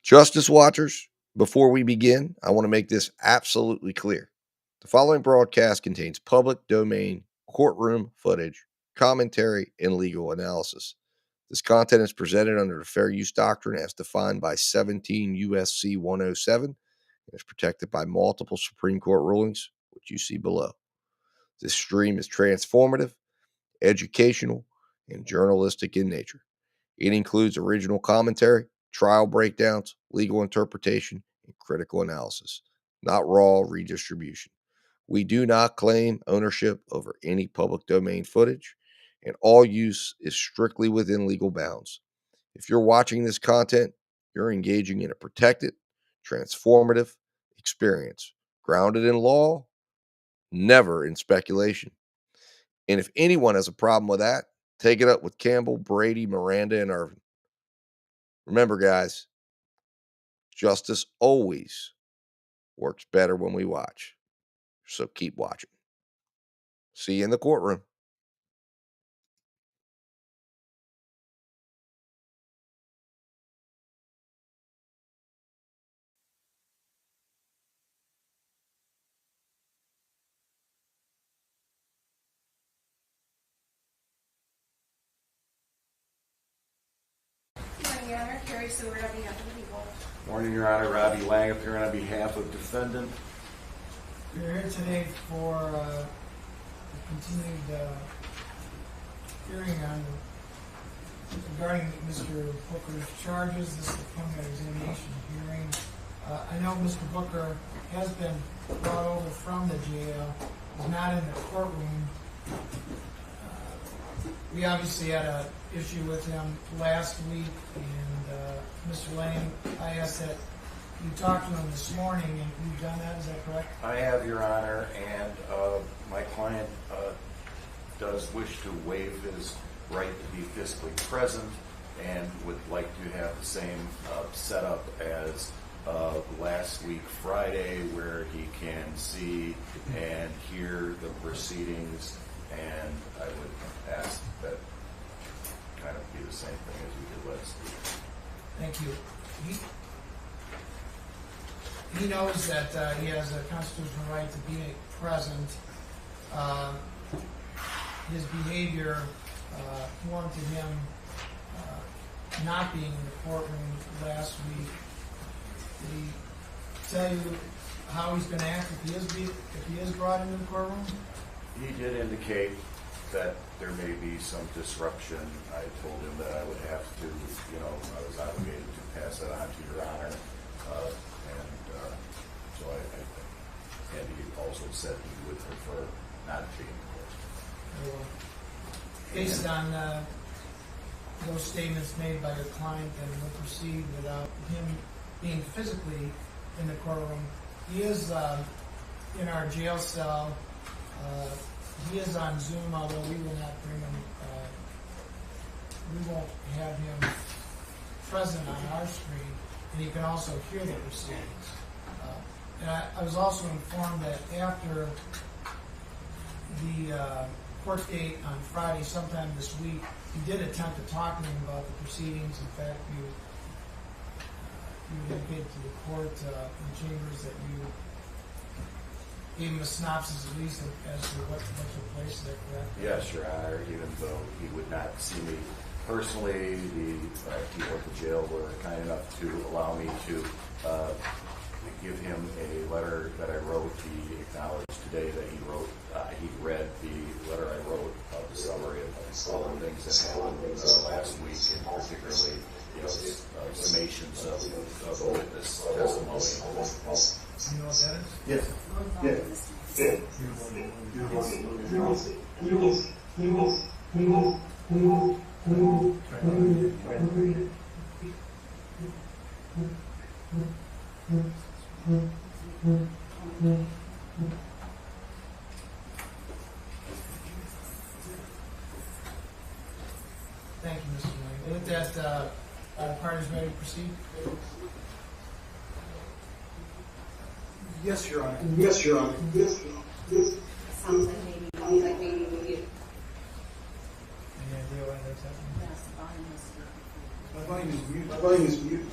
Justice Watchers, before we begin, I want to make this absolutely clear. The following broadcast contains public domain courtroom footage, commentary, and legal analysis. This content is presented under the Fair Use Doctrine as defined by 17 U.S.C. 107 and is protected by multiple Supreme Court rulings, which you see below. This stream is transformative, educational, and journalistic in nature. It includes original commentary, trial breakdowns, legal interpretation, and critical analysis, not raw redistribution. We do not claim ownership over any public domain footage, and all use is strictly within legal bounds. If you're watching this content, you're engaging in a protected, transformative experience, grounded in law, never in speculation. And if anyone has a problem with that, take it up with Campbell, Brady, Miranda, and Irvin. Remember, guys, justice always works better when we watch. So keep watching. See you in the courtroom. Your Honor, Carrie Seward on behalf of the people. Morning, Your Honor. Robbie Lang appearing on behalf of defendant. We're here today for a continued hearing on regarding Mr. Booker's charges. This is the preliminary examination hearing. I know Mr. Booker has been brought over from the jail. He's not in the courtroom. We obviously had an issue with him last week, and Mr. Lane, I asked that you talked to him this morning, and you've done that, is that correct? I have, Your Honor, and my client does wish to waive his right to be physically present and would like to have the same setup as last week Friday, where he can see and hear the proceedings, and I would ask that kind of be the same thing as we did last week. Thank you. He knows that he has a constitutional right to be present. His behavior warranted him not being in the courtroom last week. Did he tell you how he's going to act if he is brought into the courtroom? He did indicate that there may be some disruption. I told him that I would have to, I was obligated to pass that on to Your Honor. And he also said he would prefer not to be in the court. Based on those statements made by your client, then we'll proceed without him being physically in the courtroom. He is in our jail cell. He is on Zoom, although we will not bring him, we won't have him present on our screen, and he can also hear the proceedings. And I was also informed that after the court date on Friday, sometime this week, he did attempt to talk to him about the proceedings. In fact, you indicated to the court in chambers that you gave him a synopsis at least as to what took place. Is that correct? Yes, Your Honor. Even though he would not see me personally, the people at the jail were kind enough to allow me to give him a letter that I wrote. He acknowledged today that he read the letter I wrote, the summary of all the things that happened last week, and particularly, summations of the witness testimony. You know what that is? Yes. Thank you, Mr. Lane. With that, the parties ready to proceed? Yes, Your Honor. Yes, Your Honor. Yes, Your Honor. Sounds like maybe we get. Any idea what that's happening? Yes, the volume is. My volume is mute. My volume is mute.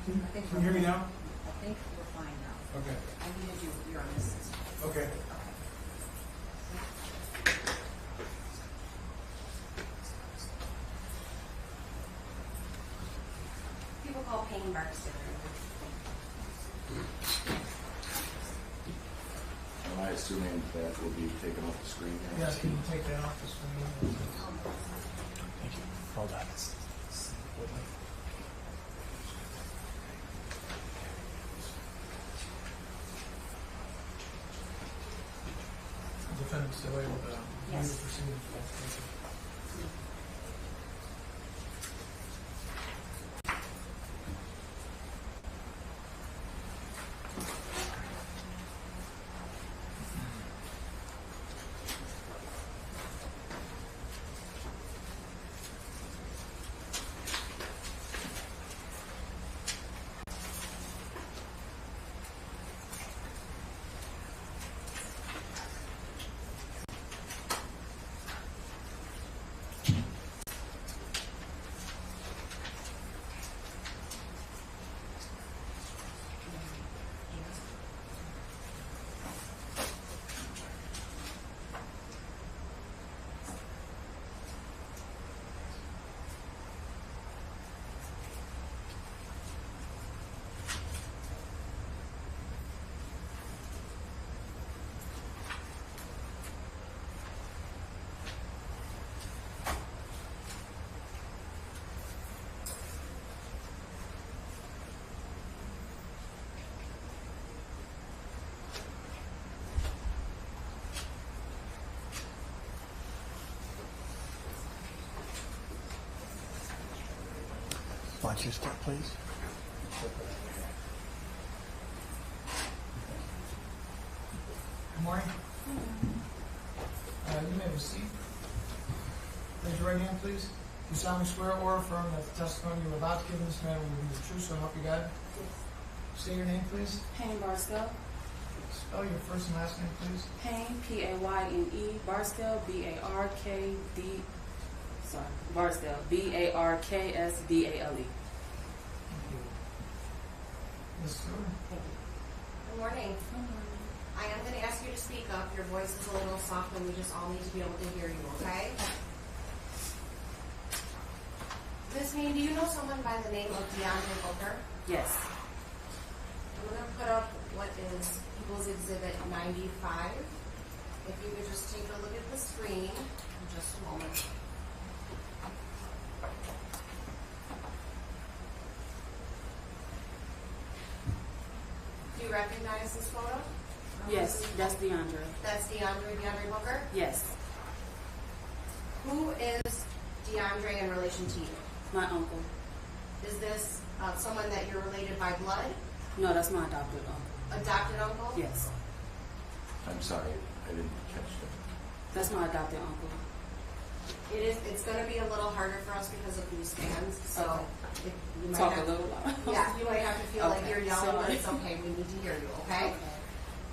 think Can you hear me now? I think we're fine now. Okay. I needed you, you're on this system. Okay. People call pain Barksdale. Am I assuming that will be taken off the screen? Yes, can you take that off the screen? Thank you. Hold on. Defendant still able to Yes. use the proceedings. Why don't you start, please? Good morning. You may have a seat. Raise your right hand, please. You solemnly swear or affirm that the testimony you are about to give in this matter will be the truth, so help you God? Say your name, please. Payne Barksdale. Spell your first and last name, please. Payne, P-A-Y-N-E, Barksdale, B-A-R-K-D, sorry, Barksdale, B-A-R-K-S-D-A-L-E. Thank you. Ms. Stewart? Good morning. I am going to ask you to speak up. Your voice is a little soft and we just all need to be able to hear you, okay? Ms. Payne, do you know someone by the name of DeAndre Booker? Yes. I'm going to put up what is People's Exhibit 95. If you could just take a look at the screen in just a moment. Do you recognize this photo? Yes, that's DeAndre. That's DeAndre Booker? Yes, Who is DeAndre in relation to you? my uncle. Is this someone that you're related by blood? No, that's my adopted uncle. Adopted uncle? Yes, I'm sorry, I didn't catch that. that's my adopted uncle. It's going to be a little harder for us because of these fans, so Okay. you might Talk a have, little loud. yeah, you might have to feel like Okay, you're yelling, but sorry. it's okay. We need to hear you, okay? Okay.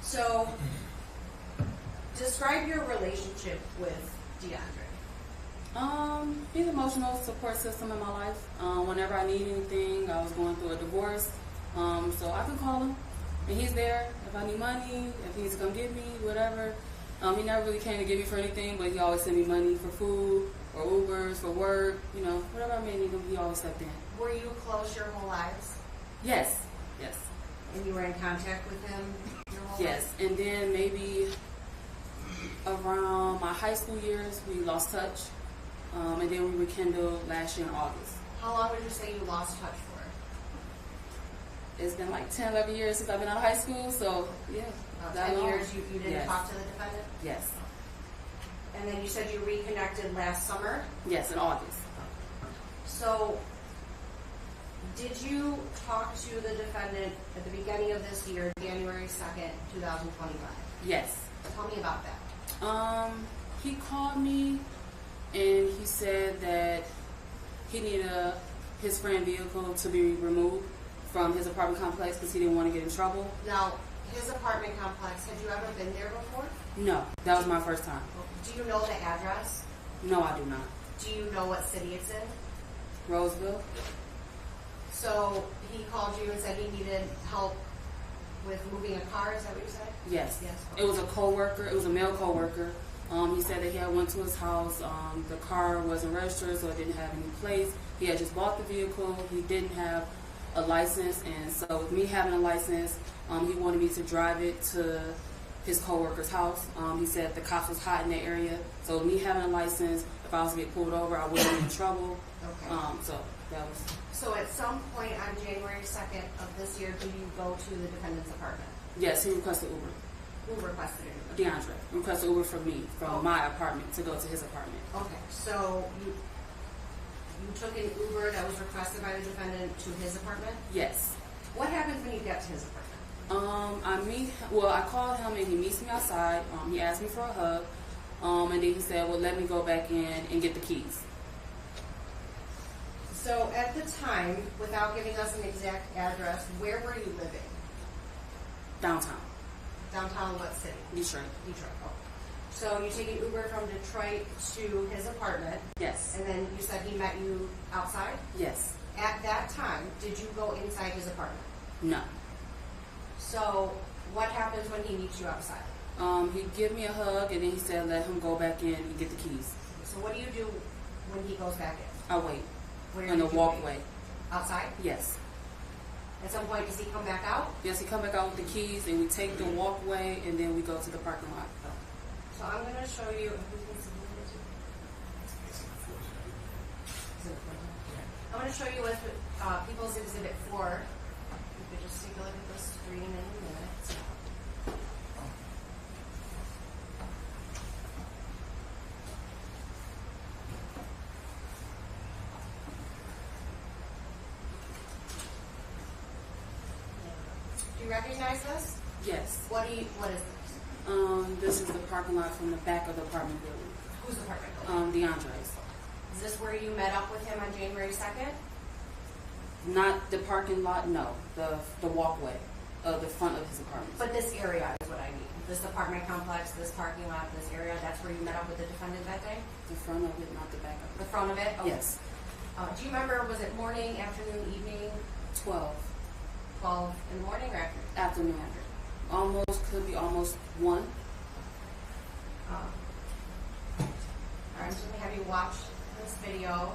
So, describe your relationship with DeAndre. He's an emotional support system in my life. Whenever I need anything, I was going through a divorce, so I can call him, and he's there. If I need money, if he needs to come get me, whatever. He never really came to get me for anything, but he always sent me money for food or Ubers for work. You know, whatever I may need him, he always stepped in. Were you close your whole lives? Yes, yes, And you were in contact with him your whole yes. And then maybe around my high school years, we lost touch, and then we rekindled last year in August. How long would you say you lost touch for? It's been like 10, 11 years since I've been out of high school, so yeah. About that 10 long. years you didn't Yes. talk to the defendant? Yes. And then you said you reconnected last summer. Yes, in August. So, did you talk to the defendant at the beginning of this year, January 2nd, 2025? Yes. Tell me about that. He called me and he said that he needed his friend vehicle to be removed from his apartment complex because he didn't want to get in trouble. Now, his apartment complex, had you ever been there before? No, that was my first time. Do you know the address? No, I do not. Do you know what city it's in? Roseville? So he called you and said he needed help with moving a car, is that what you said? Yes. Yes. It was a coworker. It was a male coworker. He said that he had went to his house. The car wasn't registered, so it didn't have any plates. He had just bought the vehicle. He didn't have a license, and so with me having a license, he wanted me to drive it to his coworker's house. He said the cops was hot in that area, so with me having a license, if I was to get pulled over, I wouldn't be in trouble. Okay. So that was. So at some point on January 2nd of this year, did you go to the defendant's apartment? Yes, he requested Uber. Who requested it? DeAndre requested Uber from me, from my apartment to go to his apartment. Okay, so you took an Uber that was requested by the defendant to his apartment? Yes. What happens when you get to his apartment? I called him and he meets me outside. He asked me for a hug. And then he said, well, let me go back in and get the keys. So at the time, without giving us an exact address, where were you living? Downtown. Downtown what city? Detroit. Detroit. Oh. So you take an Uber from Detroit to his apartment, Yes. and then you said he met you outside? Yes. At that time, did you go inside his apartment? No. So what happens when he meets you outside? He gave me a hug and then he said, let him go back in and get the keys. So what do you do when he goes back in? I wait. Where In the did you walkway. wait? Outside? Yes. At some point, does he come back out? Yes, he come back out with the keys and we take the walkway and then we go to the parking lot. So I'm going to show you. I'm going to show you with People's Exhibit 4. You could just take a look at the screen in a minute. Do you recognize this? Yes. What is this? This is the parking lot from the back of the apartment building. Whose apartment building? DeAndre's. Is this where you met up with him on January 2nd? Not the parking lot, no. The walkway of the front of his apartment. But this area is what I mean. This apartment complex, this parking lot, this area, that's where you met up with the defendant that day? The front of it, not the back of The it. front of it? Okay. Yes. Do you remember, was it morning, afternoon, evening, 12. 12 in the morning or afternoon? Afternoon. Could be almost 1. All right, I'm just going to have you watch this video.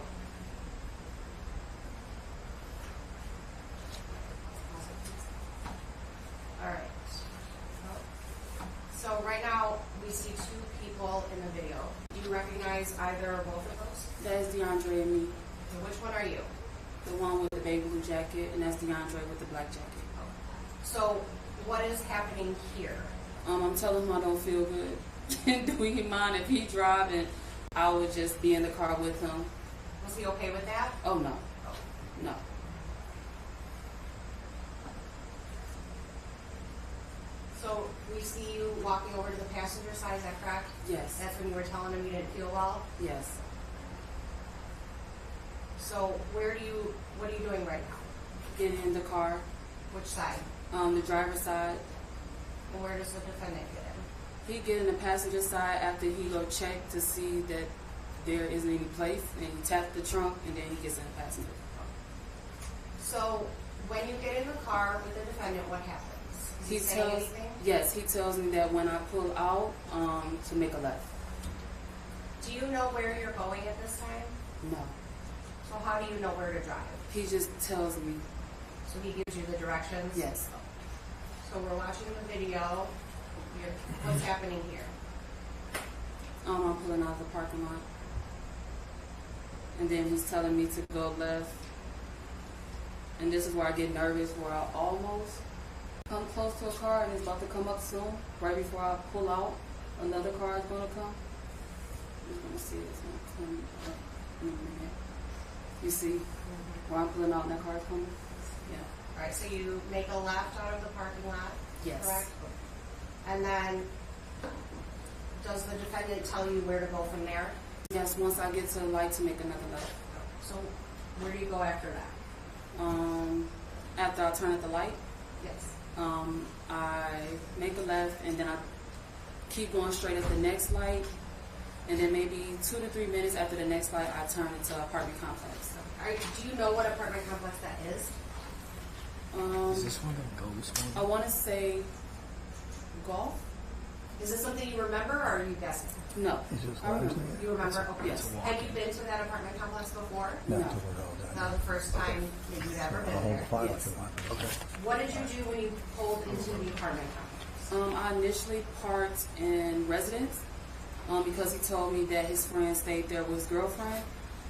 All right. So right now, we see 2 people in the video. Do you recognize either or both of those? That is DeAndre and me. So which one are you? The one with the baby blue jacket, and that's DeAndre with the black jacket. So what is happening here? I'm telling him I don't feel good. Do he mind if he drive and I would just be in the car with him? Was he okay with that? Oh, no. No. So we see you walking over to the passenger side, is that correct? Yes. That's when you were telling him you didn't feel well? Yes. So what are you doing right now? Getting in the car. Which side? The driver's side. And where does the defendant get in? He get in the passenger side after he go check to see that there isn't any place, and he taps the trunk, and then he gets in the passenger. So when you get in the car with the defendant, what happens? Does he say anything? Yes, he tells me that when I pull out, to make a left. Do you know where you're going at this time? No. So how do you know where to drive? He just tells me. So he gives you the directions? Yes. So we're watching the video. What's happening here? I'm pulling out of the parking lot. And then he's telling me to go left. And this is where I get nervous, where I almost come close to a car and it's about to come up soon. Right before I pull out, another car is going to come. You're going to see it's going to come up in a minute. You see where I'm pulling out and that car is coming? Yeah. All right, so you make a left out of the parking lot, Yes. correct? And then does the defendant tell you where to go from there? Yes, once I get to the light to make another left. So where do you go after that? After I turn at the light, Yes. I make a left and then I keep going straight at the next light and then maybe 2 to 3 minutes after the next light, I turn into an apartment complex. Do you know what apartment complex that is? Is this one a ghost one? I want to say golf. Is this something you remember, or are you guessing? No, Is this I remember. You remember? Okay. Yes. Have you been to that apartment complex before? No. Not to work all day. Not the first time that you've ever I'll been hold the there. file Yes. if you want. Okay. What did you do when you pulled into the apartment complex? I initially parked in residence because he told me that his friend stayed there with his girlfriend,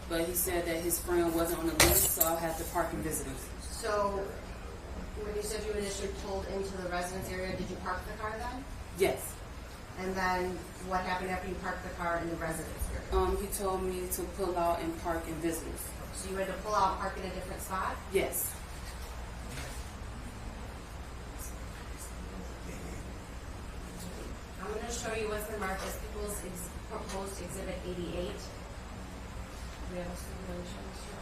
but he said that his friend wasn't on the list, so I had to park in visitors. So, when you said you initially pulled into the residence area, did you park the car then? Yes. And then what happened after you parked the car in the residence area? He told me to pull out and park in visitors. So you had to pull out, park in a different spot? Yes. I'm going to show you what's been marked as People's Proposed Exhibit 88. Do we have a stipulation, Mr.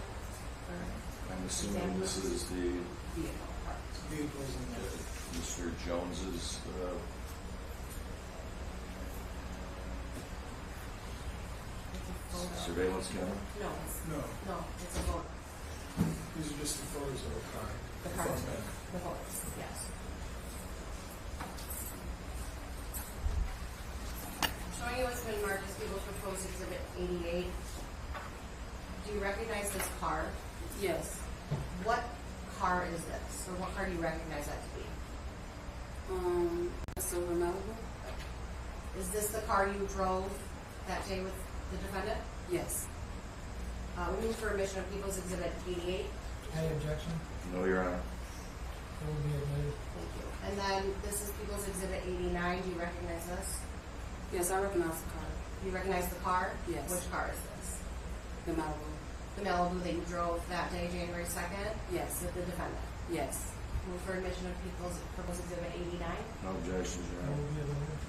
I'm assuming this is the Vehicle parked. Vehicles in the Mr. Jones's It's a photo. surveillance camera. No, it's a photo. These are just the photos of a car. The car. The photos, yes. Showing you what's been marked as People's Proposed Exhibit 88. Do you recognize this car? Yes. What car is this? Or what car do you recognize that to be? A silver Malibu? Is this the car you drove that day with the defendant? Yes. We move for admission of People's Exhibit 88. Any objection? No, Your Honor. It will be admitted. Thank you. And then this is People's Exhibit 89. Do you recognize this? Yes, I recognize the car. Do you recognize the car? Yes. Which car is this? The Malibu. The Malibu that you drove that day, January 2nd? Yes. With the defendant. Yes. Move for admission of People's Proposed Exhibit 89. No objections, Your It Honor. will be admitted.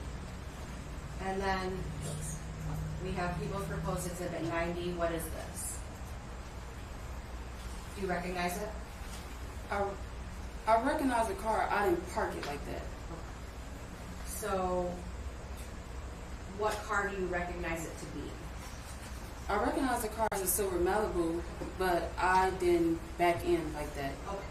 And then we have People's Proposed Exhibit 90. What is this? Do you recognize it? I recognize the car. I didn't park it like that. So, what car do you recognize it to be? I recognize the car as a silver Malibu, but I didn't back in like that. Okay.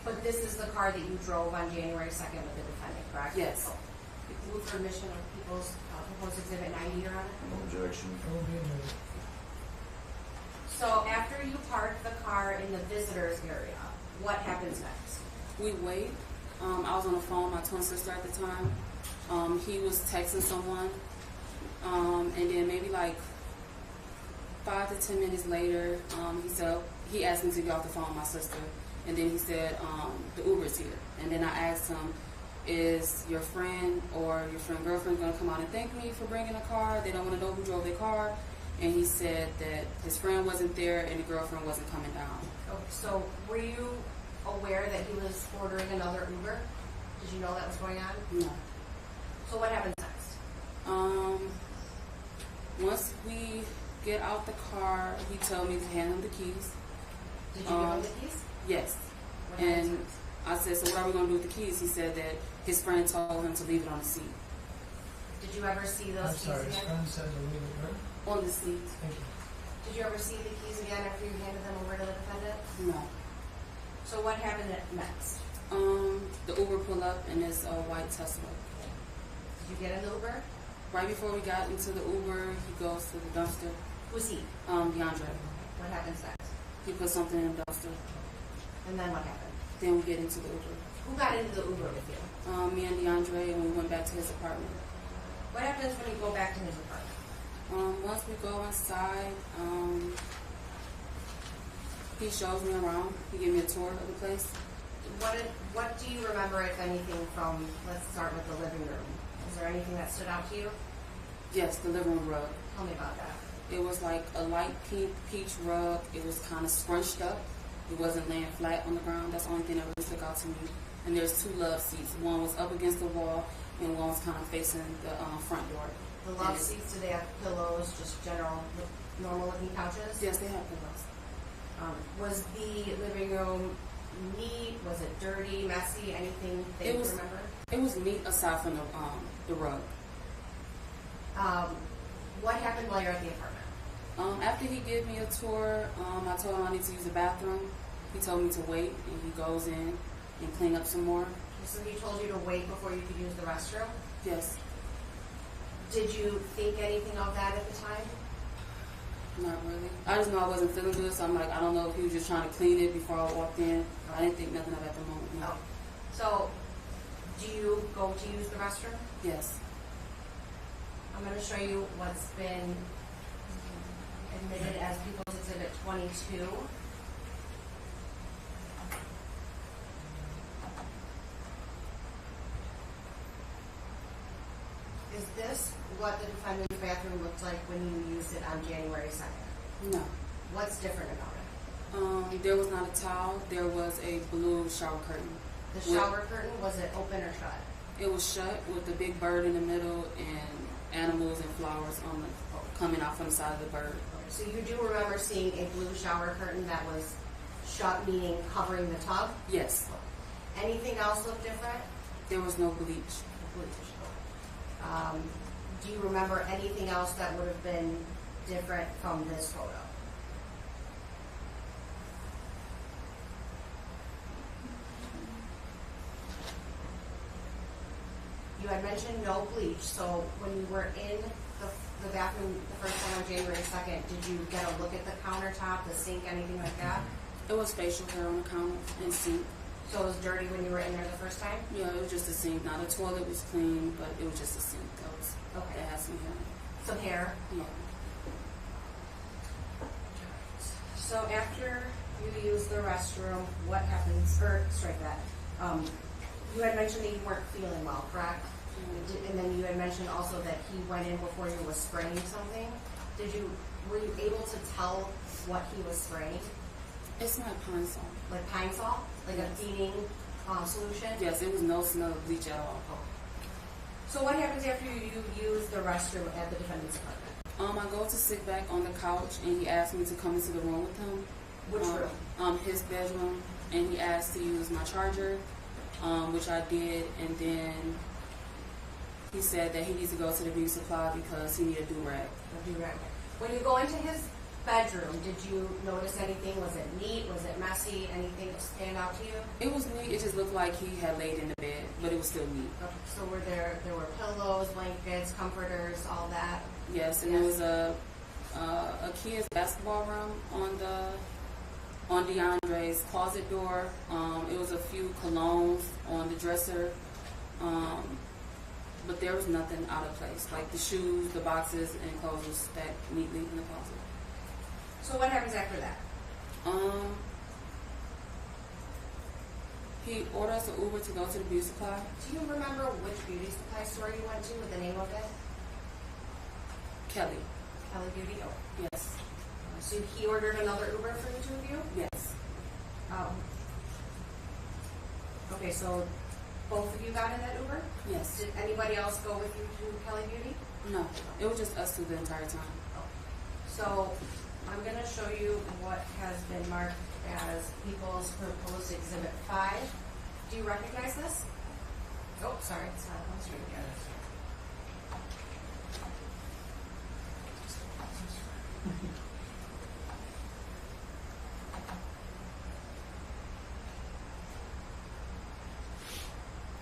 But this is the car that you drove on January 2nd with the defendant, correct? Yes. Okay. Move for admission of People's Proposed Exhibit 90, Your Honor. No objection. It will be admitted. So after you park the car in the visitors area, what happens next? We wait. I was on the phone with my twin sister at the time. He was texting someone. And then maybe like 5 to 10 minutes later, he asked me to get off the phone with my sister. And then he said, the Uber's here. And then I asked him, is your friend or your friend girlfriend going to come out and thank me for bringing a car? They don't want to know who drove their car. And he said that his friend wasn't there and the girlfriend wasn't coming down. Okay, so were you aware that he was ordering another Uber? Did you know that was going on? No. So what happens next? Once we get out the car, he told me to hand him the keys. Did you give him the keys? Yes. What happens And next? I said, so what are we going to do with the keys? He said that his friend told him to leave it on the seat. Did you ever see those I'm keys sorry, his again? friend said to leave it, right? On the seat? Thank you. Did you ever see the keys again after you handed them over to the defendant? No. So what happened next? The Uber pulled up in this white Tesla. Did you get in the Uber? Right before we got into the Uber, he goes to the dumpster. Who's he? DeAndre. What happens next? He put something in the dumpster. And then what happened? Then we get into the Uber. Who got into the Uber with you? Me and DeAndre, and we went back to his apartment. What happens when you go back to his apartment? Once we go inside, he shows me around. He gave me a tour of the place. What do you remember, if anything, from, let's start with the living room. Is there anything that stood out to you? Yes, the living room rug. Tell me about that. It was like a light pink peach rug. It was kind of scrunched up. It wasn't laying flat on the ground. That's the only thing that really stuck out to me. And there's 2 love seats. One was up against the wall, and one was kind of facing the front door. The love seats, do they have pillows, just general, normal looking couches? Yes, they have pillows. Was the living room neat? Was it dirty, messy? Anything that you remember? It was neat aside from the rug. What happened while you're at the apartment? After he gave me a tour, I told him I need to use the bathroom. He told me to wait, and he goes in and clean up some more. So he told you to wait before you could use the restroom? Yes. Did you think anything of that at the time? Not really. I just know I wasn't feeling good, so I'm like, I don't know if he was just trying to clean it before I walked in. I didn't think nothing of it at the moment. No. Oh. So, do you go to use the restroom? Yes. I'm going to show you what's been admitted as People's Exhibit 22. Is this what the defendant's bathroom looked like when you used it on January 2nd? No. What's different about it? There was not a towel. There was a blue shower curtain. The shower curtain, was it open or shut? It was shut with the big bird in the middle and animals and flowers on the coming out from the side of the bird. Okay, so you do remember seeing a blue shower curtain that was shut, meaning covering the tub? Yes. Anything else look different? There was no bleach. Do you remember anything else that would have been different from this photo? You had mentioned no bleach, so when you were in the bathroom the first time on January 2nd, did you get a look at the countertop, the sink, anything like that? It was facial hair on the counter and sink. So it was dirty when you were in there the first time? Yeah, it was just a sink. Now the toilet was clean, but it was just a sink Okay. that had some hair. Some hair? Yeah. So after you use the restroom, what happens? Or strike that. You had mentioned that you weren't feeling well, correct? And then you had mentioned also that he went in before you was spraying something. Were you able to tell what he was spraying? It's not pine salt. Like pine salt? Like Yes. a cleaning solution? Yes, it was no smell of bleach at all. So what happens after you use the restroom at the defendant's apartment? I go to sit back on the couch, and he asked me to come into the room with him. Which room? His bedroom, and he asked to use my charger, which I did, and then he said that he needs to go to the beauty supply because he needed a do-rag. When you go into his bedroom, did you notice anything? Was it neat? Was it messy? Anything that stand out to you? It was neat. It just looked like he had laid in the bed, but it was still neat. Okay, so there were pillows, blankets, comforters, all that? Yes, and there was a kid's basketball room on DeAndre's closet door. It was a few colognes on the dresser, but there was nothing out of place. Like the shoes, the boxes, and clothes were stacked neatly in the closet. So what happens after that? He ordered us an Uber to go to the beauty supply. Do you remember which beauty supply store you went to with the name of it? Kelly. Kelly Beauty? Oh. Yes. So he ordered another Uber for the two of you? Yes. Okay, so both of you got in that Uber? Yes. Did anybody else go with you to Kelly Beauty? No. It was just us two the entire time. So I'm going to show you what has been marked as People's Proposed Exhibit 5. Do you recognize this? Oh, sorry, it's not on screen yet.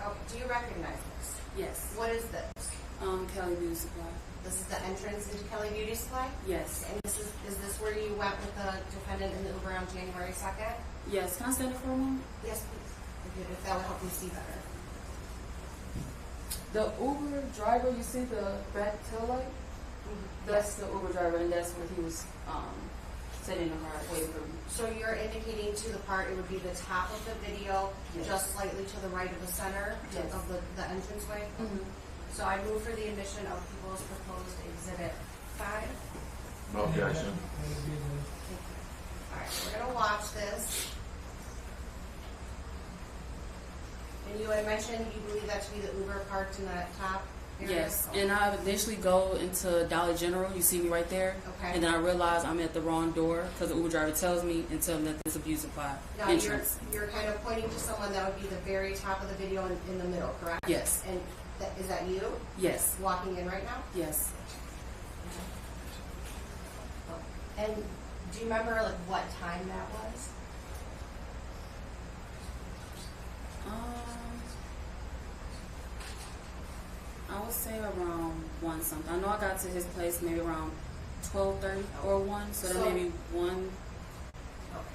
Oh, do you recognize this? Yes. What is this? Kelly Beauty Supply. This is the entrance into Kelly Beauty Supply? Yes. And is this where you went with the defendant in the Uber on January 2nd? Yes. Can I stand it for a moment? Yes, please. If that would help you see better. The Uber driver, you see the back tail light? That's the Uber driver, and that's where he was sitting in the car waiting for me. So you're indicating to the part, it would be the top of the video, Yes. just slightly to the right of the center Yes. of the entranceway? Mm-hmm. So I move for the admission of People's Proposed Exhibit 5. No objection. All right, we're going to watch this. And you had mentioned you believe that to be the Uber parked in the top area? Yes, and I initially go into Dollar General. You see me right there. Okay. And then I realize I'm at the wrong door because the Uber driver tells me and tells me that there's a beauty supply Now entrance. you're kind of pointing to someone that would be the very top of the video in the middle, correct? Yes. And is that you Yes. walking in right now? Yes. And do you remember like what time that was? I would say around 1 something. I know I got to his place maybe around 12:30 or 1, so that maybe 1. Okay,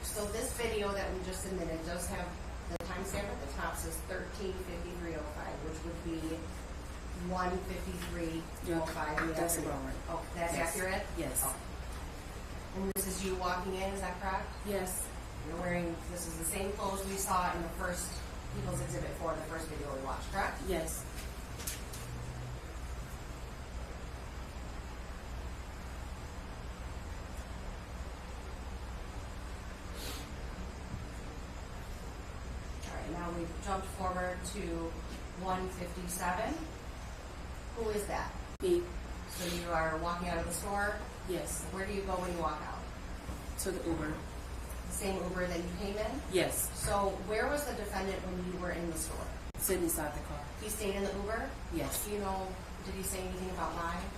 so this video that we just submitted does have the timestamp at the top, says 13:53:05, which would be 1:53:05. That's about right. Oh, that's Yes. accurate? Yes. Okay. And this is you walking in, is that correct? Yes. You're wearing, this is the same clothes we saw in the first People's Exhibit 4, the first video we watched, correct? Yes. All right, now we've jumped forward to 1:57. Who is that? Me. So you are walking out of the store. Yes. Where do you go when you walk out? To the Uber. The same Uber that you came in? Yes. So where was the defendant when you were in the store? Sitting inside the car. He stayed in the Uber? Yes. Do you know, did he say anything about lying?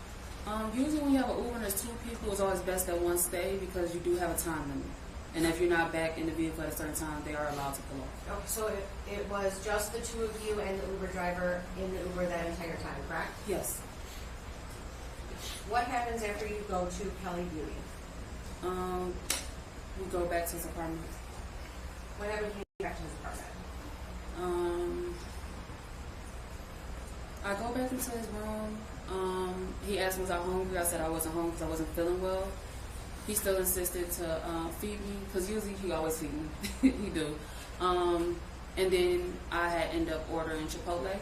Usually when you have an Uber and there's 2 people, it's always best that one stay because you do have a time limit. And if you're not back in the vehicle at a certain time, they are allowed to pull off. Okay, so it was just the 2 of you and the Uber driver in the Uber that entire time, correct? Yes. What happens after you go to Kelly Beauty? We go back to his apartment. What happens when you get back to his apartment? I go back into his room. He asked me was I hungry. I said I wasn't hungry because I wasn't feeling well. He still insisted to feed me because usually he always feed me. He do. And then I had ended up ordering Chipotle.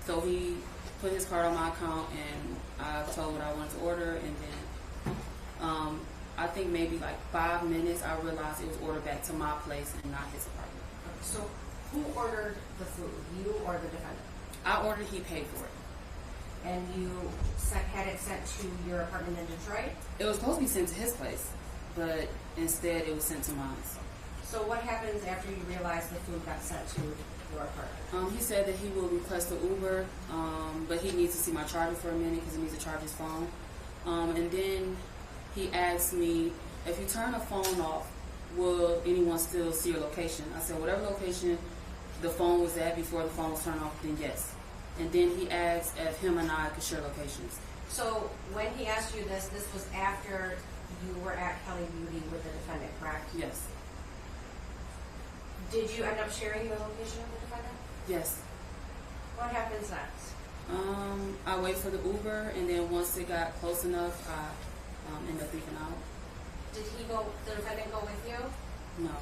So he put his card on my account and I told what I wanted to order. And then I think maybe like 5 minutes I realized it was ordered back to my place and not his apartment. Okay, so who ordered the food, you or the defendant? I ordered, he paid for it. And you had it sent to your apartment in Detroit? It was supposed to be sent to his place, but instead it was sent to mine. So what happens after you realize the food got sent to your apartment? He said that he will request the Uber, but he needs to see my charger for a minute because he needs to charge his phone. And then he asked me, if you turn the phone off, will anyone still see your location? I said, whatever location the phone was at before the phone was turned off, then yes. And then he asked if him and I could share locations. So when he asked you this was after you were at Kelly Beauty with the defendant, correct? Yes. Did you end up sharing the location of the defendant? Yes. What happens next? I wait for the Uber, and then once it got close enough, I ended up leaving out. Did the defendant go with you? No.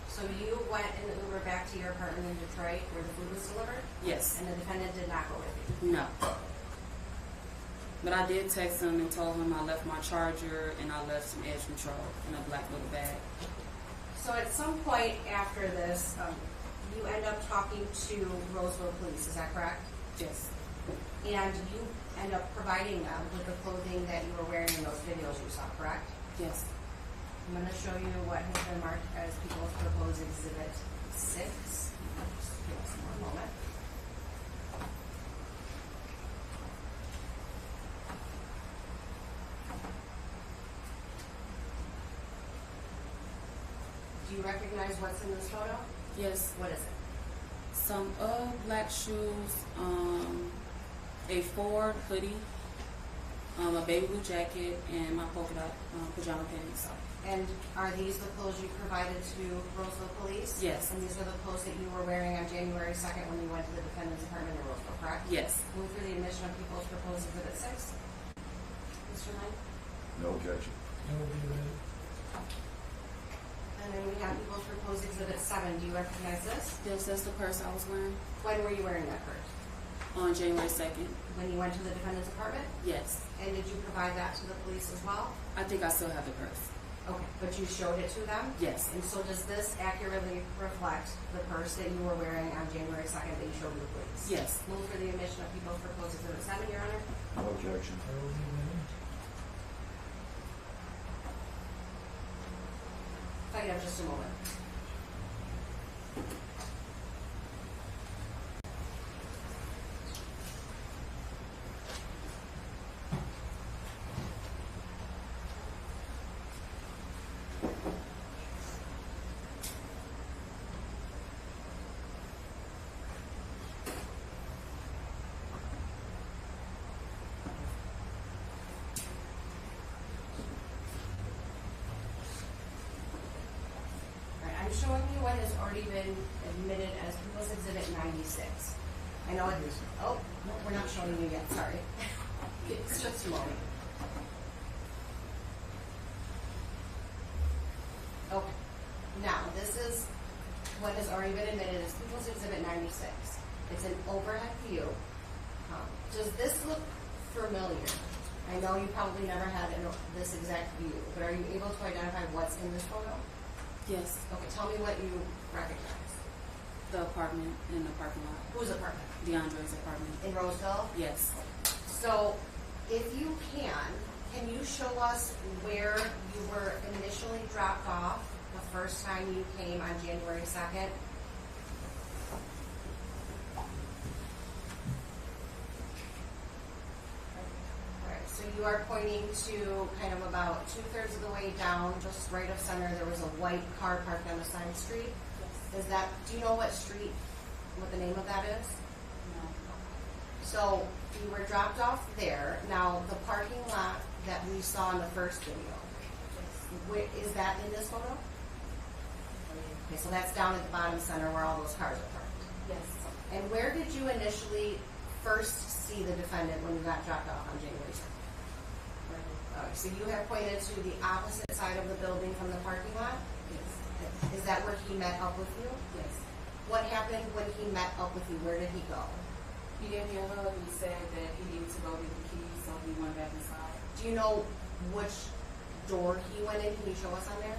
So you went in the Uber back to your apartment in Detroit where the food was delivered? Yes. And the defendant did not go with you? No. But I did text him and told him I left my charger and I left some edge control in a black little bag. So at some point after this, you end up talking to Roseville Police, is that correct? Yes. And you end up providing them with the clothing that you were wearing in those videos you saw, correct? Yes. I'm going to show you what has been marked as People's Proposed Exhibit 6. Just give us one moment. Do you recognize what's in this photo? Yes. What is it? Some black shoes, a Ford hoodie, a baby blue jacket, and my polka dot pajama pants. And are these the clothes you provided to Roseville Police? Yes. And these are the clothes that you were wearing on January 2nd when you went to the defendant's apartment in Roseville, correct? Yes. Move for the admission of People's Proposed Exhibit 6. Mr. Knight? No objection. No, we ready? And then we have People's Proposed Exhibit 7. Do you recognize this? Yes, that's the purse I was wearing When were you wearing that purse? on January 2nd. When you went to the defendant's apartment? Yes. And did you provide that to the police as well? I think I still have the purse. Okay, but you showed it to them? Yes. And so does this accurately reflect the purse that you were wearing on January 2nd that you showed to the police? Yes. Move for the admission of People's Proposed Exhibit 7, Your Honor. No objection. Are we ready? If I could have just a moment. showing you what has already been admitted as People's Exhibit 96. I know it, oh, no, we're not showing you yet, sorry. It's just a moment. Okay, now this is what has already been admitted as People's Exhibit 96. It's an overhead view. Does this look familiar? I know you probably never had this exact view, but are you able to identify what's in this photo? Yes. Okay, tell me what you recognize. The apartment in the parking lot. Whose apartment? DeAndre's apartment. In Roseville? Yes. So, if you can you show us where you were initially dropped off the first time you came on January 2nd? Alright, so you are pointing to kind of about 2/3 of the way down, just right of center, there was a white car parked on a side street. Yes. Is that, do you know what street, what the name of that is? No. So you were dropped off there. Now the parking lot that we saw in the first video, is that in this photo? Okay, so that's down at the bottom center where all those cars are parked. Yes. And where did you initially first see the defendant when you got dropped off on January 2nd? So you have pointed to the opposite side of the building from the parking lot? Yes. Is that where he met up with you? Yes. What happened when he met up with you? Where did he go? He gave me a hug and he said that he needed to go get the keys, so he went back inside. Do you know which door he went in? Can you show us on there?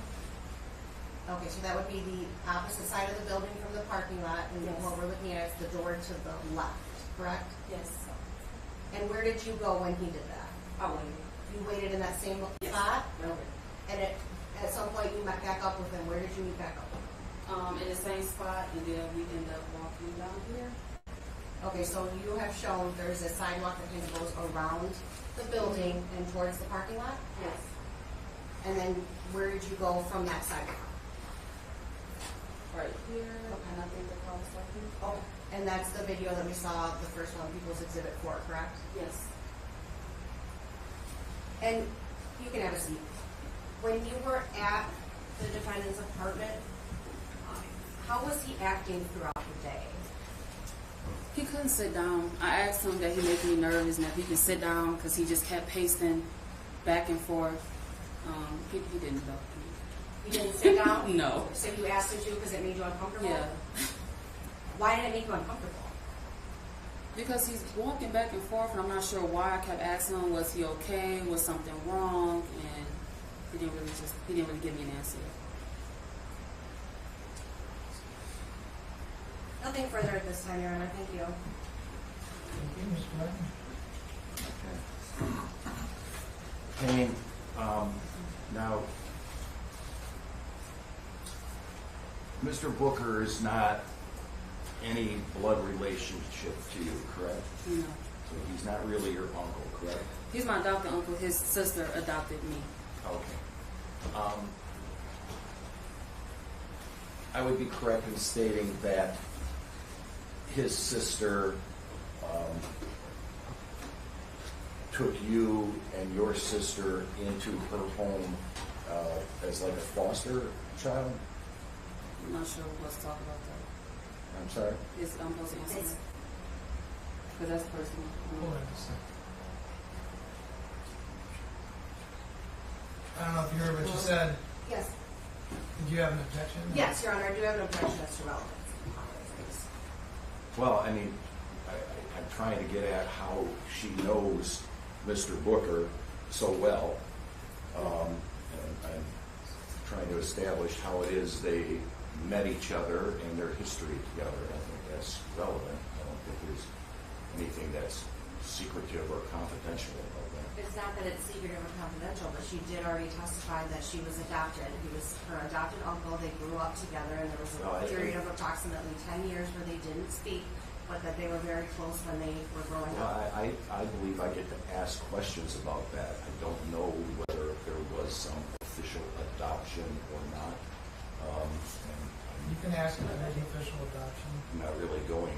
Okay, so that would be the opposite side of the building from the parking lot, and Yes. what we're looking at is the door to the left, correct? Yes. And where did you go when he did that? I waited. You waited in that same Yes. spot? No. And at some point you met back up with him. Where did you meet back up with him? In the same spot, and then we ended up walking down here. Okay, so you have shown there's a sidewalk that kind of goes around the building and towards the parking lot? Yes. And then where did you go from that sidewalk? Right here, Okay. and I think the car was talking. Oh, and that's the video that we saw, the first one, People's Exhibit 4, correct? Yes. And you can have a seat. When you were at the defendant's apartment, how was he acting throughout the day? He couldn't sit down. I asked him that he made me nervous and if he could sit down because he just kept pacing back and forth. He didn't go. You didn't sit down? No. So you asked him to because it made you uncomfortable? Yeah. Why did it make you uncomfortable? Because he's walking back and forth and I'm not sure why. I kept asking him, was he okay? Was something wrong? And he didn't really give me an answer. Nothing further at this time, Your Honor. Thank you. Thank you, Mr. Martin. Payne, now, Mr. Booker is not any blood relationship to you, correct? No. So he's not really your uncle, correct? He's my adopted uncle. His sister adopted me. Okay. I would be correct in stating that his sister took you and your sister into her home as like a foster child? I'm not sure let's talk about that. I'm sorry? I'm supposed to answer that. Because that's personal. Hold on a second. I don't know if you heard what you said. Yes. Did you have an objection? Yes, Your Honor. I do have an objection as to relevance. Well, I mean, I'm trying to get at how she knows Mr. Booker so well. And I'm trying to establish how it is they met each other and their history together. I think that's relevant. I don't think there's anything that's secretive or confidential about that. It's not that it's secretive or confidential, but she did already testify that she was adopted. He was her adopted uncle. They grew up together, and there was a period of approximately 10 years where they didn't speak, but that they were very close when they were growing Well, up. I believe I get to ask questions about that. I don't know whether there was some official adoption or not. And You can ask about any official adoption. I'm not really going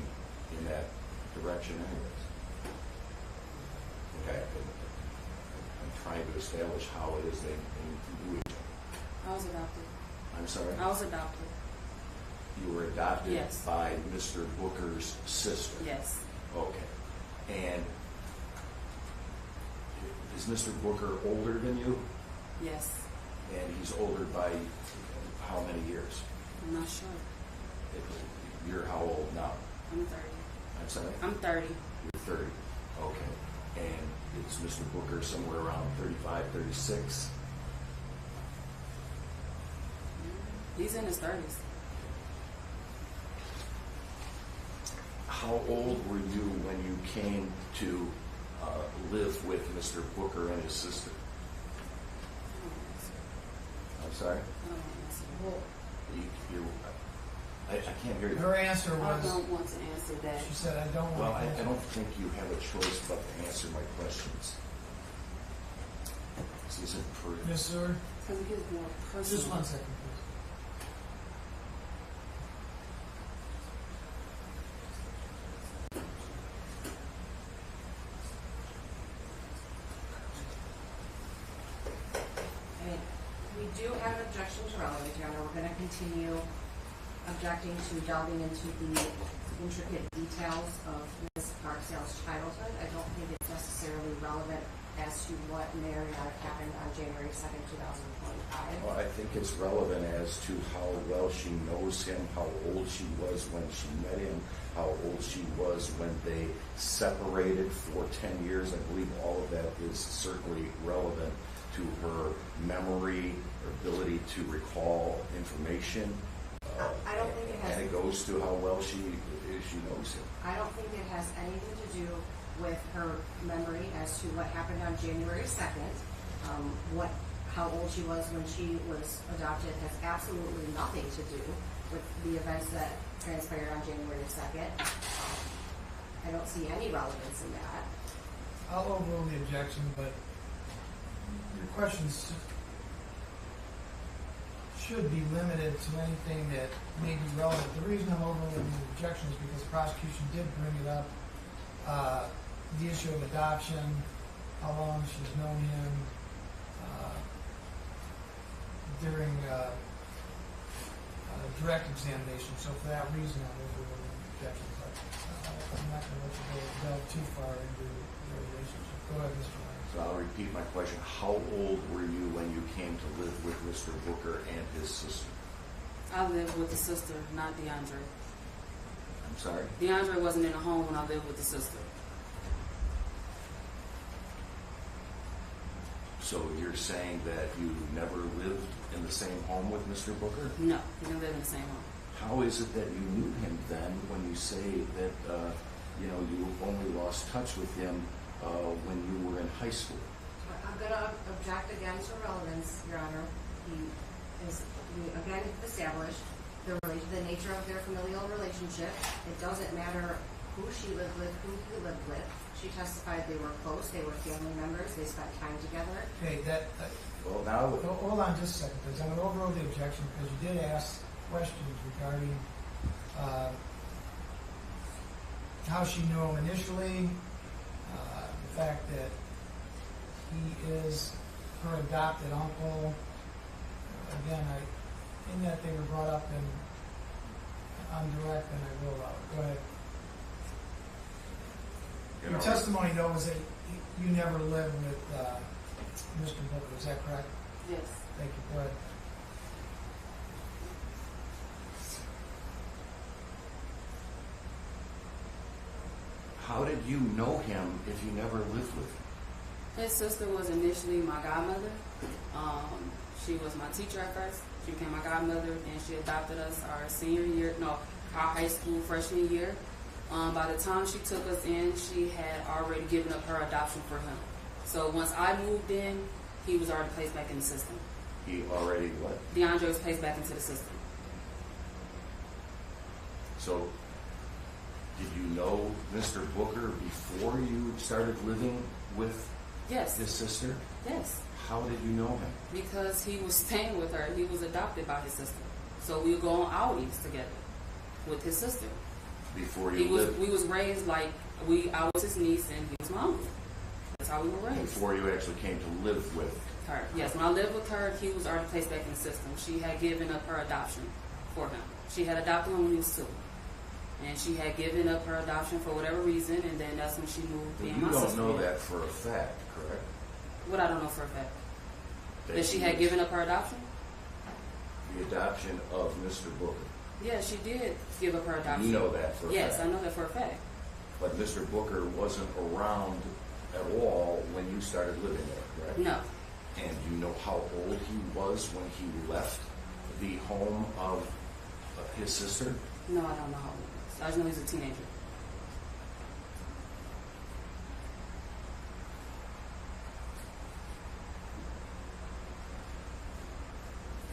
in that direction anyways. Okay. I'm trying to establish how it is they knew each other. I was adopted. I'm sorry? I was adopted. You were adopted Yes. by Mr. Booker's sister? Yes. Okay. And is Mr. Booker older than you? Yes. And he's older by how many years? I'm not sure. You're how old now? I'm 30. I'm sorry? I'm 30. You're 30. Okay. And is Mr. Booker somewhere around 35, 36? He's in his 30s. How old were you when you came to live with Mr. Booker and his sister? I'm sorry? I don't want to answer. Well, I can't hear you. Her answer I was, don't want to answer that. she said, I don't Well, want I to. don't think you have a choice but to answer my questions. This isn't proof. Ms. Seward, Because it gets more personal. just 1 second, please. and we do have an objection to relevant, Your Honor. We're going to continue objecting to delving into the intricate details of Ms. Barksdale's childhood. I don't think it's necessarily relevant as to what may or may not have happened on January 2nd, 2025. Well, I think it's relevant as to how well she knows him, how old she was when she met him, how old she was when they separated for 10 years. I believe all of that is certainly relevant to her memory, her ability to recall information. I don't think it has. And it goes to how well she knows him. I don't think it has anything to do with her memory as to what happened on January 2nd. How old she was when she was adopted has absolutely nothing to do with the events that transpired on January 2nd. I don't see any relevance in that. I'll overrule the objection, but your questions should be limited to anything that may be relevant. The reason I'm overruling the objection is because the prosecution did bring it up, the issue of adoption, how long she's known him, during direct examination. So for that reason, I'm overruling the objection. But I'm not going to let you delve too far into their relationship. Go ahead, Mr. Lyons. So I'll repeat my question. How old were you when you came to live with Mr. Booker and his sister? I lived with the sister, not DeAndre. I'm sorry? DeAndre wasn't in the home when I lived with the sister. So you're saying that you never lived in the same home with Mr. Booker? No, we didn't live in the same home. How is it that you knew him then when you say that, you only lost touch with him when you were in high school? I'm going to object again to relevance, Your Honor. We again established the nature of their familial relationship. It doesn't matter who she lived with, who he lived with. She testified they were close, they were family members, they spent time together. Okay, Well, now, hold on just a second, because I'm going to overrule the objection because you did ask questions regarding how she knew him initially, the fact that he is her adopted uncle. Again, in that they were brought up on direct, and I will go ahead. Your testimony, though, was that you never lived with Mr. Booker. Is that correct? Yes. Thank you. Go ahead. how did you know him if you never lived with him? His sister was initially my godmother. She was my teacher at first. She became my godmother, and she adopted us our high school freshman year. By the time she took us in, she had already given up her adoption for him. So once I moved in, he was already placed back in the system. He already what? DeAndre was placed back into the system. So, did you know Mr. Booker before you started living with Yes. his sister? Yes. How did you know him? Because he was staying with her. He was adopted by his sister. So we would go on outings together with his sister. Before you lived? We was raised like I was his niece and he was my uncle. That's how we were raised. Before you actually came to live with Her. Yes, when I lived with her, he was already placed back in the system. She had given up her adoption for him. She had adopted him when he was 2. And she had given up her adoption for whatever reason, and then that's when she moved in. You don't know that for a fact, correct? What I don't know for a fact. That she had given up her adoption? The adoption of Mr. Booker. Yeah, she did give up her adoption. You know that for a fact? Yes, I know that for a fact. But Mr. Booker wasn't around at all when you started living there, correct? No. And you know how old he was when he left the home of his sister? No, I don't know how old he was. I just know he's a teenager.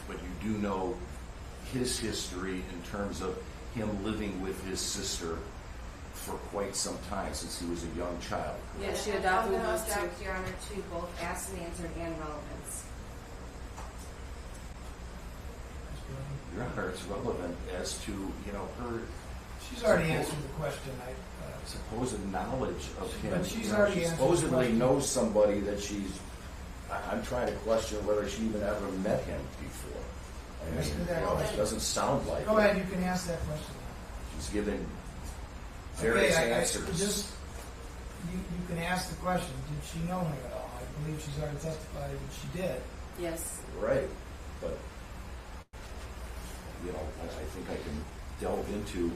But you do know his history in terms of him living with his sister for quite some time, since he was a young child. Yeah, she I'm adopted going him to when he was 2. object, Your Honor, to both asked and answered and relevance. Your Honor, it's relevant as to, her She's already answered the question. supposed knowledge of him. But she's already she answered the supposedly question. knows somebody that I'm trying to question whether she even ever met him before. I mean, Ask her that it question. doesn't sound like Go it. ahead, you can ask that question. She's giving various answers. Just, you can ask the question, did she know him at all? I believe she's already testified that she did. Yes. Right, but I think I can delve into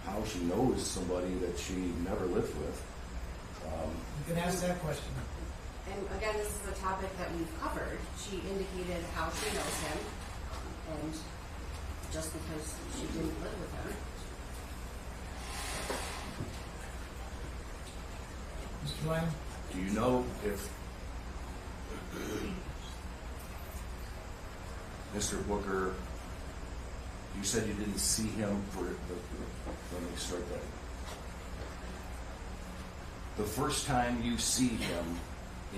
how she knows somebody that she never lived with. You can ask that question. And again, this is a topic that we've covered. She indicated how she knows him, and just because she didn't live with him. Mr. Lang? Do you know if Mr. Booker, you said you didn't see him for let me start that. The first time you see him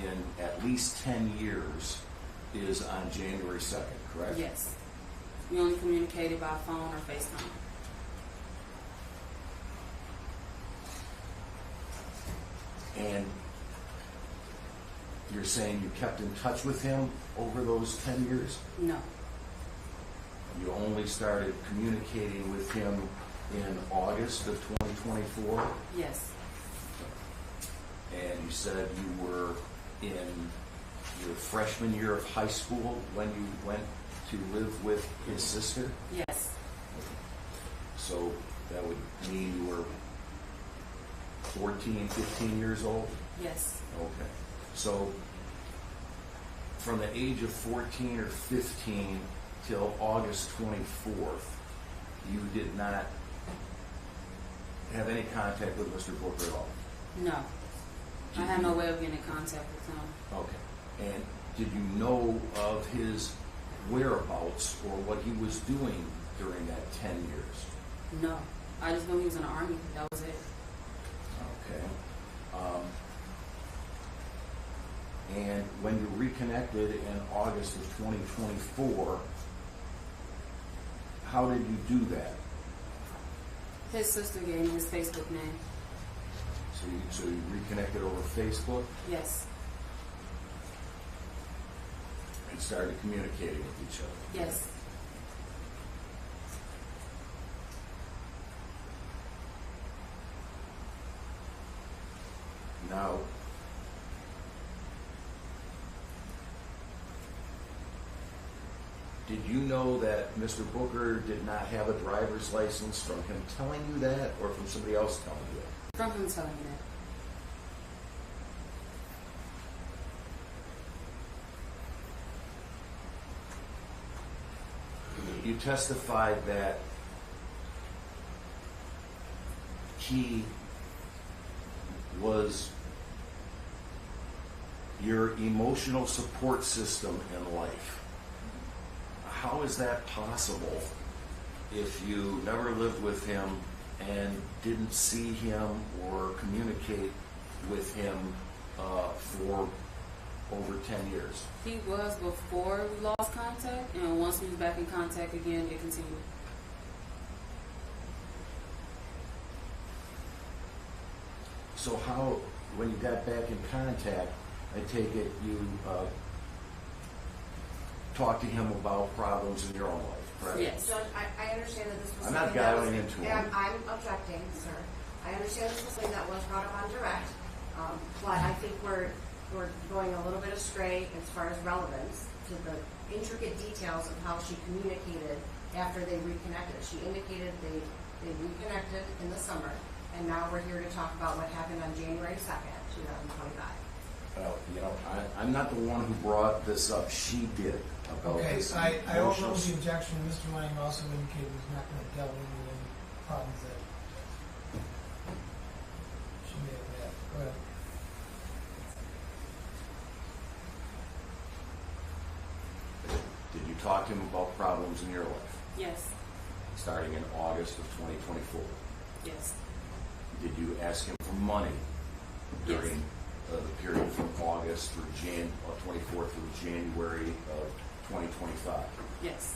in at least 10 years is on January 2nd, correct? Yes. We only communicated by phone or FaceTime. And you're saying you kept in touch with him over those 10 years? No. You only started communicating with him in August of 2024? Yes. And you said you were in your freshman year of high school when you went to live with his sister? Yes. So that would mean you were 14, 15 years old? Yes. Okay. So from the age of 14 or 15 till August 24th, you did not have any contact with Mr. Booker at all? No. I had no way of getting in contact with him. Okay. And did you know of his whereabouts or what he was doing during that 10 years? No. I just knew he was in the Army. That was it. Okay. And when you reconnected in August of 2024, how did you do that? His sister gave me his Facebook name. So you reconnected over Facebook Yes. and started communicating with each other? Yes. Now, did you know that Mr. Booker did not have a driver's license from him telling you that or from somebody else telling you that? From him telling me that. You testified that he was your emotional support system in life. How is that possible if you never lived with him and didn't see him or communicate with him for over 10 years? He was before we lost contact, and once we was back in contact again, it continued. So how, when you got back in contact, I take it you talked to him about problems in your own life? correct? Yes. Judge, I understand that this was I'm not something that was. dialing into it. I'm objecting, sir. I understand this was something that was brought up on direct, but I think we're going a little bit astray as far as relevance to the intricate details of how she communicated after they reconnected. She indicated they reconnected in the summer, and now we're here to talk about what happened on January 2nd, 2025. Well, I'm not the one who brought this up. She did about Okay, this. I emotional- overruled the objection. Mr. Lang also indicated he's not going to delve into any problems that she may have had. Go ahead. Did you talk to him about problems in your life, Yes. starting in August of 2024? Yes. Did you ask him for money during the period from August through 24 through January of 2025? Yes.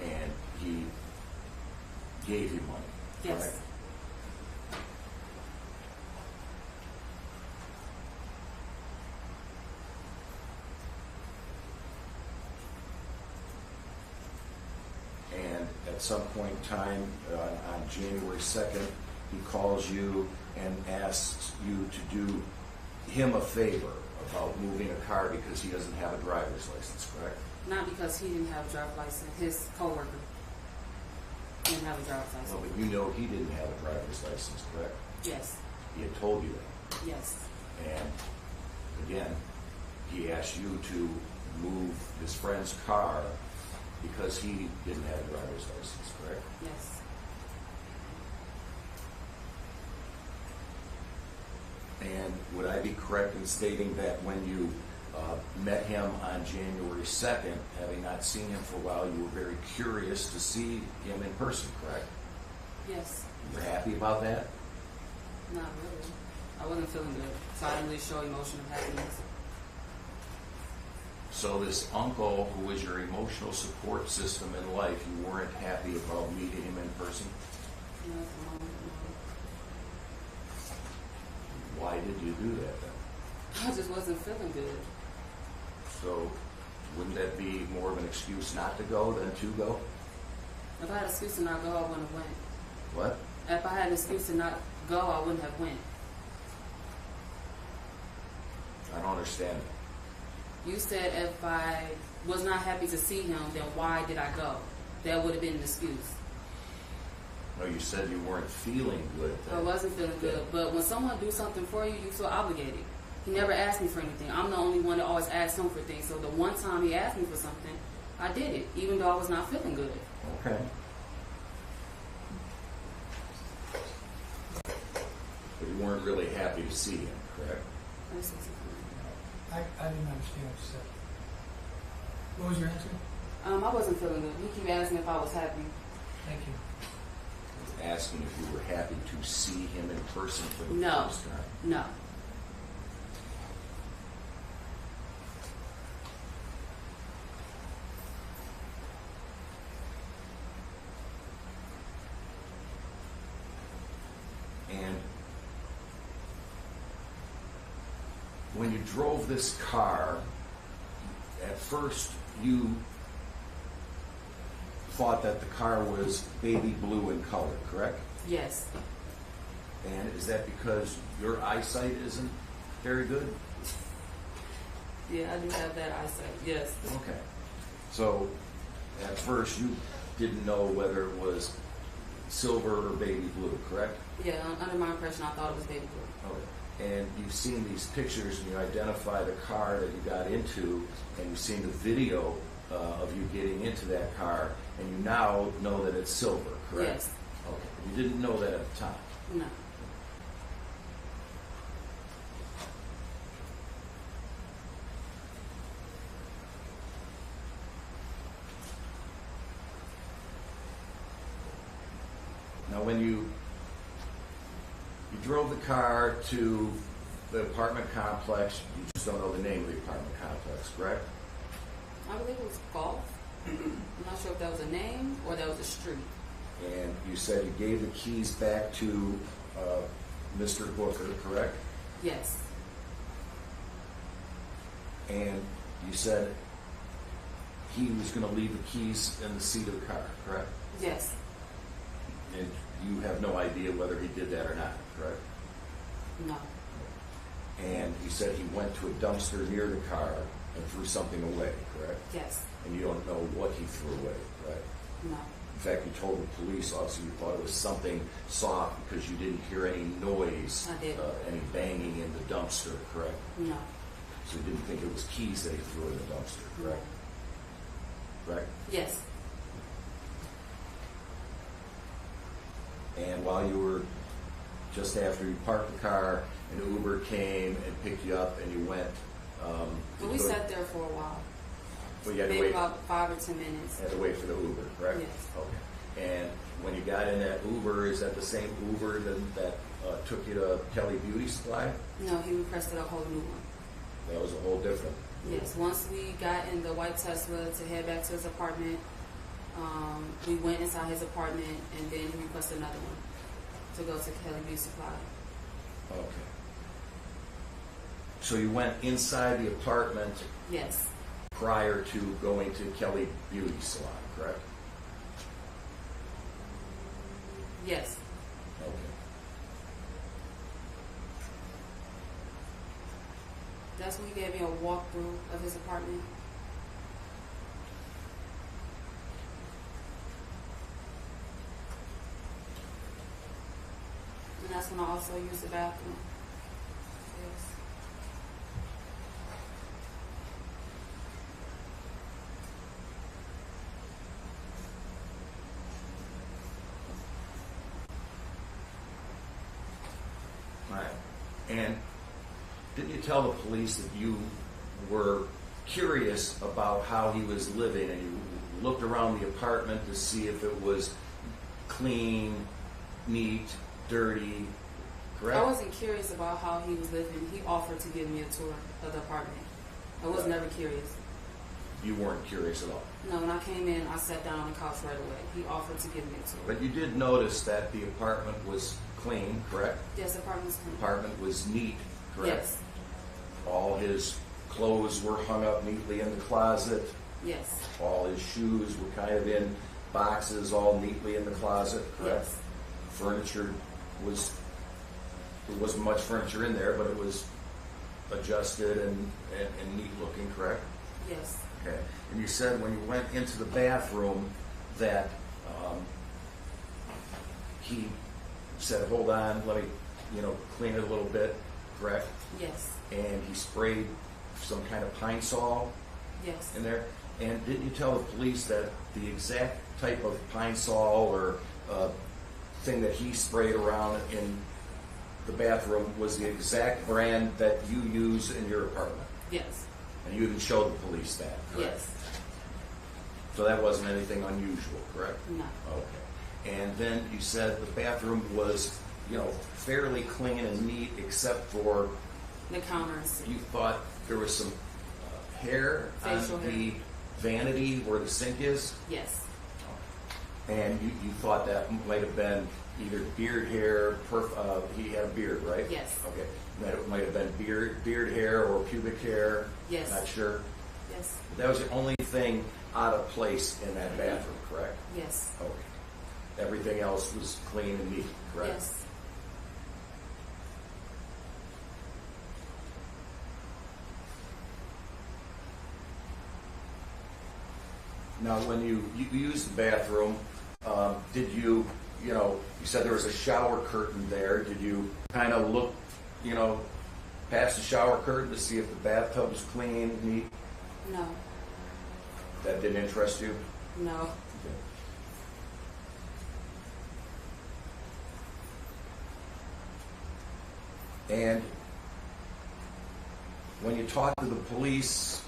And he gave you money, Yes. correct? And at some point in time, on January 2nd, he calls you and asks you to do him a favor about moving a car because he doesn't have a driver's license, correct? Not because he didn't have a driver's license. His coworker didn't have a driver's license. Well, but you know he didn't have a driver's license, correct? Yes. He had told you that. Yes. And again, he asked you to move his friend's car because he didn't have a driver's license, correct? Yes. And would I be correct in stating that when you met him on January 2nd, having not seen him for a while, you were very curious to see him in person, correct? Yes. You were happy about that? Not really. I wasn't feeling good, so I didn't really show emotion of happiness. So this uncle, who was your emotional support system in life, you weren't happy about meeting him in person? You know, at the moment, Why did you do that then? no. I just wasn't feeling good. So wouldn't that be more of an excuse not to go than to go? If I had an excuse to not go, I wouldn't have went. What? If I had an excuse to not go, I wouldn't have went. I don't understand that. You said if I was not happy to see him, then why did I go? That would have been an excuse. No, you said you weren't feeling good. I wasn't feeling good, but when someone do something for you, you feel obligated. He never asked me for anything. I'm the only one that always asks him for things. So the one time he asked me for something, I did it, even though I was not feeling good. Okay. But you weren't really happy to see him, correct? I didn't understand what you said. What was your answer? I wasn't feeling good. He keep asking if I was happy. Thank you. I was asking if you were happy to see him in person for the No. first time. No. And when you drove this car, at first you thought that the car was baby blue in color, correct? Yes. And is that because your eyesight isn't very good? Yeah, I do have that eyesight. Yes. Okay. So at first you didn't know whether it was silver or baby blue, correct? Yeah, under my impression, I thought it was baby blue. Okay. And you've seen these pictures and you identify the car that you got into and you've seen the video of you getting into that car and you now know that it's silver, correct? Yes. Okay. You didn't know that at the time. No. Now when you drove the car to the apartment complex, you just don't know the name of the apartment complex, correct? I believe it was golf. I'm not sure if that was a name or that was a street. And you said you gave the keys back to Mr. Booker, correct? Yes. And you said he was going to leave the keys in the seat of the car, correct? Yes. And you have no idea whether he did that or not, correct? No. And you said he went to a dumpster near the car and threw something away, correct? Yes. And you don't know what he threw away, right? No. In fact, you told the police officer you thought it was something soft because you didn't hear any noise, I did. any banging in the dumpster, correct? No. So you didn't think it was keys that he threw in the dumpster, correct? Correct? Yes. And while you were, just after you parked the car, an Uber came and picked you up and you went. But we sat there for a while. Well, you had to Maybe wait. about 5 or 10 minutes. Had to wait for the Uber, correct? Yes. Okay. And when you got in that Uber, is that the same Uber that took you to Kelly Beauty Supply? No, he requested a whole new one. That was a whole different. Yes. Once we got in the white Tesla to head back to his apartment, we went inside his apartment and then he requested another one to go to Kelly Beauty Supply. Okay. So you went inside the apartment Yes. prior to going to Kelly Beauty Salon, correct? Yes. Okay. That's when he gave me a walkthrough of his apartment. And that's when I also used the bathroom. Yes. All right. And didn't you tell the police that you were curious about how he was living and you looked around the apartment to see if it was clean, neat, dirty, correct? I wasn't curious about how he was living. He offered to give me a tour of the apartment. I was Right. never curious. You weren't curious at all. No, when I came in, I sat down on the couch right away. He offered to give me a tour. But you did notice that the apartment was clean, correct? Yes, the apartment's clean. The apartment was neat, correct? Yes. All his clothes were hung up neatly in the closet. Yes. All his shoes were kind of in boxes, all neatly in the closet, correct? Yes. Furniture was, there wasn't much furniture in there, but it was adjusted and neat looking, correct? Yes. Okay. And you said when you went into the bathroom that he said, hold on, let me, clean it a little bit, correct? Yes. And he sprayed some kind of Pine Sol Yes. in there. And didn't you tell the police that the exact type of Pine Sol or thing that he sprayed around in the bathroom was the exact brand that you use in your apartment? Yes. And you even showed the police that, correct? Yes. So that wasn't anything unusual, correct? No. Okay. And then you said the bathroom was, fairly clean and neat except for The counters. you thought there was some hair Facial on hair. the vanity where the sink is, Yes. and you thought that might have been either beard hair, he had a beard, right? Yes. Okay. That might have been beard hair or pubic hair. Yes. Not sure. Yes. That was the only thing out of place in that bathroom, correct? Yes. Okay. Everything else was clean and neat, correct? Yes. Now, when you used the bathroom, did you said there was a shower curtain there. Did you kind of look, past the shower curtain to see if the bathtub was clean, neat? No. That didn't interest you? No. And when you talked to the police,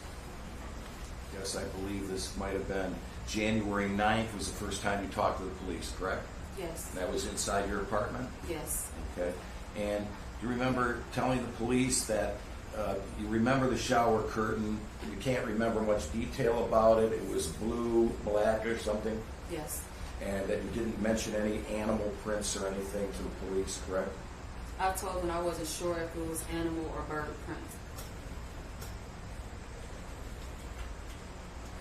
yes, I believe this might have been January 9th was the first time you talked to the police, correct? Yes. That was inside your apartment? Yes. Okay. And do you remember telling the police that you remember the shower curtain, you can't remember much detail about it, it was blue, black or something, Yes. and that you didn't mention any animal prints or anything to the police, correct? I told them I wasn't sure if it was animal or bird prints.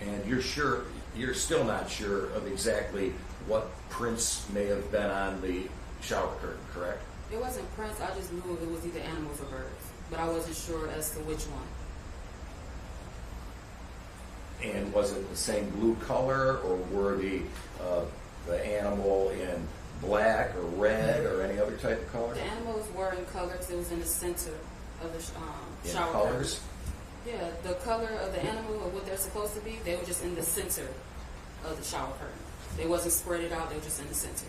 And you're still not sure of exactly what prints may have been on the shower curtain, correct? It wasn't prints. I just knew it was either animals or birds, but I wasn't sure as to which one. And was it the same blue color, or were the animal in black or red or any other type of color? The animals were in colors. It was in the center of the In shower colors? curtain. Yeah, the color of the animal or what they're supposed to be, they were just in the center of the shower curtain. They wasn't spread it out. They were just in the center.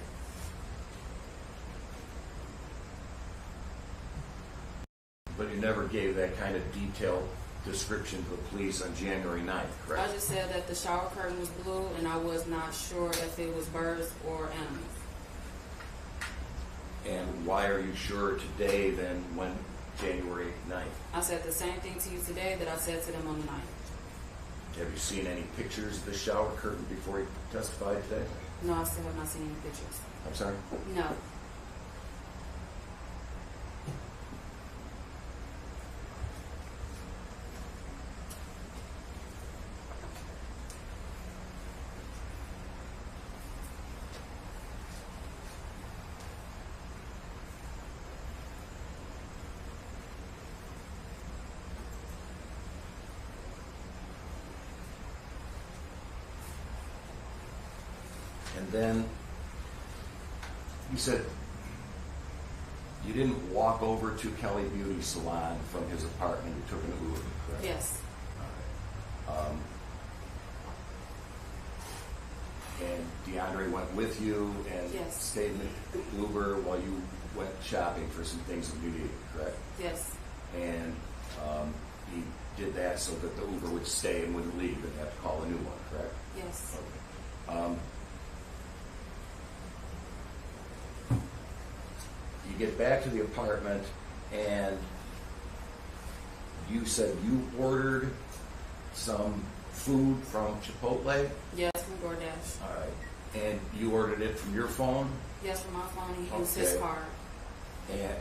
But you never gave that kind of detailed description to the police on January 9th, I correct? just said that the shower curtain was blue, and I was not sure if it was birds or animals. And why are you sure today than when January 9th? I said the same thing to you today that I said to them on the 9th. Have you seen any pictures of the shower curtain before you testified today? No, I still have not seen any pictures. I'm sorry? No. And then you said you didn't walk over to Kelly Beauty Salon from his apartment. You took an Uber, correct? Yes. And DeAndre went with you and Yes. stayed in the Uber while you went shopping for some things that you needed, correct? Yes. And he did that so that the Uber would stay and wouldn't leave and have to call a new one, correct? Yes. Okay. You get back to the apartment and you said you ordered some food from Chipotle. Yes, from DoorDash. All right. And you ordered it from your phone, Yes, from my phone. He used his Okay. card.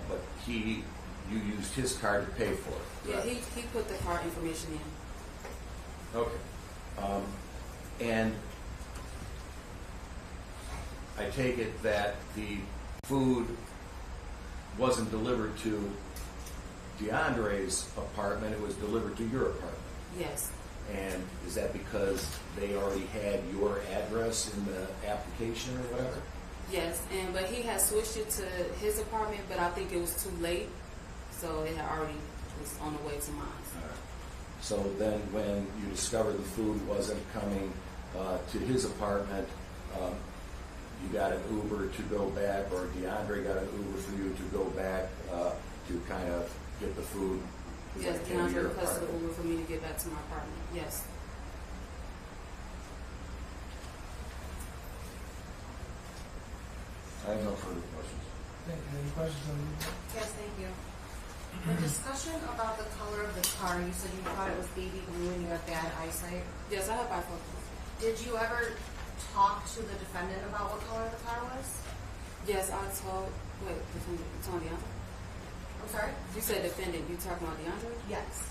but you used his card to pay for it. Yeah, correct? he put the card information in. Okay. And I take it that the food wasn't delivered to DeAndre's apartment, it was delivered to your apartment. Yes. And is that because they already had your address in the application or whatever? Yes, but he had switched it to his apartment, but I think it was too late, so it had already was on the way to mine. All right. So then when you discovered the food wasn't coming to his apartment, you got an Uber to go back, or DeAndre got an Uber for you to go back to kind of get the food Yes, into DeAndre your requested the apartment. Uber for me to get back to my apartment. Yes. I have no further questions. Thank you. Any questions on you? Yes, thank you. The discussion about the color of the car, you said you thought it was baby blue and you had bad eyesight. Yes, I have bifocals. Did you ever talk to the defendant about what color the car was? Yes, I told. Wait, defendant. You talking DeAndre? I'm sorry? You said defendant. You talking about DeAndre? Yes.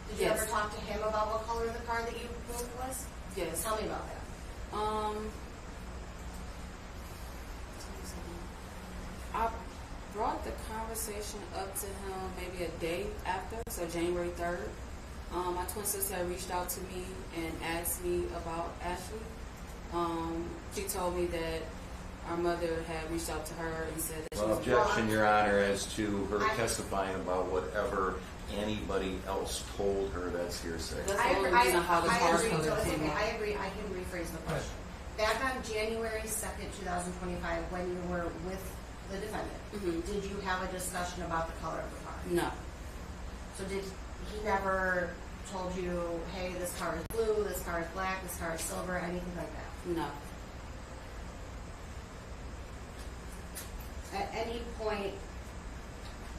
Did you Yes. ever talk to him about what color the car that you moved was? Yes. Tell me about that. I brought the conversation up to him maybe a day after, so January 3rd. My twin sister had reached out to me and asked me about Ashley. She told me that our mother had reached out to her and said that Well, she was objection, Your Honor, as to her I- testifying about whatever anybody else told her, that's hearsay. That's the only reason how the car agree, color so it's came okay. out. I agree. I can rephrase the question. Back on January 2nd, 2025, when you were with the defendant, Mhm. did you have a discussion about the color of the car? No. So did he never told you, hey, this car is blue, this car is black, this car is silver, anything like that? No. At any point,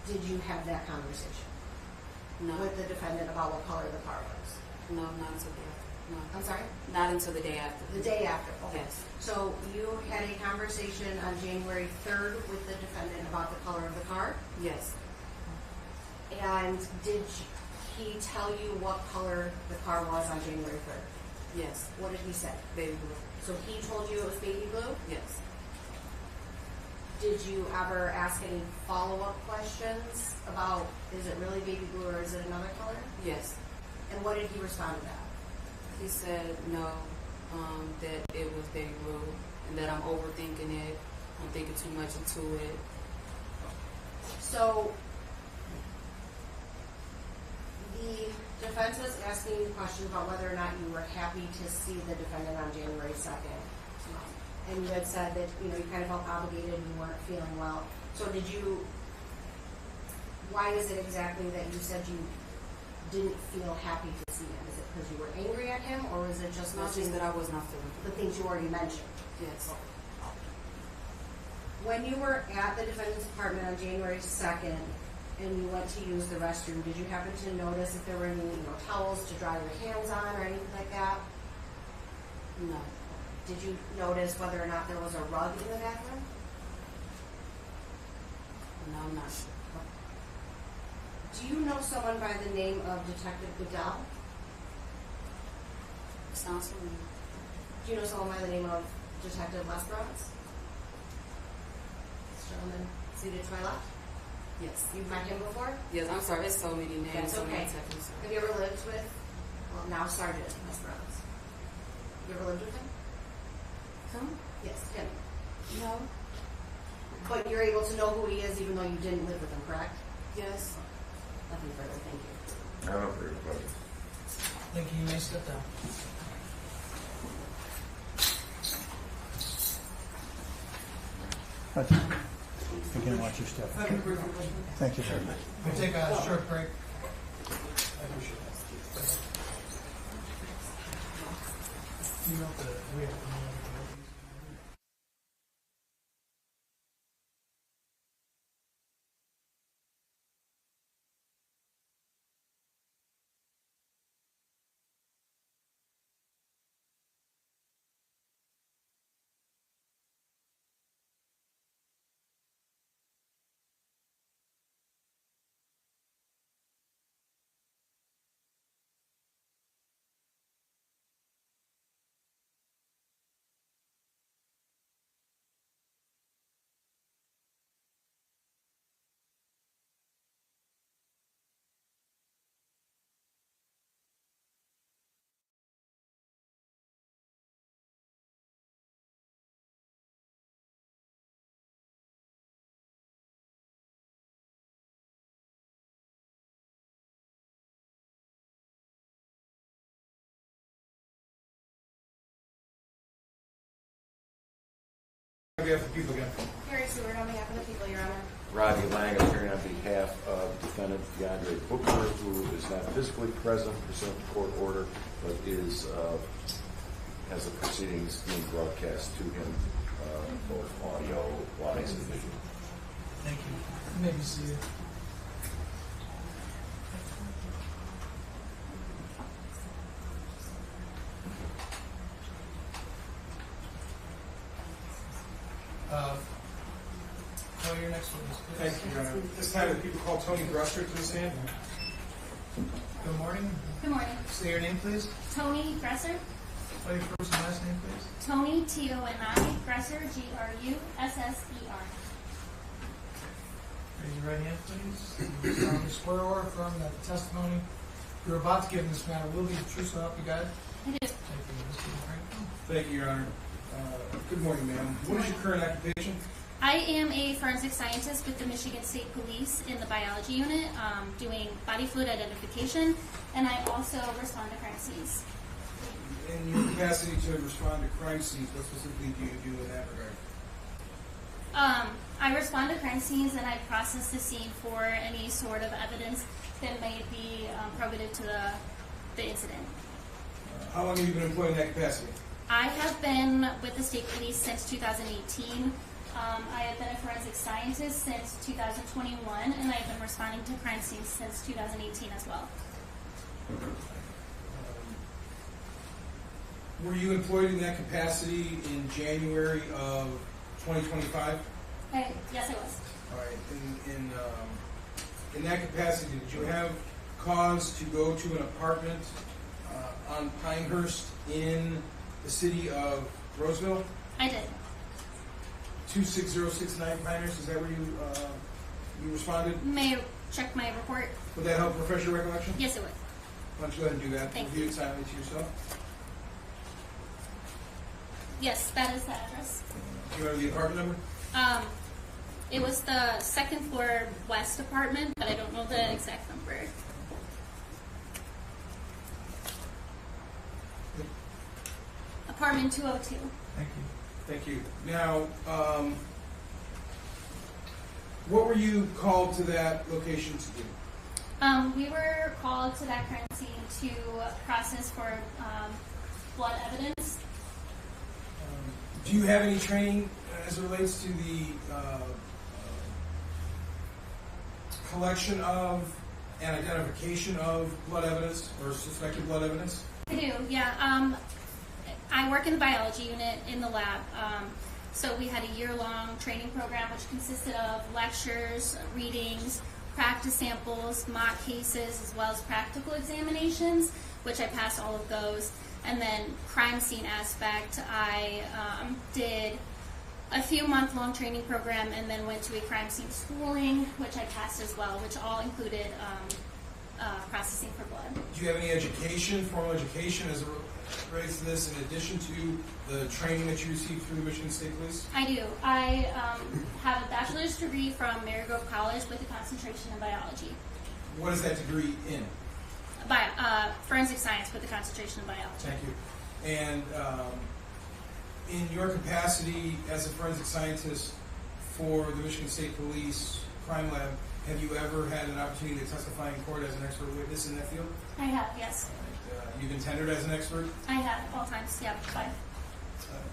did you have that conversation No. with the defendant about what color the car was? No, not until the day after. No. I'm sorry? Not until the day after. The day after, okay. Yes. So you had a conversation on January 3rd with the defendant about the color of the car? Yes. And did he tell you what color the car was on January 3rd? Yes. What did he say? Baby blue. So he told you it was baby blue? Yes. Did you ever ask any follow-up questions about, is it really baby blue or is it another color? Yes. And what did he respond to that? He said no, that it was baby blue and that I'm overthinking it. I'm thinking too much into it. So, the defense was asking you questions about whether or not you were happy to see the defendant on January 2nd. And you had said that, you kind of felt obligated and you weren't feeling well. So why is it exactly that you said you didn't feel happy to see him? Is it because you were angry at him, or is it just Not just that I was not feeling the good. things you already mentioned? Yes. When you were at the defendant's apartment on January 2nd and you went to use the restroom, did you happen to notice if there were any towels to dry your hands on or anything like that? No. Did you notice whether or not there was a rug in the bathroom? No, I'm not sure. Do you know someone by the name of Detective Goodell? Sounds familiar. Do you know someone by the name of Detective Lesbrance? This gentleman seated to my left? Yes. You've met him before? Yes, I'm sorry. It's so many names. That's so many okay. techniques. Have you ever lived with, now Sergeant Lesbrance? You ever lived with him? Him? Yes, him. No. But you're able to know who he is even though you didn't live with him, correct? Yes. Nothing further, thank you. I don't agree with that. Thank you. You may step down. You can watch your step. Thank you very much. We'll take a short break. You know we have to people again. Harry Seward on behalf of the people, Your Honor. Rodney Lang, appearing on behalf of defendant DeAndre Booker, who is not physically present pursuant to court order, but has the proceedings being broadcast to him, both audio-wise and visual. thank you. You may be seated. Call your next witness, please. Thank you, Your Honor. This time, the people call Tony Grusser to the stand. Good morning. Good morning. Say your name, please. Tony Gresser. Spell your first and last name, please. Tony, T-O-N-I, Gresser, G-R-U-S-S-E-R. Raise your right hand, please. You solemnly swear or affirm that the testimony you're about to give in this matter will be the truth, so help you God. I do. Thank you, Mr. Franklin. Thank you, Your Honor. Good morning, ma'am. What is your current occupation? I am a forensic scientist with the Michigan State Police in the biology unit, doing body fluid identification, and I also respond to crime scenes. In your capacity to respond to crime scenes, what specifically do you do in that regard? I respond to crime scenes and I process the scene for any sort of evidence that may be probative to the incident. How long have you been employed in that capacity? I have been with the state police since 2018. I have been a forensic scientist since 2021, and I have been responding to crime scenes since 2018 as well. Were you employed in that capacity in January of 2025? Yes, I was. All right. In that capacity, did you have cause to go to an apartment on Pinehurst in the city of Roseville? I did. 26069 Pinehurst, is that where you responded? May I check my report? Would that help refresh your recollection? Yes, it would. Why don't you go ahead and do that? Thank Review you. it silently to yourself. Yes, that is the address. Do you remember the apartment number? It was the second floor west apartment, but I don't know the exact number. Apartment 202. Thank you. Thank you. Now, what were you called to that location to do? We were called to that crime scene to process for blood evidence. Do you have any training as it relates to the collection of and identification of blood evidence or suspected blood evidence? I do, yeah. I work in the biology unit in the lab. So we had a year-long training program which consisted of lectures, readings, practice samples, mock cases, as well as practical examinations, which I passed all of those. And then crime scene aspect, I did a few month-long training program and then went to a crime scene schooling, which I passed as well, which all included processing for blood. Do you have any education, formal education, as it relates to this, in addition to the training that you received through the Michigan State Police? I do. I have a bachelor's degree from Marygrove College with a concentration in biology. What is that degree in? Forensic science with a concentration in biology. Thank you. And in your capacity as a forensic scientist for the Michigan State Police Crime Lab, have you ever had an opportunity to testify in court as an expert witness in that field? I have, yes. You've been tendered as an expert? I have, all times, yeah, fine.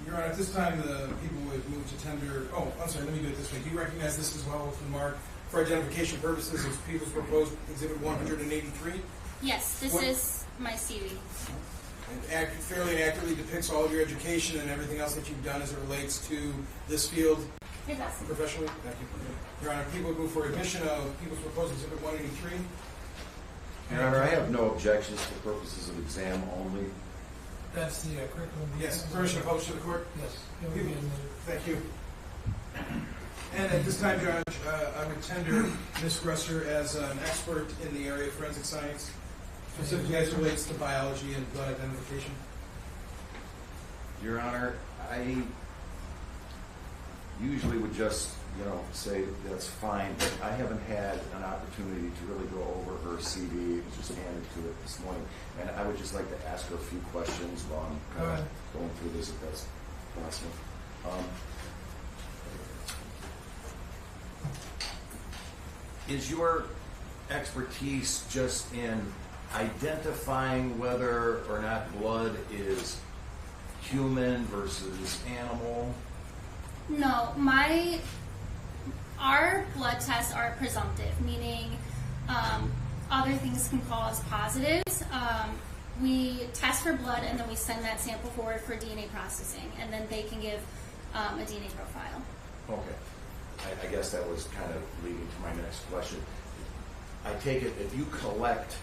Your Honor, at this time, the people would move to tender. Oh, I'm sorry, let me do it this way. Do you recognize this as well with the mark for identification purposes as People's Proposed Exhibit 183? Yes, this is my CV. And fairly and accurately depicts all of your education and everything else that you've done as it relates to this field It does. professionally? Thank you. Your Honor, people would move for admission of People's Proposed Exhibit 183. Your Honor, I have no objections for purposes of exam only. That's the curriculum. Yes, permission to publish to the court? Yes. It would be admitted. Thank you. And at this time, Judge, I would tender Ms. Gresser as an expert in the area of forensic science, specifically as it relates to biology and blood identification. Your Honor, I usually would just, say that's fine, but I haven't had an opportunity to really go over her CV. It was just handed to it this morning. And I would just like to ask her a few questions while I'm going through this, if that's possible. Is your expertise just in identifying whether or not blood is human versus animal? No, our blood tests are presumptive, meaning other things can cause positives. We test for blood and then we send that sample forward for DNA processing, and then they can give a DNA profile. Okay. I guess that was kind of leading to my next question. I take it if you collect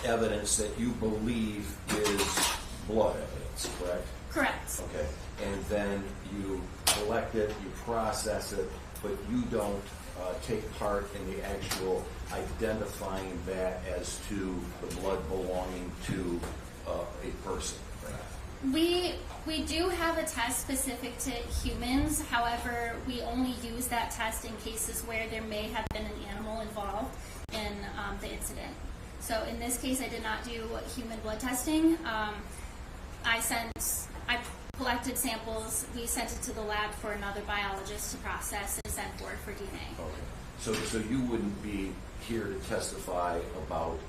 evidence that you believe is blood evidence, correct? Correct. Okay. And then you collect it, you process it, but you don't take part in the actual identifying that as to the blood belonging to a person. We do have a test specific to humans. However, we only use that test in cases where there may have been an animal involved in the incident. So in this case, I did not do human blood testing. I collected samples. We sent it to the lab for another biologist to process and send forward for DNA. Okay. So you wouldn't be here to testify about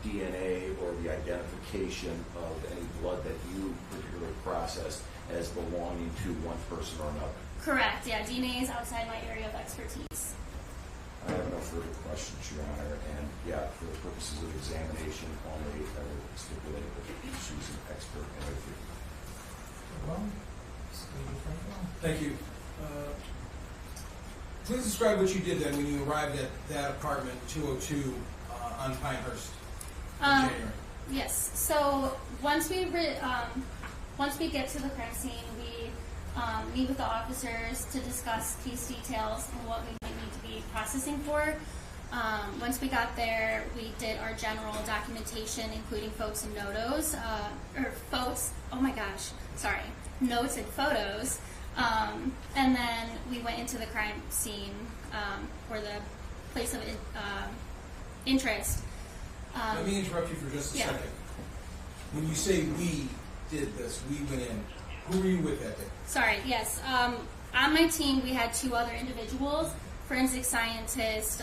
DNA or the identification of any blood that you particularly processed as belonging to one person or another? Correct. Yeah, DNA is outside my area of expertise. I have no further questions, Your Honor, and for the purposes of examination only, I will stipulate that she's an expert in it. Well, Thank you. Please describe what you did then when you arrived at that apartment 202 on Pinehurst in January. Yes. So once we get to the crime scene, we meet with the officers to discuss case details and what we might need to be processing for. Once we got there, we did our general documentation, including notes and photos. And then we went into the crime scene, or the place of interest. Let me interrupt you for just a second. When you say we did this, we went in, who were you with that day? Sorry, yes. On my team, we had two other individuals. Forensic scientist,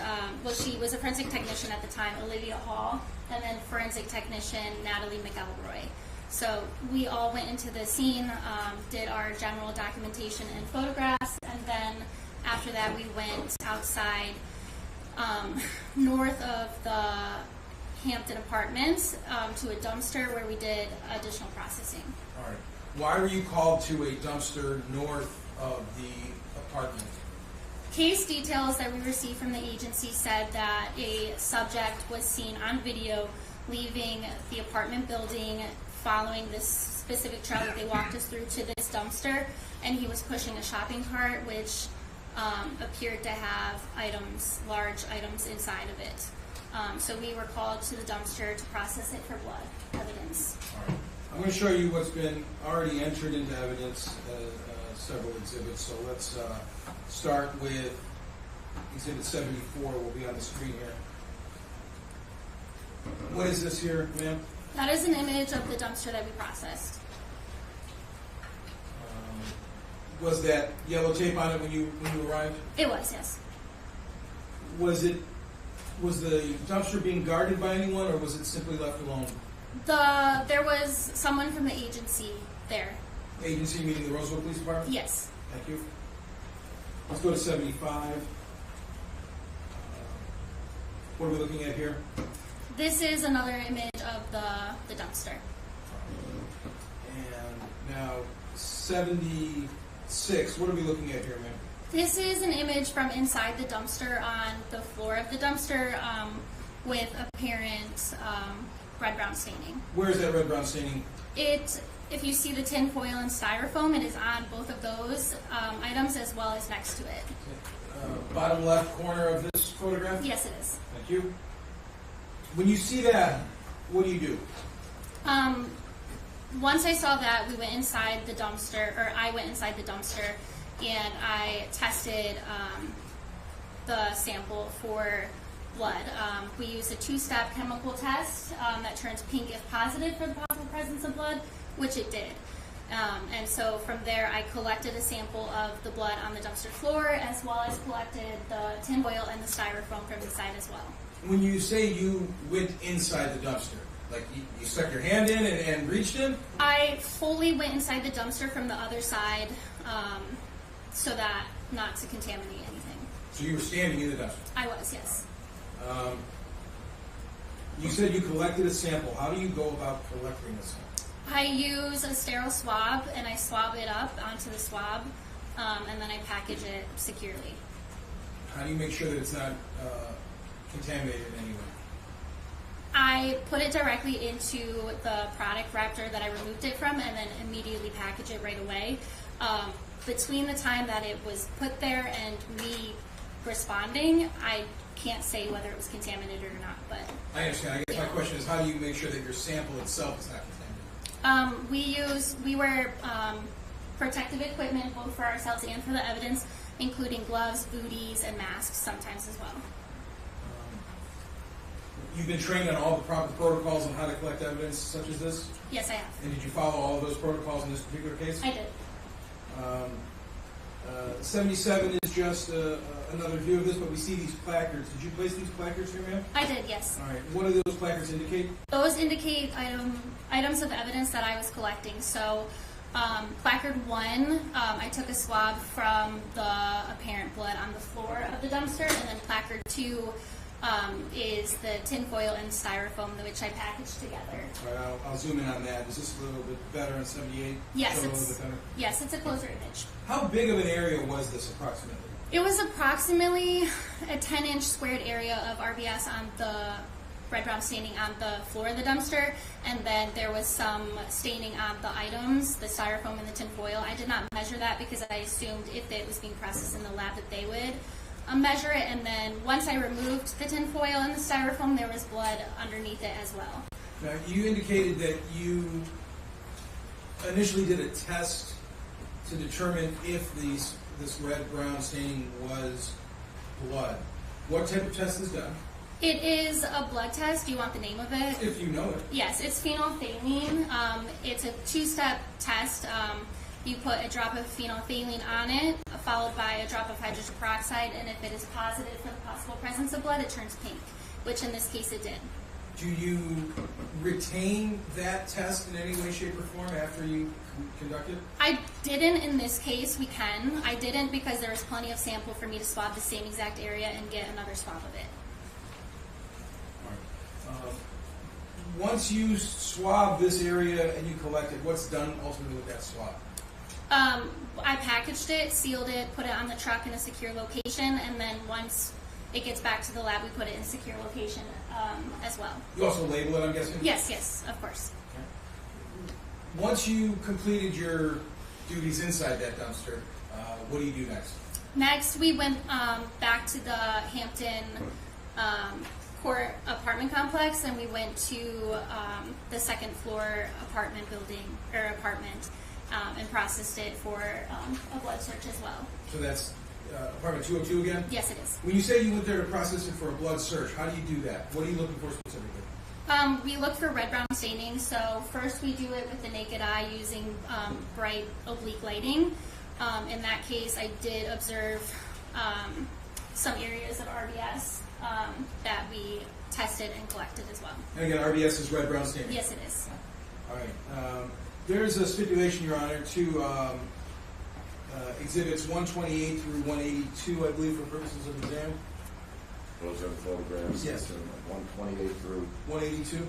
she was a forensic technician at the time, Olivia Hall, and then forensic technician, Natalie McElroy. So we all went into the scene, did our general documentation and photographs, and then after that we went outside north of the Hampton Apartments to a dumpster where we did additional processing. All right. Why were you called to a dumpster north of the apartment? Case details that we received from the agency said that a subject was seen on video leaving the apartment building following this specific trail that they walked us through to this dumpster, and he was pushing a shopping cart which appeared to have large items inside of it. So we were called to the dumpster to process it for blood evidence. All right. I'm going to show you what's been already entered into evidence, several exhibits. So let's start with Exhibit 74, will be on the screen here. What is this here, ma'am? That is an image of the dumpster that we processed. Was that yellow tape on it when you arrived? It was, yes. Was the dumpster being guarded by anyone, or was it simply left alone? There was someone from the agency there. Agency meaning the Roseville Police Department? Yes. Thank you. Let's go to 75. What are we looking at here? This is another image of the dumpster. And now 76. What are we looking at here, ma'am? This is an image from inside the dumpster on the floor of the dumpster with apparent red-brown staining. Where is that red-brown staining? If you see the tin foil and styrofoam, it is on both of those items as well as next to it. Bottom left corner of this photograph? Yes, it is. Thank you. When you see that, what do you do? Once I saw that, we went inside the dumpster, or I went inside the dumpster, and I tested the sample for blood. We used a two-step chemical test that turns pink if positive for the possible presence of blood, which it did. And so from there, I collected a sample of the blood on the dumpster floor, as well as collected the tin foil and the styrofoam from inside as well. When you say you went inside the dumpster, like you stuck your hand in and reached in? I fully went inside the dumpster from the other side, so that not to contaminate anything. So you were standing in the dumpster? I was, yes. You said you collected a sample. How do you go about collecting a sample? I use a sterile swab, and I swab it up onto the swab, and then I package it securely. How do you make sure that it's not contaminated in any way? I put it directly into the product raptor that I removed it from, and then immediately package it right away. Between the time that it was put there and me responding, I can't say whether it was contaminated or not. But I understand. I guess my question is, how do you make sure that your sample itself is not contaminated? We wear protective equipment both for ourselves and for the evidence, including gloves, booties, and masks sometimes as well. You've been trained on all the proper protocols on how to collect evidence such as this? Yes, I have. And did you follow all of those protocols in this particular case? I did. 77 is just another view of this, but we see these placards. Did you place these placards here, ma'am? I did, yes. All right. What do those placards indicate? Those indicate items of evidence that I was collecting. So, placard 1, I took a swab from the apparent blood on the floor of the dumpster, and then placard 2 is the tinfoil and styrofoam, which I packaged together. All right, I'll zoom in on that. Is this a little bit better on 78? Yes, Show a little bit better? yes, it's a closer image. How big of an area was this approximately? It was approximately a 10-inch squared area of RBS on the red brown staining on the floor of the dumpster, and then there was some staining on the items, the styrofoam and the tin foil. I did not measure that because I assumed if it was being processed in the lab that they would measure it, and then once I removed the tin foil and the styrofoam, there was blood underneath it as well. Now, you indicated that you initially did a test to determine if this red-brown staining was blood. What type of test is done? It is a blood test. Do you want the name of it? If you know it. Yes, it's phenolphthalein. It's a two-step test. You put a drop of phenolphthalein on it, followed by a drop of hydrogen peroxide, and if it is positive for the possible presence of blood, it turns pink, which in this case it did. Do you retain that test in any way, shape, or form after you conduct it? I didn't in this case. We can. I didn't because there was plenty of sample for me to swab the same exact area and get another swab of it. Once you swab this area and you collect it, what's done ultimately with that swab? I packaged it, sealed it, put it on the truck in a secure location, and then once it gets back to the lab, we put it in a secure location as well. You also label it, I'm guessing? Yes, of course. Once you completed your duties inside that dumpster, what do you do next? Next, we went back to the Hampton Court apartment complex, and we went to the second floor apartment building, or apartment, and processed it for a blood search as well. So that's apartment 202 again? Yes, it is. When you say you went there to process it for a blood search, how do you do that? What are you looking for specifically? We look for red-brown staining. So first we do it with the naked eye using bright oblique lighting. In that case, I did observe some areas of RBS that we tested and collected as well. And again, RBS is red-brown staining? Yes, it is. All right. There's a stipulation, Your Honor, to exhibits 128 through 182, I believe, for purposes of exam. Those are the photographs. Yes. 128 through 182.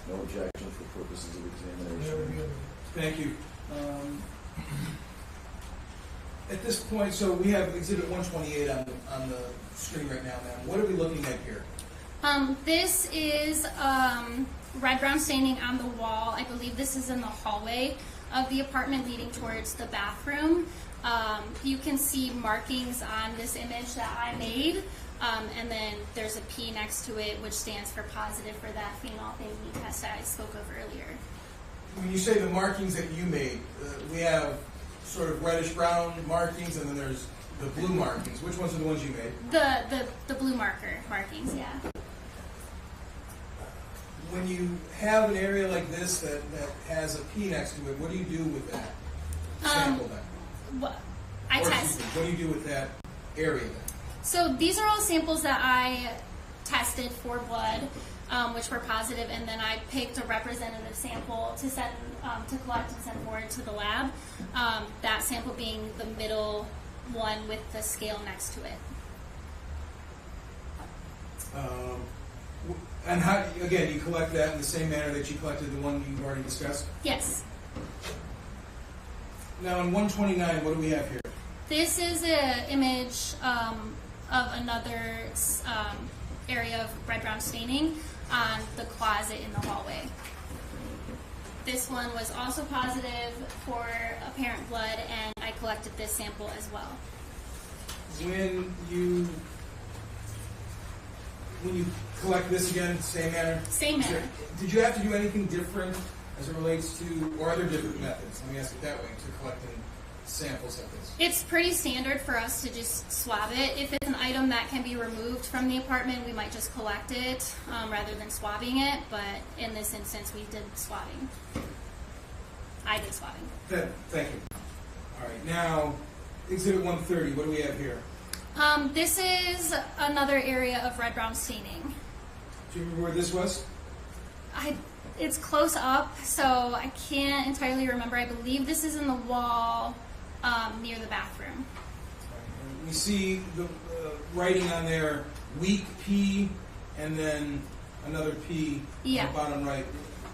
no objection for purposes of examination. Thank you. At this point, so we have exhibit 128 on the screen right now, ma'am. What are we looking at here? This is red-brown staining on the wall. I believe this is in the hallway of the apartment leading towards the bathroom. You can see markings on this image that I made, and then there's a P next to it, which stands for positive for that phenolphthalein test that I spoke of earlier. When you say the markings that you made, we have sort of reddish-brown markings, and then there's the blue markings. Which ones are the ones you made? The blue markings, yeah. When you have an area like this that has a P next to it, what do you do with that sample then? I Or, test. excuse me, what do you do with that area then? So these are all samples that I tested for blood, which were positive, and then I picked a representative sample to send to collect and send forward to the lab. That sample being the middle one with the scale next to it. And how, again, you collect that in the same manner that you collected the one you've already discussed? Yes. Now, in 129, what do we have here? This is an image of another area of red-brown staining on the closet in the hallway. This one was also positive for apparent blood, and I collected this sample as well. When you collect this again, same manner? Same manner. Did you have to do anything different as it relates to, or are there different methods, let me ask it that way, to collecting samples like this? It's pretty standard for us to just swab it. If it's an item that can be removed from the apartment, we might just collect it rather than swabbing it, but in this instance, we did swabbing. I did swabbing. Good, thank you. All right, now, Exhibit 130, what do we have here? This is another area of red-brown staining. Do you remember where this was? It's close up, so I can't entirely remember. I believe this is in the wall near the bathroom. We see the writing on there, weak P, and then another P on the bottom right.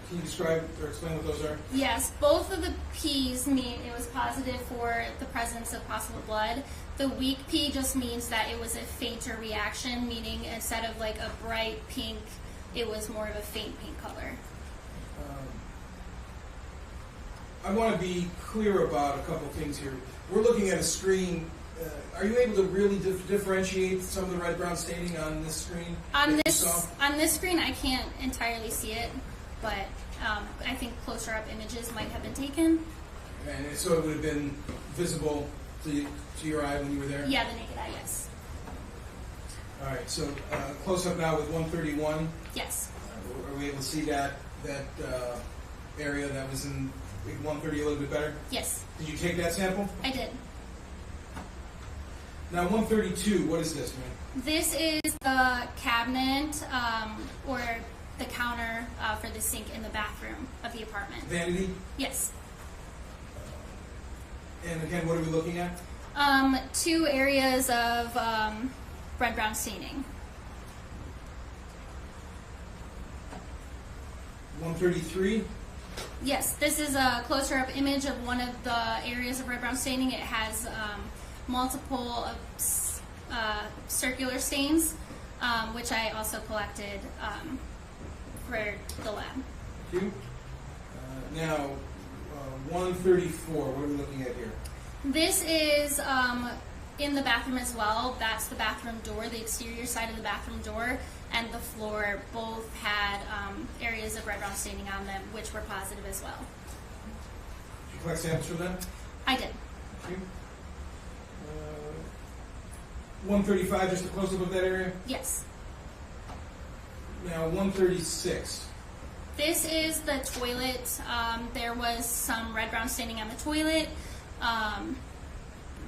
Can you describe or explain what those are? Yes, both of the P's mean it was positive for the presence of possible blood. The weak P just means that it was a fainter reaction, meaning instead of like a bright pink, it was more of a faint pink color. I want to be clear about a couple things here. We're looking at a screen. Are you able to really differentiate some of the red-brown staining on this screen? On this screen, I can't entirely see it, but I think closer-up images might have been taken. And so it would have been visible to your eye when you were there? Yeah, the naked eye, yes. All right, so close-up now with 131. Yes. Are we able to see that area that was in 130 a little bit better? Yes. Did you take that sample? I did. Now 132, what is this, man? This is the cabinet or the counter for the sink in the bathroom of the apartment. Vanity? Yes. And again, what are we looking at? 2 areas of red-brown staining. 133? Yes, this is a closer-up image of one of the areas of red-brown staining. It has multiple circular stains, which I also collected for the lab. Thank you. Now, 134, what are we looking at here? This is in the bathroom as well. That's the bathroom door, the exterior side of the bathroom door, and the floor both had areas of red-brown staining on them, which were positive as well. Did you collect samples from them? I did. Thank you. 135, just a close-up of that area? Yes. Now, 136. This is the toilet. There was some red-brown staining on the toilet.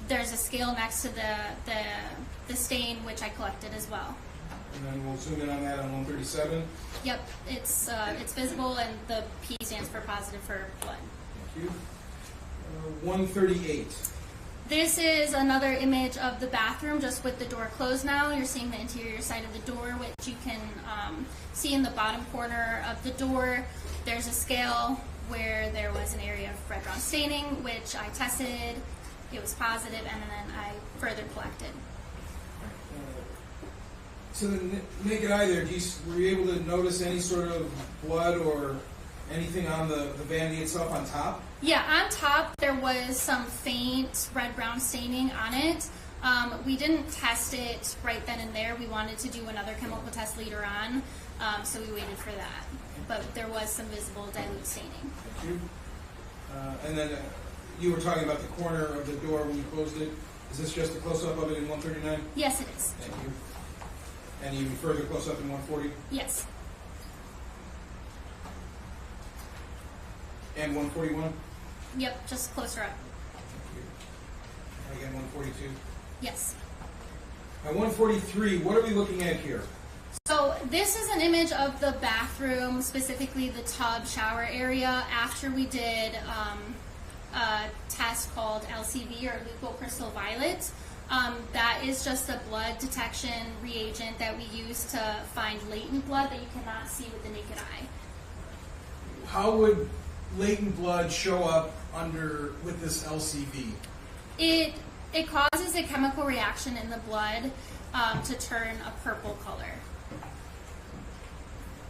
There's a scale next to the stain, which I collected as well. And then we'll zoom in on that on 137. Yep, it's visible, and the P stands for positive for blood. Thank you. 138. This is another image of the bathroom, just with the door closed now. You're seeing the interior side of the door, which you can see in the bottom corner of the door. There's a scale where there was an area of red-brown staining, which I tested. It was positive, and then I further collected. So the naked eye there, were you able to notice any sort of blood or anything on the vanity itself on top? Yeah, on top there was some faint red-brown staining on it. We didn't test it right then and there. We wanted to do another chemical test later on, so we waited for that. But there was some visible dilute staining. Thank you. And then you were talking about the corner of the door when you closed it. Is this just a close-up of it in 139? Yes, it is. Thank you. And even further close-up in 140? Yes. And 141? Yep, just closer up. Thank you. And again, 142? Yes. At 143, what are we looking at here? So this is an image of the bathroom, specifically the tub shower area, after we did a test called LCV, or leucocrystal violet. That is just a blood detection reagent that we use to find latent blood that you cannot see with the naked eye. How would latent blood show up with this LCV? It causes a chemical reaction in the blood to turn a purple color.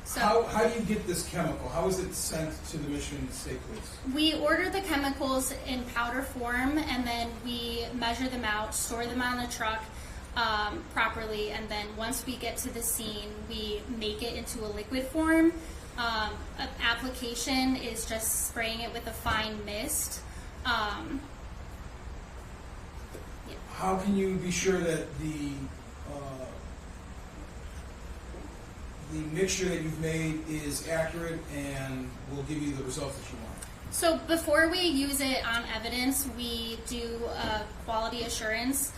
So How do you get this chemical? How is it sent to the Michigan State Police? we order the chemicals in powder form, and then we measure them out, store them on a truck properly, and then once we get to the scene, we make it into a liquid form. Application is just spraying it with a fine mist. How can you be sure that the mixture that you've made is accurate and will give you the results that you want? So before we use it on evidence, we do a quality assurance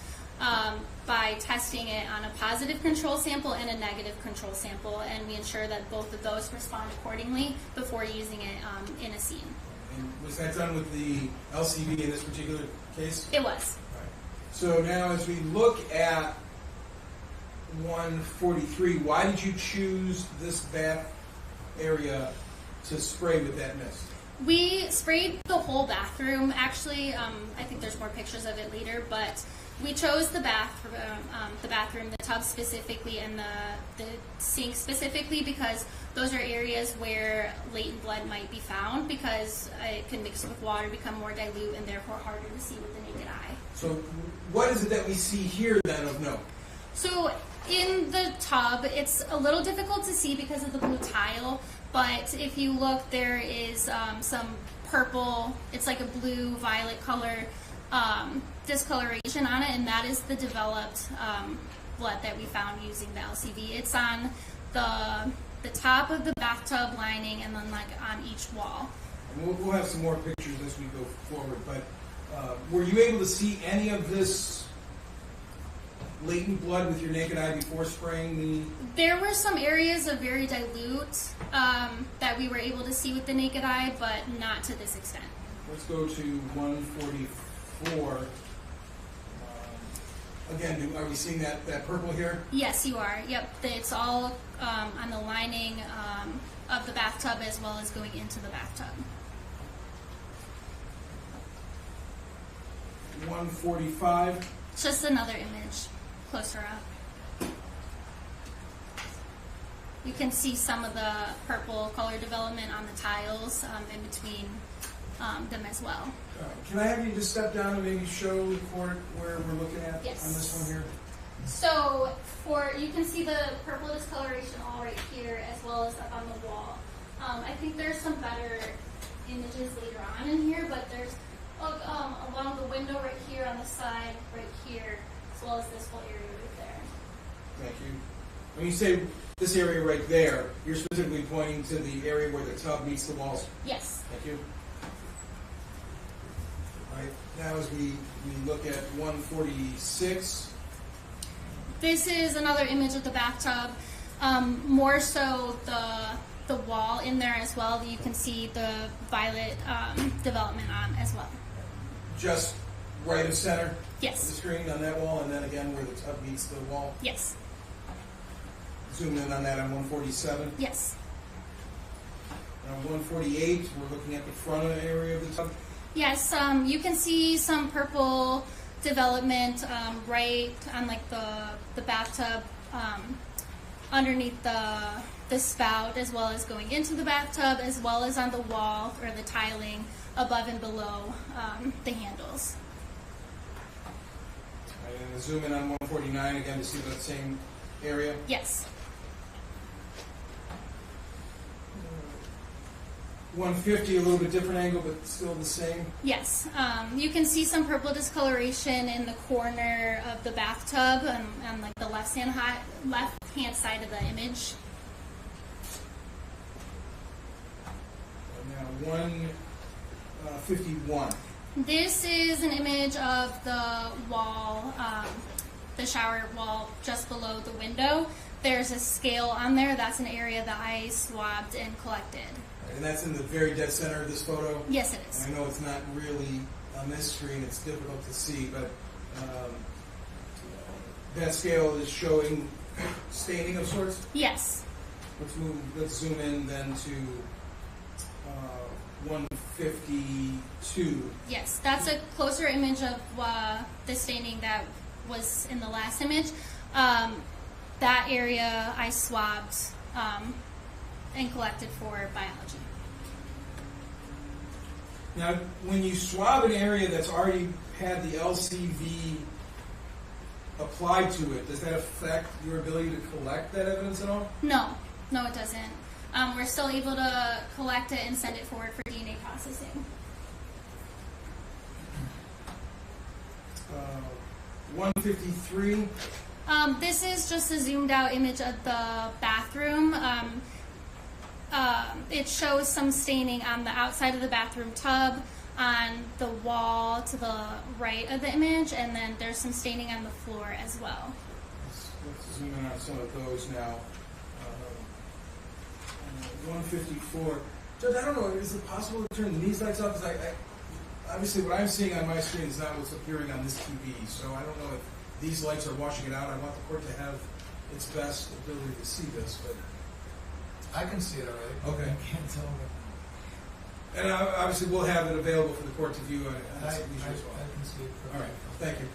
by testing it on a positive control sample and a negative control sample, and we ensure that both of those respond accordingly before using it in a scene. And was that done with the LCV in this particular case? It was. Right. So now as we look at 143, why did you choose this bath area to spray with that mist? We sprayed the whole bathroom. Actually, I think there's more pictures of it later, but we chose the bathroom, the tub specifically, and the sink specifically because those are areas where latent blood might be found because it can mix with water, become more dilute, and therefore harder to see with the naked eye. So what is it that we see here then of note? So in the tub, it's a little difficult to see because of the blue tile, but if you look, there is some purple, it's like a blue-violet color discoloration on it, and that is the developed blood that we found using the LCV. It's on the top of the bathtub lining and then like on each wall. And we'll have some more pictures as we go forward, but were you able to see any of this latent blood with your naked eye before spraying the... There were some areas of very dilute that we were able to see with the naked eye, but not to this extent. Let's go to 144. Again, are we seeing that purple here? Yes, you are. Yep, it's all on the lining of the bathtub as well as going into the bathtub. 145. Just another image closer up. You can see some of the purple color development on the tiles in between them as well. Can I have you just step down and maybe show the court where we're looking at Yes. on this one here? So you can see the purple discoloration all right here as well as up on the wall. I think there's some better images later on in here, but there's along the window right here on the side, right here, as well as this whole area right there. Thank you. When you say this area right there, you're specifically pointing to the area where the tub meets the walls. Yes. Thank you. All right. Now as we look at 146. This is another image of the bathtub. More so the wall in there as well. You can see the violet development on as well. Just right of center of the Yes. screen on that wall, and then again where the tub meets the wall. Yes. Zoom in on that on 147. Yes. Now 148, we're looking at the front area of the tub. Yes. You can see some purple development right on like the bathtub underneath the spout, as well as going into the bathtub, as well as on the wall or the tiling above and below the handles. And then zoom in on 149 again to see that same area. Yes. 150, a little bit different angle, but still the same. Yes. You can see some purple discoloration in the corner of the bathtub on like the left hand side of the image. And now 151. This is an image of the wall, the shower wall just below the window. There's a scale on there. That's an area that I swabbed and collected. And that's in the very dead center of this photo. Yes, it is. And I know it's not really on this screen, it's difficult to see, but that scale is showing staining of sorts. Yes. Let's zoom in then to 152. Yes, that's a closer image of the staining that was in the last image. That area I swabbed and collected for biology. Now, when you swab an area that's already had the LCV applied to it, does that affect your ability to collect that evidence at all? No, it doesn't. We're still able to collect it and send it forward for DNA processing. 153. This is just a zoomed out image of the bathroom. It shows some staining on the outside of the bathroom tub, on the wall to the right of the image, and then there's some staining on the floor as well. Let's zoom in on some of those now. 154. Judge, I don't know, is it possible to turn these lights off? Because obviously what I'm seeing on my screen is not what's appearing on this TV, so I don't know if these lights are washing it out. I want the court to have its best ability to see this, but I can see it already. Okay. I can't tell, but And obviously, we'll have it available for the court to view I at leisure as well. can see it. All right, thank you.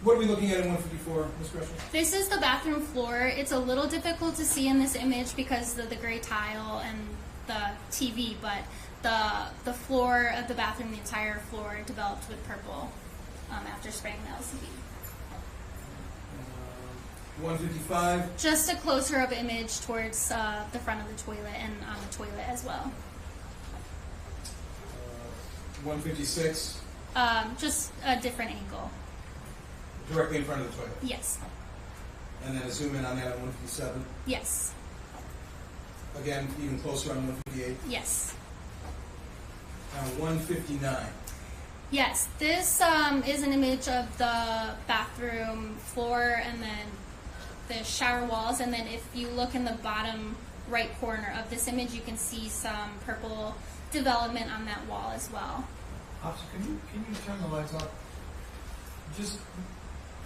What are we looking at in 154, Ms. Gresham? This is the bathroom floor. It's a little difficult to see in this image because of the gray tile and the TV, but the floor of the bathroom, the entire floor, developed with purple after spraying the LCD. 155, Just a closer up image towards the front of the toilet and on the toilet as well. 156, Just a different angle. directly in front of the toilet. Yes. And then a zoom in on that on 157. Yes. Again, even closer on 158. Yes. Now 159. Yes. This is an image of the bathroom floor and then the shower walls. And then if you look in the bottom right corner of this image, you can see some purple development on that wall as well. Officer, can you turn the lights off? Just,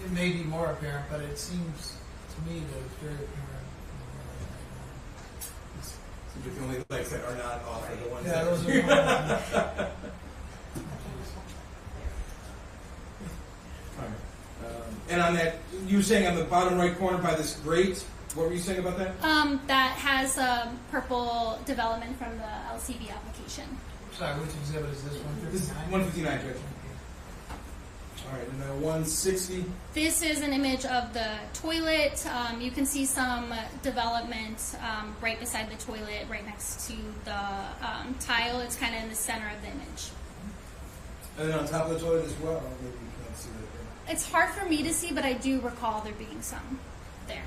it may be more apparent, but it seems to me that it's very apparent. Seems like the only lights that are not off are the ones Yeah, that those are. All right. And on that, you were saying on the bottom right corner by this grate, what were you saying about that? That has purple development from the LCV application. Sorry, which exhibit is this, This is 159? 159, Judge. All right, and then 160. This is an image of the toilet. You can see some development right beside the toilet, right next to the tile. It's kind of in the center of the image. And then on top of the toilet as well. Maybe you can't see that there. It's hard for me to see, but I do recall there being some there.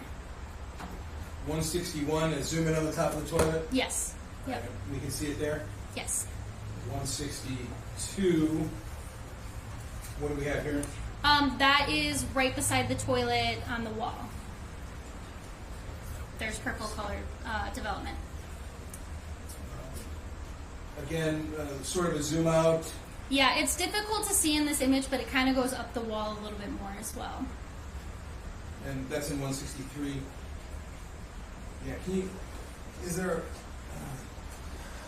161, and zoom in on the top of the toilet. Yes. Yep. Right, we can see it there. Yes. 162. What do we have here? That is right beside the toilet on the wall. There's purple colored development. Again, sort of a zoom out. Yeah, it's difficult to see in this image, but it kind of goes up the wall a little bit more as well. And that's in 163. Yeah, can you, is there,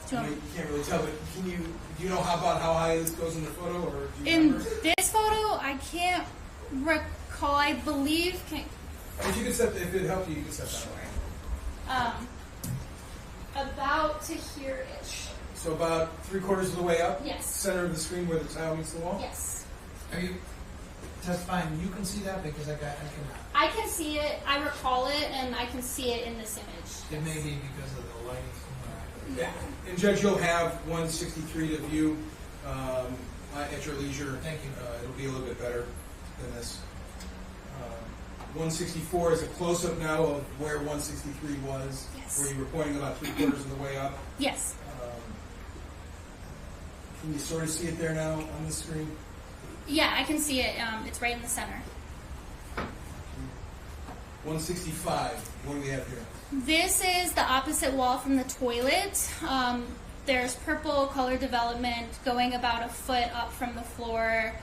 Do you you want- can't really tell, but do you know about how high this goes in the photo, or do you In remember? this photo, I can't recall. I believe. If you could set, if it helped you, you could set that. About to here-ish. So about 3/4 of the way up? Yes. Center of the screen where the tile meets the wall? Yes. Are you testifying you can see that? Because I cannot. I can see it. I recall it, and I can see it in this image. It may be because of the lighting. Yeah. And Judge, you'll have 163 to view at your leisure. Thank you. It'll be a little bit better than this. 164 is a close-up now of where 163 was, Yes. where you were pointing about 3/4 of the way up. Yes. Can you sort of see it there now on the screen? Yeah, I can see it. It's right in the center. 165, what do we have here? This is the opposite wall from the toilet. There's purple color development going about a foot up from the floor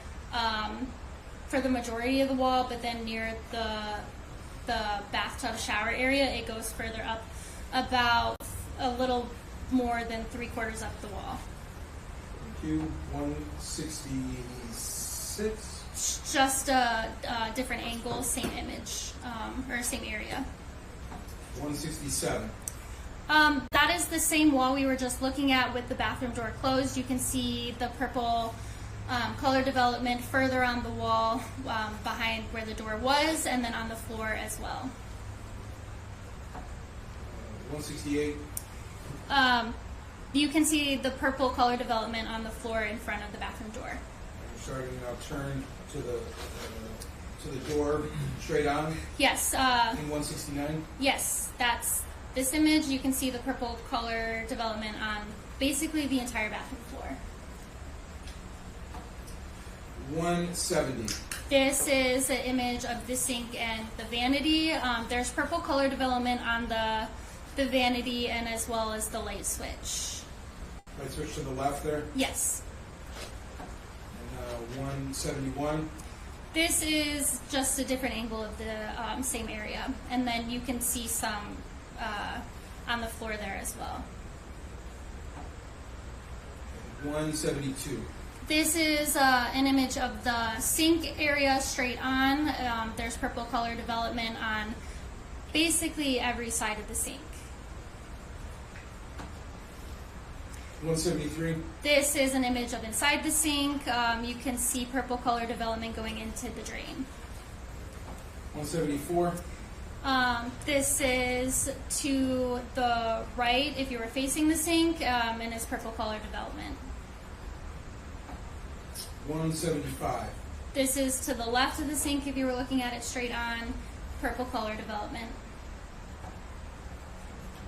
for the majority of the wall, but then near the bathtub shower area, it goes further up about a little more than 3/4 up the wall. Thank you. 166. Just a different angle, same image, or same area. 167. That is the same wall we were just looking at with the bathroom door closed. You can see the purple color development further on the wall behind where the door was, and then on the floor as well. 168. You can see the purple color development on the floor in front of the bathroom door. We're starting to now turn to the door straight on Yes, in 169. yes, that's this image. You can see the purple color development on basically the entire bathroom floor. 170. This is an image of the sink and the vanity. There's purple color development on the vanity and as well as the light switch. Right switch to the left there. Yes. And 171. This is just a different angle of the same area. And then you can see some on the floor there as well. 172. This is an image of the sink area straight on. There's purple color development on basically every side of the sink. 173. This is an image of inside the sink. You can see purple color development going into the drain. 174. This is to the right if you were facing the sink, and it's purple color development. 175. This is to the left of the sink if you were looking at it straight on, purple color development.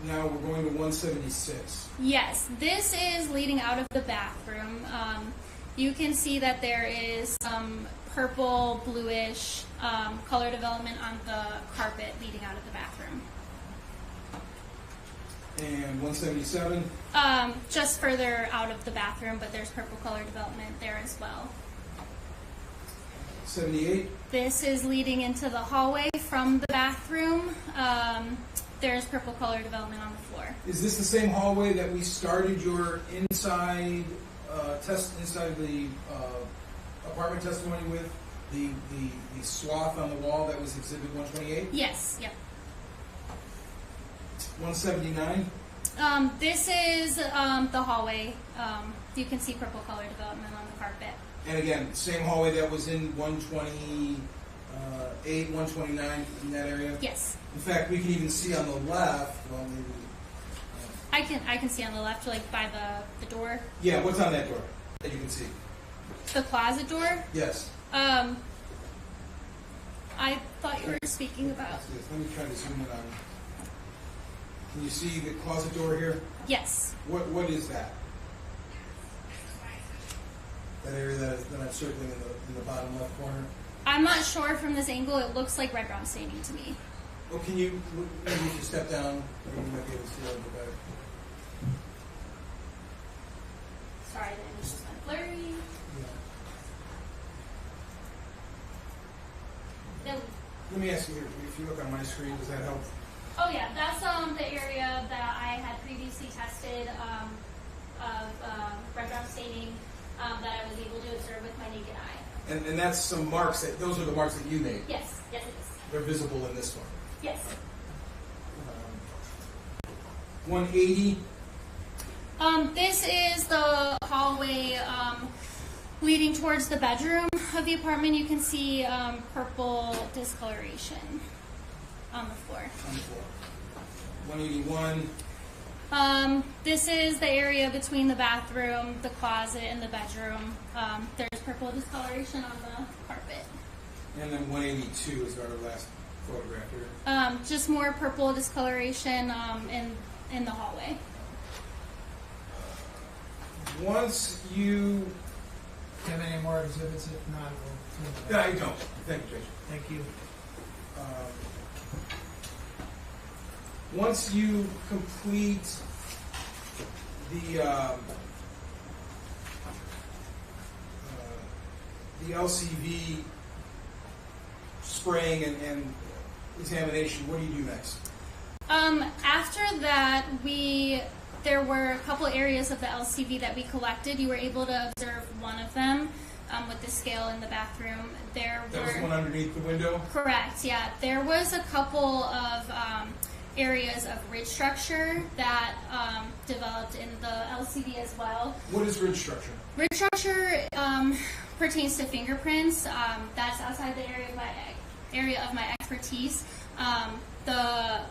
Now we're going to 176. Yes, this is leading out of the bathroom. You can see that there is some purple, bluish color development on the carpet leading out of the bathroom. And 177. Just further out of the bathroom, but there's purple color development there as well. 78. This is leading into the hallway from the bathroom. There's purple color development on the floor. Is this the same hallway that we started your inside inside the apartment testimony with? The swath on the wall that was Exhibit 128? Yes, yep. 179. This is the hallway. You can see purple color development on the carpet. And again, same hallway that was in 128, 129 in that area? Yes. In fact, we can even see on the left, well, maybe, I can see on the left, like by the door. yeah, what's on that door that you can see? The closet door. Yes. I thought you were speaking about. Let me try to zoom in on it. Can you see the closet door here? Yes. What is that? That area that I'm circling in the bottom left corner? I'm not sure from this angle. It looks like red brown staining to me. Oh, can you, maybe if you step down, maybe you might be able to see a little bit better. Sorry, the image just went blurry. No. Let me ask you, if you look on my screen, does that help? Oh yeah, that's the area that I had previously tested of red brown staining that I was able to observe with my naked eye. And that's some marks, those are the marks that you made. Yes, yes it is. They're visible in this one. Yes. 180. This is the hallway leading towards the bedroom of the apartment. You can see purple discoloration on the floor. On the floor. 181. This is the area between the bathroom, the closet, and the bedroom. There's purple discoloration on the carpet. And then 182 is our last photograph here. Just more purple discoloration in the hallway. Once you... Do you have any more exhibits? If not, we'll... No, I don't. Thank you, Judge. Thank you. Once you complete the LCV spraying and examination, what do you do next? After that, there were a couple areas of the LCV that we collected. You were able to observe one of them with the scale in the bathroom. That was the one underneath the window? Correct, yeah. There was a couple of areas of ridge structure that developed in the LCV as well. What is ridge structure? Ridge structure pertains to fingerprints. That's outside the area of my expertise. The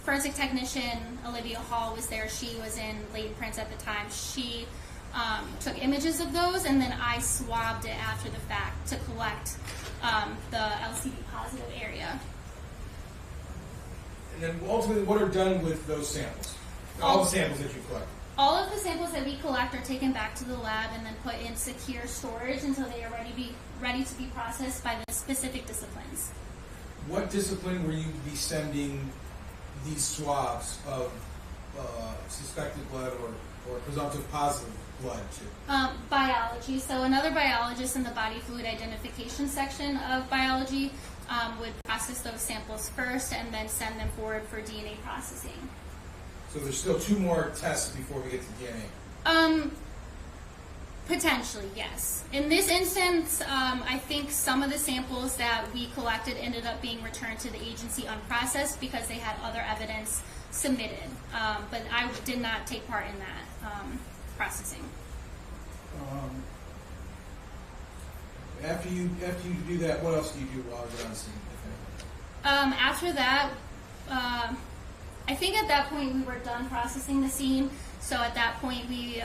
forensic technician, Olivia Hall, was there. She was in latent prints at the time. She took images of those, and then I swabbed it after the fact to collect the LCV positive area. And then ultimately, what are done with those samples? All the samples that you collect? All of the samples that we collect are taken back to the lab and then put in secure storage until they are ready to be processed by the specific disciplines. What discipline will you be sending these swabs of suspected blood or presumptive positive blood to? Biology. So another biologist in the body fluid identification section of biology would process those samples first and then send them forward for DNA processing. So there's still 2 more tests before we get to DNA. Potentially, yes. In this instance, I think some of the samples that we collected ended up being returned to the agency unprocessed because they had other evidence submitted. But I did not take part in that processing. After you do that, what else do you do while you're on scene? After that, I think at that point we were done processing the scene. So at that point we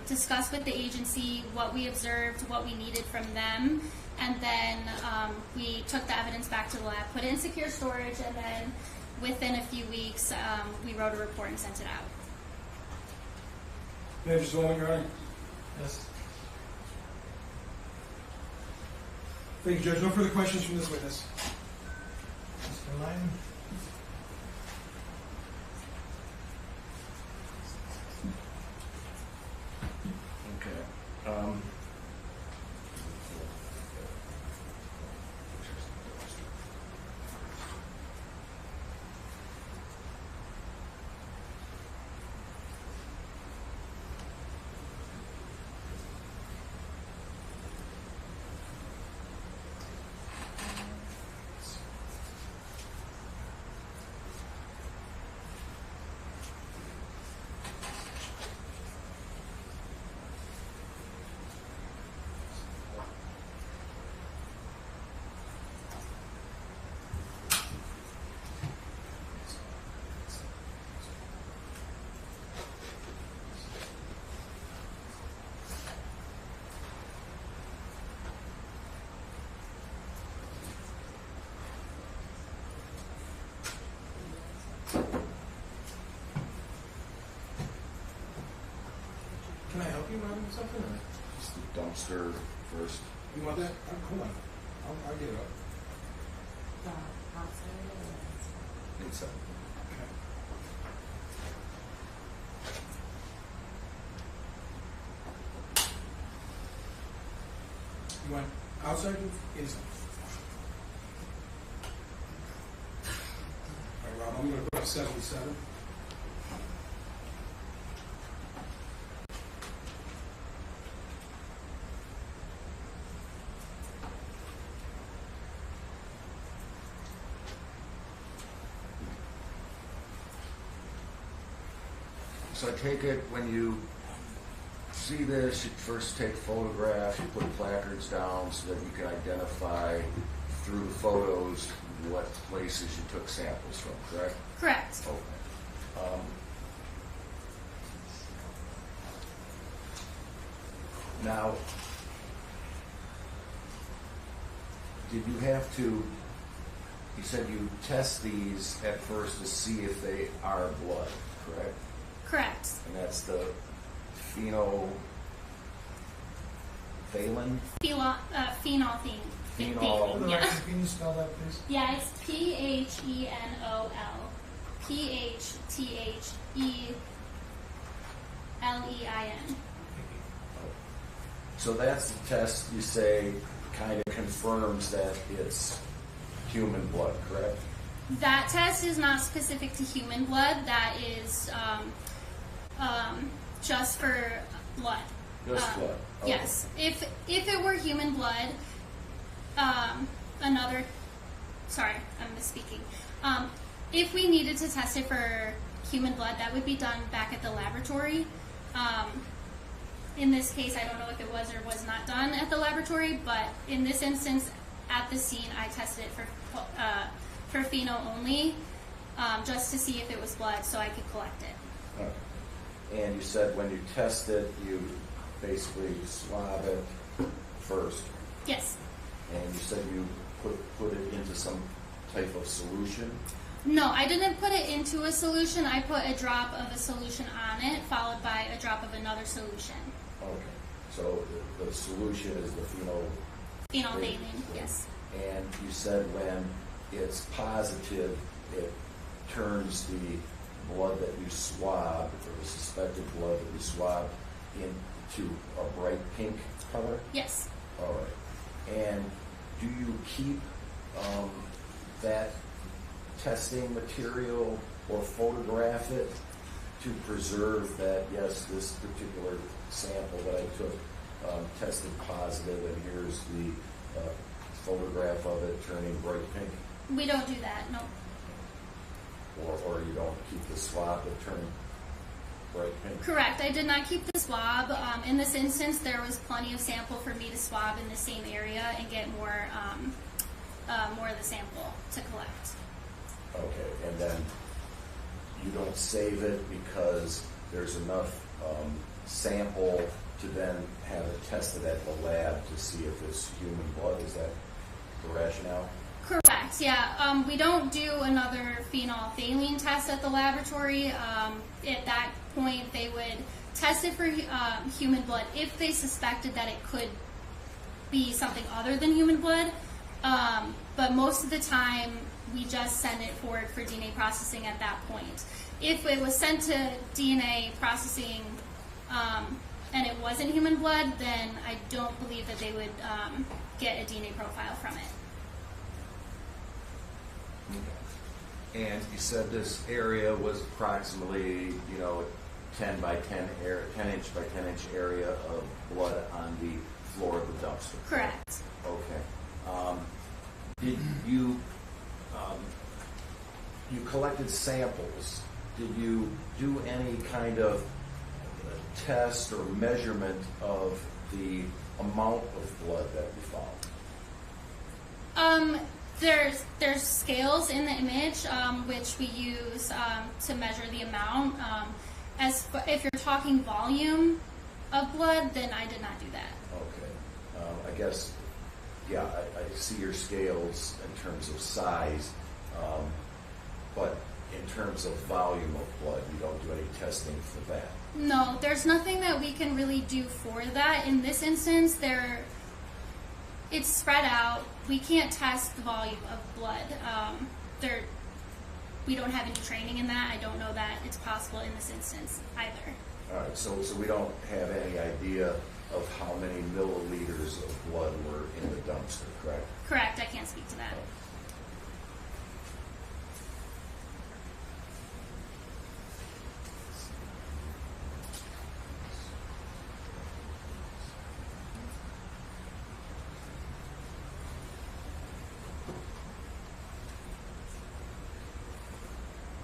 discussed with the agency what we observed, what we needed from them, and then we took the evidence back to the lab, put it in secure storage, and then within a few weeks we wrote a report and sent it out. May I just one, Your Honor? Yes. Thank you, Judge. No further questions from this witness. Mr. Lyman? Okay. Can I help you with something? Or? Just the dumpster first. You want that? Hold on. I'll get it up. Inside. Okay. You want outside or inside? All right, Rob, I'm going to put up 77. So I take it when you see this, you first take photographs, you put placards down so that you can identify through the photos what places you took samples from, correct? Correct. Okay. Now, did you have to, you said you test these at first to see if they are blood, correct? Correct. And that's the phenolphthalein? Phenolphthalein. Phenol. For the Yeah. record, can you spell that, please? Yeah, it's PHENOL. PHTHELEIN. So that's the test you say kind of confirms that it's human blood, correct? That test is not specific to human blood. That is just for blood. Just blood. Okay. Yes. If it were human blood, sorry, I'm misspeaking. If we needed to test it for human blood, that would be done back at the laboratory. In this case, I don't know if it was or was not done at the laboratory, but in this instance, at the scene, I tested it for phenol only, just to see if it was blood, so I could collect it. Okay. And you said when you test it, you basically swab it first. Yes. And you said you put it into some type of solution. No, I didn't put it into a solution. I put a drop of a solution on it, followed by a drop of another solution. Okay. So the solution is the Phenolphthalein, yes. And you said when it's positive, it turns the blood that you swabbed, or the suspected blood that you swabbed, into a bright pink color? Yes. All right. And do you keep that testing material or photograph it to preserve that, yes, this particular sample that I took tested positive, and here's the photograph of it turning bright pink? We don't do that, no. Or you don't keep the swab that turned bright pink? Correct. I did not keep the swab. In this instance, there was plenty of sample for me to swab in the same area and get more of the sample to collect. Okay, and then you don't save it because there's enough sample to then have it tested at the lab to see if it's human blood. Is that the rationale? Correct, yeah. We don't do another phenolphthalein test at the laboratory. At that point, they would test it for human blood if they suspected that it could be something other than human blood. But most of the time, we just send it forward for DNA processing at that point. If it was sent to DNA processing and it wasn't human blood, then I don't believe that they would get a DNA profile from it. And you said this area was approximately, 10 by 10 inch by 10 inch area of blood on the floor of the dumpster. Correct. Okay. Did you you collected samples? Did you do any kind of test or measurement of the amount of blood that you found? There's scales in the image which we use to measure the amount. If you're talking volume of blood, then I did not do that. Okay. I guess, yeah, I see your scales in terms of size, but in terms of volume of blood, you don't do any testing for that. No, there's nothing that we can really do for that. In this instance, it's spread out. We can't test the volume of blood. We don't have any training in that. I don't know that it's possible in this instance either. All right, so we don't have any idea of how many milliliters of blood were in the dumpster, correct? Correct. I can't speak to that.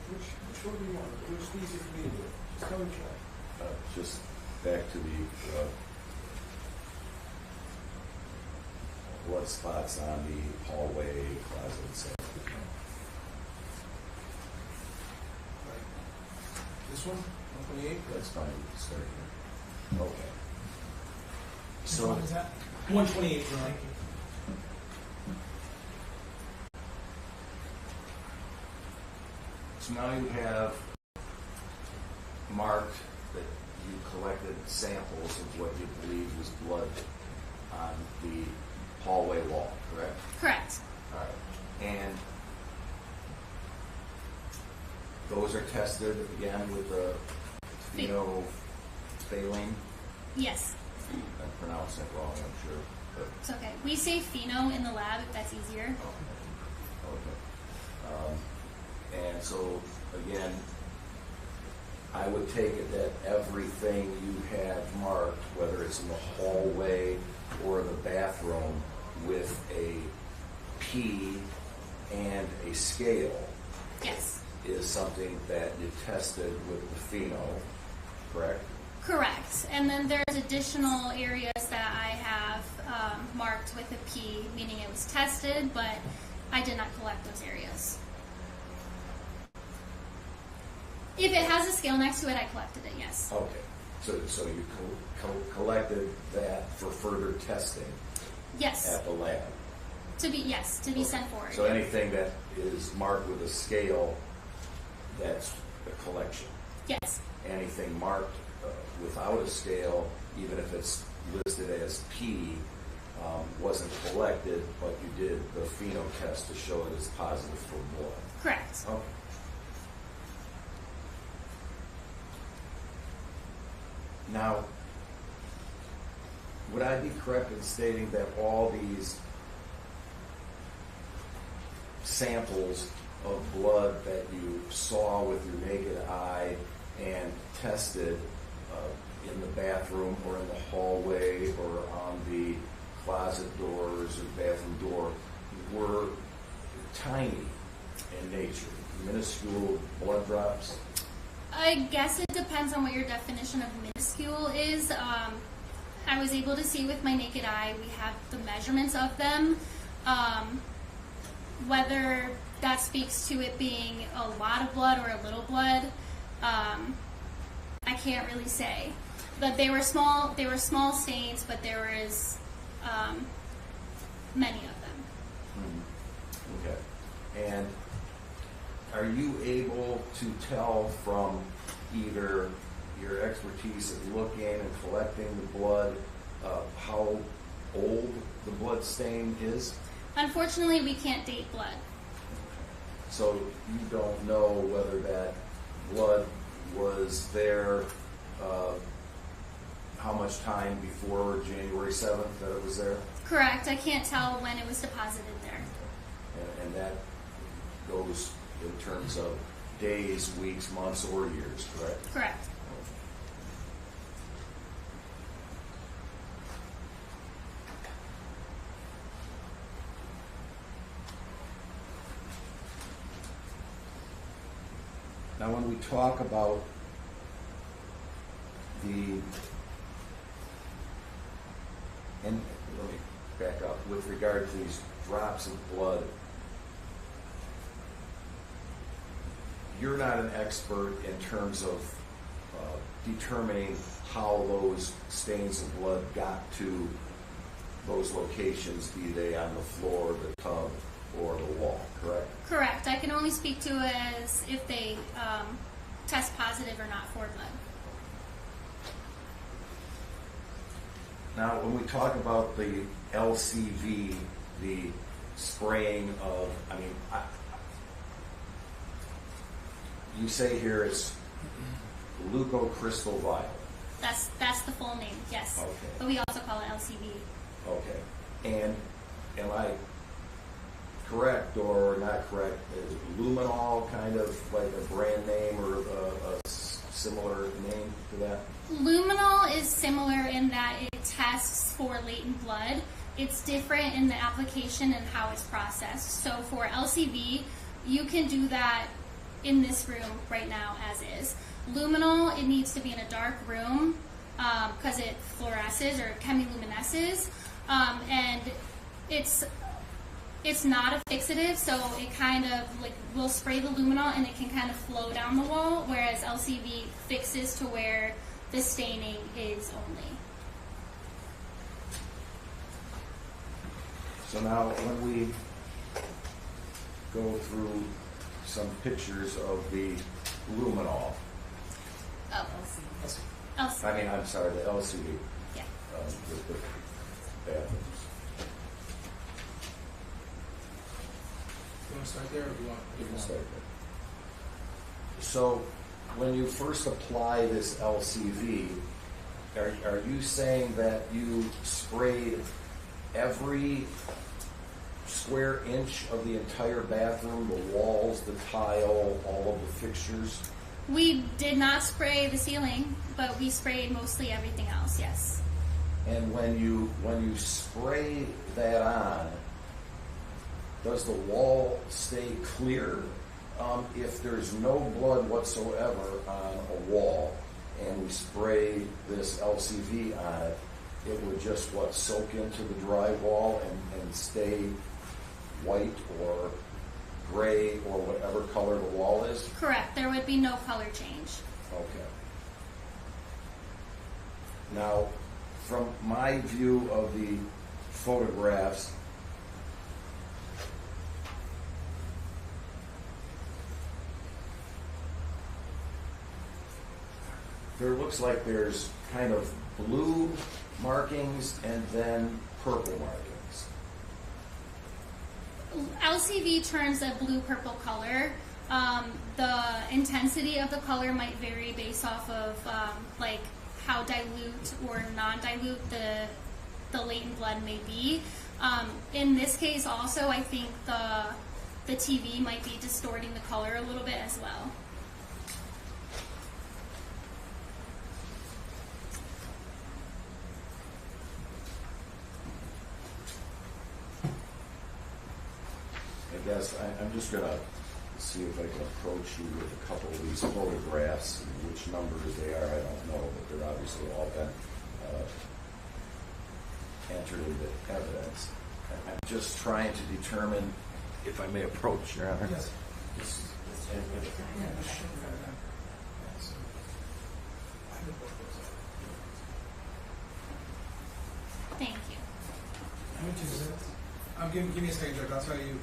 Which one do you want? Which easier for me to do? Just tell me which one. Just back to the blood spots on the hallway, closet, etc. Right. This one? 128? That's fine. We can start here. Okay. Which So one is that? 128, John. Thank you. So now you have marked that you collected samples of what you believe was blood on the hallway wall, correct? Correct. All right. And those are tested again with the phenolphthalein. Yes. I'm pronouncing it wrong, I'm sure. But It's okay. We say pheno in the lab if that's easier. okay. And so, again, I would take it that everything you have marked, whether it's in the hallway or the bathroom, with a P and a scale, Yes. is something that you tested with the pheno, correct? Correct. And then there's additional areas that I have marked with a P, meaning it was tested, but I did not collect those areas. If it has a scale next to it, I collected it, yes. Okay. So you collected that for further testing Yes. at the lab. To be sent forward. So anything that is marked with a scale, that's a collection. Yes. Anything marked without a scale, even if it's listed as P, wasn't collected, but you did the pheno test to show it is positive for blood. Correct. Okay. Now, would I be correct in stating that all these samples of blood that you saw with your naked eye and tested in the bathroom or in the hallway or on the closet doors or bathroom door were tiny in nature, minuscule blood drops? I guess it depends on what your definition of minuscule is. I was able to see with my naked eye. We have the measurements of them. Whether that speaks to it being a lot of blood or a little blood, I can't really say. But they were small. They were small stains, but there was many of them. Okay. And are you able to tell from either your expertise of looking and collecting the blood how old the blood stain is? Unfortunately, we can't date blood. So you don't know whether that blood was there, how much time before January 7th that it was there? Correct. I can't tell when it was deposited there. And that goes in terms of days, weeks, months, or years, correct? Correct. Now, when we talk about and let me back up, with regard to these drops of blood, you're not an expert in terms of determining how those stains of blood got to those locations, be they on the floor, the tub, or the wall, correct? Correct. I can only speak to it as if they test positive or not for blood. Now, when we talk about the LCV, the spraying of, you say here it's leucocrystal vial. That's the full name, yes. Okay. But we also call it LCV. Okay. And am I correct or not correct? Is luminol kind of like a brand name or a similar name to that? Luminol is similar in that it tests for latent blood. It's different in the application and how it's processed. So for LCV, you can do that in this room right now as is. Luminol, it needs to be in a dark room because it fluoresces or chemiluminesces, and it's not a fixative, so it kind of like will spray the luminol and it can kind of flow down the wall, whereas LCV fixes to where the staining is only. So now when we go through some pictures of the luminol, Oh, LCV. I'm sorry, the LCD, Yeah. with the bathrooms. You want to start there, or do you want? You can start there. So when you first apply this LCV, are you saying that you sprayed every square inch of the entire bathroom, the walls, the tile, all of the fixtures? We did not spray the ceiling, but we sprayed mostly everything else, yes. And when you spray that on, does the wall stay clear? If there's no blood whatsoever on a wall and we spray this LCV on it, it would just soak into the drywall and stay white or gray or whatever color the wall is? Correct. There would be no color change. Okay. Now, from my view of the photographs, there looks like there's kind of blue markings and then purple markings. LCV turns a blue-purple color. The intensity of the color might vary based off of like how dilute or non-dilute the latent blood may be. In this case also, I think the TV might be distorting the color a little bit as well. guess I'm just gonna see if I can approach you with a couple of these photographs. Which numbers they are, I don't know, but they're obviously all been entered into evidence. I'm just trying to determine if I may approach, Your Honor. Yes. Thank you. How much is it? Give me a second, Judge. I'll tell you.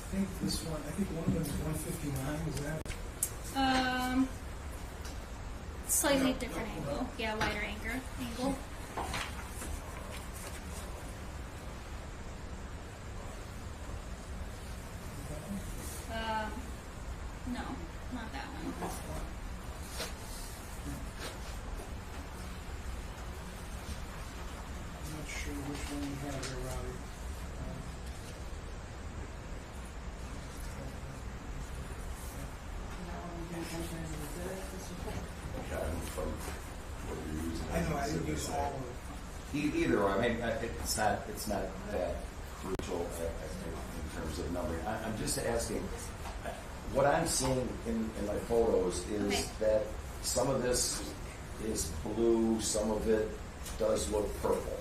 I think this one, I think one of them is 159, is that? Slightly different angle. Yeah, wider angle. No, not that one. I'm not sure which one you have there, Robbie. From what you're using. I know, I didn't use all of it. Either way, I mean, it's not that crucial in terms of numbering. I'm just asking, what I'm seeing in my photos is Okay. that some of this is blue, some of it does look purple.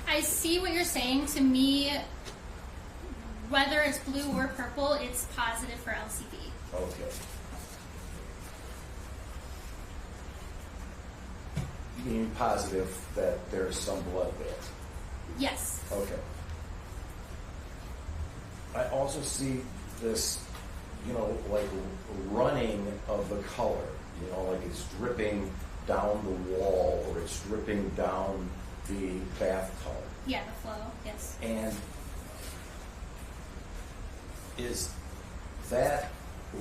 I see what you're saying. To me, whether it's blue or purple, it's positive for LCD. Okay. You mean positive that there's some blood there? Yes. Okay. I also see this, like running of the color, like it's dripping down the wall or it's dripping down the bathtub. Yeah, the flow. Yes. And is that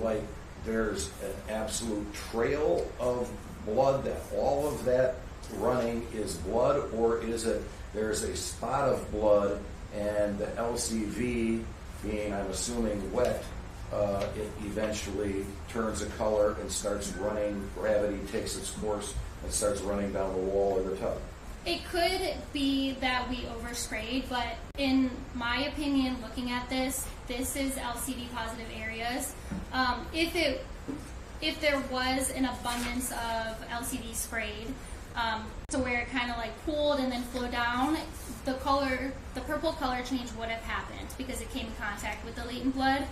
like there's an absolute trail of blood, that all of that running is blood, or is it there's a spot of blood and the LCV being, I'm assuming, wet, it eventually turns a color and starts running, gravity takes its course and starts running down the wall or the tub? It could be that we oversprayed, but in my opinion, looking at this is LCD positive areas. If there was an abundance of LCD sprayed, to where it kind of like pooled and then flowed down, the purple color change would have happened because it came in contact with the latent blood.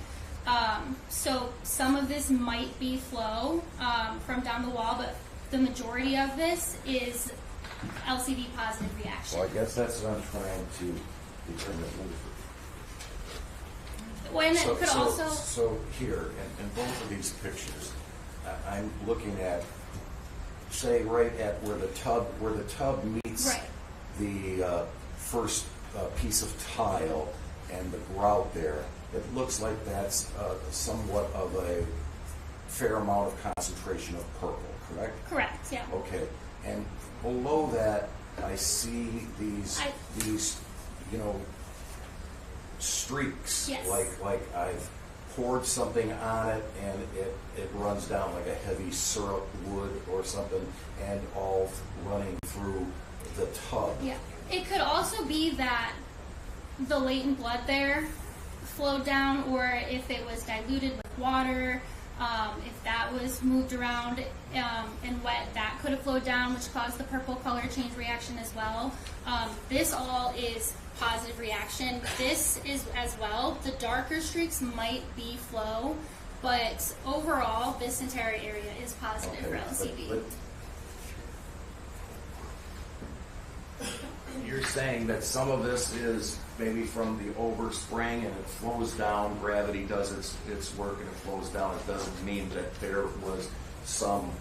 So some of this might be flow from down the wall, but the majority of this is LCD positive reaction. Well, I guess that's what I'm trying to determine. When it could also So here, in both of these pictures, I'm looking at, say, right at where the tub meets Right. the first piece of tile and the grout there. It looks like that's somewhat of a fair amount of concentration of purple, correct? correct, yeah. Okay, and below that, I see these streaks. Yes. Like I've poured something on it and it runs down like a heavy syrup would or something, and all running through the tub. Yeah. It could also be that the latent blood there flowed down, or if it was diluted with water, if that was moved around and wet, that could have flowed down, which caused the purple color change reaction as well. This all is positive reaction. This is as well. The darker streaks might be flow, but overall, this entire area is positive for LCD. But you're saying that some of this is maybe from the overspraying and it flows down, gravity does its work and it flows down. It doesn't mean that there was some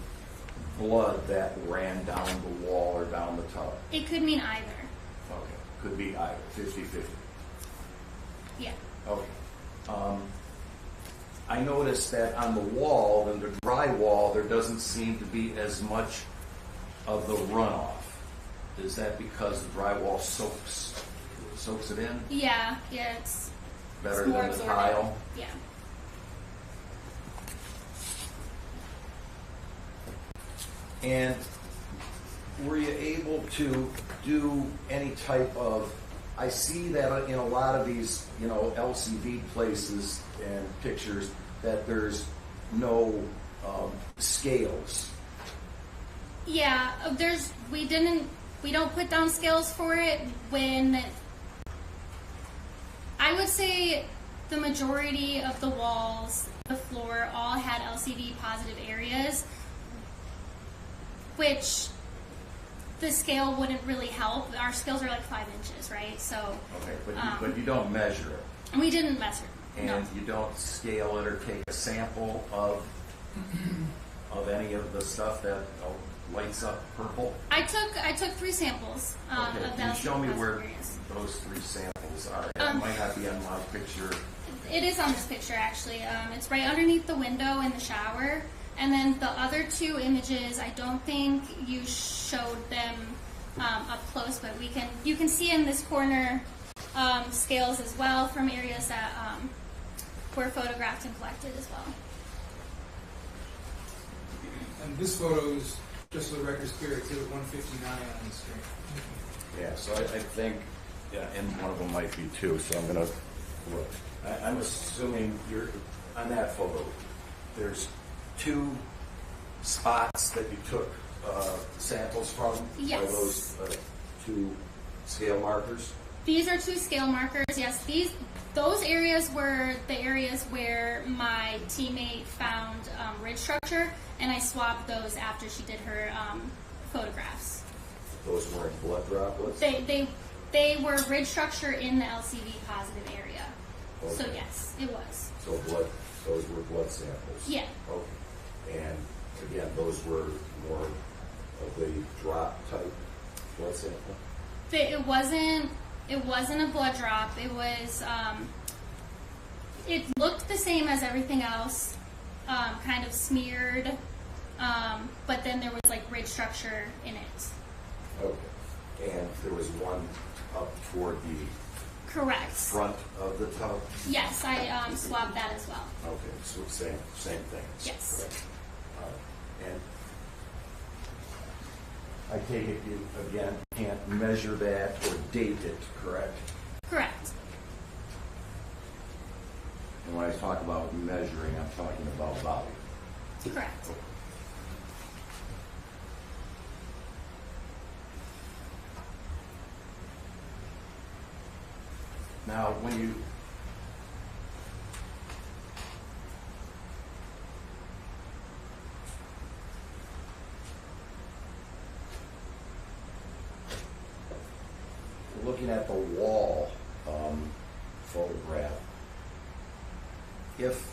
blood that ran down the wall or down the tub. It could mean either. Okay, could be either, 50-50. Yeah. Okay. I noticed that on the wall, in the dry wall, there doesn't seem to be as much of the runoff. Is that because the drywall soaks it in? Yeah, it's better It's more than the absorbent. tile. Yeah. And were you able to do any type of, I see that in a lot of these, LCD places and pictures that there's no scales. Yeah, we don't put down scales for it. When I would say the majority of the walls, the floor, all had LCD positive areas, which the scale wouldn't really help. Our scales are like 5 inches, right? So Okay, but you don't measure it. we didn't measure. And No. you don't scale it or take a sample of any of the stuff that lights up purple? I took 3 samples Okay, of can you LCD show me positive where areas. those 3 samples are? It might not be on my picture. It is on this picture, actually. It's right underneath the window in the shower. And then the other 2 images, I don't think you showed them up close, but you can see in this corner scales as well from areas that were photographed and collected as well. And this photo is, just so the record's clear, exhibit 159 on the screen. Yeah, so I think, and one of them might be 2, so I'm gonna look. I'm assuming you're, on that photo, there's 2 spots that you took samples from? Yes. Are those 2 scale markers? These are 2 scale markers. Yes, those areas were the areas where my teammate found ridge structure, and I swabbed those after she did her photographs. Those weren't blood droplets? They were ridge structure in the LCD positive area. Okay. So yes, it was. So those were blood samples? Yeah. Okay. And again, those were more of the drop type blood sample? It wasn't a blood drop. It was, it looked the same as everything else, kind of smeared, but then there was like ridge structure in it. Okay. And there was one up toward the Correct. front of the tub? Yes, I swabbed that as well. Okay, so same thing. Yes. Correct. And I take it you, again, can't measure that or date it, correct? Correct. And when I talk about measuring, I'm talking about volume. Correct. Now, when you looking at the wall photograph, if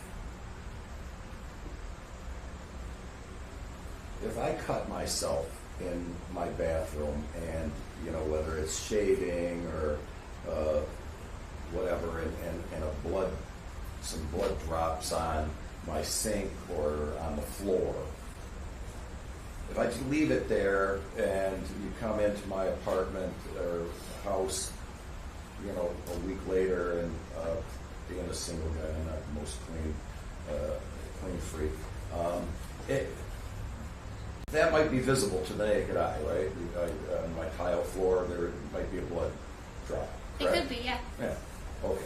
I cut myself in my bathroom and, whether it's shaving or whatever, and some blood drops on my sink or on the floor, if I just leave it there and you come into my apartment or house, a week later, and being a single guy, I'm not the most clean freak, that might be visible to the naked eye, right? On my tile floor, there might be a blood drop. It Correct? could be, yeah. Yeah, okay.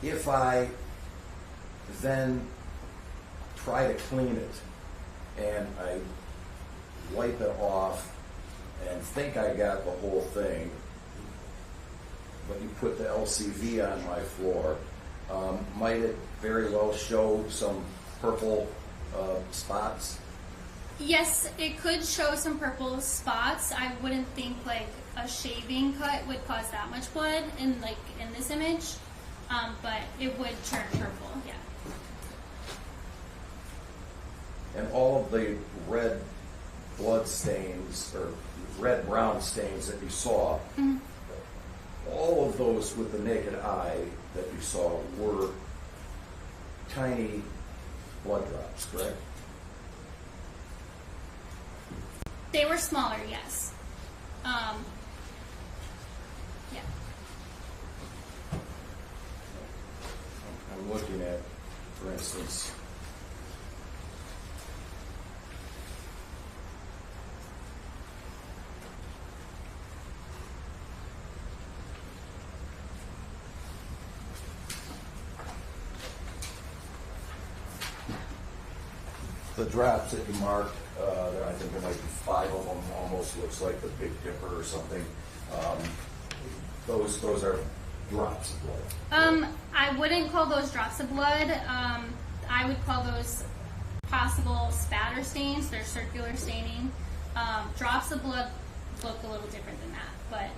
If I then try to clean it and I wipe it off and think I got the whole thing, but you put the LCV on my floor, might it very well show some purple spots? Yes, it could show some purple spots. I wouldn't think like a shaving cut would cause that much blood in this image, but it would turn purple. Yeah. And all of the red blood stains or red brown stains that you saw, Mm-hmm. all of those with the naked eye that you saw were tiny blood drops, correct? They were smaller, yes. Yeah. I'm looking at, for instance, the drops that you marked, I think there might be 5 of them, almost looks like the Big Dipper or something. Those are drops of blood. I wouldn't call those drops of blood. I would call those possible spatter stains. They're circular staining. Drops of blood look a little different than that, but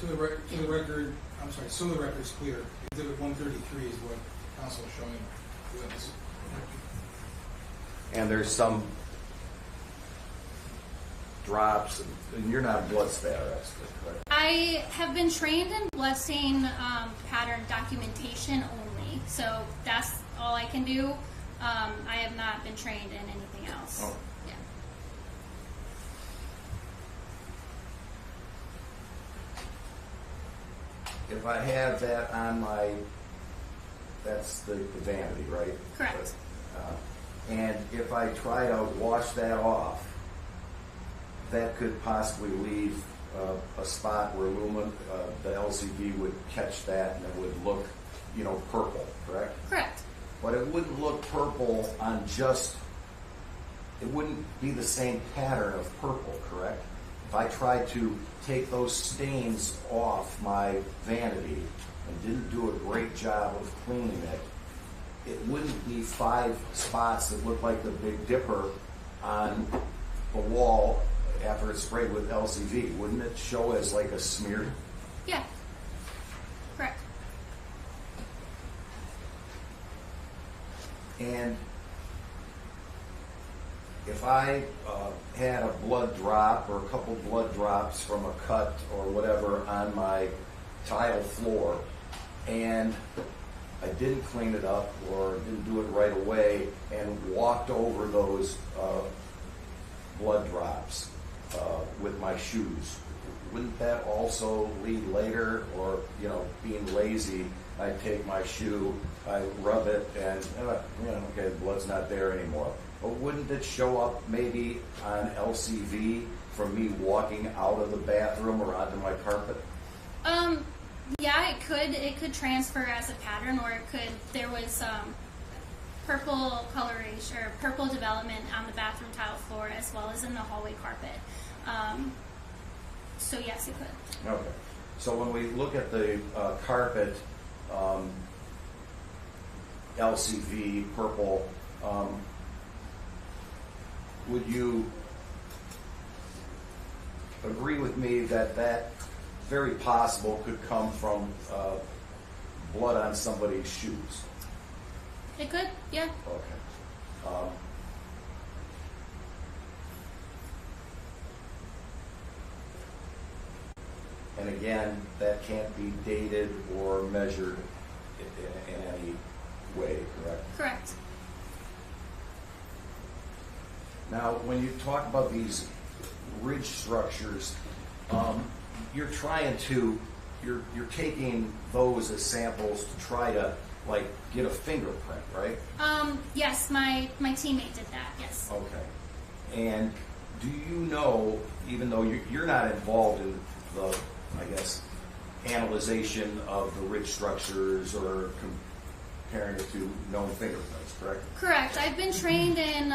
To the record, I'm sorry, so the record's clear. Exhibit 133 is what counsel is showing the witness. And there's some drops, and you're not a blood spatter expert, correct? I have been trained in bloodstain pattern documentation only, so that's all I can do. I have not been trained in anything else. Oh. Yeah. If I have that on my, that's the vanity, right? Correct. And if I try to wash that off, that could possibly leave a spot where the LCD would catch that and it would look, purple, correct? Correct. But it wouldn't look purple on just, it wouldn't be the same pattern of purple, correct? If I tried to take those stains off my vanity and didn't do a great job of cleaning it, it wouldn't be 5 spots that look like the Big Dipper on a wall after it's sprayed with LCV. Wouldn't it show as like a smear? Yeah. Correct. And if I had a blood drop or a couple blood drops from a cut or whatever on my tile floor, and I didn't clean it up or didn't do it right away and walked over those blood drops with my shoes, wouldn't that also lead later? Or, being lazy, I take my shoe, I rub it, and okay, the blood's not there anymore. But wouldn't it show up maybe on LCV from me walking out of the bathroom or onto my carpet? Yeah, it could. It could transfer as a pattern, or there was purple coloration or purple development on the bathroom tile floor as well as in the hallway carpet. So yes, it could. Okay. So when we look at the carpet, LCV, purple, would you agree with me that that very possible could come from blood on somebody's shoes? It could, yeah. Okay. And again, that can't be dated or measured in any way, correct? Correct. Now, when you talk about these ridge structures, you're taking those as samples to try to get a fingerprint, right? Yes, my teammate did that. Yes. Okay. And do you know, even though you're not involved in the, analyzation of the ridge structures or comparing it to known fingerprints, correct? Correct. I've been trained in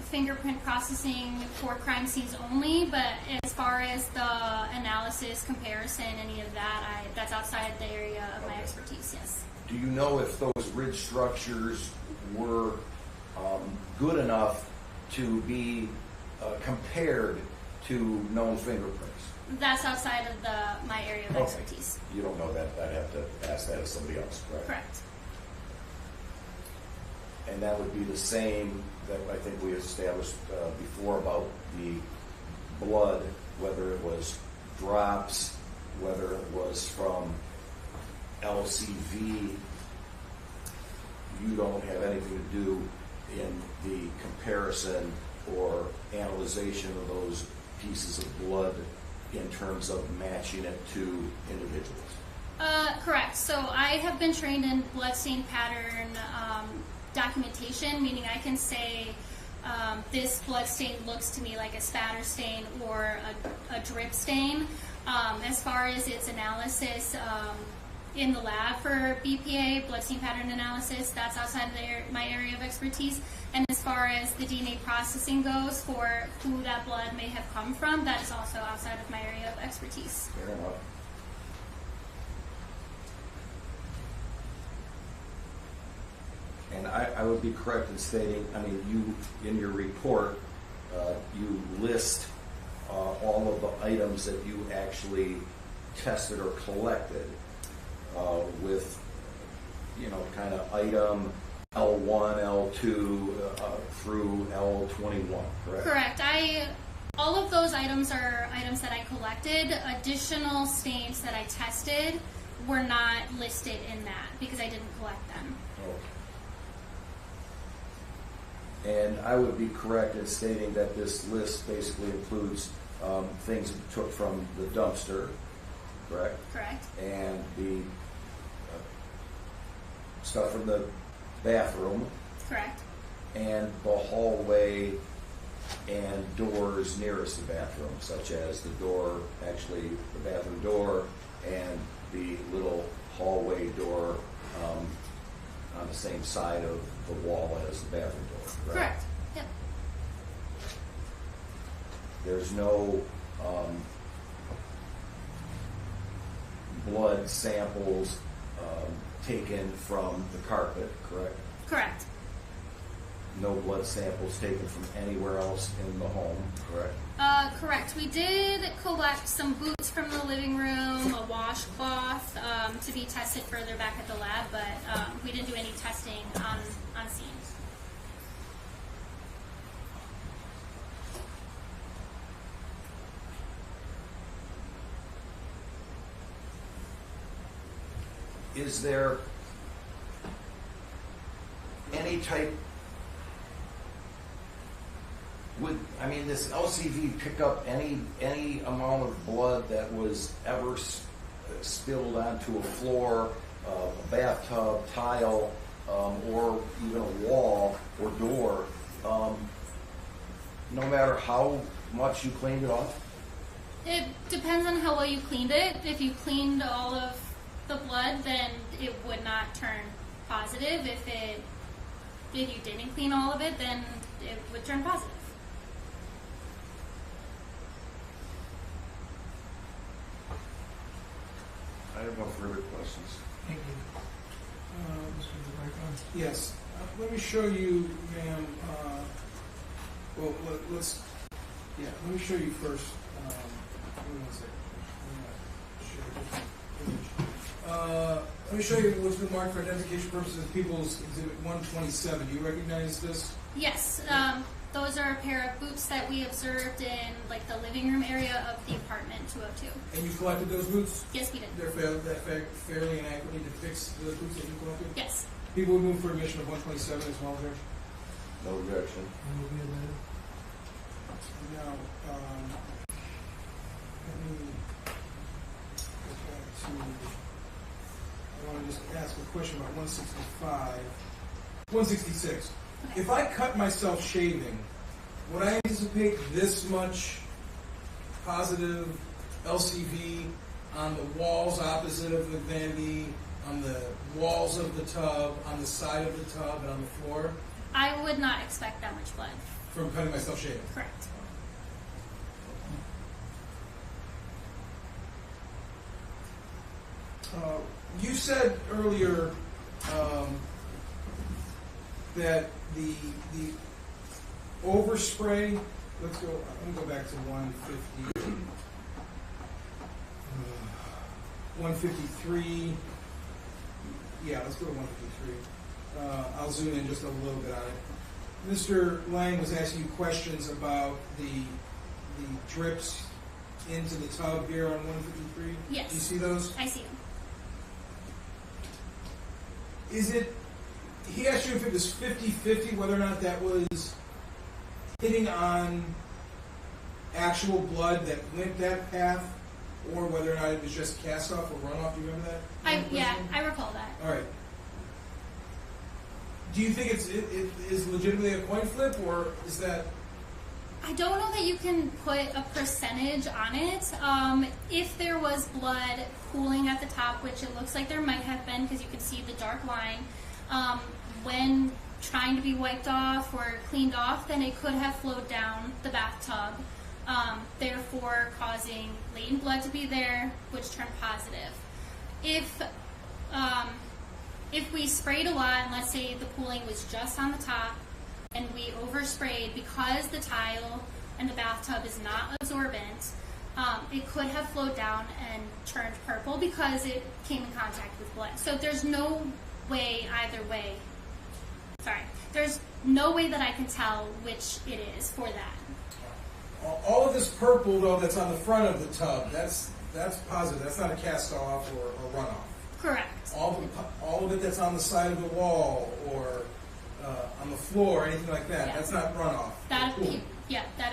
fingerprint processing for crime scenes only, but as far as the analysis, comparison, any of that, that's outside the area of my expertise, yes. Do you know if those ridge structures were good enough to be compared to known fingerprints? That's outside of my area of expertise. You don't know that. I'd have to ask that of somebody else, correct? Correct. And that would be the same that I think we established before about the blood, whether it was drops, whether it was from LCV. You don't have anything to do in the comparison or analyzation of those pieces of blood in terms of matching it to individuals. Correct. So I have been trained in bloodstain pattern documentation, meaning I can say this blood stain looks to me like a spatter stain or a drip stain. As far as its analysis in the lab for BPA, bloodstain pattern analysis, that's outside of my area of expertise. And as far as the DNA processing goes for who that blood may have come from, that is also outside of my area of expertise. Fair enough. And I would be correct in stating, I mean, you, in your report, you list all of the items that you actually tested or collected with, you know, kind of item L1, L2 through L21, correct? Correct. All of those items are items that I collected. Additional stains that I tested were not listed in that because I didn't collect them. Okay. And I would be correct in stating that this list basically includes things you took from the dumpster, correct? Correct. And the stuff from the bathroom. Correct. And the hallway and doors nearest the bathroom, such as the door, actually the bathroom door, and the little hallway door on the same side of the wall as the bathroom door, right? Correct. Yep. There's no blood samples taken from the carpet, correct? Correct. No blood samples taken from anywhere else in the home, correct? Correct. We did collect some boots from the living room, a washcloth to be tested further back at the lab, but we didn't do any testing on scene. Is there any type, would this LCV pick up any amount of blood that was ever spilled onto a floor, a bathtub, tile, or even a wall or door, no matter how much you cleaned it off? It depends on how well you cleaned it. If you cleaned all of the blood, then it would not turn positive. If you didn't clean all of it, then it would turn positive. I have no further questions. Thank you. Mr. DeBarco? Yes. Let me show you, ma'am. Well, let me show you first. Give me one second. Let me show you what's been marked for identification purposes. People's Exhibit 127. Do you recognize this? Yes. Those are a pair of boots that we observed in the living room area of the apartment 202. And you collected those boots? Yes, we did. They're fairly and accurately depicts the boots that you collected? Yes. People would move for admission of 127 as well, Judge? No objection. Now, let me go back to, I want to just ask a question about 166. Okay. If I cut myself shaving, would I anticipate this much positive LCV on the walls opposite of the vanity, on the walls of the tub, on the side of the tub, and on the floor? I would not expect that much blood. From cutting myself shaving? Correct. You said earlier that the overspray. Let's go. I'm gonna go back to 150. 153. Yeah, let's go to 153. I'll zoom in just a little bit on it. Mr. Lang was asking you questions about the drips into the tub here on 153. Yes. Do you see those? I see them. He asked you if it was 50-50, whether or not that was hitting on actual blood that went that path, or whether or not it was just cast off or runoff. Do you remember that? I recall that. All right. Do you think it is legitimately a coin flip, or is that? I don't know that you can put a percentage on it. If there was blood pooling at the top, which it looks like there might have been because you can see the dark line, when trying to be wiped off or cleaned off, then it could have flowed down the bathtub, therefore causing latent blood to be there, which turned positive. If we sprayed a lot, and let's say the pooling was just on the top, and we oversprayed because the tile and the bathtub is not absorbent, it could have flowed down and turned purple because it came in contact with blood. So there's no way either way. There's no way that I can tell which it is for that. All of this purple, though, that's on the front of the tub, that's positive. That's not a cast off or runoff. Correct. All of it that's on the side of the wall or on the floor, anything like that, Yeah. that's not runoff. That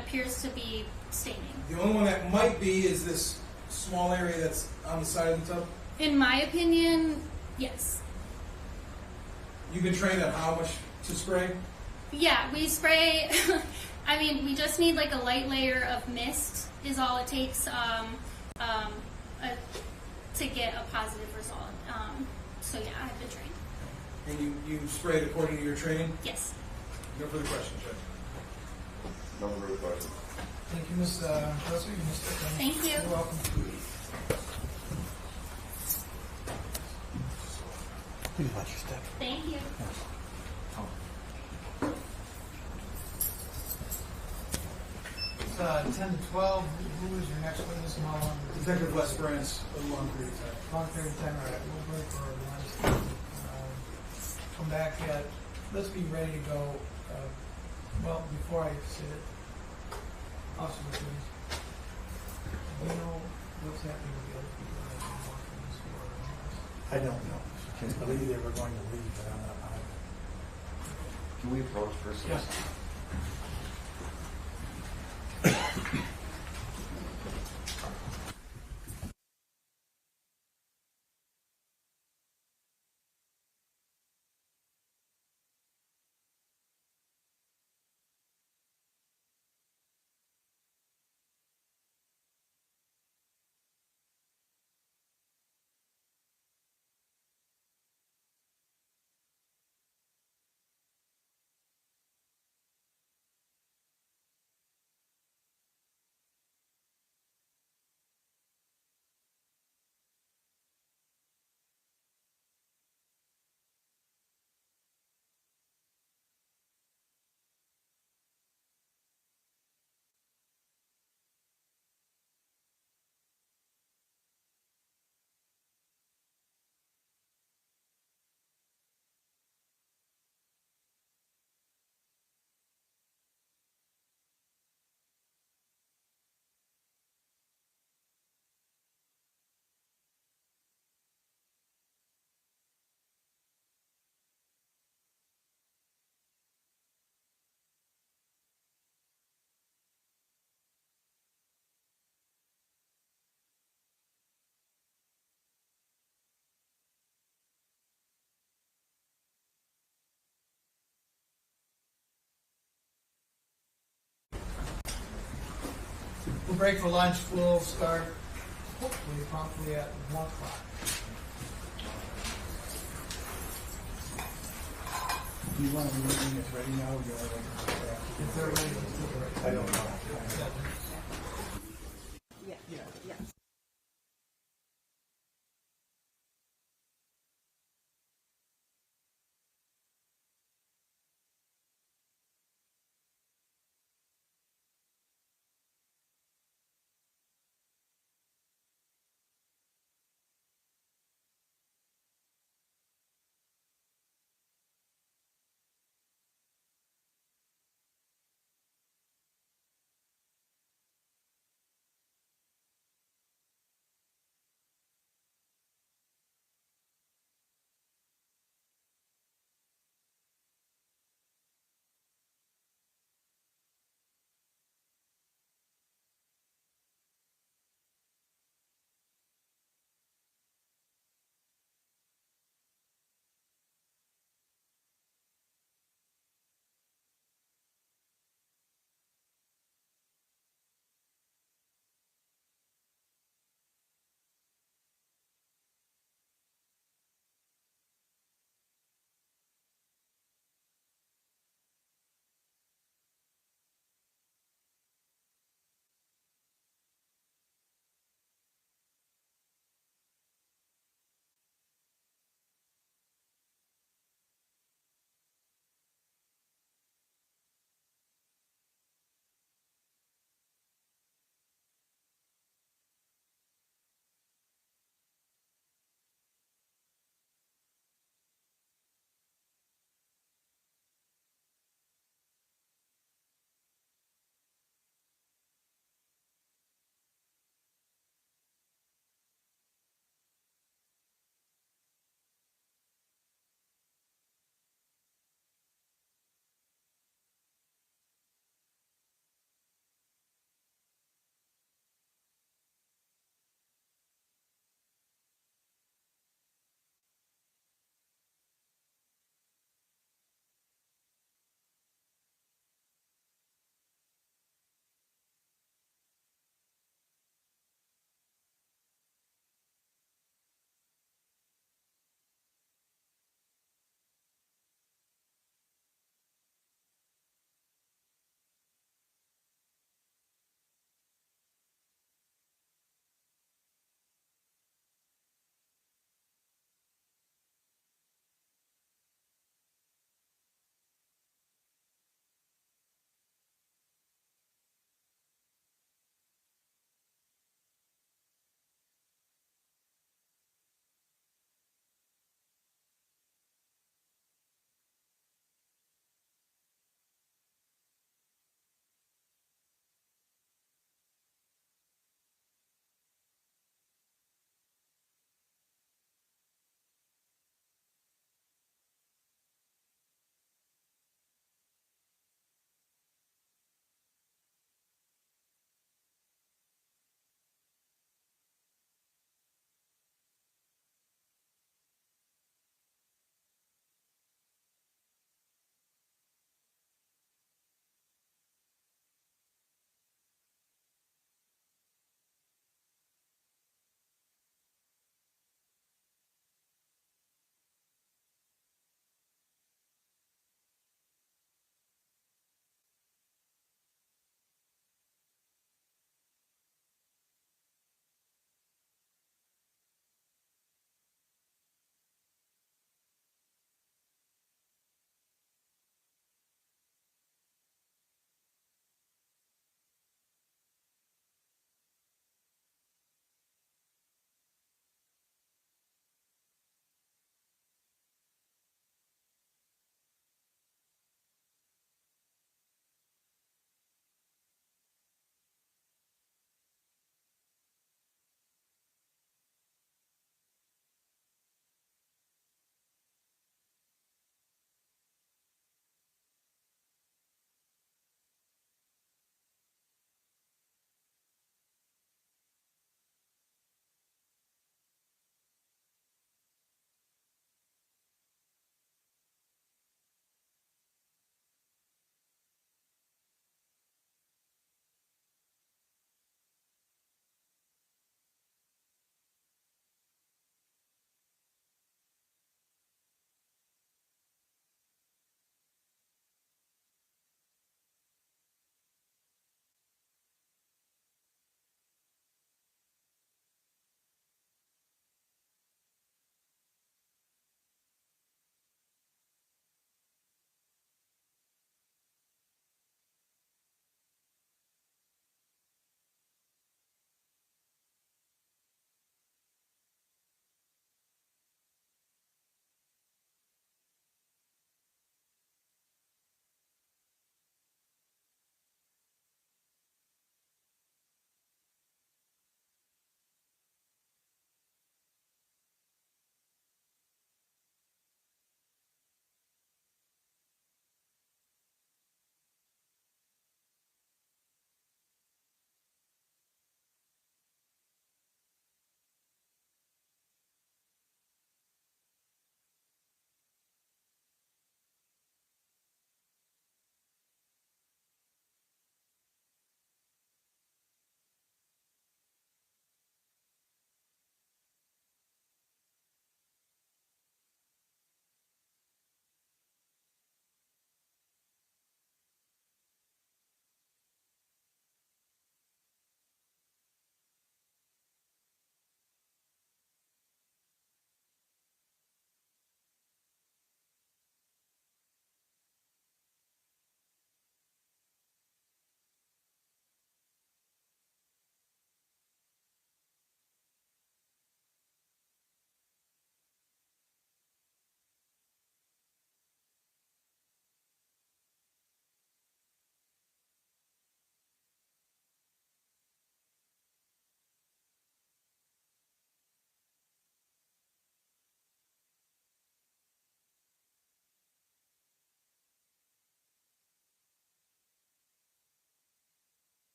appears to be staining. The only one that might be is this small area that's on the side of the tub. In my opinion, yes. You've been trained on how much to spray? Yeah, we spray. I mean, we just need like a light layer of mist is all it takes to get a positive result. So yeah, I've been trained. And you sprayed according to your training? Yes. No further questions, Judge. No further questions. Thank you, Ms. Presser. You missed it. Thank you. You're welcome. Please watch your step. Thank you. It's 10 to 12. Who is your next witness and how long? Detective Les Brantz, a long period of time. Long period of time. All right, we'll break for lunch. Come back at, let's be ready to go. Well, before I say it, Officer McLean, do you know what's happening with the other people that have been walking this floor? I don't know. I believe they were going to leave, but I'm not positive. Can we approach first? Yes. We'll break for lunch. We'll start hopefully promptly at 1 o'clock. Do you want to leave when it's ready now, or do you want to wait until after? If they're ready, let's take it right. I don't know.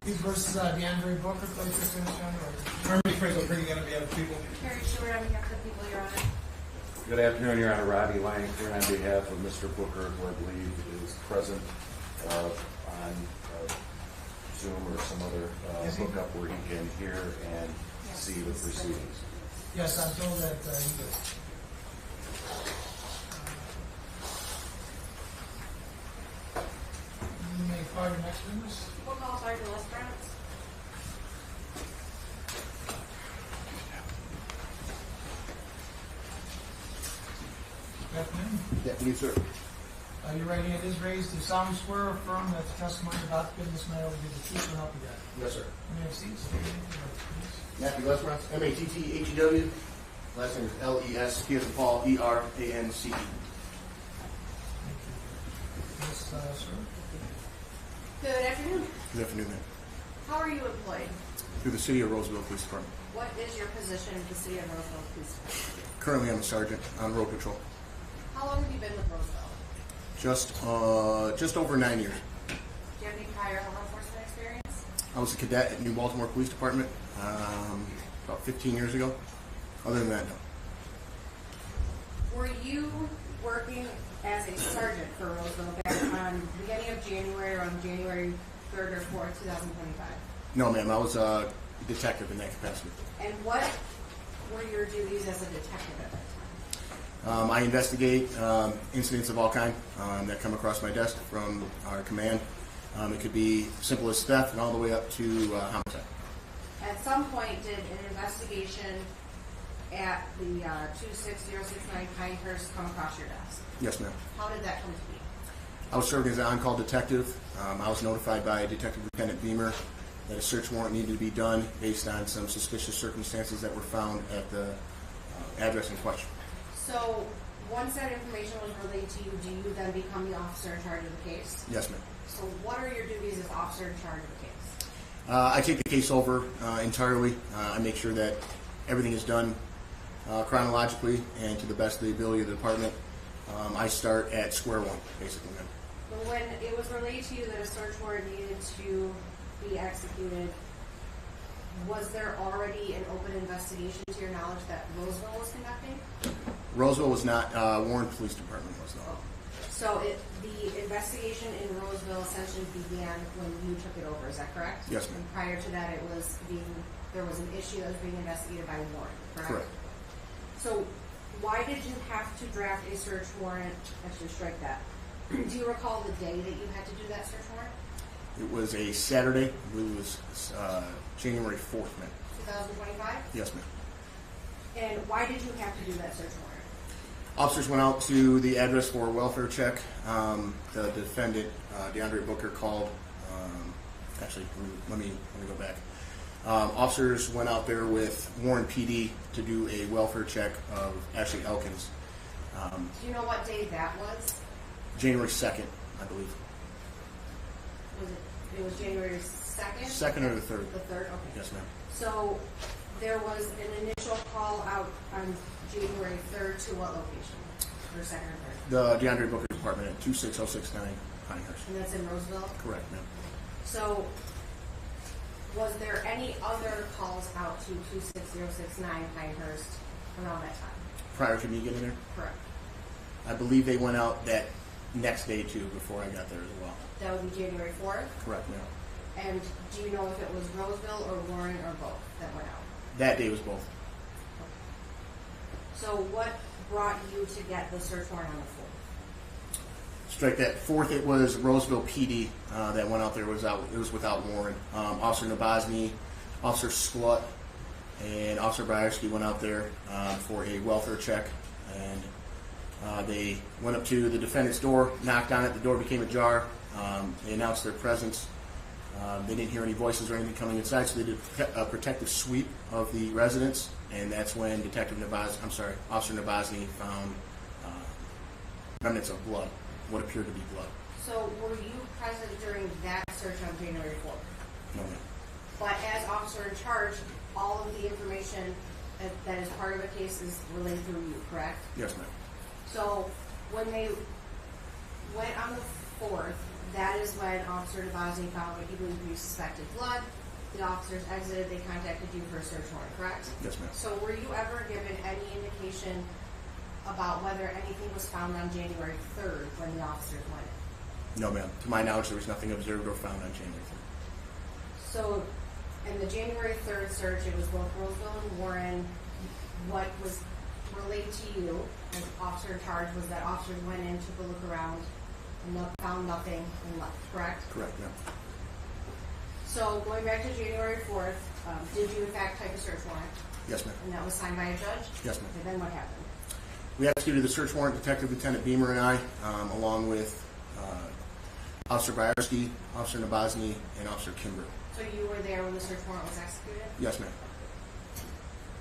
These versus DeAndre Booker, please finish on the Harmony Franco, bringing on behalf of people. Carrie Stewart on behalf of the people, Your Honor. Good afternoon, Your Honor. Robbie Langford on behalf of Mr. Booker, who I believe is present on Zoom or some other hookup where he can hear and see the proceedings. Yes, I'm told that he did. You may call your next witness. We'll call Sergeant Lesbrance. Good afternoon. Deputy, sir. Your right hand is raised. Do solemnly swear or affirm that the testimony about to give this matter will be the truth and help you God? Yes, sir. You may have seats. State your name and address, please. Matthew Lesbrance, M-A-T-T-H-E-W. Last name is L-E-S, P as in Paul, E-R-A-N-C-E. Thank you. Yes, sir. Good afternoon. Good afternoon, ma'am. How are you employed? Through the City of Roseville Police Department. What is your position in the City of Roseville Police Department? Currently, I'm a sergeant on road patrol. How long have you been with Roseville? Just over 9 years. Do you have any prior law enforcement experience? I was a cadet at New Baltimore Police Department about 15 years ago. Other than that, no. Were you working as a sergeant for Roseville back on the beginning of January or on January 3rd or 4th, 2025? No, ma'am. I was a detective in that capacity. And what were your duties as a detective at that time? I investigate incidents of all kind that come across my desk from our command. It could be simple as theft and all the way up to homicide. At some point, did an investigation at the 26069 Pinehurst come across your desk? Yes, ma'am. How did that come to be? I was serving as an on-call detective. I was notified by Detective Lieutenant Beamer that a search warrant needed to be done based on some suspicious circumstances that were found at the address in question. So, once that information was relayed to you, do you then become the officer in charge of the case? Yes, ma'am. So, what are your duties as officer in charge of the case? I take the case over entirely. I make sure that everything is done chronologically and to the best of the ability of the department. I start at square one, basically, ma'am. When it was relayed to you that a search warrant needed to be executed, was there already an open investigation to your knowledge that Roseville was conducting? Roseville was not. Warren Police Department was, though. So the investigation in Roseville essentially began when you took it over, is that correct? Yes, ma'am. And prior to that, there was an issue that was being investigated by Warren, correct? Correct. So why did you have to draft a search warrant? Actually, strike that. Do you recall the day that you had to do that search warrant? It was a Saturday. I believe it was January 4th, ma'am. 2025? Yes, ma'am. And why did you have to do that search warrant? Officers went out to the address for a welfare check. The defendant, DeAndre Booker, called. Actually, let me go back. Officers went out there with Warren PD to do a welfare check of Ashley Elkins. Do you know what day that was? January 2nd, I believe. It was January 2nd? 2nd or the 3rd? The 3rd, okay. Yes, ma'am. So there was an initial call out on January 3rd to what location? Or 2nd or 3rd? The DeAndre Booker Department at 26069 Pinehurst. And that's in Roseville? Correct, ma'am. So was there any other calls out to 26069 Pinehurst around that time? Prior to me getting there? Correct. I believe they went out that next day, too, before I got there as well. That would be January 4th? Correct, ma'am. And do you know if it was Roseville or Warren or both that went out? That day was both. So what brought you to get the search warrant on the 4th? Strike that. 4th, it was Roseville PD that went out there. It was without Warren. Officer Nabozny, Officer Sklut, and Officer Bryarsky went out there for a welfare check. And they went up to the defendant's door, knocked on it. The door became ajar. They announced their presence. They didn't hear any voices or anything coming inside, so they did a protective sweep of the residence, and that's when Officer Nabozny found remnants of blood, what appeared to be blood. So were you present during that search on January 4th? No, ma'am. But as officer in charge, all of the information that is part of the case is relayed through you, correct? Yes, ma'am. So when they went on the 4th, that is when Officer DeBosny found what he believed to be suspected blood. The officers exited, they contacted you for a search warrant, correct? Yes, ma'am. So were you ever given any indication about whether anything was found on January 3rd when the officers went in? No, ma'am. To my knowledge, there was nothing observed or found on January 3rd. So in the January 3rd search, it was both Roseville and Warren. What was relayed to you as officer in charge was that officers went in, took a look around, and found nothing and left, correct? Correct, ma'am. So going back to January 4th, did you in fact type a search warrant? Yes, ma'am. And that was signed by a judge? Yes, ma'am. Okay, then what happened? We executed the search warrant, Detective Lieutenant Beamer and I, along with Officer Byerski, Officer Nabozny, and Officer Kimber. So you were there when the search warrant was executed? Yes, ma'am.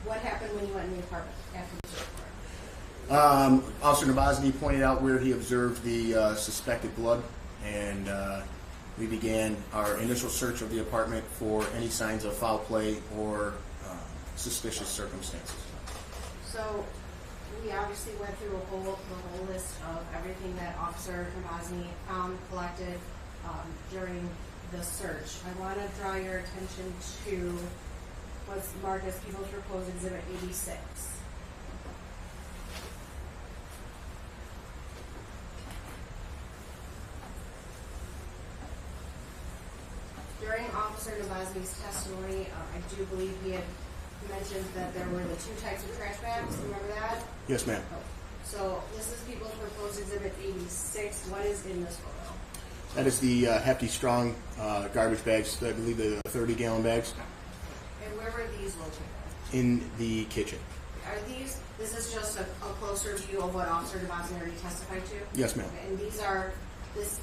What happened when you went in the apartment after the search warrant? Officer Nabozny pointed out where he observed the suspected blood, and we began our initial search of the apartment for any signs of foul play or suspicious circumstances. So we obviously went through the whole list of everything that Officer Nabozny found, collected during the search. I want to draw your attention to what's marked as People's Proposed Exhibit 86. During Officer Nabozny's testimony, I do believe he had mentioned that there were the two types of trash bags. Remember that? Yes, ma'am. Oh. So this is People's Proposed Exhibit 86. What is in this photo? That is the hefty, strong garbage bags. I believe the 30-gallon bags And where were these located? in the kitchen. Are these, this is just a closer view of what Officer Nabozny already testified to? Yes, ma'am. Okay, and these are, this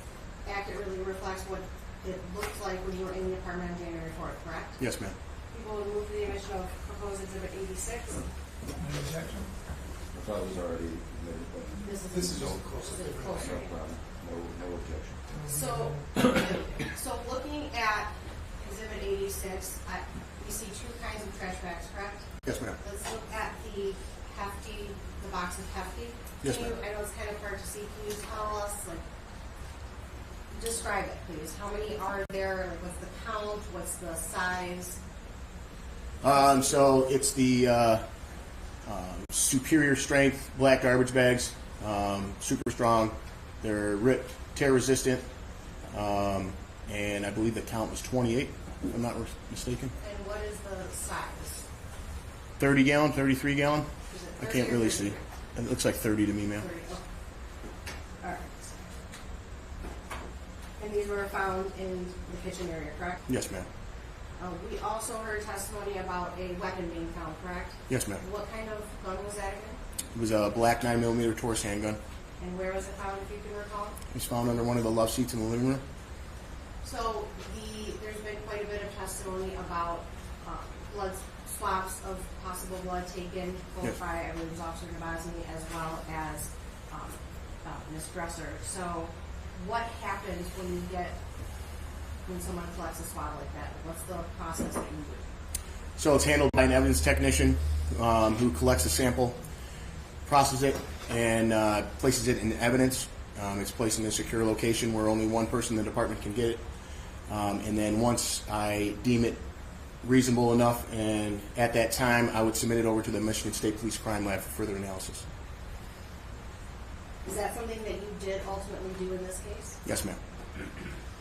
accurately reflects what it looked like when you were in the apartment on January 4th, correct? Yes, ma'am. People will move to the admission of Proposed Exhibit 86. Any objection? I thought it was already admitted, but This is just this is closer. no problem. No objection. So looking at Exhibit 86, we see two kinds of trash bags, correct? Yes, ma'am. Let's look at the hefty, the box of hefty. Yes, Can you, ma'am. I know it's kind of hard to see. Can you tell us, like, describe it, please? How many are there? Like, what's the count? What's the size? So it's the superior strength black garbage bags, super strong. They're rip tear resistant, and I believe the count was 28, if I'm not mistaken. And what is the size? 30 gallon, 33 gallon. Is it I 30 can't or really 33? see. It looks like 30 to me, ma'am. 30. Okay. All right. And these were found in the kitchen area, correct? Yes, ma'am. We also heard testimony about a weapon being found, correct? Yes, ma'am. What kind of gun was that again? It was a black 9mm Taurus handgun. And where was it found, if you can recall? It was found under one of the love seats in the living room. So there's been quite a bit of testimony about blood swabs of possible blood taken, both Yes. by, I believe, it was Officer Nabozny as well as Ms. Dresser. So what happens when someone collects a swab like that? What's the process that you do? So it's handled by an evidence technician who collects a sample, processes it, and places it in evidence. It's placed in a secure location where only one person in the department can get it. And then once I deem it reasonable enough, and at that time, I would submit it over to the Michigan State Police Crime Lab for further analysis. Is that something that you did ultimately do in this case? Yes, ma'am.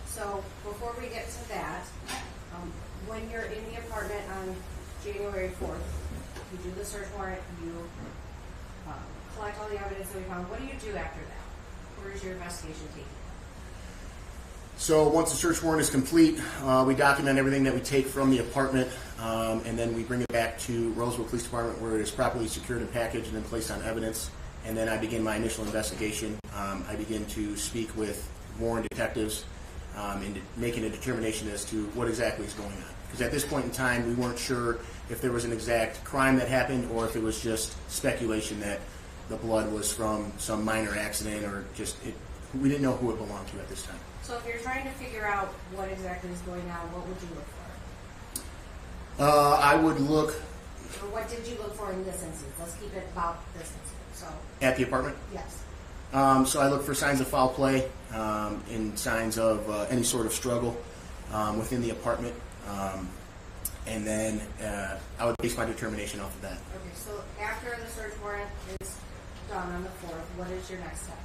So before we get to that, when you're in the apartment on January 4th, you do the search warrant, you collect all the evidence that we found. What do you do after that? Where is your investigation taking you? So once the search warrant is complete, we document everything that we take from the apartment, and then we bring it back to Roseville Police Department where it is properly secured and packaged and then placed on evidence. And then I begin my initial investigation. I begin to speak with Warren detectives and making a determination as to what exactly is going on. Because at this point in time, we weren't sure if there was an exact crime that happened or if it was just speculation that the blood was from some minor accident or we didn't know who it belonged to at this time. So if you're trying to figure out what exactly is going on, what would you look for? I would look Or what did you look for in this instance? Let's keep it about this instance. So, at the apartment. yes. So I look for signs of foul play and signs of any sort of struggle within the apartment. And then I would base my determination off of that. Okay, so after the search warrant is done on the 4th, what is your next step?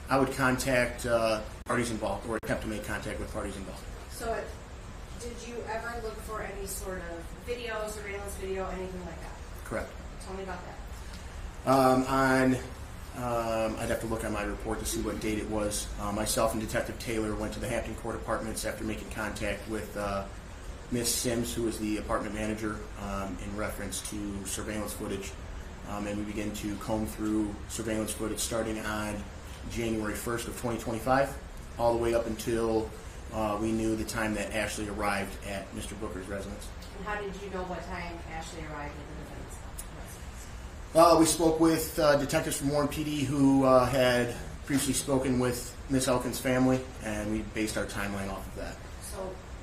I would contact parties involved or attempt to make contact with parties involved. So did you ever look for any sort of video, surveillance video, anything like that? Correct. Tell me about that. I'd have to look on my report to see what date it was. Myself and Detective Taylor went to the Hampton Court Apartments after making contact with Miss Sims, who was the apartment manager, in reference to surveillance footage. And we began to comb through surveillance footage starting on January 1st of 2025, all the way up until we knew the time that Ashley arrived at Mr. Booker's residence. And how did you know what time Ashley arrived at the defendant's residence? We spoke with detectives from Warren PD who had previously spoken with Miss Elkins' family, and we based our timeline off of that. So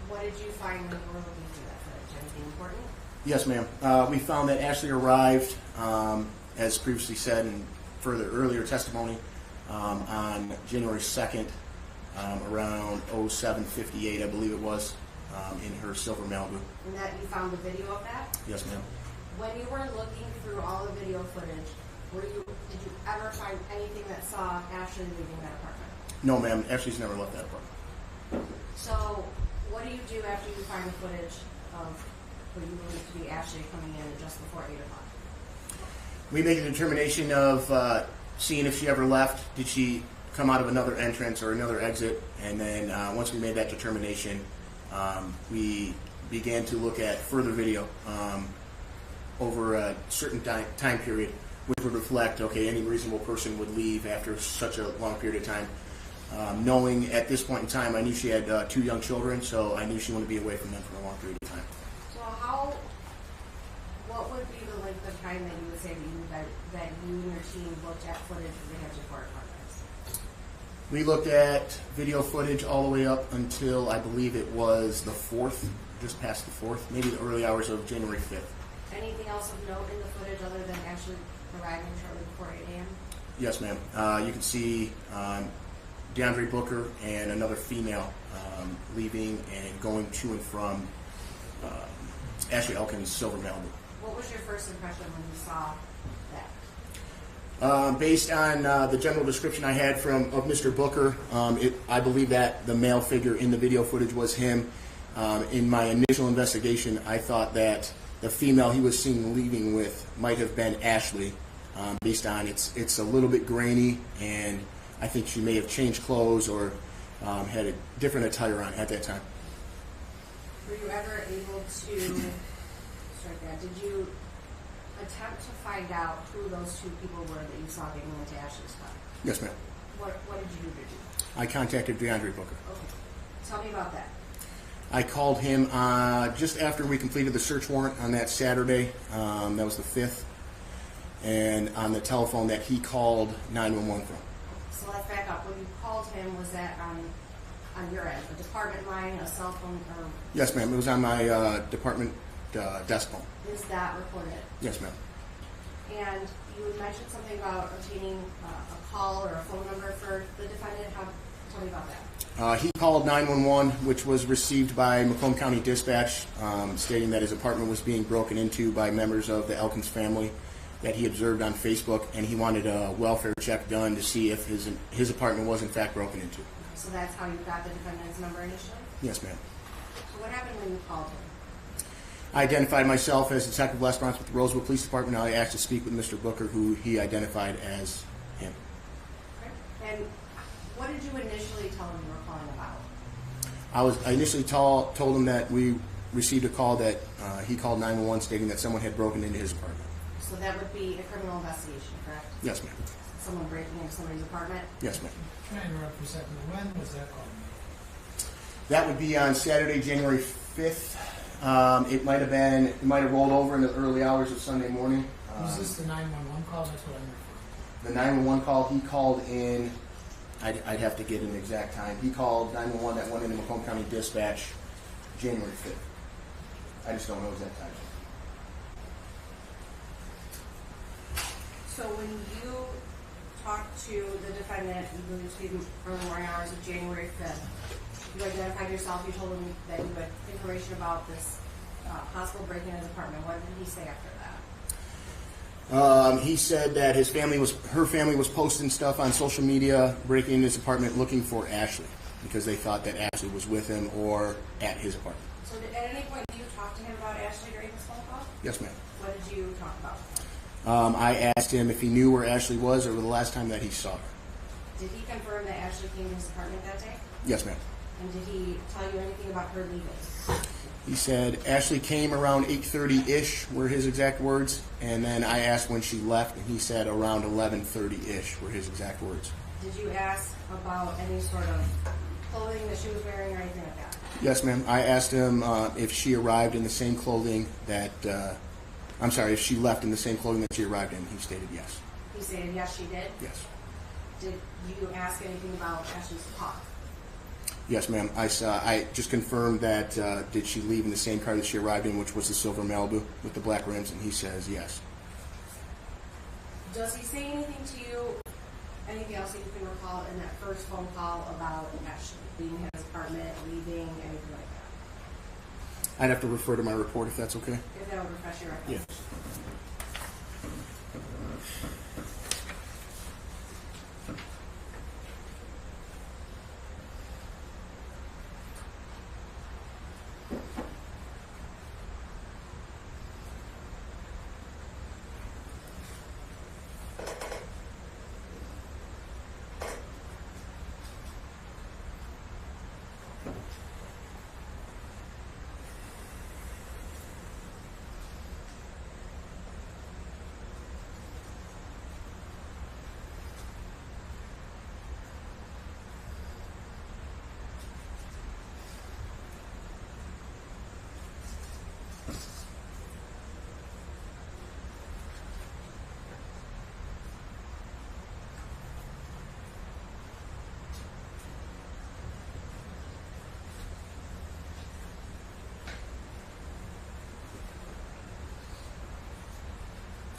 what did you find when you were looking through that footage? Anything important? Yes, ma'am. We found that Ashley arrived, as previously said in further earlier testimony, on January 2nd, around 07:58, I believe it was, in her silver Malibu. And that you found the video of that? Yes, ma'am. When you were looking through all the video footage, did you ever find anything that saw Ashley leaving that apartment? No, ma'am. Ashley's never left that apartment. So what do you do after you find the footage of what you believe to be Ashley coming in just before 8 o'clock? We make a determination of seeing if she ever left. Did she come out of another entrance or another exit? And then once we made that determination, we began to look at further video over a certain time period, which would reflect, okay, any reasonable person would leave after such a long period of time. Knowing at this point in time, I knew she had 2 young children, so I knew she wanted to be away from them for a long period of time. So what would be the length of time that you would say that you and your team looked at footage of the Hampton Court apartments? We looked at video footage all the way up until I believe it was the 4th, just past the 4th, maybe the early hours of January 5th. Anything else of note in the footage other than Ashley arriving shortly before 8 a.m.? Yes, ma'am. You can see DeAndre Booker and another female leaving and going to and from Ashley Elkins' silver Malibu. What was your first impression when you saw that? Based on the general description I had of Mr. Booker, I believe that the male figure in the video footage was him. In my initial investigation, I thought that the female he was seen leaving with might have been Ashley, based on it's a little bit grainy, and I think she may have changed clothes or had a different attire on at that time. Were you ever able to strike that? Did you attempt to find out who those 2 people were that you saw getting into Ashley's car? Yes, ma'am. What did you do to do? I contacted DeAndre Booker. Okay. Tell me about that. I called him just after we completed the search warrant on that Saturday. That was the 5th. And on the telephone that he called 911 from. So let's back up. When you called him, was that on your end, a department line, a cell phone, or? Yes, ma'am. It was on my department desk phone. Is that recorded? Yes, ma'am. And you had mentioned something about obtaining a call or a phone number for the defendant. Tell me about that. He called 911, which was received by Macomb County Dispatch, stating that his apartment was being broken into by members of the Elkins family that he observed on Facebook, and he wanted a welfare check done to see if his apartment was in fact broken into. So that's how you got the defendant's number initially? Yes, ma'am. So what happened when you called him? I identified myself as Detective Lesperance with the Roseville Police Department. I asked to speak with Mr. Booker, who he identified as him. Okay. And what did you initially tell him you were calling about? I initially told him that we received a call that he called 911 stating that someone had broken into his apartment. So that would be a criminal investigation, correct? Yes, ma'am. Someone breaking into somebody's apartment? Yes, ma'am. Can I interrupt for a second? When was that call made? That would be on Saturday, January 5th. It might have rolled over in the early hours of Sunday morning. Was this the 911 call? That's what I'm referring The 911 call, he called in, I'd have to get an exact time. He called 911 that went into Macomb County Dispatch January 5th. I just don't know exact time. So when you talked to the defendant, you believe to be early morning hours of January 5th. You identified yourself, you told him that you had information about this possible break-in his apartment. What did he say after that? He said that her family was posting stuff on social media, breaking into his apartment looking for Ashley because they thought that Ashley was with him or at his apartment. So at any point, did you talk to him about Ashley during this phone call? Yes, ma'am. What did you talk about? I asked him if he knew where Ashley was or the last time that he saw her. Did he confirm that Ashley came to his apartment that day? Yes, ma'am. And did he tell you anything about her leaving? He said Ashley came around 8:30-ish were his exact words, and then I asked when she left, and he said around 11:30-ish were his exact words. Did you ask about any sort of clothing that she was wearing or anything like that? Yes, ma'am. I asked him if she arrived in the same clothing that, if she left in the same clothing that she arrived in. He stated yes. He stated yes, she did? Yes. Did you ask anything about Ashley's car? Yes, ma'am. I just confirmed that did she leave in the same car that she arrived in, which was the silver Malibu with the black rims, and he says yes. Does he say anything to you, anything else that you can recall in that first phone call about Ashley leaving his apartment, leaving, anything like that? I'd have to refer to my report if that's okay. If that would refresh your record. Yes.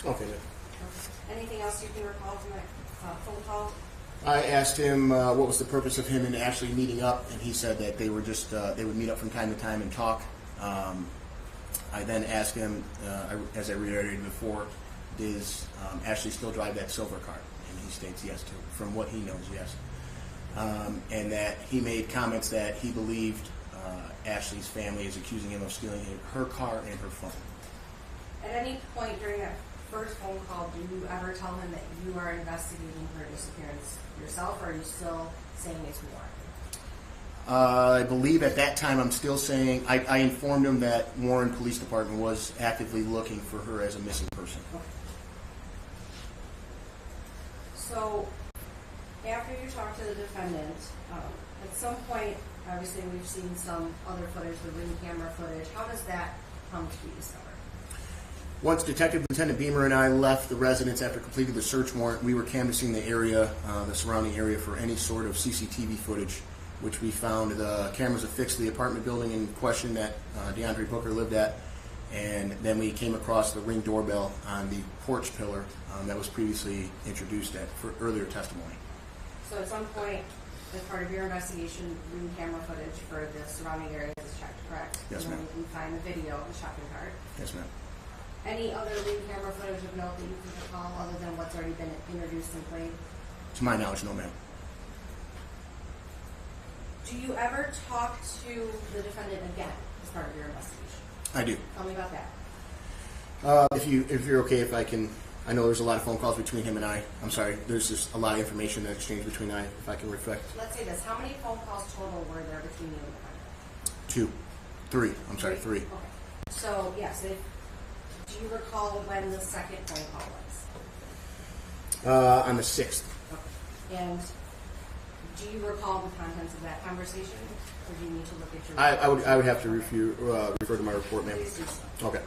Okay, ma'am. Anything else you can recall from that phone call? I asked him what was the purpose of him and Ashley meeting up, and he said that they were just they would meet up from time to time and talk. I then asked him, as I reiterated before, does Ashley still drive that silver car? And he states yes too. From what he knows, yes. And that he made comments that he believed Ashley's family is accusing him of stealing her car and her phone. At any point during that first phone call, do you ever tell him that you are investigating her disappearance yourself, or are you still saying it's Warren? I believe at that time I'm still saying, I informed him that Warren Police Department was actively looking for her as a missing person. Okay. So, after you talk to the defendant, at some point, obviously we've seen some other footage, the ring camera footage. How does that come to be discovered? Once Detective Lieutenant Beamer and I left the residence after completing the search warrant, we were canvassing the area, the surrounding area, for any sort of CCTV footage, which we found the cameras affixed to the apartment building in question that DeAndre Booker lived at, and then we came across the Ring doorbell on the porch pillar that was previously introduced for earlier testimony. So at some point, as part of your investigation, Ring camera footage for the surrounding area is checked, correct? Yes, ma'am. And then you can find the video of the shopping cart. Yes, ma'am. Any other Ring camera footage of note that you can recall other than what's already been introduced and played? To my knowledge, no, ma'am. Do you ever talk to the defendant again as part of your investigation? I do. Tell me about that. If you're okay, if I can, I know there's a lot of phone calls between him and I. I'm sorry, there's just a lot of information that exchanged between I. If I can reflect. Let's say this. How many phone calls total were there between you and the defendant? 3. I'm sorry, 3. Okay. So, yes, do you recall when the second phone call was? On the 6th. Okay. And do you recall the contents of that conversation, or do you need to look at your? I would have to refer to my report, ma'am. Please do so. Okay.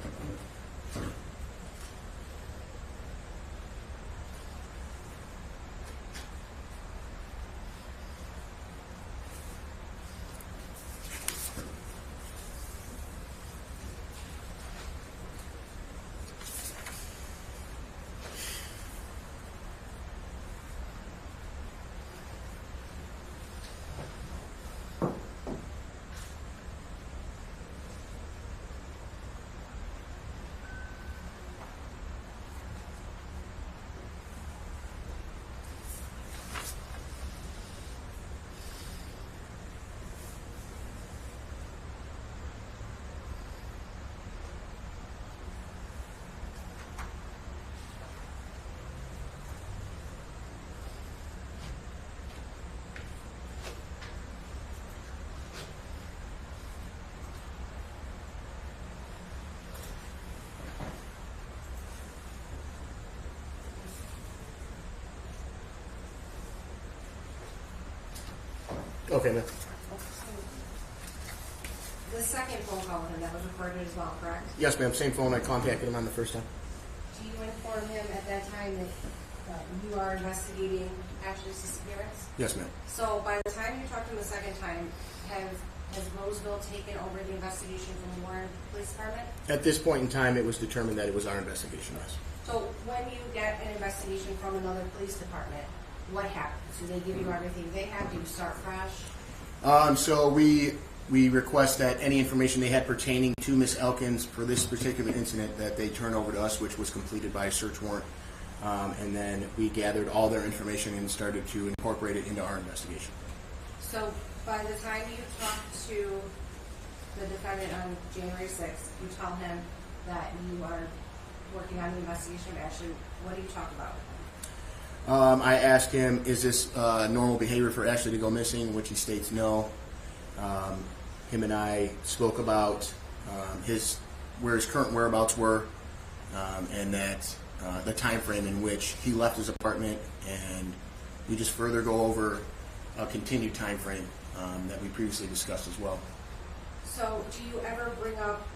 Okay, ma'am. The second phone call with him, that was recorded as well, correct? Yes, ma'am. Same phone I contacted him on the first time. Do you inform him at that time that you are investigating Ashley's disappearance? Yes, ma'am. So by the time you talked to him the second time, has Roseville taken over the investigation from the Warren Police Department? At this point in time, it was determined that it was our investigation, yes. So when you get an investigation from another police department, what happens? Do they give you everything they have? Do you start fresh? So we request that any information they had pertaining to Miss Elkins for this particular incident that they turn over to us, which was completed by a search warrant. And then we gathered all their information and started to incorporate it into our investigation. So by the time you talk to the defendant on January 6th, you tell him that you are working on the investigation of Ashley. What do you talk about with him? I asked him, is this normal behavior for Ashley to go missing, which he states no. Him and I spoke about where his current whereabouts were, and that the time frame in which he left his apartment, and we just further go over a continued time frame that we previously discussed as well. So do you ever bring up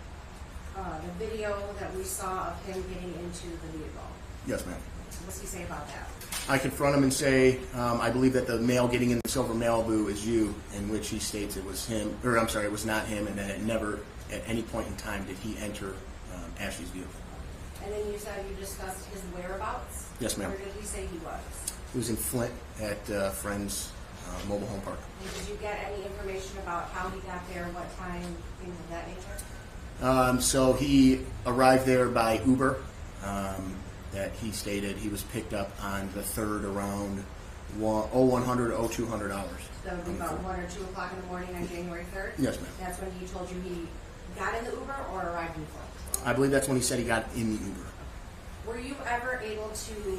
the video that we saw of him getting into the vehicle? Yes, ma'am. What's he say about that? I confront him and say, I believe that the male getting in the silver Malibu is you, in which he states it was him, or I'm sorry, it was not him, and that it never, at any point in time, did he enter Ashley's vehicle. And then you said you discussed his whereabouts? Yes, ma'am. Where did he say he was? He was in Flint at Friends Mobile Home Park. And did you get any information about how he got there, what time, things of that nature? So he arrived there by Uber. That he stated he was picked up on the 3rd around 0100, 0200 hours. That would be about 1 or 2 o'clock in the morning on January 3rd? Yes, ma'am. That's when he told you he got in the Uber or arrived in Flint? I believe that's when he said he got in the Uber. Were you ever able to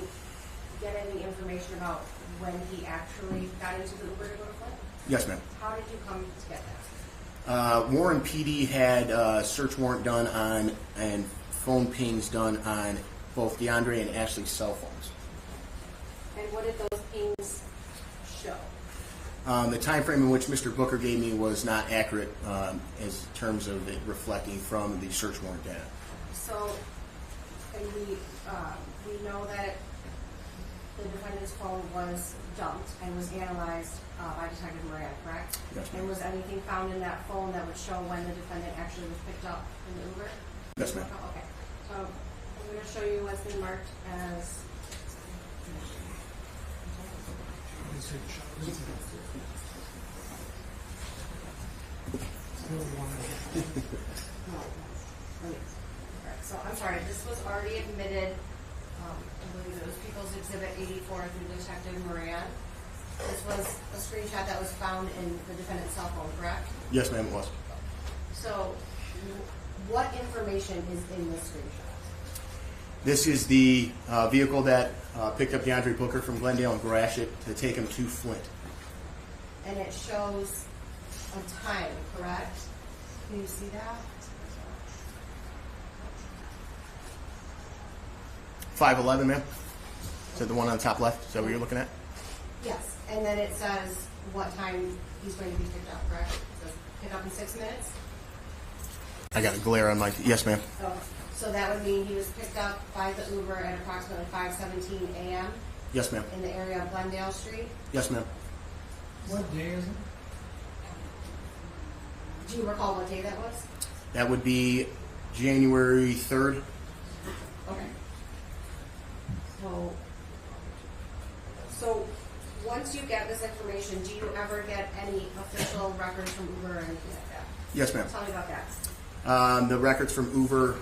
get any information about when he actually got into the Uber to go to Flint? Yes, ma'am. How did you come to get that? Warren PD had a search warrant done on and phone pings done on both DeAndre and Ashley's cell phones. And what did those pings show? The time frame in which Mr. Booker gave me was not accurate as terms of it reflecting from the search warrant data. So, and we know that the defendant's phone was dumped and was analyzed by Detective Moran, correct? Yes, ma'am. And was anything found in that phone that would show when the defendant actually was picked up in the Uber? Yes, ma'am. Okay. So I'm going to show you what's been marked as. So I'm sorry, this was already admitted. I believe it was People's Exhibit 84 through Detective Moran. This was a screenshot that was found in the defendant's cell phone, correct? Yes, ma'am, it was. So what information is in this screenshot? This is the vehicle that picked up DeAndre Booker from Glendale and Gratiot to take him to Flint. And it shows a time, correct? Can you see that? 5:11, ma'am. Is that the one on the top left? Is that what you're looking at? Yes. And then it says what time he's going to be picked up, correct? It says pick up in 6 minutes? I got a glare on my. Yes, ma'am. So that would mean he was picked up by the Uber at approximately 5:17 a.m. Yes, ma'am. in the area of Glendale Street. Yes, ma'am. What day is it? Do you recall what day that was? That would be January 3rd. Okay. So once you get this information, do you ever get any official records from Uber or anything like that? Yes, ma'am. Tell me about that. The records from Uber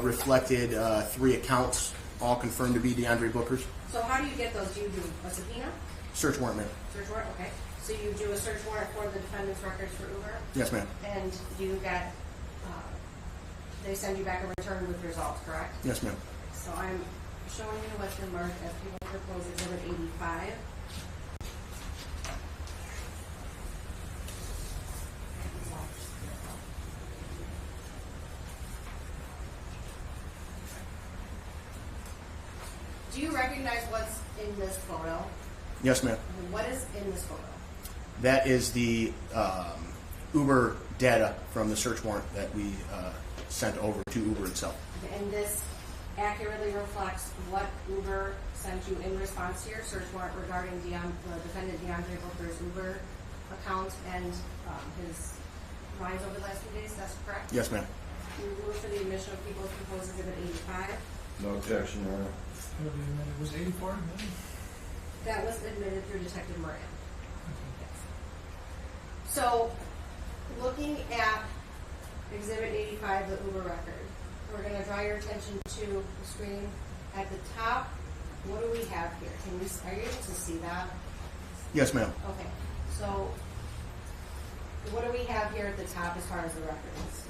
reflected 3 accounts, all confirmed to be DeAndre Booker's. So how do you get those? Do you do a subpoena? Search warrant, ma'am. Search warrant? Okay. So you do a search warrant for the defendant's records for Uber? Yes, ma'am. And you get, they send you back a return with results, correct? Yes, ma'am. So I'm showing you what's been marked as People Proposed Exhibit 85. Do you recognize what's in this photo? Yes, ma'am. What is in this photo? That is the Uber data from the search warrant that we sent over to Uber itself. And this accurately reflects what Uber sent you in response to your search warrant regarding the defendant DeAndre Booker's Uber account and his rides over the last few days. That's correct? Yes, ma'am. You move for the admission of People's Proposed Exhibit 85. No objection, Your Honor. It'll be admitted. Was 84 admitted? That was admitted through Detective Moran. So, looking at Exhibit 85, the Uber record, we're going to draw your attention to the screen at the top. What do we have here? Are you able to see that? Yes, ma'am. Okay. So, what do we have here at the top as far as the records?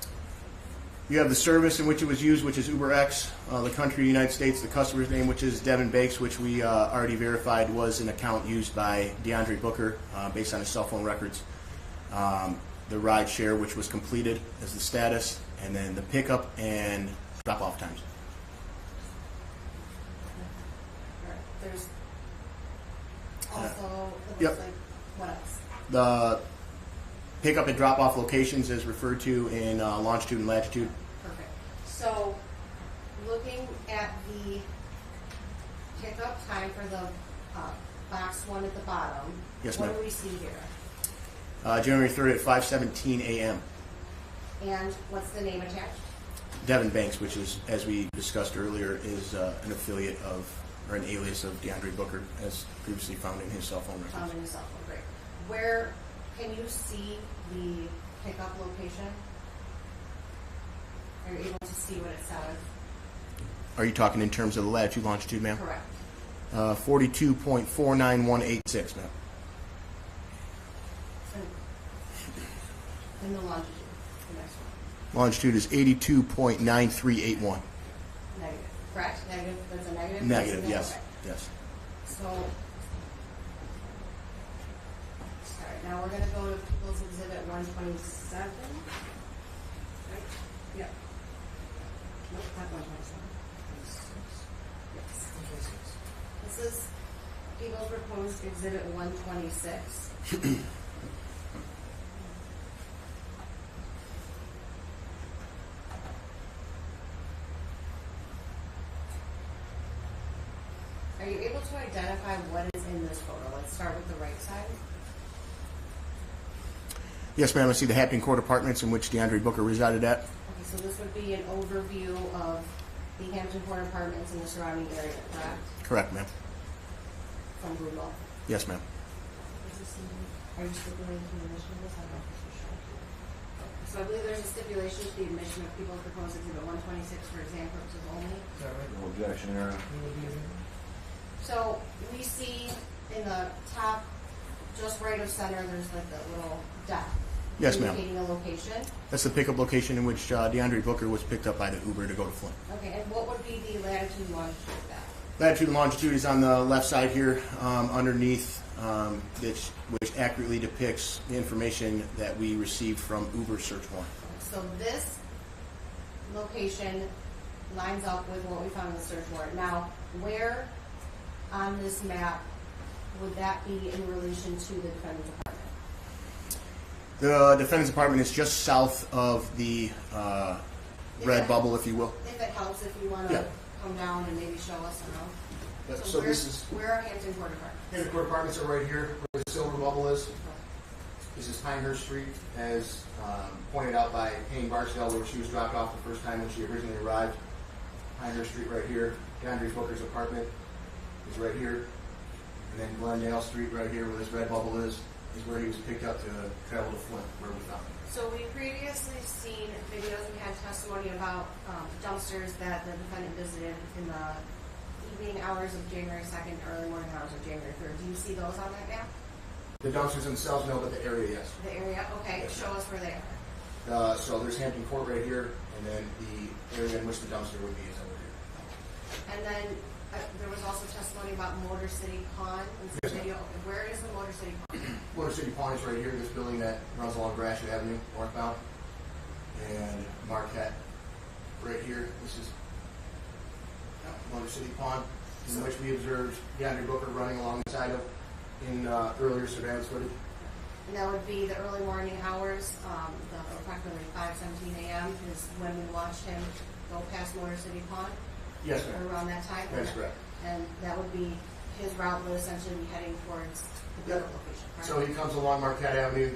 You have the service in which it was used, which is UberX, the country, United States, the customer's name, which is Devin Banks, which we already verified was an account used by DeAndre Booker based on his cell phone records. The ride share, which was completed as the status, and then the pickup and drop-off times. There's also, it looks Yep. like, what else? The pickup and drop-off locations is referred to in longitude and latitude. Perfect. So, looking at the pickup time for the box one at the bottom, Yes, what ma'am. do we see here? January 3rd at 5:17 a.m. And what's the name attached? Devin Banks, which is, as we discussed earlier, is an affiliate of, or an alias of DeAndre Booker, as previously found in his cell phone records. Found in your cell phone, great. Where can you see the pickup location? Are you able to see what it says? Are you talking in terms of the latitude, longitude, ma'am? Correct. 42.49186, ma'am. In the longitude, the next one. Longitude is 82.9381. Negative, correct? Negative, there's a negative? Negative, yes. Okay. Yes. So, sorry, now we're gonna go to People's Exhibit 127. Right? Yep. Nope, not 127. Yes. This is People's Proposed Exhibit 126. Are you able to identify what is in this photo? Let's start with the right side. Yes, ma'am. I see the Hampton Court Apartments in which DeAndre Booker resided at. Okay, so this would be an overview of the Hampton Court Apartments and the surrounding area, correct? Correct, ma'am. From Google. Yes, ma'am. Are you stipulating to the admission of this? I don't know if it's sure. So I believe there's a stipulation to the admission of people proposed exhibit 126 for exam purposes only. Is that right? No objection, Your Honor. It will be admitted. So we see in the top, just right of center, there's like the little dot. Yes, ma'am. Indicating a location. That's the pickup location in which DeAndre Booker was picked up by the Uber to go to Flint. Okay, and what would be the latitude and longitude of that? Latitude and longitude is on the left side here, underneath, which accurately depicts the information that we received from Uber search warrant. So this location lines up with what we found in the search warrant. Now, where on this map would that be in relation to the defendant's apartment? The defendant's apartment is just south of the red bubble, if you will. If it helps, if you want to Yeah. come down and maybe show us around. Yeah, So, so this is where are Hampton Court Apartments? Hampton Court Apartments are right here, where the silver bubble is. This is Pinehurst Street, as pointed out by Payne Barksdale, where she was dropped off the first time when she originally arrived. Pinehurst Street right here. DeAndre Booker's apartment is right here. And then Glendale Street right here, where this red bubble is where he was picked up to travel to Flint, where we found him. So we previously seen videos, we had testimony about dumpsters that the defendant visited in the evening hours of January 2nd, early morning hours of January 3rd. Do you see those on that map? The dumpsters themselves, no, but the area, yes. The area? Okay, Yes, show us where they are. So there's Hampton Court right here, and then the area in which the dumpster would be is over here. And then there was also testimony about Motor City Pawn in Yes, some ma'am. video. Where is the Motor City Pawn? Motor City Pawn is right here, this building that runs along Gratiot Avenue, northbound. And Marquette, right here, this is Motor City Pawn, in which we observed DeAndre Booker running alongside of in earlier surveillance footage. And that would be the early morning hours, the approximately 5:17 a.m. is when we watched him go past Motor City Pond. Yes, Or ma'am. around that time. That's correct. And that would be, his route would essentially be heading towards the Yep. building location, correct? So he comes along Marquette Avenue,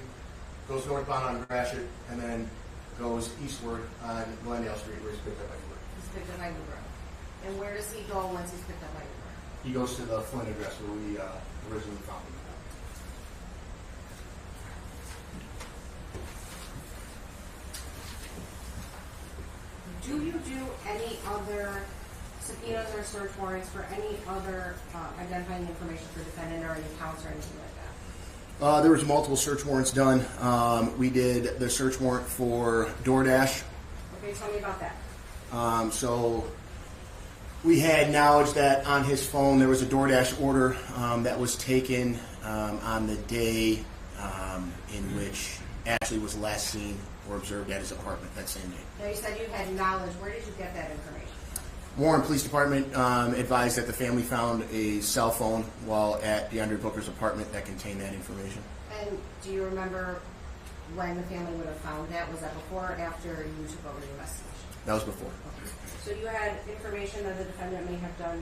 goes northbound on Gratiot, and then goes eastward on Glendale Street where he's picked up by Uber. He's picked up by Uber. And where does he go once he's picked up by Uber? He goes to the Flint address where we originally found him. Do you do any other subpoenas or search warrants for any other identifying information for defendant or any accounts or anything like that? There was multiple search warrants done. We did the search warrant for DoorDash. Okay, tell me about that. So we had knowledge that on his phone there was a DoorDash order that was taken on the day in which Ashley was last seen or observed at his apartment that same day. Now, you said you had knowledge. Where did you get that information? Warren Police Department advised that the family found a cell phone while at DeAndre Booker's apartment that contained that information. And do you remember when the family would have found that? Was that before or after you took over the investigation? That was before. Okay. So you had information that the defendant may have done,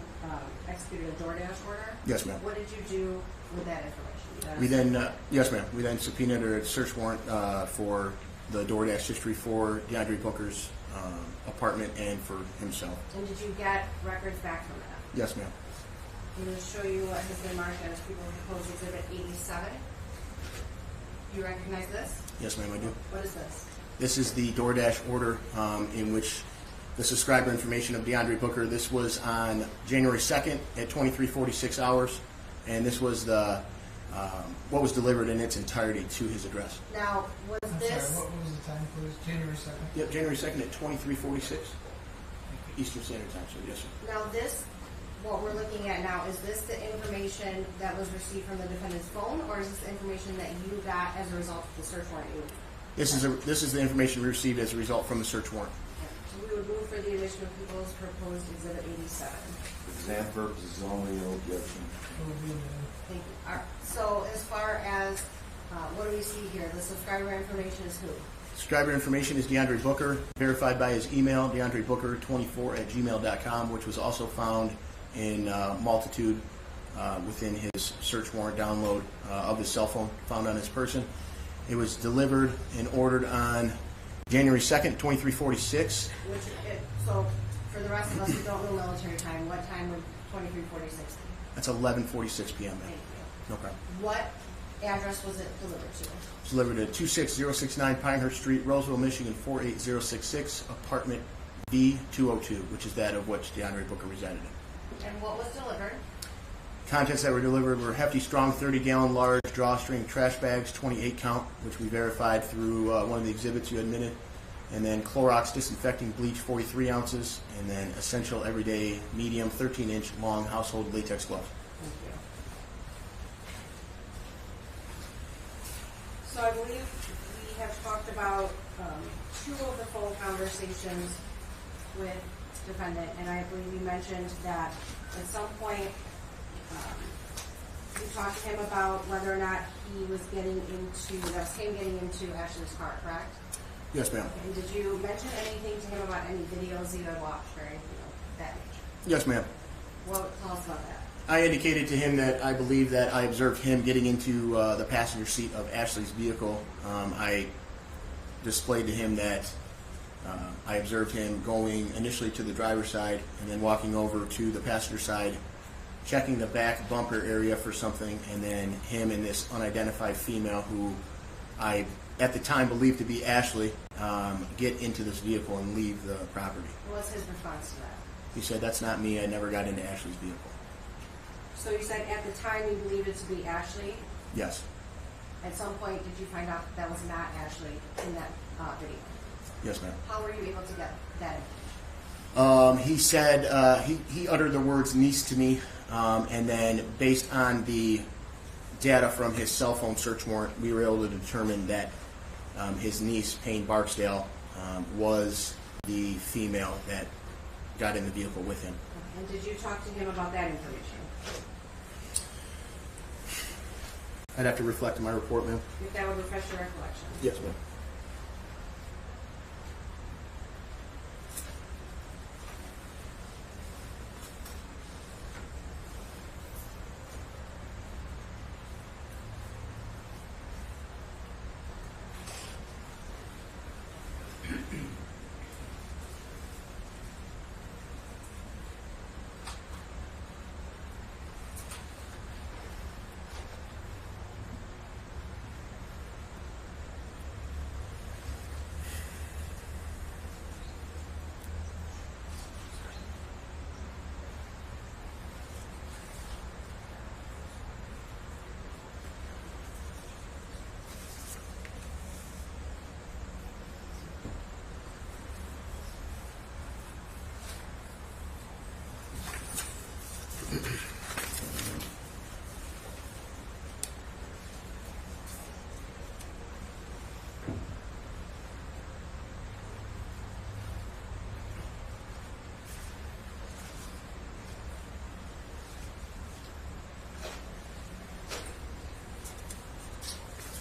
executed a DoorDash order? Yes, ma'am. What did you do with that information? We then, yes, ma'am. We then subpoenaed a search warrant for the DoorDash history for DeAndre Booker's apartment and for himself. And did you get records back from that? Yes, ma'am. I'm going to show you what has been marked as People Proposed Exhibit 87. Do you recognize this? Yes, ma'am, I do. What is this? This is the DoorDash order in which the subscriber information of DeAndre Booker. This was on January 2nd at 23:46 hours, and this was the what was delivered in its entirety to his address. Now, was I'm this... sorry, what was the time, please? January 2nd? Yep, January 2nd at 23:46 Eastern Standard Time. So yes, sir. Now, this, what we're looking at now, is this the information that was received from the defendant's phone, or is this information that you got as a result of the search warrant? This is the information we received as a result from the search warrant. So we would move for the admission of People's Proposed Exhibit 87. Exam purposes only, no objection. It would be in the- Thank you. All right. So as far as, what do we see here? The subscriber information is who? Subscriber information is DeAndre Booker, verified by his email, DeAndreBooker24@gmail.com, which was also found in multitude within his search warrant download of his cell phone found on his person. It was delivered and ordered on January 2nd, 23:46. So for the rest of us who don't know military time, what time would 23:46 be? That's 11:46 p.m. Thank you. No problem. What address was it delivered to? It's delivered at 26069 Pinehurst Street, Roseville, Michigan 48066, apartment B202, which is that of which DeAndre Booker resided in. And what was delivered? Contents that were delivered were hefty, strong, 30-gallon large drawstring trash bags, 28 count, which we verified through one of the exhibits you admitted, and then Clorox disinfecting bleach, 43 ounces, and then essential everyday medium, 13-inch long household latex gloves. Thank you. So I believe we have talked about two of the phone conversations with defendant, and I believe you mentioned that at some point you talked to him about whether or not he was getting into, that was him getting into Ashley's car, correct? Yes, ma'am. And did you mention anything to him about any videos you had watched or anything of that nature? Yes, ma'am. Well, tell us about that. I indicated to him that I believe that I observed him getting into the passenger seat of Ashley's vehicle. I displayed to him that I observed him going initially to the driver's side and then walking over to the passenger side, checking the back bumper area for something, and then him and this unidentified female who I at the time believed to be Ashley get into this vehicle and leave the property. What was his response to that? He said, "That's not me. I never got into Ashley's vehicle." So you said at the time you believed it to be Ashley. Yes. At some point, did you find out that was not Ashley in that video? Yes, ma'am. How were you able to get that information? He said he uttered the words niece to me, and then based on the data from his cell phone search warrant, we were able to determine that his niece, Payne Barksdale, was the female that got in the vehicle with him. And did you talk to him about that information? I'd have to reflect on my report, ma'am. If that would refresh your recollection. Yes, ma'am.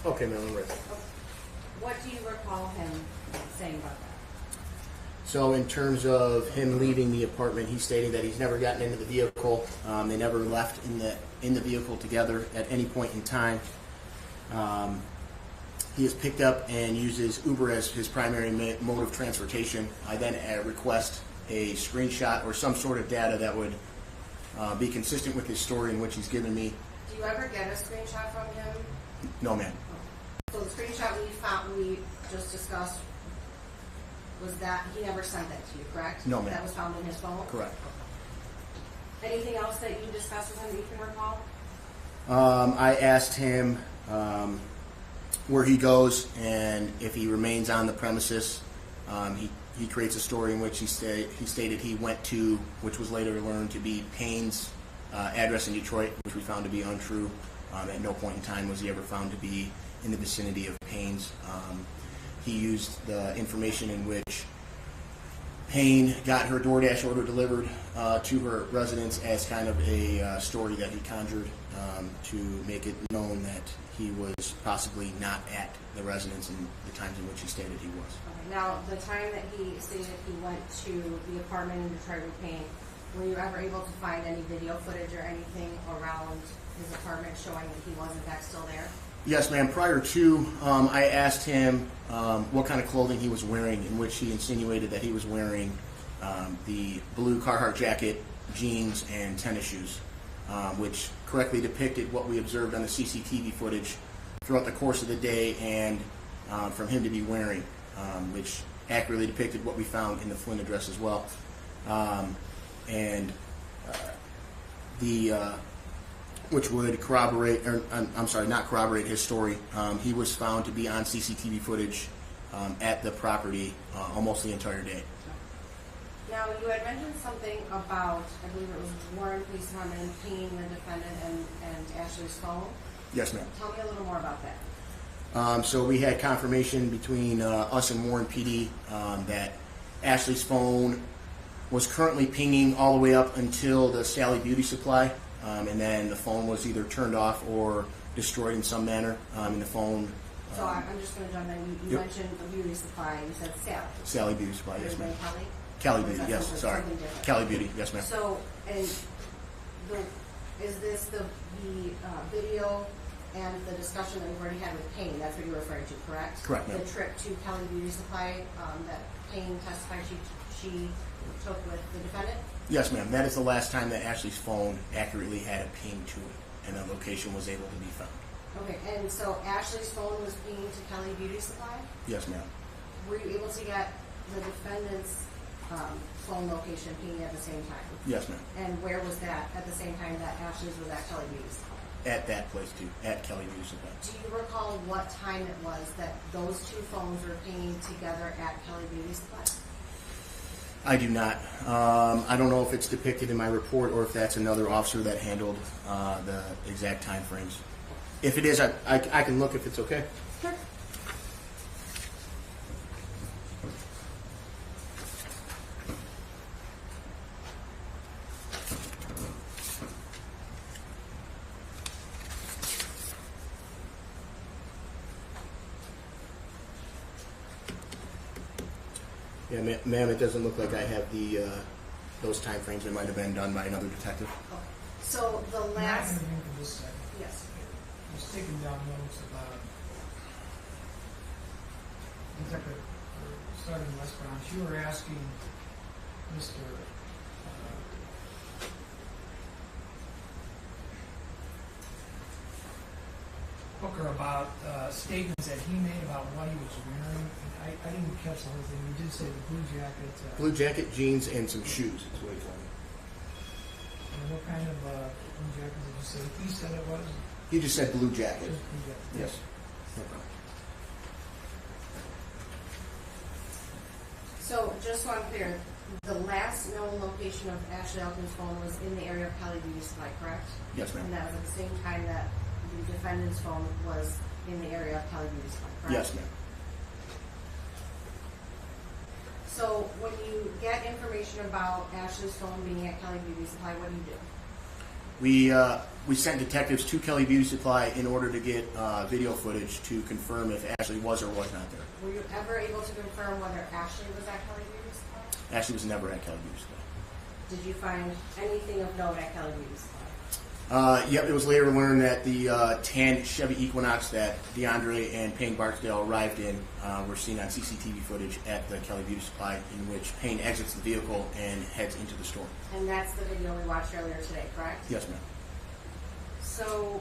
Okay, ma'am, I'm ready. What do you recall him saying about that? So in terms of him leaving the apartment, he's stating that he's never gotten into the vehicle. They never left in the vehicle together at any point in time. He is picked up and uses Uber as his primary mode of transportation. I then request a screenshot or some sort of data that would be consistent with his story in which he's given me. Do you ever get a screenshot from him? No, ma'am. So the screenshot we just discussed was that he never sent that to you, correct? No, ma'am. That was found in his phone? Correct. Anything else that you discussed with him that you can recall? I asked him where he goes and if he remains on the premises. He creates a story in which he stated he went to, which was later learned to be Payne's address in Detroit, which we found to be untrue. At no point in time was he ever found to be in the vicinity of Payne's. He used the information in which Payne got her DoorDash order delivered to her residence as kind of a story that he conjured to make it known that he was possibly not at the residence in the times in which he stated he was. Okay. Now, the time that he stated he went to the apartment in Detroit with Payne, were you ever able to find any video footage or anything around his apartment showing that he was in fact still there? Yes, ma'am. Prior to, I asked him what kind of clothing he was wearing, in which he insinuated that he was wearing the blue Carhartt jacket, jeans, and tennis shoes, which correctly depicted what we observed on the CCTV footage throughout the course of the day and from him to be wearing, which accurately depicted what we found in the Flynn address as well. Which would corroborate, or I'm sorry, not corroborate his story. He was found to be on CCTV footage at the property almost the entire day. Now, you had mentioned something about, I believe it was Warren Police Department pinging the defendant and Ashley's phone. Yes, ma'am. Tell me a little more about that. So we had confirmation between us and Warren PD that Ashley's phone was currently pinging all the way up until the Sally Beauty Supply, and then the phone was either turned off or destroyed in some manner. And the phone. So I'm just going to jump in. You Yep. mentioned the beauty supply. You said Sally. Sally Beauty Supply, yes, ma'am. Kelly? Cali Or is Beauty, that yes, something- sorry. something different? Cali Beauty, yes, ma'am. So, and is this the video and the discussion that we've already had with Payne? That's what you're referring to, correct? Correct, ma'am. The trip to Kelly Beauty Supply that Payne testified she took with the defendant? Yes, ma'am. That is the last time that Ashley's phone accurately had a ping to it, and the location was able to be found. Okay, and so Ashley's phone was pinging to Kelly Beauty Supply? Yes, ma'am. Were you able to get the defendant's phone location pinging at the same time? Yes, ma'am. And where was that at the same time that Ashley's was at Kelly Beauty Supply? At that place, too, at Kelly Beauty Supply. Do you recall what time it was that those two phones were pinging together at Kelly Beauty Supply? I do not. I don't know if it's depicted in my report or if that's another officer that handled the exact time frames. If it is, I can look if it's okay. Sure. Yeah, ma'am, it doesn't look like I have the those time frames. It might have been done by another detective. Okay. So the Not last, intervene for this second. yes. Just taking down notes about Detective Sergeant Westbound. You were asking Mr. Hooker about statements that he made about what he was wearing. I didn't catch the whole thing. You did say the blue jacket. Blue jacket, jeans, and some shoes. Is what he told me. And what kind of blue jacket did you say? He said it was? He just said blue jacket. Just blue jacket. Yes. No problem. So just so I'm clear, the last known location of Ashley Elkins' phone was in the area of Kelly Beauty Supply, correct? Yes, ma'am. And that was at the same time that the defendant's phone was in the area of Kelly Beauty Supply, correct? Yes, ma'am. So when you get information about Ashley's phone being at Kelly Beauty Supply, what do you do? We sent detectives to Kelly Beauty Supply in order to get video footage to confirm if Ashley was or was not there. Were you ever able to confirm whether Ashley was at Kelly Beauty Supply? Ashley was never at Kelly Beauty Supply. Did you find anything of note at Kelly Beauty Supply? Yep, it was later learned that the tan Chevy Equinox that DeAndre and Payne Barksdale arrived in were seen on CCTV footage at the Kelly Beauty Supply, in which Payne exits the vehicle and heads into the store. And that's the video we watched earlier today, correct? Yes, ma'am. So,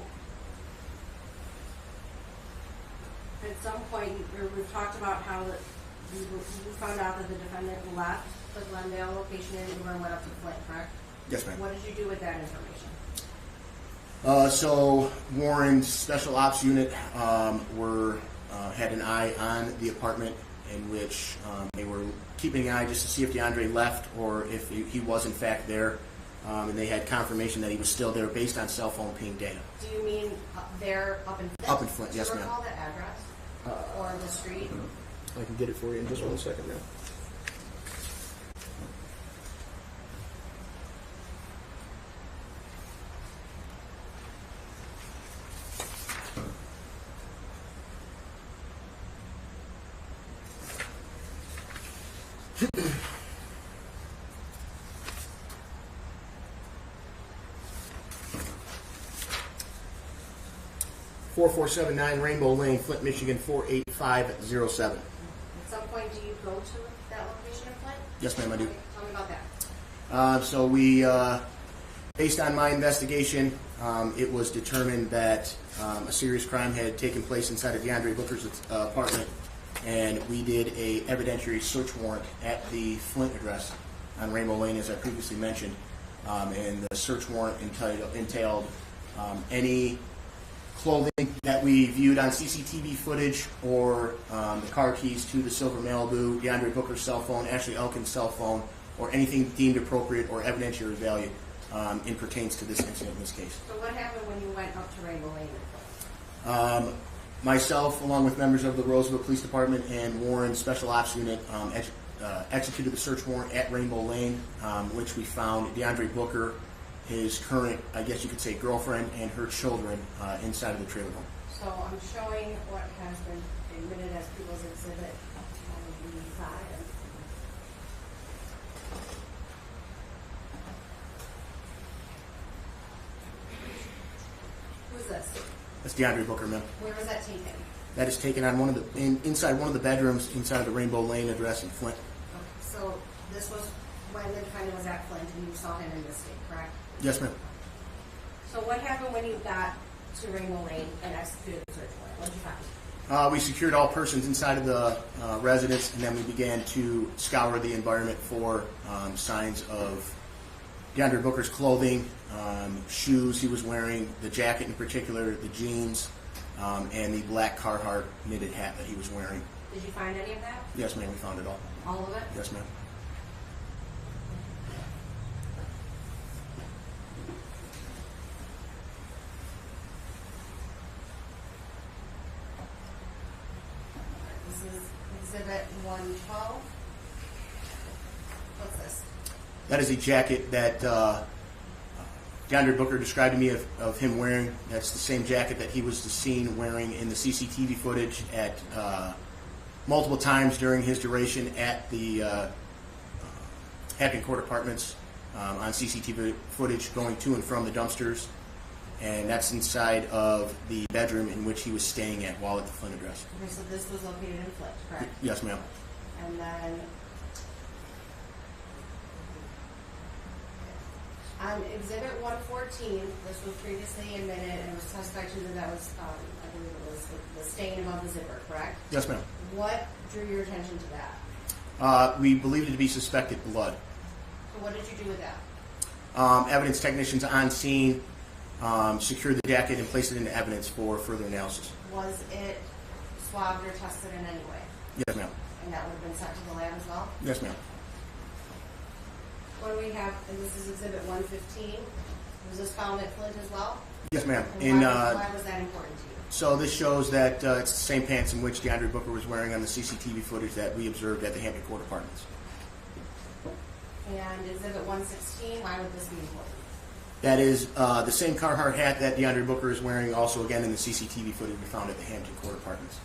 at some point, we've talked about how you found out that the defendant left the Glendale location and went up to Flint, correct? Yes, ma'am. What did you do with that information? So Warren's Special Ops Unit had an eye on the apartment, in which they were keeping an eye just to see if DeAndre left or if he was in fact there, and they had confirmation that he was still there based on cell phone ping data. Do you mean there up in Flint? Up in Flint, yes, Do you ma'am. recall the address or the street? I can get it for you in just 1 second now. .4479 Rainbow Lane, Flint, Michigan 48507. At some point, do you go to that location in Flint? Yes, ma'am, I do. Okay, tell me about that. So we, based on my investigation, it was determined that a serious crime had taken place inside of DeAndre Booker's apartment, and we did a evidentiary search warrant at the Flint address on Rainbow Lane, as I previously mentioned, and the search warrant entailed any clothing that we viewed on CCTV footage, or the car keys to the silver Malibu, DeAndre Booker's cell phone, Ashley Elkins' cell phone, or anything deemed appropriate or evidentiary value in pertains to this incident in this case. So what happened when you went up to Rainbow Lane in Flint? Myself, along with members of the Roseville Police Department and Warren Special Ops Unit, executed the search warrant at Rainbow Lane, which we found DeAndre Booker, his current, I guess you could say, girlfriend, and her children inside of the trailer home. So I'm showing what has been admitted as People's Exhibit 5. Who's this? That's DeAndre Booker, ma'am. Where was that taken? That is taken on inside one of the bedrooms inside of the Rainbow Lane address in Flint. Okay, so this was when the defendant was at Flint and you saw him in this state, correct? Yes, ma'am. So what happened when you got to Rainbow Lane and executed the search warrant? What did you find? We secured all persons inside of the residence, and then we began to scour the environment for signs of DeAndre Booker's clothing, shoes he was wearing, the jacket in particular, the jeans, and the black Carhartt knitted hat that he was wearing. Did you find any of that? Yes, ma'am, we found it all. All of it? Yes, ma'am. This is Exhibit 112. What's this? That is a jacket that DeAndre Booker described to me of him wearing. That's the same jacket that he was seen wearing in the CCTV footage at multiple times during his duration at the Hampton Court Apartments on CCTV footage going to and from the dumpsters, and that's inside of the bedroom in which he was staying at while at the Flint address. Okay, so this was located in Flint, correct? Yes, ma'am. And then on Exhibit 114, this was previously admitted and it was testified to that was, I believe it was the stain above the zipper, correct? Yes, ma'am. What drew your attention to that? We believed it to be suspected blood. So what did you do with that? Evidence technicians on scene secured the jacket and placed it into evidence for further analysis. Was it swabbed or tested in any way? Yes, ma'am. And that would have been sent to the lab as well? Yes, ma'am. What do we have, and this is Exhibit 115, was this found at Flint as well? Yes, ma'am. And why was that important to you? So this shows that it's the same pants in which DeAndre Booker was wearing on the CCTV footage that we observed at the Hampton Court Apartments. And Exhibit 116, why would this be important? That is the same Carhartt hat that DeAndre Booker is wearing, also again in the CCTV footage we found at the Hampton Court Apartments.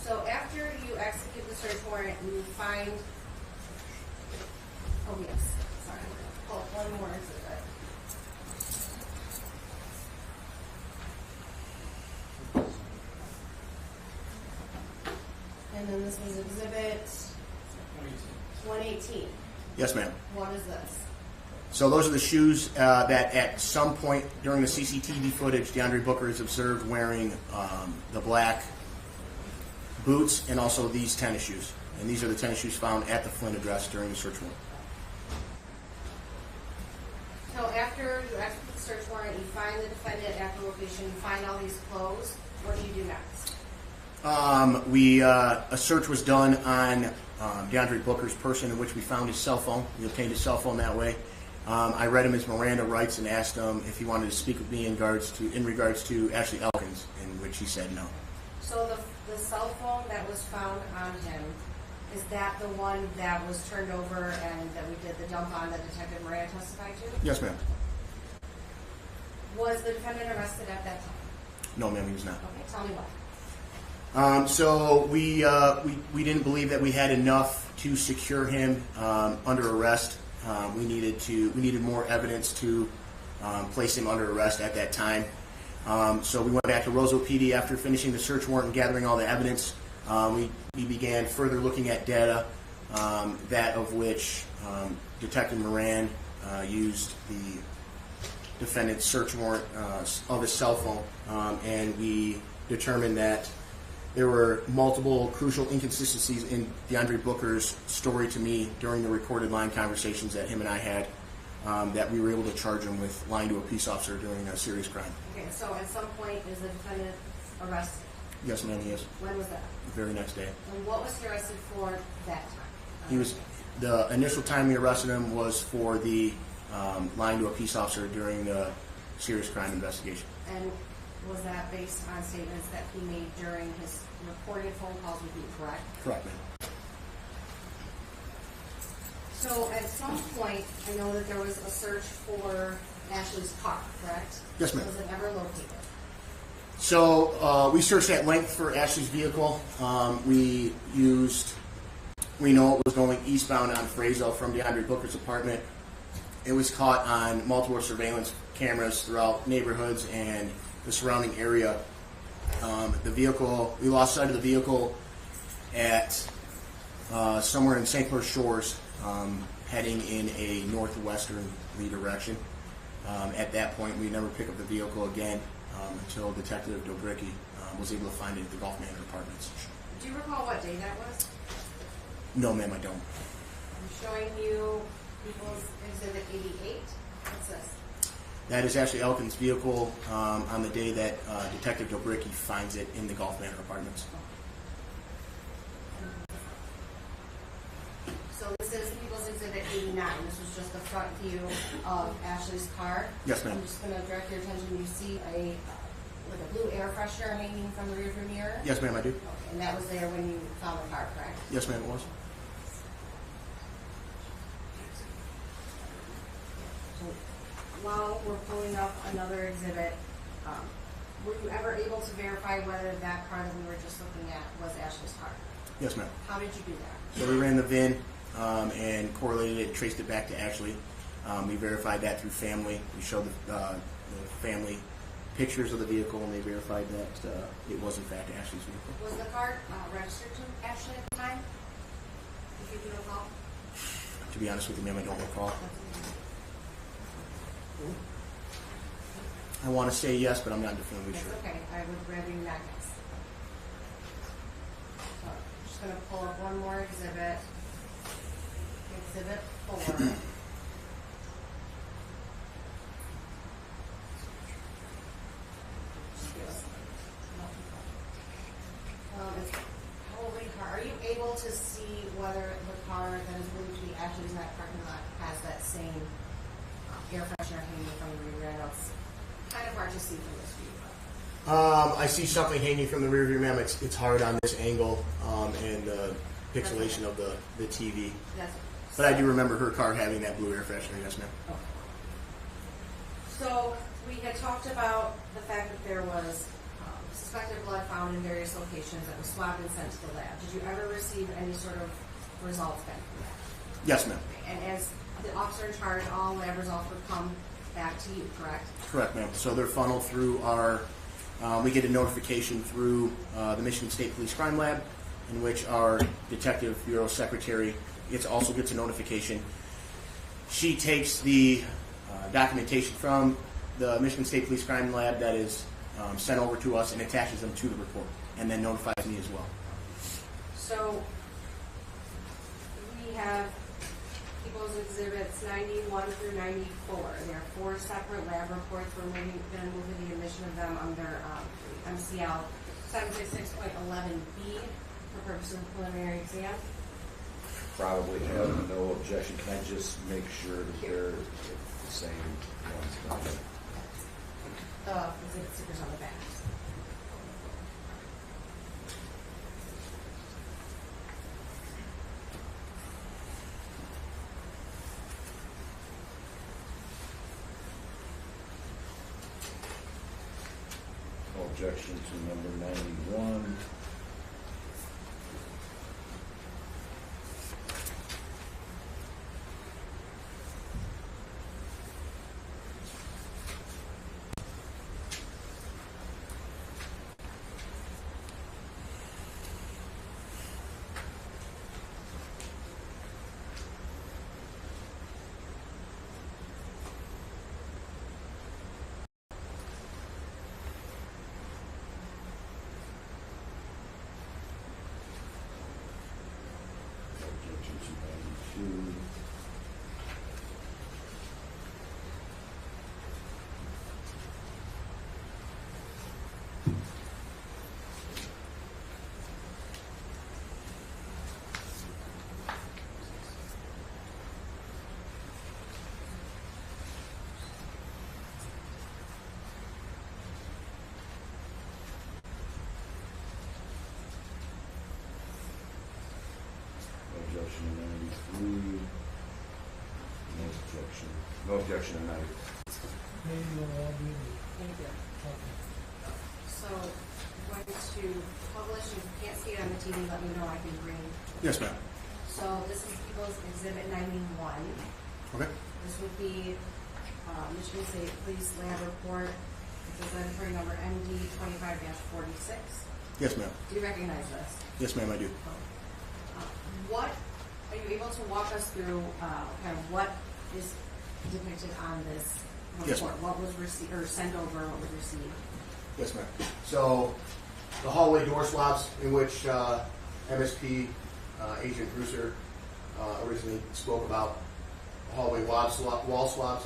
So after you execute the search warrant and you find, oh yes, sorry, oh, one more exhibit. And then this was Exhibit 118. Yes, ma'am. What is this? So those are the shoes that at some point during the CCTV footage, DeAndre Booker is observed wearing the black boots and also these tennis shoes. And these are the tennis shoes found at the Flint address during the search warrant. So after you execute the search warrant, you find the defendant at the location, you find all these clothes, what do you do next? A search was done on DeAndre Booker's person, in which we found his cell phone. We obtained his cell phone that way. I read him his Miranda rights and asked him if he wanted to speak with me in regards to Ashley Elkins, in which he said no. So the cell phone that was found on him, is that the one that was turned over and that we did the dump on that Detective Miranda testified to? Yes, ma'am. Was the defendant arrested at that time? No, ma'am, he was not. Okay, tell me why. So we didn't believe that we had enough to secure him under arrest. We needed more evidence to place him under arrest at that time. So we went back to Roseville PD after finishing the search warrant and gathering all the evidence. We began further looking at data, that of which Detective Moran used the defendant's search warrant of his cell phone, and we determined that there were multiple crucial inconsistencies in DeAndre Booker's story to me during the recorded line conversations that him and I had, that we were able to charge him with lying to a peace officer during a serious crime. Okay, so at some point is the defendant arrested? Yes, ma'am, he is. When was that? The very next day. And what was he arrested for that time? The initial time we arrested him was for the lying to a peace officer during the serious crime investigation. And was that based on statements that he made during his recorded phone calls with you, correct? Correct, ma'am. So at some point, I know that there was a search for Ashley's car, correct? Yes, ma'am. Was it ever located? So we searched at length for Ashley's vehicle. We know it was going eastbound on Frazo from DeAndre Booker's apartment. It was caught on multiple surveillance cameras throughout neighborhoods and the surrounding area. We lost sight of the vehicle at somewhere in St. Clair Shores, heading in a northwesterly direction. At that point, we never picked up the vehicle again until Detective Dobricki was able to find it at the Gulf Manor Apartments. Do you recall what day that was? No, ma'am, I don't. I'm showing you People's Exhibit 88. What's this? That is Ashley Elkins' vehicle on the day that Detective Dobricki finds it in the Gulf Manor Apartments. So this is People's Exhibit 89. This was just the front view of Ashley's car. Yes, ma'am. I'm just going to direct your attention. You see a blue air freshener hanging from the rearview mirror? Yes, ma'am, I do. Okay. And that was there when you found the car, correct? Yes, ma'am, it was. So while we're pulling up another exhibit, were you ever able to verify whether that car that we were just looking at was Ashley's car? Yes, ma'am. How did you do that? So we ran the VIN and correlated it, traced it back to Ashley. We verified that through family. We showed the family pictures of the vehicle, and they verified that it was in fact Ashley's vehicle. Was the car registered to Ashley at the time? If you can recall? To be honest with you, ma'am, I don't recall. I want to say yes, but I'm not definitively That's sure. okay. I would rather you not guess. So, I'm just going to pull up one more exhibit. Exhibit 4. It's probably hard. Are you able to see whether the car that is believed to be Ashley's in that parking lot has that same air freshener hanging from the rear? I know it's kind of hard to see from this view. I see something hanging from the rear view, ma'am. It's hard on this angle and the pixelation of the TV. That's But I do remember her car having that blue air freshener, yes, ma'am. okay. So we had talked about the fact that there was suspected blood found in various locations that was swabbed and sent to the lab. Did you ever receive any sort of results back from that? Yes, ma'am. And as the officer in charge, all lab results would come back to you, correct? Correct, ma'am. So they're funneled through our, we get a notification through the Michigan State Police Crime Lab, in which our Detective Bureau Secretary also gets a notification. She takes the documentation from the Michigan State Police Crime Lab that is sent over to us and attaches them to the report, and then notifies me as well. So we have people's exhibits 91 through 94. There are 4 separate lab reports. We're going to move the admission of them under MCL 766.11B for purposes of preliminary exam. Probably have no objection. Can I just make sure that they're the same ones? Exhibit stickers on the back. No objection to number 91. Objection to 92. No objection to 93. No objection. No objection to 90. Maybe we'll all be Thank you. okay. So I'm going to publish. If you can't see it on the TV, let me know. I can bring. Yes, ma'am. So this is people's exhibit 91. Okay. This would be Michigan State Police Lab Report. This is entry number MD 25-46. Yes, ma'am. Do you recognize this? Yes, ma'am, I do. What are you able to walk us through? Kind of what is depicted on this report? Yes, ma'am. What was received or sent over? What was received? Yes, ma'am. So the hallway door swabs in which MSP Agent Brewster originally spoke about, hallway wall swabs,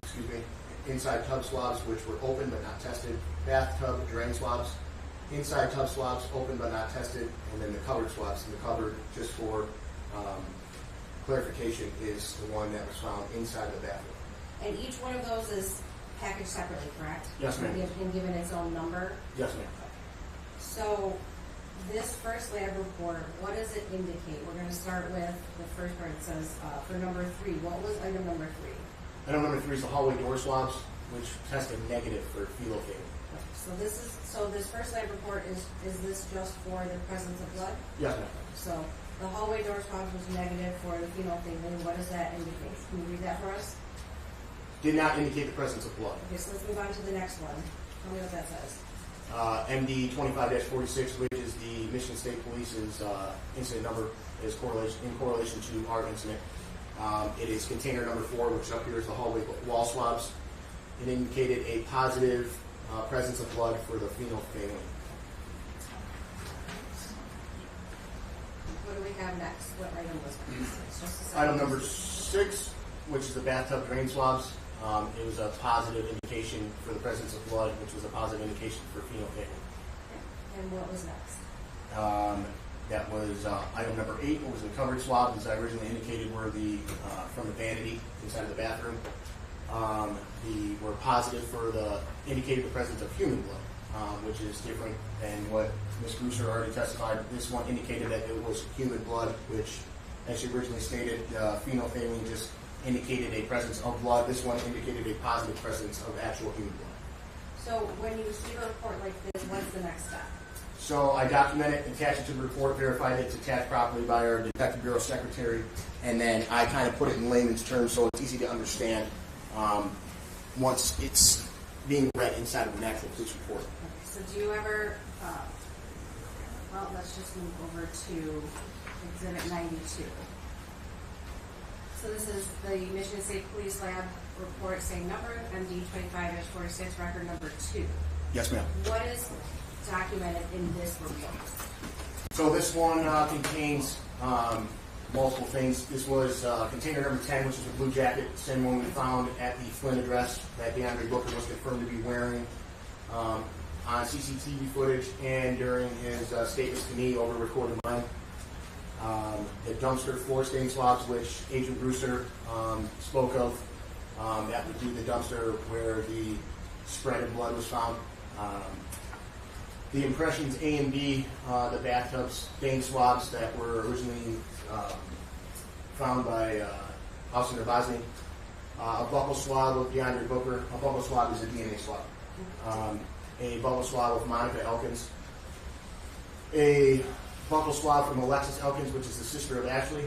inside tub swabs which were open but not tested, bathtub drain swabs, inside tub swabs open but not tested, and then the cupboard swabs. And the cupboard, just for clarification, is the one that was found inside the bathroom. And each one of those is packaged separately, correct? Yes, ma'am. And given its own number. Yes, ma'am. So this first lab report, what does it indicate? We're going to start with the first part. It says for number 3. What was item number 3? Item number 3 is the hallway door swabs, which tested negative for phenylphthalein. So this first lab report is this just for the presence of blood? Yes, ma'am. So the hallway door response was negative for the female family. What does that indicate? Can you read that for us? Did not indicate the presence of blood. Okay, so let's move on to the next one. Tell me what that says. MD 25-46, which is the Michigan State Police's incident number, is in correlation to our incident. It is container number 4, which up here is the hallway wall swabs. It indicated a positive presence of blood for the female family. What do we have next? What item was that? It's just a Item second. number 6, which is the bathtub drain swabs. It was a positive indication for the presence of blood, which was a positive indication for female family. And what was next? That was item number 8, what was the covered swab, as I originally indicated, were the from the vanity inside of the bathroom. Were positive for indicated the presence of human blood, which is different than what Ms. Grusser already testified. This one indicated that it was human blood, which, as she originally stated, female family just indicated a presence of blood. This one indicated a positive presence of actual human blood. So when you see a report like this, what's the next step? So I document it, attach it to the report, verify that it's attached properly by our Detective Bureau Secretary, and then I kind of put it in layman's terms so it's easy to understand once it's being read inside of an actual police report. Okay, so do you ever, well, let's just move over to Exhibit 92. So this is the Michigan State Police Lab report, same number, MD 25-46, record number 2. Yes, ma'am. What is documented in this report? So this one contains multiple things. This was container number 10, which is a blue jacket, same one we found at the Flynn address that DeAndre Booker was confirmed to be wearing on CCTV footage and during his statements to me over recorded line. The dumpster floor stain swabs, which Agent Brewster spoke of, that would be the dumpster where the spread of blood was found. The impressions A and B, the bathtub stain swabs that were originally found by Officer Nabozny. A buccal swab of DeAndre Booker. A buccal swab is a DNA swab. A buccal swab of Monica Elkins. A buccal swab from Alexis Elkins, which is the sister of Ashley.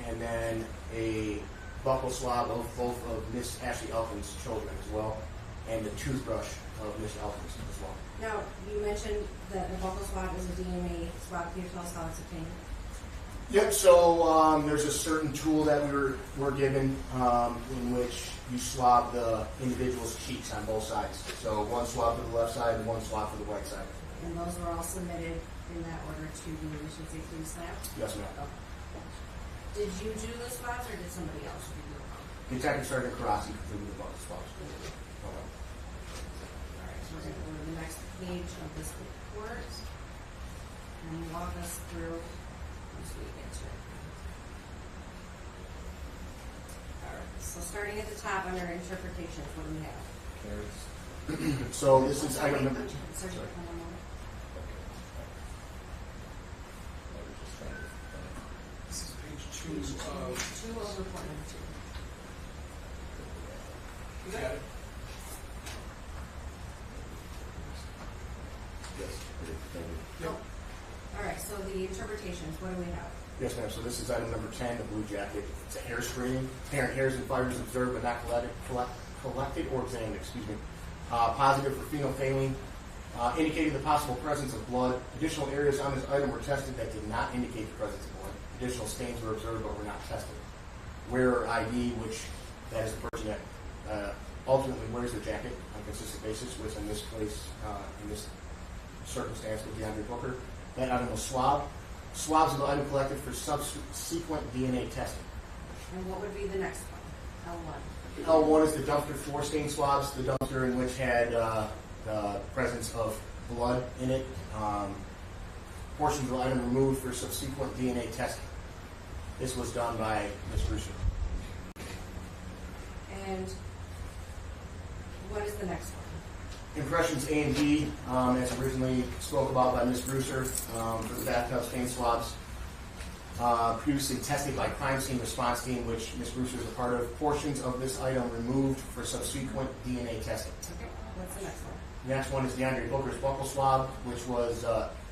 And then a buccal swab of both of Miss Ashley Elkins' children as well. And the toothbrush of Miss Elkins as well. Now, you mentioned that the buccal swab is a DNA swab. Can you tell us how it's obtained? Yep, so there's a certain tool that we were given in which you swab the individual's cheeks on both sides. So one swab for the left side and one swab for the right side. And those were all submitted in that order to the Michigan State Police Lab? Yes, ma'am. Okay. Did you do the swabs or did somebody else do them? Detective Sergeant Karasi completed the buccal swabs. All right, so we're going to go to the next page of this report and walk us through as we get to it. All right, so starting at the top under interpretations, what do we have? So this is item number Sergeant, one moment. This is page 2 Page of. 2 of report number 2. You got it? Yep. All right, so the interpretations, what do we have? Yes, ma'am. So this is item number 10, the blue jacket. It's a hair screening. Apparent hairs and fibers observed but not collected or examined, positive for phenolphthalein. Indicated the possible presence of blood. Additional areas on this item were tested that did not indicate the presence of blood. Additional stains were observed but were not tested. Wearer ID, which that is the person that ultimately wears the jacket on a consistent basis, which in this case, in this circumstance with DeAndre Booker. That item was swab. Swabs of the item collected for subsequent DNA testing. And what would be the next one? L1. L1 is the dumpster floor stain swabs, the dumpster in which had the presence of blood in it. Portions of the item removed for subsequent DNA testing. This was done by Ms. Brewster. And what is the next one? Impressions A and B, as originally spoke about by Ms. Brewster, for the bathtub stain swabs. Previously tested by crime scene response team, which Ms. Brewster is a part of. Portions of this item removed for subsequent DNA testing. Okay, what's the next one? The next one is DeAndre Booker's buccal swab, which was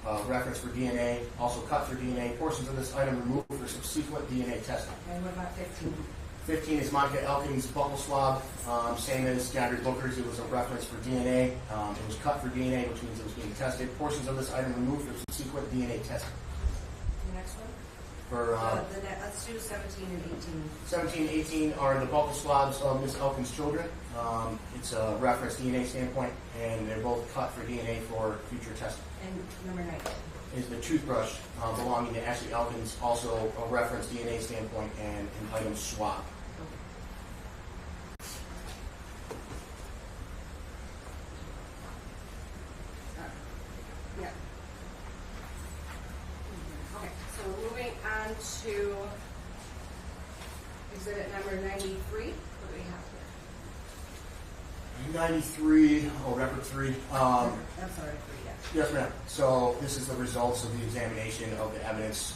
reference for DNA, also cut for DNA. Portions of this item removed for subsequent DNA testing. And what about 15? 15 is Monica Elkins' buccal swab, same as DeAndre Booker's. It was a reference for DNA. It was cut for DNA, which means it was being tested. Portions of this item removed for subsequent DNA testing. The next one? For Let's do 17 and 18. 17, 18 are the buccal swabs of Ms. Elkins' children. It's a reference DNA standpoint, and they're both cut for DNA for future testing. And number 19. Is the toothbrush belonging to Ashley Elkins, also a reference DNA standpoint and an item swab. Yeah. Okay, so moving on to exhibit number 93. What do we have here? 93, record 3. I'm sorry, 3, yeah. Yes, ma'am. So this is the results of the examination of the evidence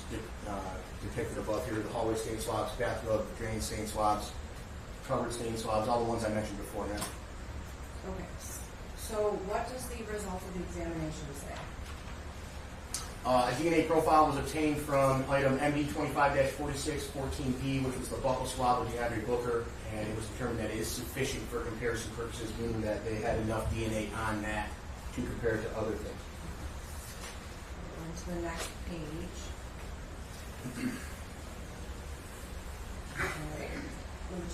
depicted above here: the hallway stain swabs, bathtub drain stain swabs, covered stain swabs, all the ones I mentioned before now. Okay, so what does the result of the examination say? A DNA profile was obtained from item MD 25-4614B, which was the buccal swab of DeAndre Booker, and it was determined that it is sufficient for comparison purposes, meaning that they had enough DNA on that to compare to other things. On to the next page. Okay, number 2.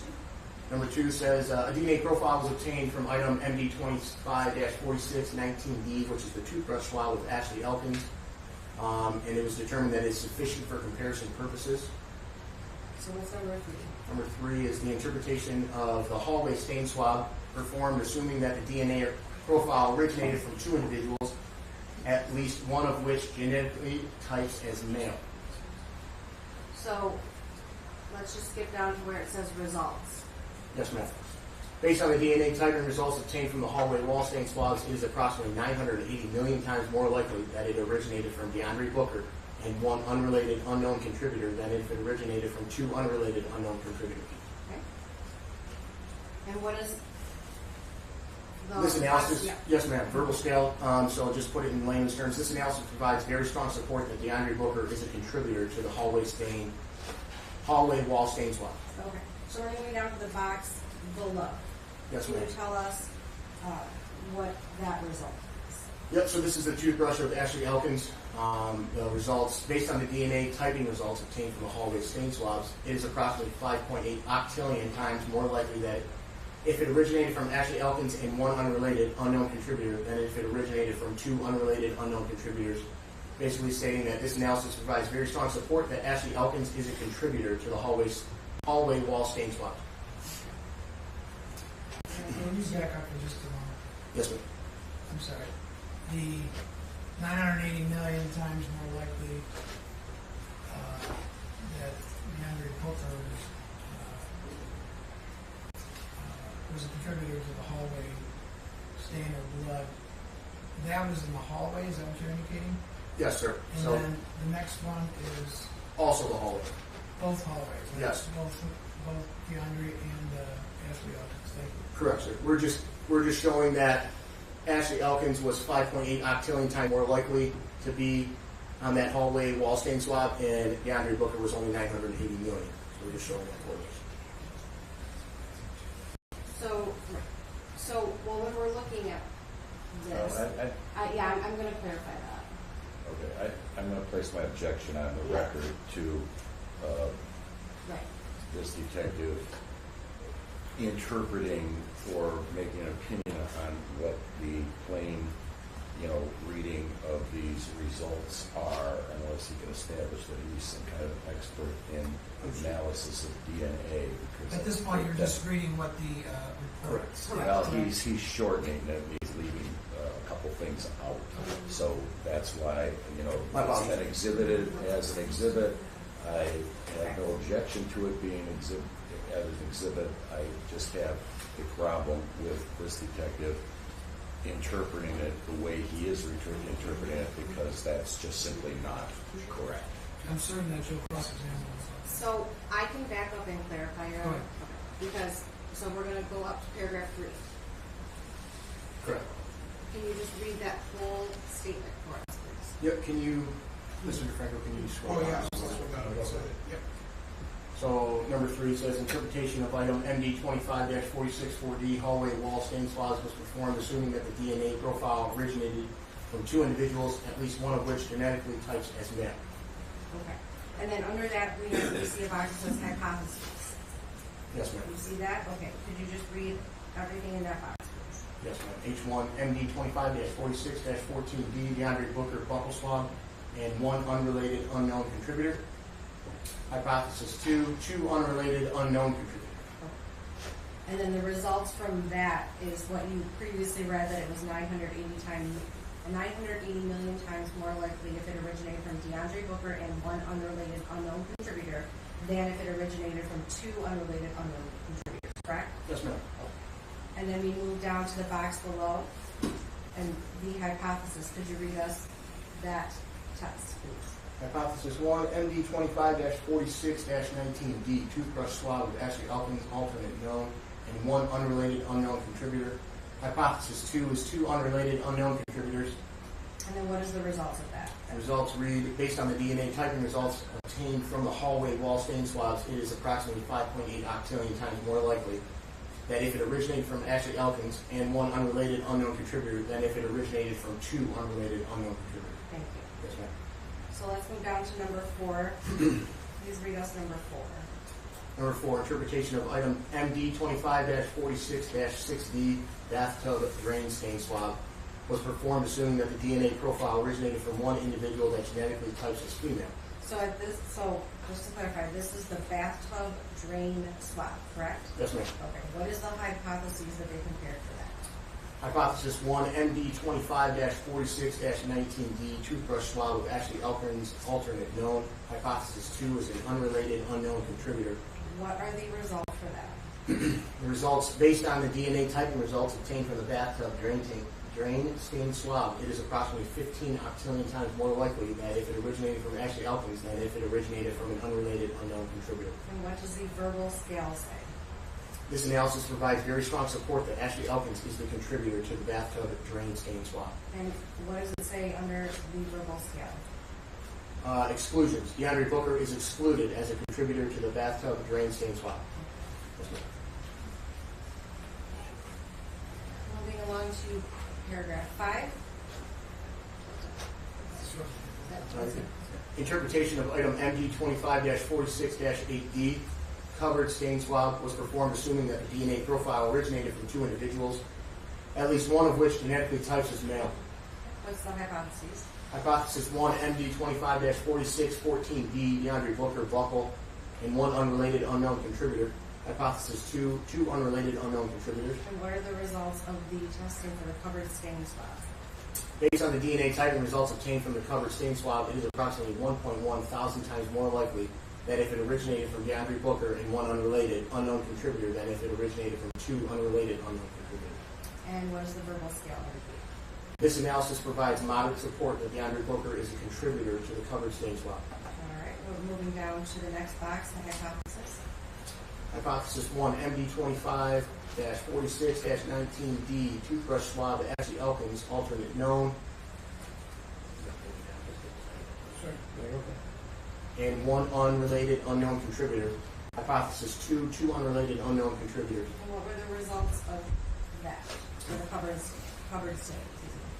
Number 2 says a DNA profile was obtained from item MD 25-4619D, which is the toothbrush swab with Ashley Elkins, and it was determined that it's sufficient for comparison purposes. So what's number 3? Number 3 is the interpretation of the hallway stain swab performed assuming that the DNA profile originated from 2 individuals, at least one of which genetically types as male. So let's just skip down to where it says results. Yes, ma'am. Based on the DNA typing results obtained from the hallway wall stain swabs, it is approximately 980 million times more likely that it originated from DeAndre Booker and one unrelated unknown contributor than if it originated from 2 unrelated unknown contributors. Okay. And what is the This analysis, yeah. yes, ma'am, verbal scale. So I'll just put it in layman's terms. This analysis provides very strong support that DeAndre Booker is a contributor to the hallway wall stain swab. Okay. So we're moving down to the box below. Yes, Can ma'am. you tell us what that result is? Yep, so this is the toothbrush of Ashley Elkins. The results, based on the DNA typing results obtained from the hallway stain swabs, it is approximately 5.8 octillion times more likely that if it originated from Ashley Elkins and one unrelated unknown contributor than if it originated from 2 unrelated unknown contributors, basically stating that this analysis provides very strong support that Ashley Elkins is a contributor to the hallway wall stain swab. Can you back up for just a moment? Yes, ma'am. I'm sorry. The 980 million times more likely that DeAndre Booker was a contributor to the hallway stain of blood. That was in the hallway, is that what you're indicating? Yes, sir. And So then the next one is also the hallway. both hallways, right? Yes. Both DeAndre and Ashley Elkins. Thank you. Correct, sir. We're just showing that Ashley Elkins was 5.8 octillion times more likely to be on that hallway wall stain swab, and DeAndre Booker was only 980 million. So we're just showing that correlation. So when we're looking at this, I'm going to clarify that. Okay, I'm going to place my objection on the record to Right. this detective interpreting or making an opinion on what the plain, reading of these results are, unless he can establish that he's some kind of expert in analysis of DNA. Because At this point, you're just reading what the report Correct. said. Well, he's shortening it. He's leaving a couple things out. So that's why, My it's apologies. been exhibited as an exhibit. I have no objection to it being as an exhibit. I just have a problem with this detective interpreting it the way he is interpreting it, because that's just simply not correct. I'm certain that you'll cross-examine us. So I can back up and clarify your, Go ahead. because, so we're going to go up to paragraph 3. Correct. Can you just read that whole statement for us, please? Yep, can you, Mr. DeFranco, can you scroll Oh, down? yeah. Yep. So number 3 says interpretation of item MD 25-46-4D hallway wall stain swabs was performed assuming that the DNA profile originated from 2 individuals, at least one of which genetically types as male. Okay. And then under that, we see a box that says hypotheses. Yes, ma'am. You see that? Okay. Could you just read everything in that box, please? Yes, ma'am. H1 MD 25-46-14D DeAndre Booker buccal swab and 1 unrelated unknown contributor. Hypothesis 2, 2 unrelated unknown contributors. And then the results from that is what you previously read, that it was 980 million times more likely if it originated from DeAndre Booker and 1 unrelated unknown contributor than if it originated from 2 unrelated unknown contributors, correct? Yes, ma'am. And then we move down to the box below and the hypothesis. Could you read us that test, please? Hypothesis 1, MD 25-46-19D, toothbrush swab with Ashley Elkins, alternate known, and 1 unrelated unknown contributor. Hypothesis 2 is 2 unrelated unknown contributors. And then what is the results of that? The results read, based on the DNA typing results obtained from the hallway wall stain swabs, it is approximately 5.8 octillion times more likely that if it originated from Ashley Elkins and 1 unrelated unknown contributor than if it originated from 2 unrelated unknown contributors. Thank you. Yes, ma'am. So let's move down to number 4. Please read us number 4. Number 4, interpretation of item MD 25-46-6D bathtub drain stain swab was performed assuming that the DNA profile originated from 1 individual that genetically types as female. So just to clarify, this is the bathtub drain swab, correct? Yes, ma'am. Okay. What is the hypothesis that they compared for that? Hypothesis 1, MD 25-46-19D toothbrush swab with Ashley Elkins, alternate known. Hypothesis 2 is an unrelated unknown contributor. What are the results for that? The results, based on the DNA typing results obtained from the bathtub drain stain swab, it is approximately 15 octillion times more likely that if it originated from Ashley Elkins than if it originated from an unrelated unknown contributor. And what does the verbal scale say? This analysis provides very strong support that Ashley Elkins is the contributor to the bathtub drain stain swab. And what does it say under the verbal scale? Exclusions. DeAndre Booker is excluded as a contributor to the bathtub drain stain swab. Yes, ma'am. Moving along to paragraph 5. Interpretation of item MD 25-46-8D covered stain swab was performed assuming that the DNA profile originated from 2 individuals, at least one of which genetically types as male. What's the hypothesis? Hypothesis 1, MD 25-46-14D, DeAndre Booker, buccal, and 1 unrelated unknown contributor. Hypothesis 2, 2 unrelated unknown contributors. And what are the results of the testing for the covered stain swab? Based on the DNA typing results obtained from the covered stain swab, it is approximately 1.1 thousand times more likely that if it originated from DeAndre Booker and 1 unrelated unknown contributor than if it originated from 2 unrelated unknown contributors. And what is the verbal scale indicate? This analysis provides moderate support that DeAndre Booker is a contributor to the covered stain swab. All right, we're moving down to the next box, the hypothesis. Hypothesis 1, MD 25-46-19D, toothbrush swab, Ashley Elkins, alternate known. And 1 unrelated unknown contributor. Hypothesis 2, 2 unrelated unknown contributors. And what were the results of that, for the covered stain?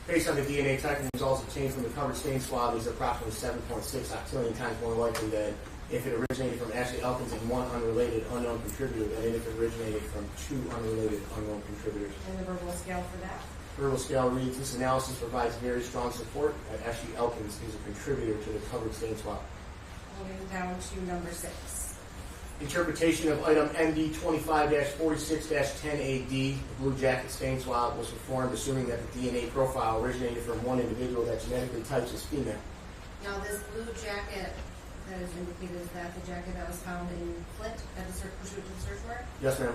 Based on the DNA typing results obtained from the covered stain swab, is approximately 7.6 octillion times more likely that if it originated from Ashley Elkins and 1 unrelated unknown contributor than if it originated from 2 unrelated unknown contributors. And the verbal scale for that? Verbal scale reads, this analysis provides very strong support that Ashley Elkins is a contributor to the covered stain swab. Moving down to number 6. Interpretation of item MD 25-46-10AD, the blue jacket stain swab, was performed assuming that the DNA profile originated from 1 individual that genetically types as female. Now this blue jacket that is indicated, is that the jacket that was found in Flint at the pursuit to the search warrant? Yes, ma'am.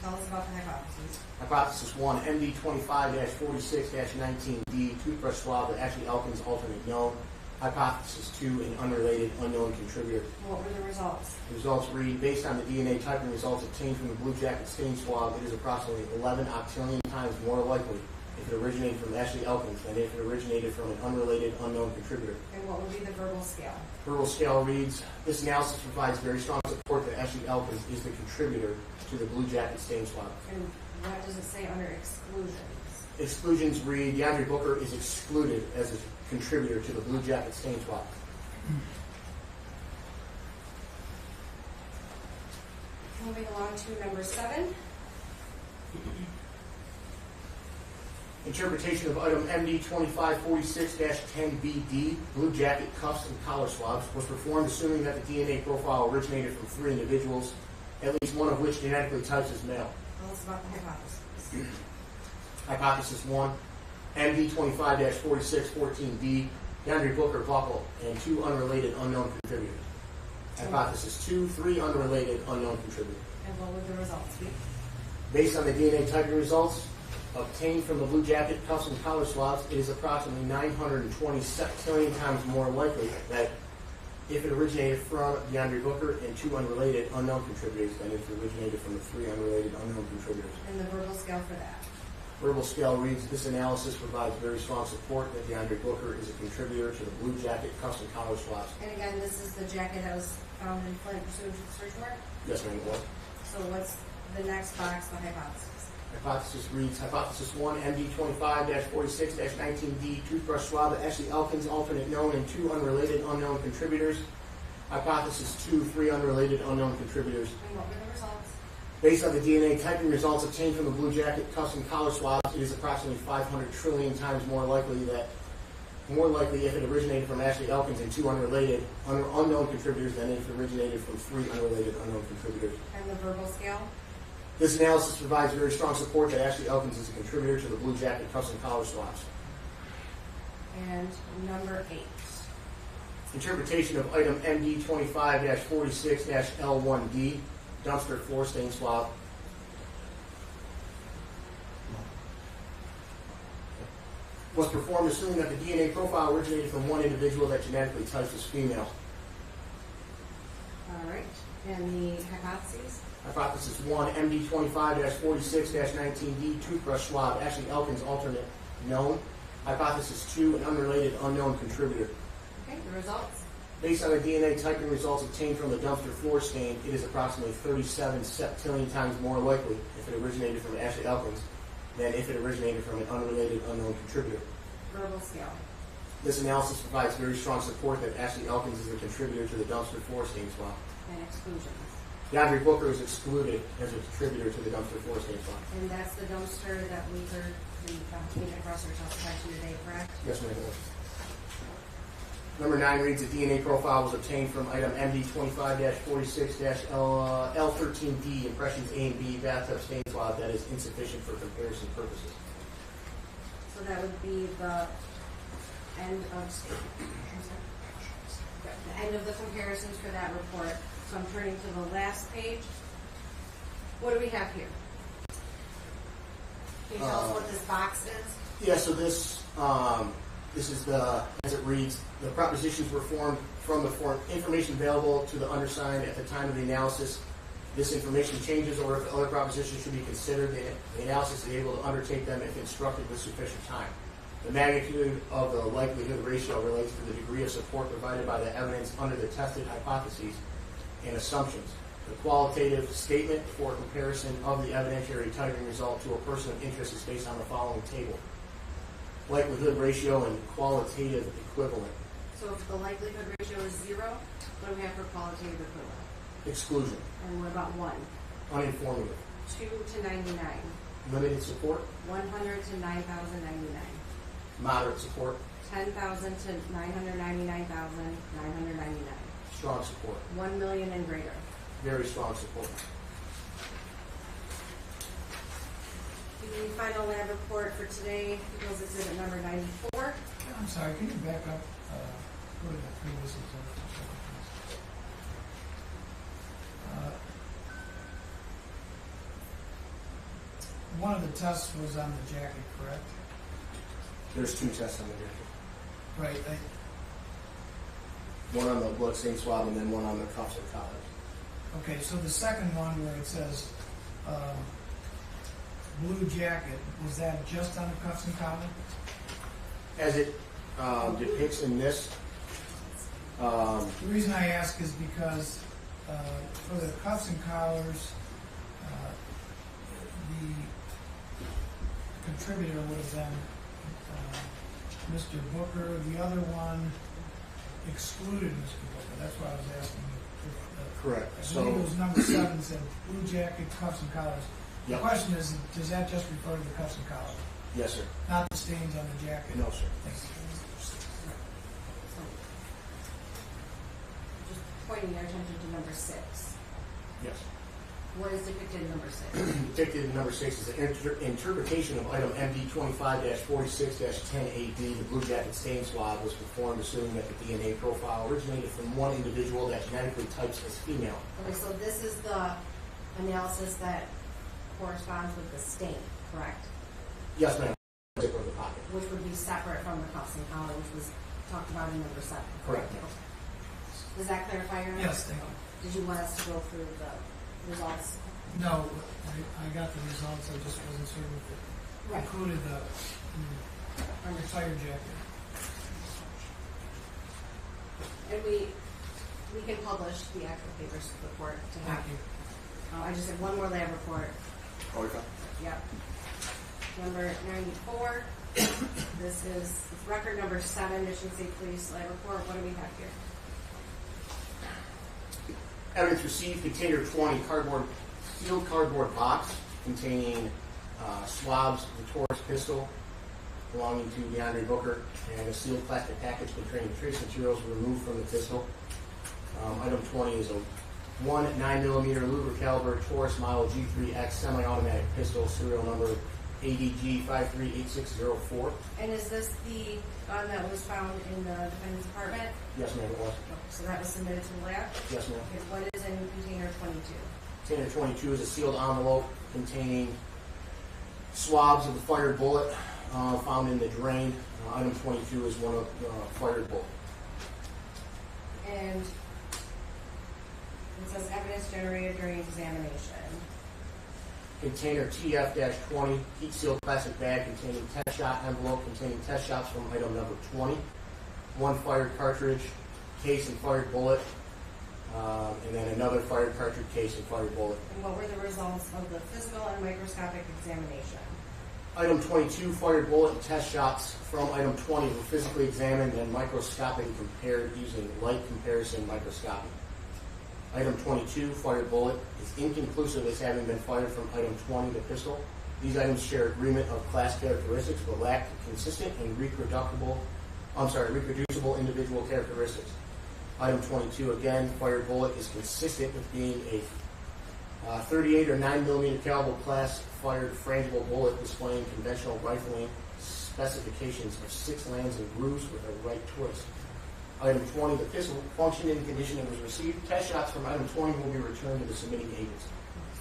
Tell us about the hypothesis. Hypothesis 1, MD 25-46-19D, toothbrush swab with Ashley Elkins, alternate known. Hypothesis 2, an unrelated unknown contributor. What were the results? The results read, based on the DNA typing results obtained from the blue jacket stain swab, it is approximately 11 octillion times more likely If it originated from Ashley Elkins, and if it originated from an unrelated, unknown contributor. And what would be the verbal scale? Verbal scale reads, this analysis provides very strong support that Ashley Elkins is the contributor to the Blue Jacket stain swab. And what does it say under exclusions? Exclusions read, DeAndre Booker is excluded as a contributor to the Blue Jacket stain swab. Moving along to number 7. Interpretation of item MD 2546-10BD, Blue Jacket cuffs and collar swabs, was performed assuming that the DNA profile originated from 3 individuals, at least one of which genetically types as male. Tell us about the hypothesis. Hypothesis 1, MD 25-4614D, DeAndre Booker buckle, and 2 unrelated unknown contributors. Hypothesis 2, 3 unrelated unknown contributors. And what would the results be? Based on the DNA typing results obtained from the Blue Jacket cuffs and collar swabs, it is approximately 920 septillion times more likely that if it originated from DeAndre Booker and 2 unrelated unknown contributors than if it originated from the 3 unrelated unknown contributors. And the verbal scale for that? Verbal scale reads, this analysis provides very strong support that DeAndre Booker is a contributor to the Blue Jacket cuffs and collar swabs. And again, this is the jacket that was found in Flint pursuant to the search warrant? Yes, ma'am, it was. So what's the next box, the hypothesis? Hypothesis reads, Hypothesis 1, MD 25-46-19D, toothbrush swab of Ashley Elkins, alternate known, and 2 unrelated unknown contributors. Hypothesis 2, 3 unrelated unknown contributors. And what were the results? Based on the DNA typing results obtained from the Blue Jacket cuffs and collar swabs, it is approximately 500 trillion times more likely if it originated from Ashley Elkins and 2 unrelated unknown contributors than if it originated from 3 unrelated unknown contributors. And the verbal scale? This analysis provides very strong support that Ashley Elkins is a contributor to the Blue Jacket cuffs and collar swabs. And number 8. Interpretation of item MD 25-46-L1D, dumpster floor stain swab. Was performed assuming that the DNA profile originated from 1 individual that genetically types as female. All right. And the hypotheses? Hypothesis 1, MD 25-46-19D, toothbrush swab, Ashley Elkins, alternate known. Hypothesis 2, an unrelated unknown contributor. Okay, the results? Based on the DNA typing results obtained from the dumpster floor stain, it is approximately 37 septillion times more likely if it originated from Ashley Elkins than if it originated from an unrelated unknown contributor. Verbal scale? This analysis provides very strong support that Ashley Elkins is a contributor to the dumpster floor stain swab. And exclusions? DeAndre Booker is excluded as a contributor to the dumpster floor stain swab. And that's the dumpster that we heard the agent crosser testified to today, correct? Yes, ma'am. Number 9 reads, the DNA profile was obtained from item MD 25-46-L13D, impressions A and B, bathtub stain swab that is insufficient for comparison purposes. So that would be the end of the comparisons for that report. So I'm turning to the last page. What do we have here? Can you tell us what this box is? Yeah, so this is the, as it reads, the propositions were formed from the form information available to the undersigned at the time of the analysis. This information changes, or if other propositions should be considered, the analysis is able to undertake them if instructed with sufficient time. The magnitude of the likelihood ratio relates to the degree of support provided by the evidence under the tested hypotheses and assumptions. The qualitative statement for comparison of the evidentiary typing result to a person of interest is based on the following table. Likelihood ratio and qualitative equivalent. So if the likelihood ratio is 0, what do we have for qualitative equivalent? Exclusion. And what about 1? Uninformative. 2 to 99. Limited support. 100 to 9,099. Moderate support. 10,000 to 999,999. Strong support. 1 million and greater. Very strong support. The final lab report for today equals exhibit number 94. I'm sorry, can you back up? Go to the previous example. One of the tests was on the jacket, correct? There's 2 tests on the jacket. Right. One on the blood stain swab and then one on the cuffs and collars. Okay, so the second one where it says blue jacket, was that just on the cuffs and collar? As it depicts in this, The reason I ask is because for the cuffs and collars, the contributor would have been Mr. Booker. The other one excluded Mr. Booker. That's why I was asking you. correct. I believe it was number 7 said blue jacket, cuffs and collars. The Yep. question is, does that just refer to the cuffs and collars, Yes, sir. not the stains on the jacket? No, sir. Thanks. So, just pointing your attention to number 6. Yes. What is depicted in number 6? Depicted in number 6 is an interpretation of item MD 25-46-10AD. The blue jacket stain swab was performed assuming that the DNA profile originated from one individual that genetically types as female. Okay, so this is the analysis that corresponds with the stain, correct? Yes, ma'am. Zip of the pocket. Which would be separate from the cuffs and collar, which was talked about in number 7. Correct. Does that clarify your? Yes, thank you. Did you want us to go through the results? No, I got the results, I just wasn't certain if it Right. included the fire jacket. And we can publish the actual papers report to have. Thank you. I just have one more lab report. Oh, you're fine. Yep. Number 94. This is record number 7, Michigan State Police lab report. What do we have here? Evidence received, container 20, sealed cardboard box containing swabs of the Taurus pistol belonging to DeAndre Booker, and a sealed plastic package containing trace materials removed from the pistol. Item 20 is a 9mm Luger caliber Taurus model G3X semi-automatic pistol, serial number ADG 538604. And is this the gun that was found in the defendant's apartment? Yes, ma'am, it was. So that was submitted to the lab? Yes, ma'am. Okay, what is in container 22? Container 22 is a sealed envelope containing swabs of the fired bullet found in the drain. Item 22 is one of the fired bullet. And it says evidence generated during examination. Container TF-20, heat sealed plastic bag containing test shot envelope containing test shots from item number 20. One fired cartridge, case and fired bullet, and then another fired cartridge, case and fired bullet. And what were the results of the physical and microscopic examination? Item 22, fired bullet and test shots from item 20 were physically examined and microscopically compared using light comparison microscopy. Item 22, fired bullet, is inconclusive as having been fired from item 20, the pistol. These items share agreement of class characteristics but lack consistent and reproducible individual characteristics. Item 22, again, fired bullet is consistent with being a 38 or 9mm caliber class fired frangible bullet displaying conventional rifling specifications of 6 lands and grooves with a right twist. Item 20, the pistol functioned in the condition it was received. Test shots from item 20 will be returned to the submitting agency.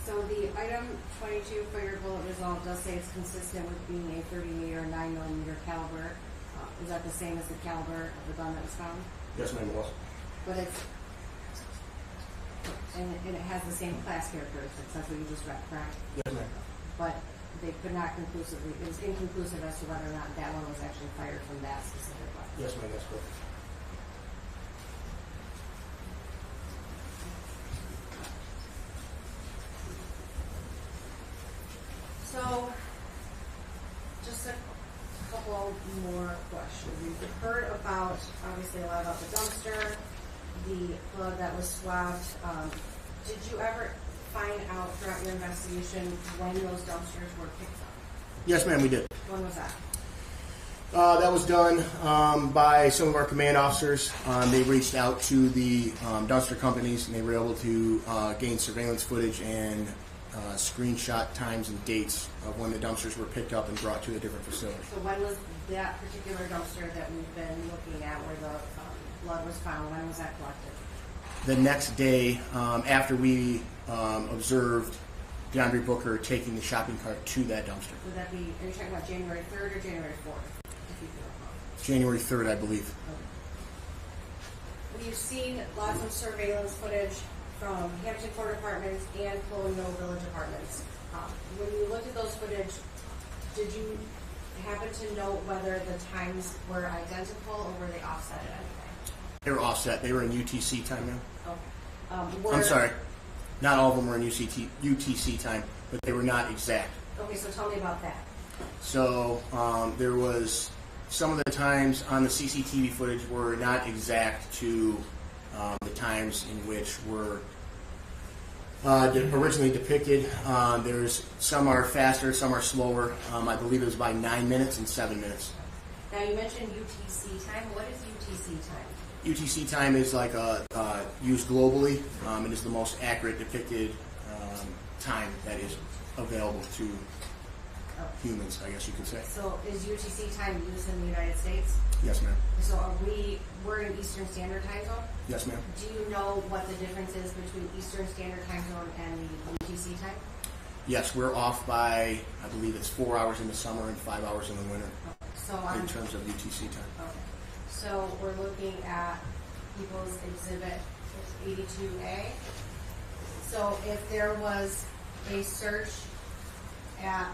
So the item 22 fired bullet result does say it's consistent with being a 38 or 9mm caliber. Is that the same as the caliber of the gun that was found? Yes, ma'am, it was. But it's, and it has the same class characteristics, that's what you just read, correct? Yes, ma'am. But they could not conclusively, it was inconclusive as to whether or not that one was actually fired from that specific weapon. Yes, ma'am, that's correct. So, just a couple more questions. We've heard about, obviously, a lot about the dumpster, the blood that was swabbed. Did you ever find out throughout your investigation when those dumpsters were picked up? Yes, ma'am, we did. When was that? That was done by some of our command officers. They reached out to the dumpster companies, and they were able to gain surveillance footage and screenshot times and dates of when the dumpsters were picked up and brought to a different facility. So when was that particular dumpster that we've been looking at where the blood was found, when was that collected? The next day, after we observed DeAndre Booker taking the shopping cart to that dumpster. Would that be, are you talking about January 3rd or January 4th? If you can recall. January 3rd, I believe. We've seen lots of surveillance footage from Hampton Court Apartments and Colonial Village Apartments. When you looked at those footage, did you happen to note whether the times were identical or were they offset at anything? They were offset. They were in UTC time now. Okay. I'm sorry. Not all of them were in UTC time, but they were not exact. Okay, so tell me about that. So there was some of the times on the CCTV footage were not exact to the times in which were originally depicted. There's some are faster, some are slower. I believe it was by 9 minutes and 7 minutes. Now you mentioned UTC time. What is UTC time? UTC time is like used globally. It is the most accurate depicted time that is available to humans, I guess you could say. So is UTC time used in the United States? Yes, ma'am. So we're in Eastern Standard Time Zone? Yes, ma'am. Do you know what the difference is between Eastern Standard Time Zone and the UTC time? Yes, we're off by, I believe it's 4 hours in the summer and 5 hours in the winter So in terms of UTC time. okay. So we're looking at People's Exhibit 82A. So if there was a search at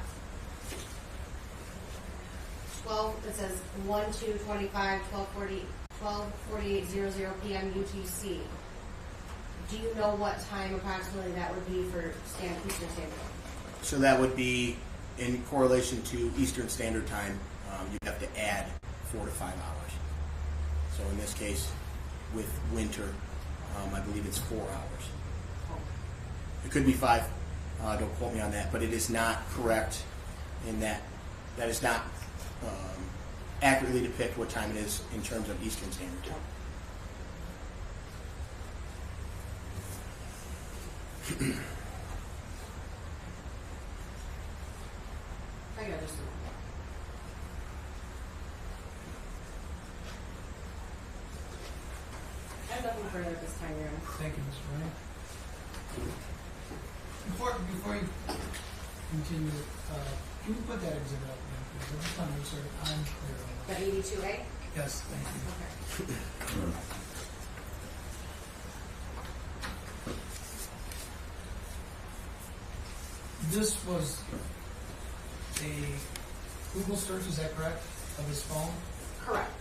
it says 1/2/25, 12:48:00 p.m. UTC. Do you know what time approximately that would be for Eastern Standard Time? So that would be in correlation to Eastern Standard Time. You'd have to add 4 to 5 hours. So in this case, with winter, I believe it's 4 hours. It could be 5. Don't quote me on that, but it is not correct in that is not accurately depict what time it is in terms of Eastern Standard Time. I got this one. I have nothing further this time, Your Honor. Thank you, Mr. Ryan. Before you continue, can you put that exhibit up again, please? I just want to make sure I'm clear on The that. 82A? Yes, thank you. Okay. This was a Google search, is that correct, of his phone? Correct.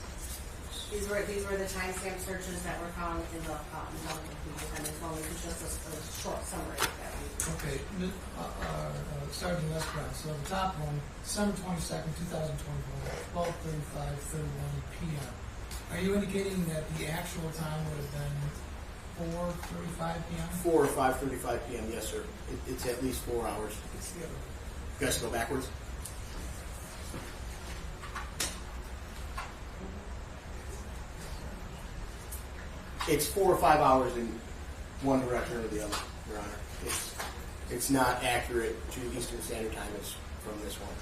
These were the timestamp searches that were found in the defendant's phone. This is just a short summary that we. Okay, Sergeant Westbrook, so the top one, December 22nd, 2024, 12:35:31 p.m. Are you indicating that the actual time would have been 4:35 p.m.? 4 or 5:35 p.m. Yes, sir. It's at least 4 hours. You guys go backwards. It's 4 or 5 hours in one direction or the other, Your Honor. It's not accurate to Eastern Standard Time as from this one.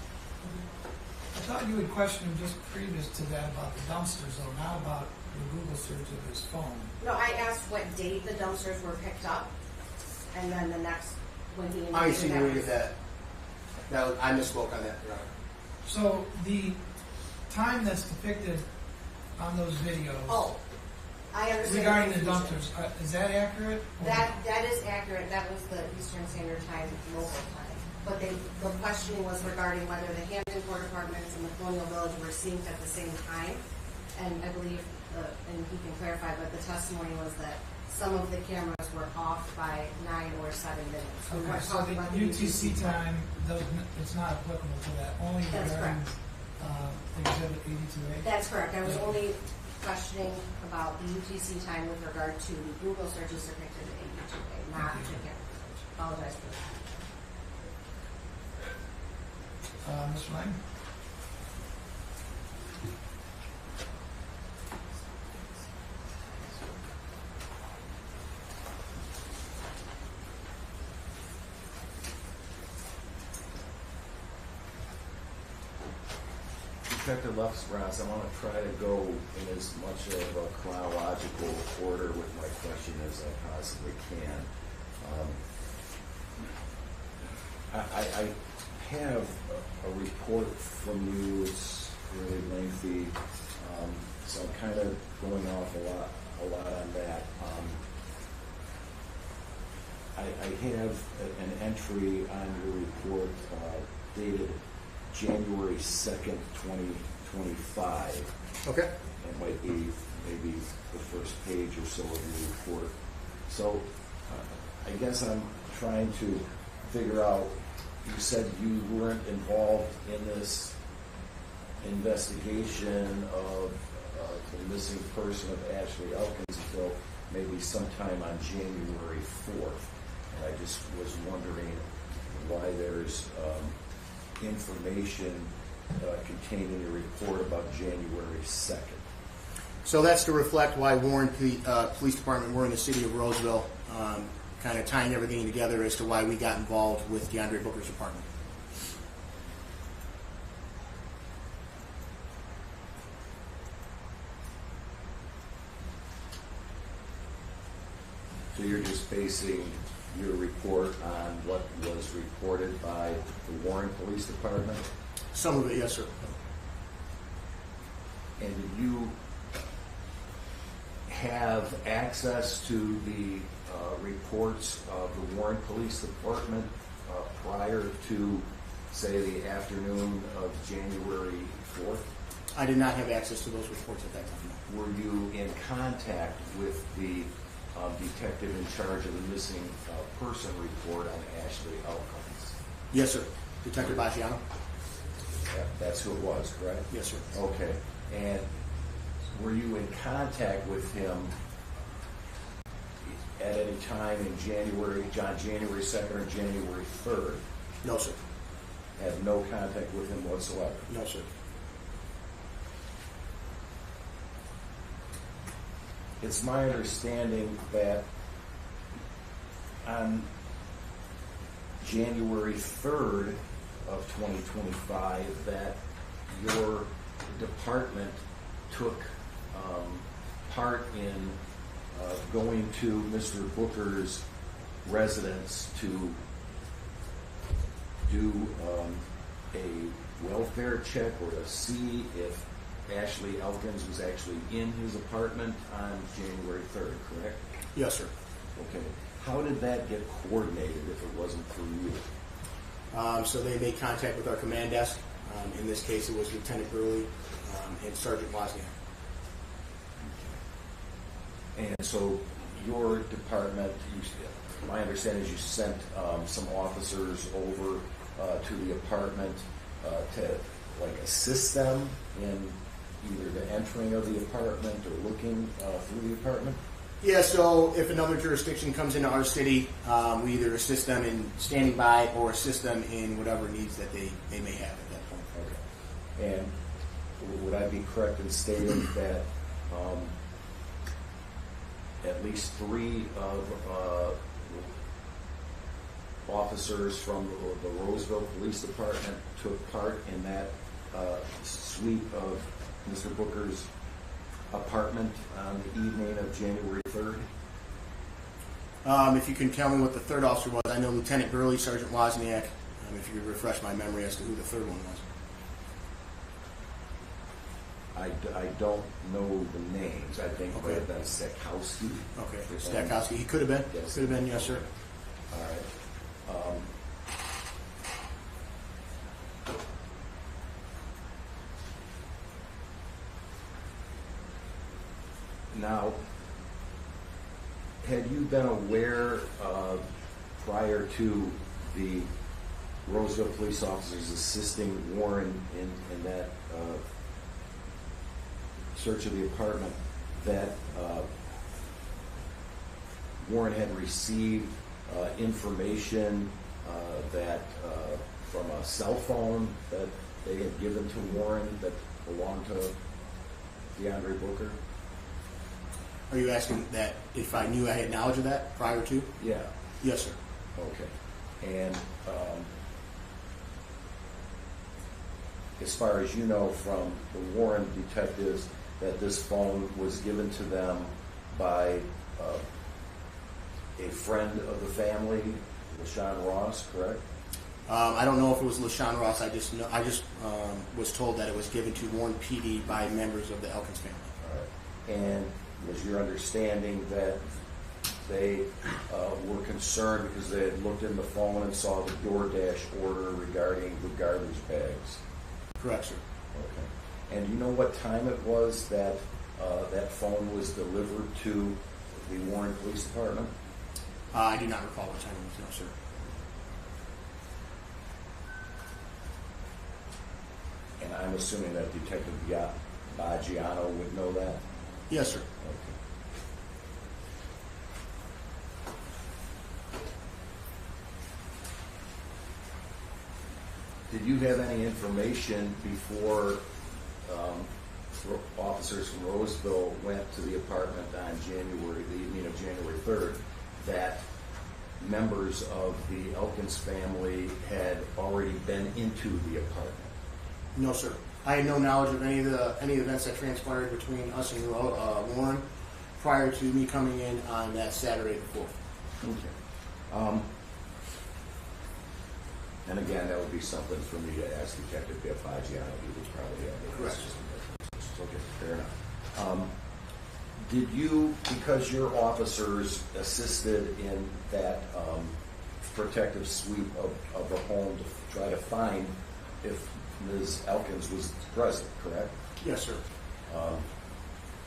I thought you had questioned just previous to that about the dumpsters, though, not about the Google search of his phone. No, I asked what date the dumpsters were picked up, and then the next when he. I insinuated that. I misspoke on that, Your Honor. So the time that's depicted on those videos. Oh, I understand. Regarding the dumpsters, is that accurate? That is accurate. That was the Eastern Standard Time local time. But the questioning was regarding whether the Hampton Court Apartments and the Colonial Village were synced at the same time. And I believe, and he can clarify, but the testimony was that some of the cameras were off by 9 or 7 minutes. We Okay, weren't so talking the about the UTC time, it's not applicable to that, only That's regarding correct. Exhibit 82A? That's correct. I was only questioning about the UTC time with regard to the Google searches depicted in 82A, not the camera search. Apologize for that. Mr. Lang? Detective Lufsbrows, I want to try to go in as much of a chronological order with my question as I possibly can. I have a report from you. It's really lengthy, so I'm kind of going off a lot on that. I have an entry on your report dated January 2nd, 2025. Okay. It might be maybe the first page or so of your report. So I guess I'm trying to figure out, you said you weren't involved in this investigation of the missing person of Ashley Elkins until maybe sometime on January 4th. And I just was wondering why there's information contained in your report about January 2nd. So that's to reflect why Warren Police Department, we're in the city of Roseville, kind of tying everything together as to why we got involved with DeAndre Booker's apartment. So you're just basing your report on what was reported by the Warren Police Department? Some of it, yes, sir. And did you have access to the reports of the Warren Police Department prior to, say, the afternoon of January 4th? I did not have access to those reports at that time. Were you in contact with the detective in charge of the missing person report on Ashley Elkins? Yes, sir. Detective Bagiano? That's who it was, correct? Yes, sir. Okay. And were you in contact with him at any time in January 2nd or January 3rd? No, sir. Had no contact with him whatsoever? No, sir. It's my understanding that on January 3rd of 2025 that your department took part in going to Mr. Booker's residence to do a welfare check or to see if Ashley Elkins was actually in his apartment on January 3rd, correct? Yes, sir. Okay. How did that get coordinated if it wasn't for you? So they made contact with our command desk. In this case, it was Lieutenant Burley and Sergeant Wozniak. And so your department, my understanding is you sent some officers over to the apartment to assist them in either the entering of the apartment or looking through the apartment? Yeah, so if another jurisdiction comes into our city, we either assist them in standing by or assist them in whatever needs that they may have at that point. Okay. And would I be correct in stating that at least 3 of officers from the Roseville Police Department took part in that sweep of Mr. Booker's apartment on the evening of January 3rd? If you can tell me what the third officer was, I know Lieutenant Burley, Sergeant Wozniak. If you could refresh my memory as to who the third one was. I don't know the names. I think Okay. it would have been Stakowski. Okay, Stakowski. He could have been. Yes. Could have been, yes, sir. All right. Now, had you been aware prior to the Roseville police officers assisting Warren in that search of the apartment that Warren had received information that from a cell phone that they had given to Warren that belonged to DeAndre Booker? Are you asking that if I knew I had knowledge of that prior to? Yeah. Yes, sir. Okay. And as far as you know from the Warren detectives, that this phone was given to them by a friend of the family, LaShawn Ross, correct? I don't know if it was LaShawn Ross. I just was told that it was given to Warren PD by members of the Elkins family. All right. And was your understanding that they were concerned because they had looked in the phone and saw the DoorDash order regarding the garbage bags. Correct, sir. Okay. And do you know what time it was that that phone was delivered to the Warren Police Department? I do not recall what time it was, no, sir. And I'm assuming that Detective Baggiano would know that? Yes, sir. Okay. Did you have any information before officers from Roseville went to the apartment on the evening of January 3rd, that members of the Elkins family had already been into the apartment? No, sir. I had no knowledge of any events that transpired between us and Warren prior to me coming in on that Saturday the 4th. Okay. And again, that would be something for me to ask Detective Baggiano. He would probably have the Correct. Okay, fair enough. Did you, because your officers assisted in that protective sweep of the home to try to find if Ms. Elkins was present, correct? Yes, sir.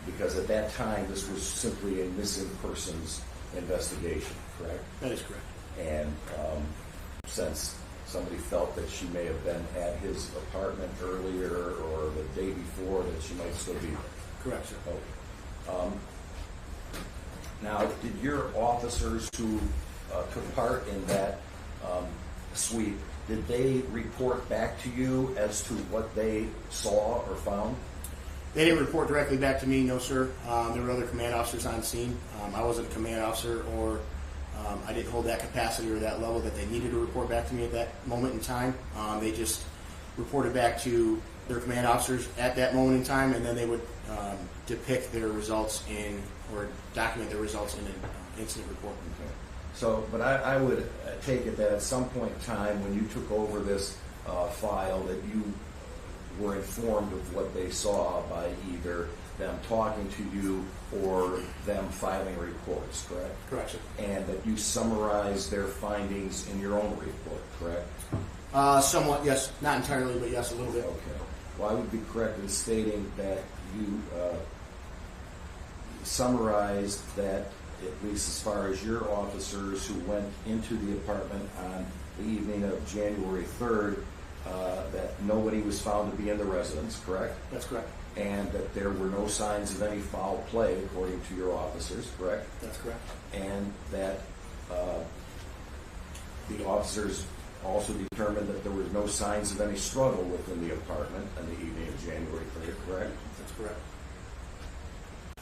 Because at that time, this was simply a missing persons investigation, correct? That is correct. And since somebody felt that she may have been at his apartment earlier or the day before, that she might still be there. Correct, sir. Okay. Now, did your officers who took part in that sweep, did they report back to you as to what they saw or found? They didn't report directly back to me, no, sir. There were other command officers on scene. I wasn't a command officer, or I didn't hold that capacity or that level that they needed to report back to me at that moment in time. They just reported back to their command officers at that moment in time, and then they would depict their results or document their results in an incident report. Okay. So, but I would take it that at some point in time when you took over this file that you were informed of what they saw by either them talking to you or them filing reports, correct? Correct, sir. And that you summarized their findings in your own report, correct? Somewhat, yes. Not entirely, but yes, a little bit. Okay. Well, I would be correct in stating that you summarized that, at least as far as your officers who went into the apartment on the evening of January 3rd, that nobody was found to be in the residence, correct? That's correct. And that there were no signs of any foul play, according to your officers, correct? That's correct. And that the officers also determined that there were no signs of any struggle within the apartment on the evening of January 3rd, correct? That's correct.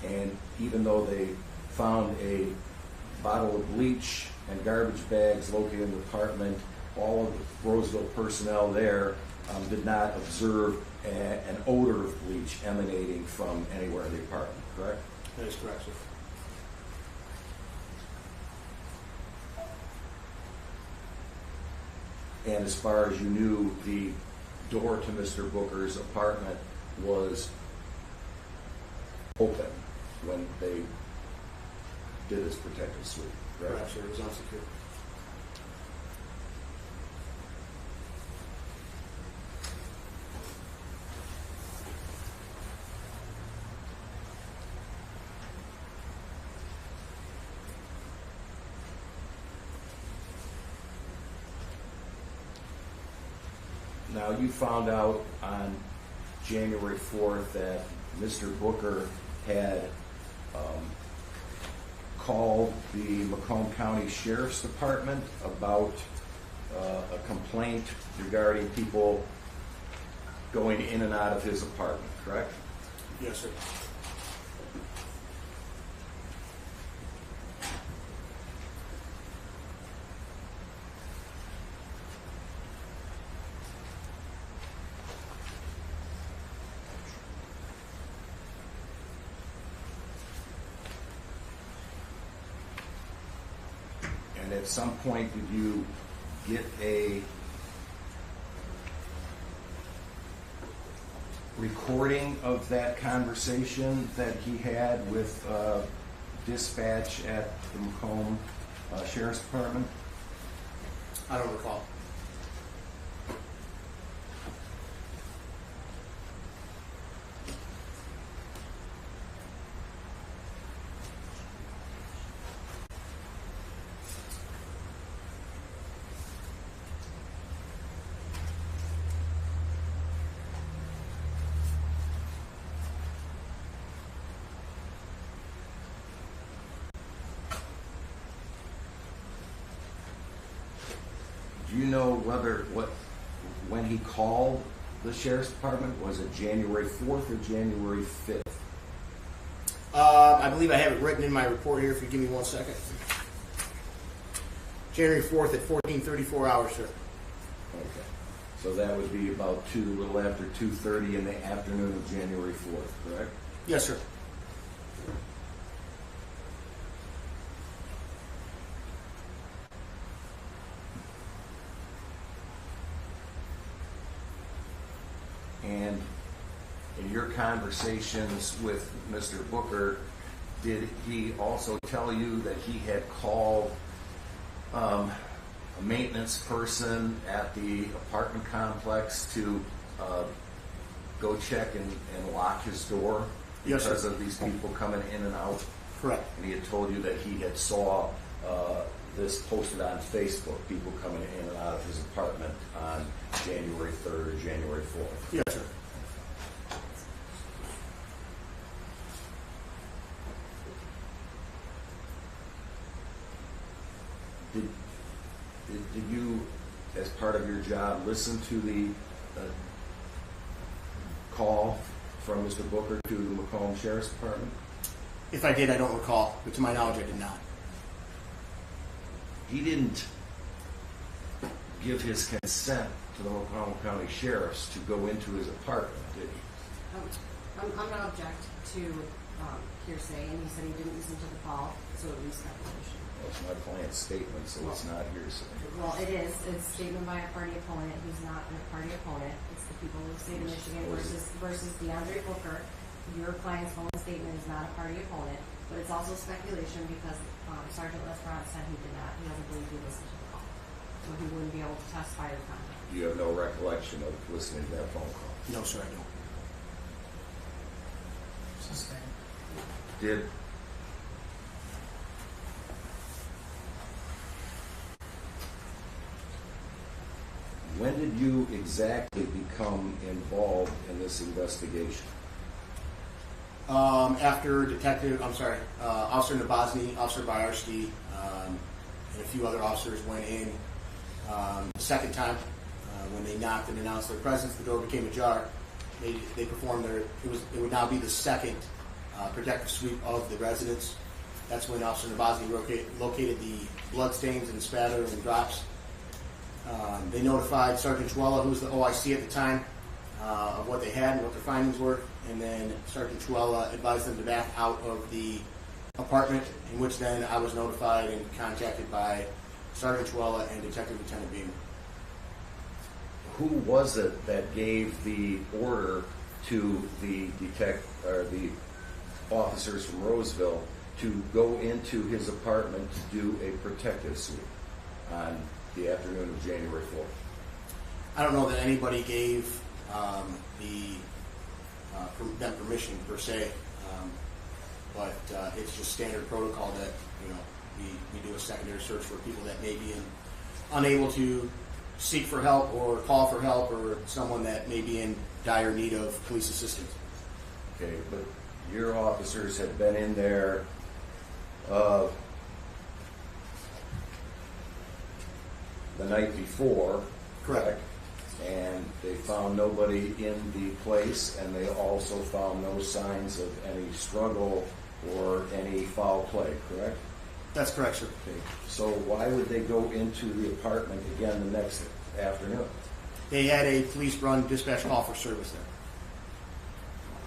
And even though they found a bottle of bleach and garbage bags located in the apartment, all of the Roseville personnel there did not observe an odor of bleach emanating from anywhere in the apartment, correct? That is correct, sir. And as far as you knew, the door to Mr. Booker's apartment was open when they did this protective sweep, correct? Correct, sir. It was unsecured. Now, you found out on January 4th that Mr. Booker had called the Macomb County Sheriff's Department about a complaint regarding people going in and out of his apartment, correct? Yes, sir. And at some point, did you get a recording of that conversation that he had with dispatch at the Macomb Sheriff's Department? I don't recall. Do you know when he called the Sheriff's Department? Was it January 4th or January 5th? I believe I have it written in my report here, if you give me 1 second. January 4th at 14:34 hours, sir. Okay. So that would be about a little after 2:30 in the afternoon of January 4th, correct? Yes, sir. And in your conversations with Mr. Booker, did he also tell you that he had called a maintenance person at the apartment complex to go check and lock his door Yes, because sir. of these people coming in and out? Correct. And he had told you that he had saw this posted on Facebook, people coming in and out of his apartment on January 3rd or January 4th. Yes, sir. Did you, as part of your job, listen to the call from Mr. Booker to the Macomb Sheriff's Department? If I did, I don't recall, but to my knowledge, I did not. He didn't give his consent to the Macomb County Sheriffs to go into his apartment, did he? I'm going to object to hearsay, and he said he didn't listen to the call, so it would be speculation. Well, it's my client's statement, so it's not hearsay. Well, it is. It's statement by a party opponent. He's not a party opponent. It's the people of the state of Michigan versus DeAndre Booker. Your client's own statement is not a party opponent, but it's also speculation because Sergeant Lesperance said he did not. He doesn't believe he listened to the call, so he wouldn't be able to testify to the content. You have no recollection of listening to that phone call? No, sir, I don't. Sustained. Did When did you exactly become involved in this investigation? After Officer Nabozny, Officer Bayarsky, and a few other officers went in the second time when they knocked and announced their presence, the door became ajar. They performed it would now be the second protective sweep of the residence. That's when Officer Nabozny located the blood stains and spatter and drops. They notified Sergeant Chuella, who was the OIC at the time, of what they had and what their findings were, and then Sergeant Chuella advised them to back out of the apartment, in which then I was notified and contacted by Sergeant Chuella and Detective Lieutenant Beamer. Who was it that gave the order to the officers from Roseville to go into his apartment to do a protective sweep on the afternoon of January 4th? I don't know that anybody gave them permission per se, but it's just standard protocol that we do a secondary search for people that may be unable to seek for help or call for help, or someone that may be in dire need of police assistance. Okay, but your officers had been in there the night before, Correct. And they found nobody in the place, and they also found no signs of any struggle or any foul play, correct? That's correct, sir. Okay, so why would they go into the apartment again the next afternoon? They had a police-run dispatch call for service there.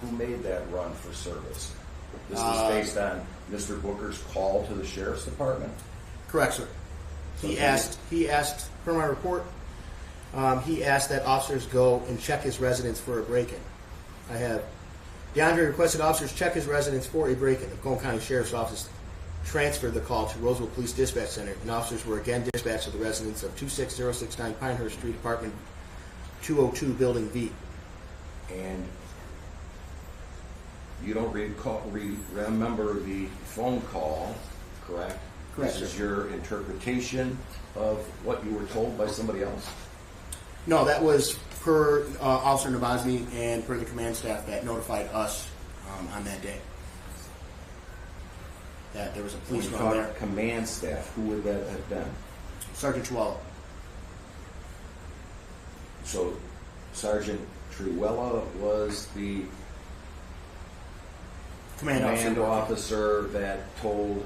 Who made that run for service? This was based on Mr. Booker's call to the sheriff's department? Correct, sir. He asked, per my report, he asked that officers go and check his residence for a break-in. I have DeAndre requested officers check his residence for a break-in. The Macomb County Sheriff's Office transferred the call to Roseville Police Dispatch Center, and officers were again dispatched to the residence of 26069 Pinehurst Street, apartment 202, building V. And you don't remember the phone call, correct? Correct, This is sir. your interpretation of what you were told by somebody else? No, that was per Officer Nabozny and per the command staff that notified us on that day that there was a When police you run there. talk command staff, who would that have been? Sergeant Chihuahua. So Sergeant Truella was the Command command officer. officer that told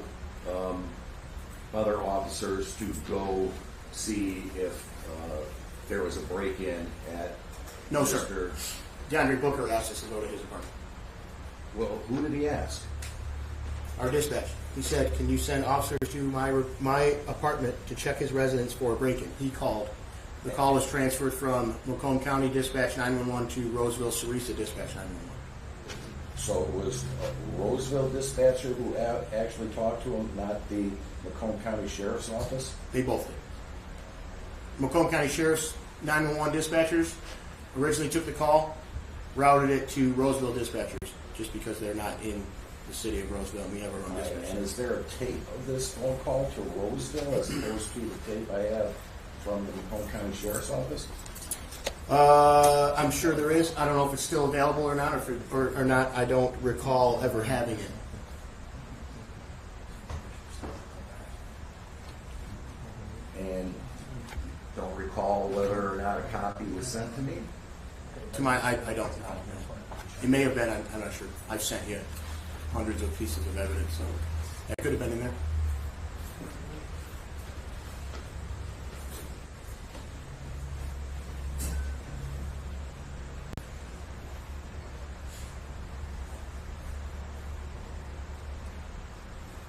other officers to go see if there was a break-in at No, Mr. sir. DeAndre Booker asked us to go to his apartment. Well, who did he ask? Our dispatch. He said, "Can you send officers to my apartment to check his residence for a break-in?" He called. The call was transferred from Macomb County Dispatch 911 to Roseville Sarisa Dispatch 911. So it was a Roseville dispatcher who actually talked to him, not the Macomb County Sheriff's Office? They both did. Macomb County Sheriff's 911 dispatchers originally took the call, routed it to Roseville dispatchers, just because they're not in the city of Roseville, and we have our own dispatch. And is there a tape of this phone call to Roseville as opposed to the tape I have from the Macomb County Sheriff's Office? I'm sure there is. I don't know if it's still available or not, or not. I don't recall ever having it. And don't recall whether or not a copy was sent to me? To my, I don't know. It may have been. I'm not sure. I've sent you hundreds of pieces of evidence, so that could have been in there.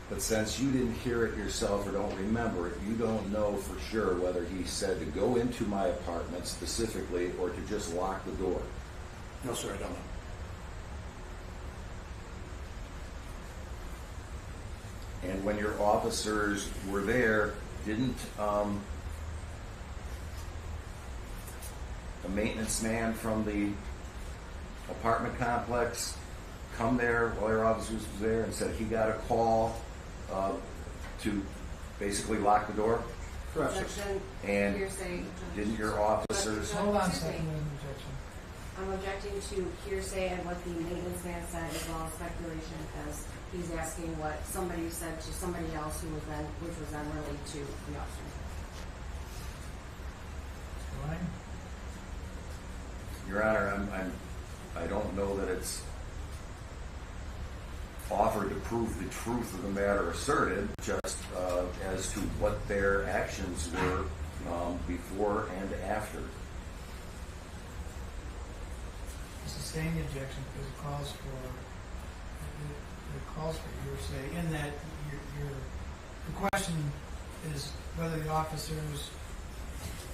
But since you didn't hear it yourself or don't remember it, you don't know for sure whether he said to go into my apartment specifically or to just lock the door. No, sir, I don't know. And when your officers were there, didn't a maintenance man from the apartment complex come there while your officers was there and said he got a call to basically lock the door? Correct, sir. Objection, And hearsay. didn't your officers? Hold on a second, with an objection. I'm objecting to hearsay and what the maintenance man said, as well as speculation, as he's asking what somebody said to somebody else who was then, which was then relayed to the officer. Ryan? Your Honor, I don't know that it's offered to prove the truth of the matter asserted, just as to what their actions were before and after. Sustain the objection because it calls for hearsay in that the question is whether the officers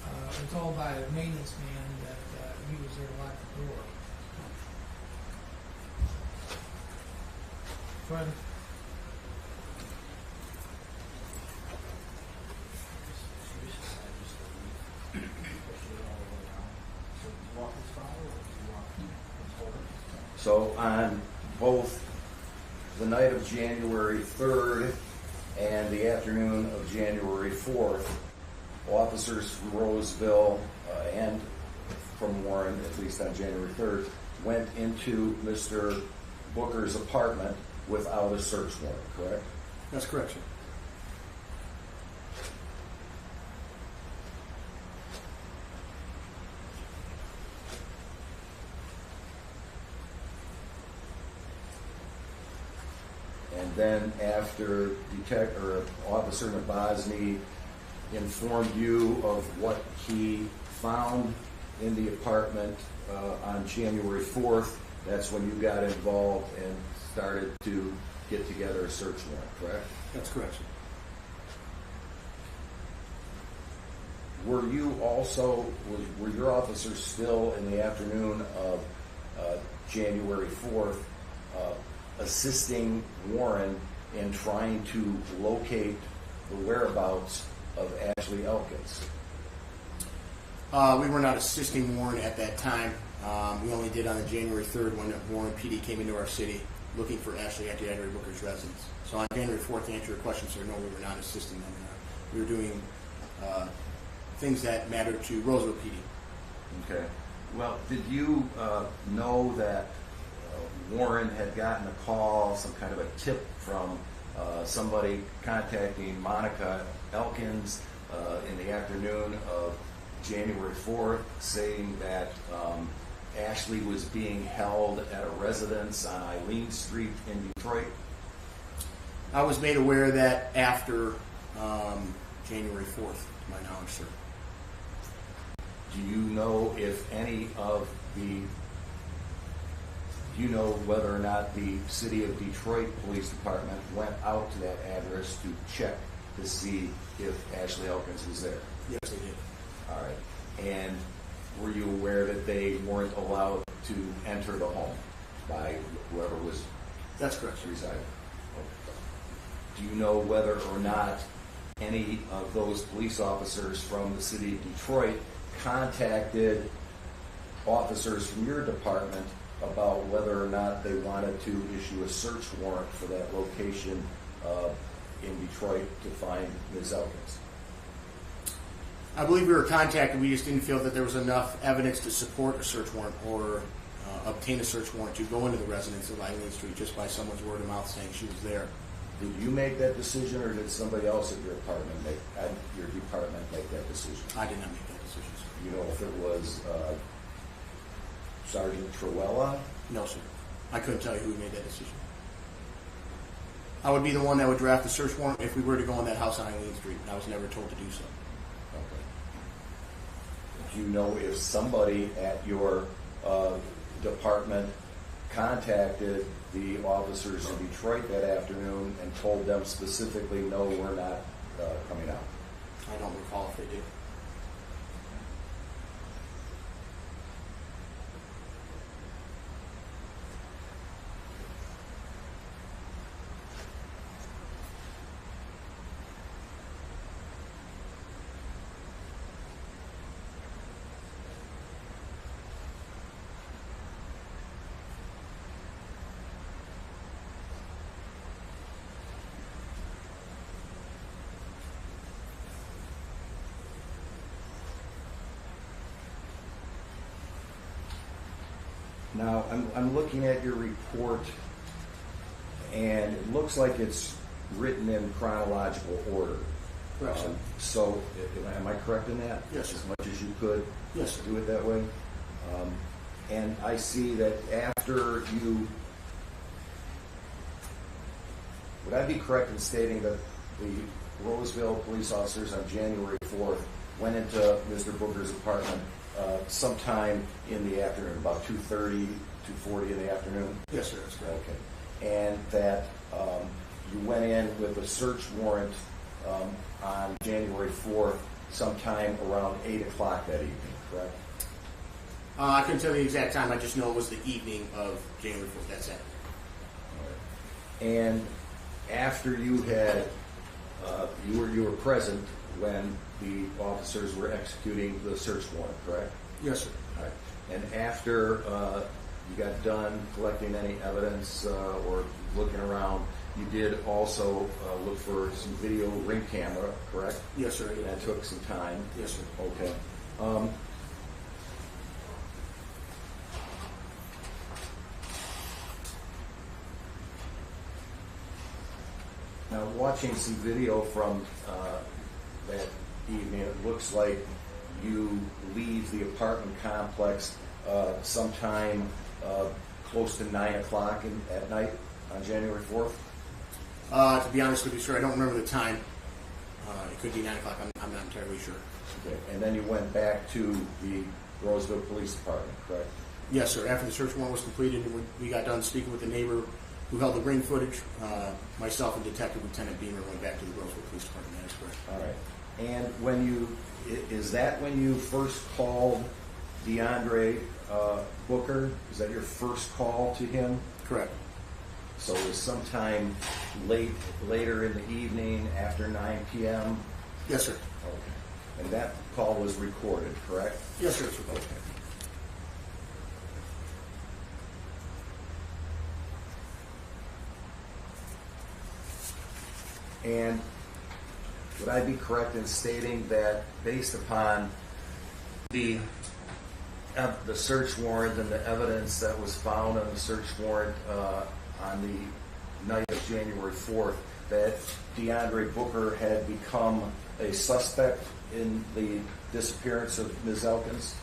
were told by a maintenance man that he was there to lock the door. Go ahead. So on both the night of January 3rd and the afternoon of January 4th, officers from Roseville and from Warren, at least on January 3rd, went into Mr. Booker's apartment without a search warrant, correct? That's correct, sir. And then after Officer Nabozny informed you of what he found in the apartment on January 4th, that's when you got involved and started to get together a search warrant, correct? That's correct, sir. Were your officers still in the afternoon of January 4th assisting Warren in trying to locate the whereabouts of Ashley Elkins? We were not assisting Warren at that time. We only did on the January 3rd when Warren PD came into our city looking for Ashley at DeAndre Booker's residence. So on January 4th, to answer your question, sir, no, we were not assisting them. We were doing things that mattered to Roseville PD. Okay. Well, did you know that Warren had gotten a call, some kind of a tip from somebody contacting Monica Elkins in the afternoon of January 4th, saying that Ashley was being held at a residence on Eileen Street in Detroit? I was made aware of that after January 4th, to my knowledge, sir. Do you know if any of the, do you know whether or not the City of Detroit Police Department went out to that address to check to see if Ashley Elkins was there? Yes, they did. All right. And were you aware that they weren't allowed to enter the home by whoever was That's correct, sir. residing? Do you know whether or not any of those police officers from the City of Detroit contacted officers from your department about whether or not they wanted to issue a search warrant for that location in Detroit to find Ms. Elkins? I believe we were contacted. We just didn't feel that there was enough evidence to support a search warrant or obtain a search warrant to go into the residence of Eileen Street just by someone's word of mouth saying she was there. Did you make that decision, or did somebody else at your department make that decision? I did not make that decision, sir. You know if it was Sergeant Truella? No, sir. I couldn't tell you who made that decision. I would be the one that would draft the search warrant if we were to go in that house on Eileen Street, and I was never told to do so. Okay. Do you know if somebody at your department contacted the officers in Detroit that afternoon and told them specifically, no, we're not coming out? I don't recall if they did. Now, I'm looking at your report, and it looks like it's written in chronological order. Correct, sir. So, am I correct in that? Yes, sir. As much as you could Yes, sir. do it that way? And I see that after you, would I be correct in stating that the Roseville police officers on January 4th went into Mr. Booker's apartment sometime in the afternoon, about 2:30, 2:40 in the afternoon? Yes, sir. That's correct. Okay. And that you went in with a search warrant on January 4th sometime around 8 o'clock that evening, correct? I couldn't tell you the exact time. I just know it was the evening of January 4th. That's it. All right. And after you had, you were present when the officers were executing the search warrant, correct? Yes, sir. All right. And after you got done collecting any evidence or looking around, you did also look for some video ring camera, correct? Yes, sir. That took some time. Yes, sir. Okay. Now, watching some video from that evening, it looks like you leave the apartment complex sometime close to 9 o'clock at night on January 4th? To be honest with you, sir, I don't remember the time. It could be 9 o'clock. I'm not entirely sure. Okay. And then you went back to the Roseville Police Department, correct? Yes, sir. After the search warrant was completed and we got done speaking with the neighbor who held the ring footage, myself and Detective Lieutenant Beamer went back to the Roseville Police Department. That is correct. All right. And when you, is that when you first called DeAndre Booker? Is that your first call to him? Correct. So it was sometime later in the evening, after 9 p.m.? Yes, sir. Okay. And that call was recorded, correct? Yes, sir. It's recorded. Okay. And would I be correct in stating that based upon the search warrant and the evidence that was found on the search warrant on the night of January 4th, that DeAndre Booker had become a suspect in the disappearance of Ms. Elkins?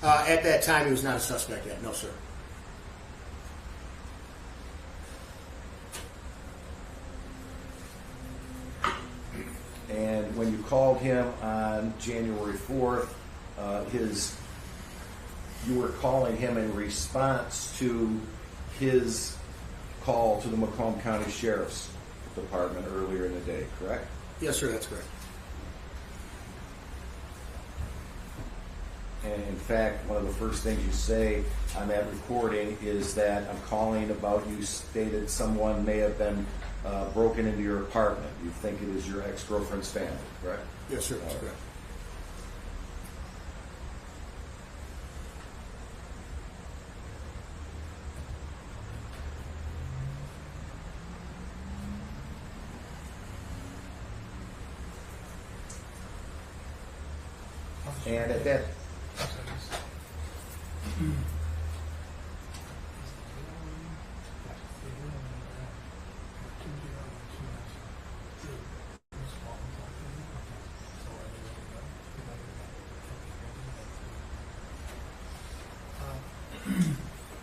At that time, he was not a suspect yet. No, sir. And when you called him on January 4th, you were calling him in response to his call to the Macomb County Sheriff's Department earlier in the day, correct? Yes, sir. That's correct. And in fact, one of the first things you say on that recording is that I'm calling about, you stated someone may have been broken into your apartment. You think it is your ex-girlfriend's family, correct? Yes, sir. That's correct. And at that,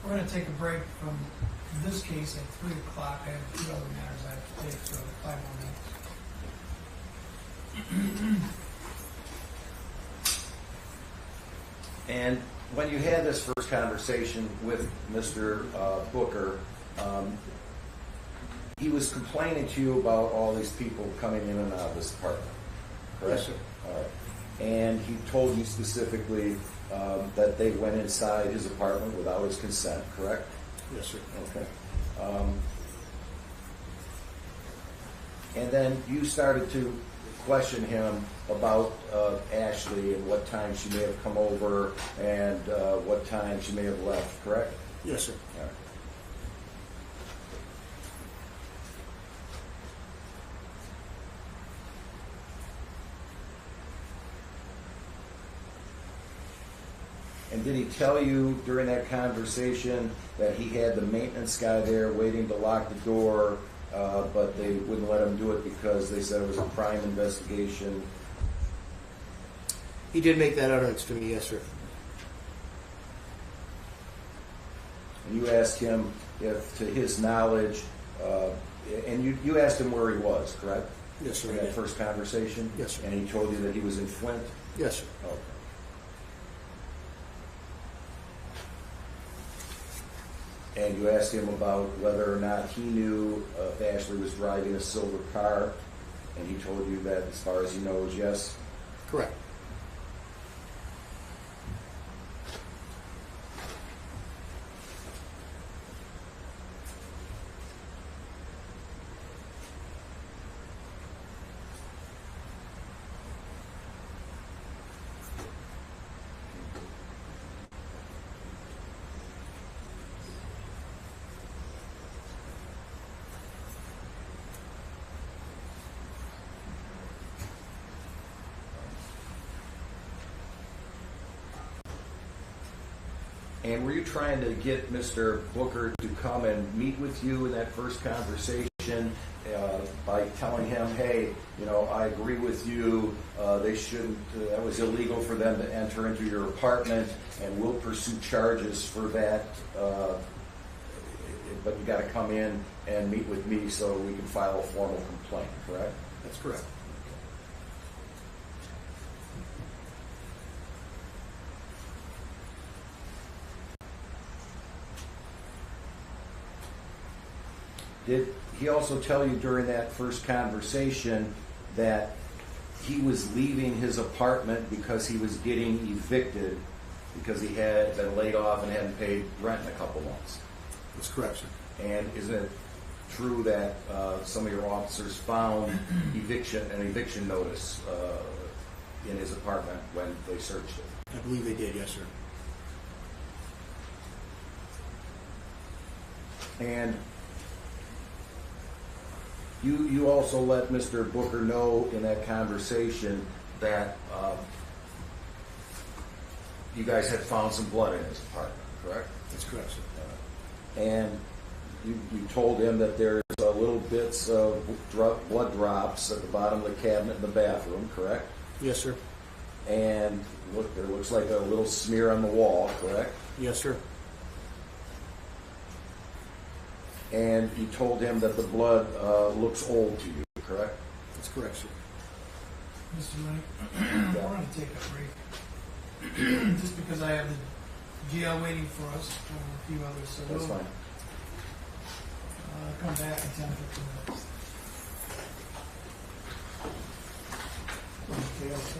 We're going to take a break from this case at 3 o'clock. I have 2 other matters I have to take, so 5 more minutes. and when you had this first conversation with Mr. Booker, he was complaining to you about all these people coming in and out of this apartment, correct? Yes, sir. All right. And he told you specifically that they went inside his apartment without his consent, correct? Yes, sir. Okay. And then you started to question him about Ashley and what time she may have come over and what time she may have left, correct? Yes, sir. All right. And did he tell you during that conversation that he had the maintenance guy there waiting to lock the door, but they wouldn't let him do it because they said it was a crime investigation? He did make that utterance to me, yes, sir. And you asked him if, to his knowledge, and you asked him where he was, correct? Yes, sir. In that first conversation? Yes, sir. And he told you that he was in Flint? Yes, sir. Okay. And you asked him about whether or not he knew if Ashley was driving a silver car, and he told you that as far as he knows, yes? Correct. And were you trying to get Mr. Booker to come and meet with you in that first conversation by telling him, hey, you know, I agree with you, they shouldn't, that was illegal for them to enter into your apartment, and we'll pursue charges for that, but you got to come in and meet with me so we can file a formal complaint, correct? That's correct. Did he also tell you during that first conversation that he was leaving his apartment because he was getting evicted because he had been laid off and hadn't paid rent in a couple months? That's correct, sir. And is it true that some of your officers found an eviction notice in his apartment when they searched it? I believe they did, yes, sir. And you also let Mr. Booker know in that conversation that you guys had found some blood in his apartment, correct? That's correct, sir. And you told him that there's little bits of blood drops at the bottom of the cabinet in the bathroom, correct? Yes, sir. And look, there looks like a little smear on the wall, correct? Yes, sir. And you told him that the blood looks old to you, correct? That's correct, sir. Mr. Rennie, we're going to take a break. Just because I have the jail waiting for us, and a few others, so That's we'll fine. come back in 10, 15 minutes. Okay, also.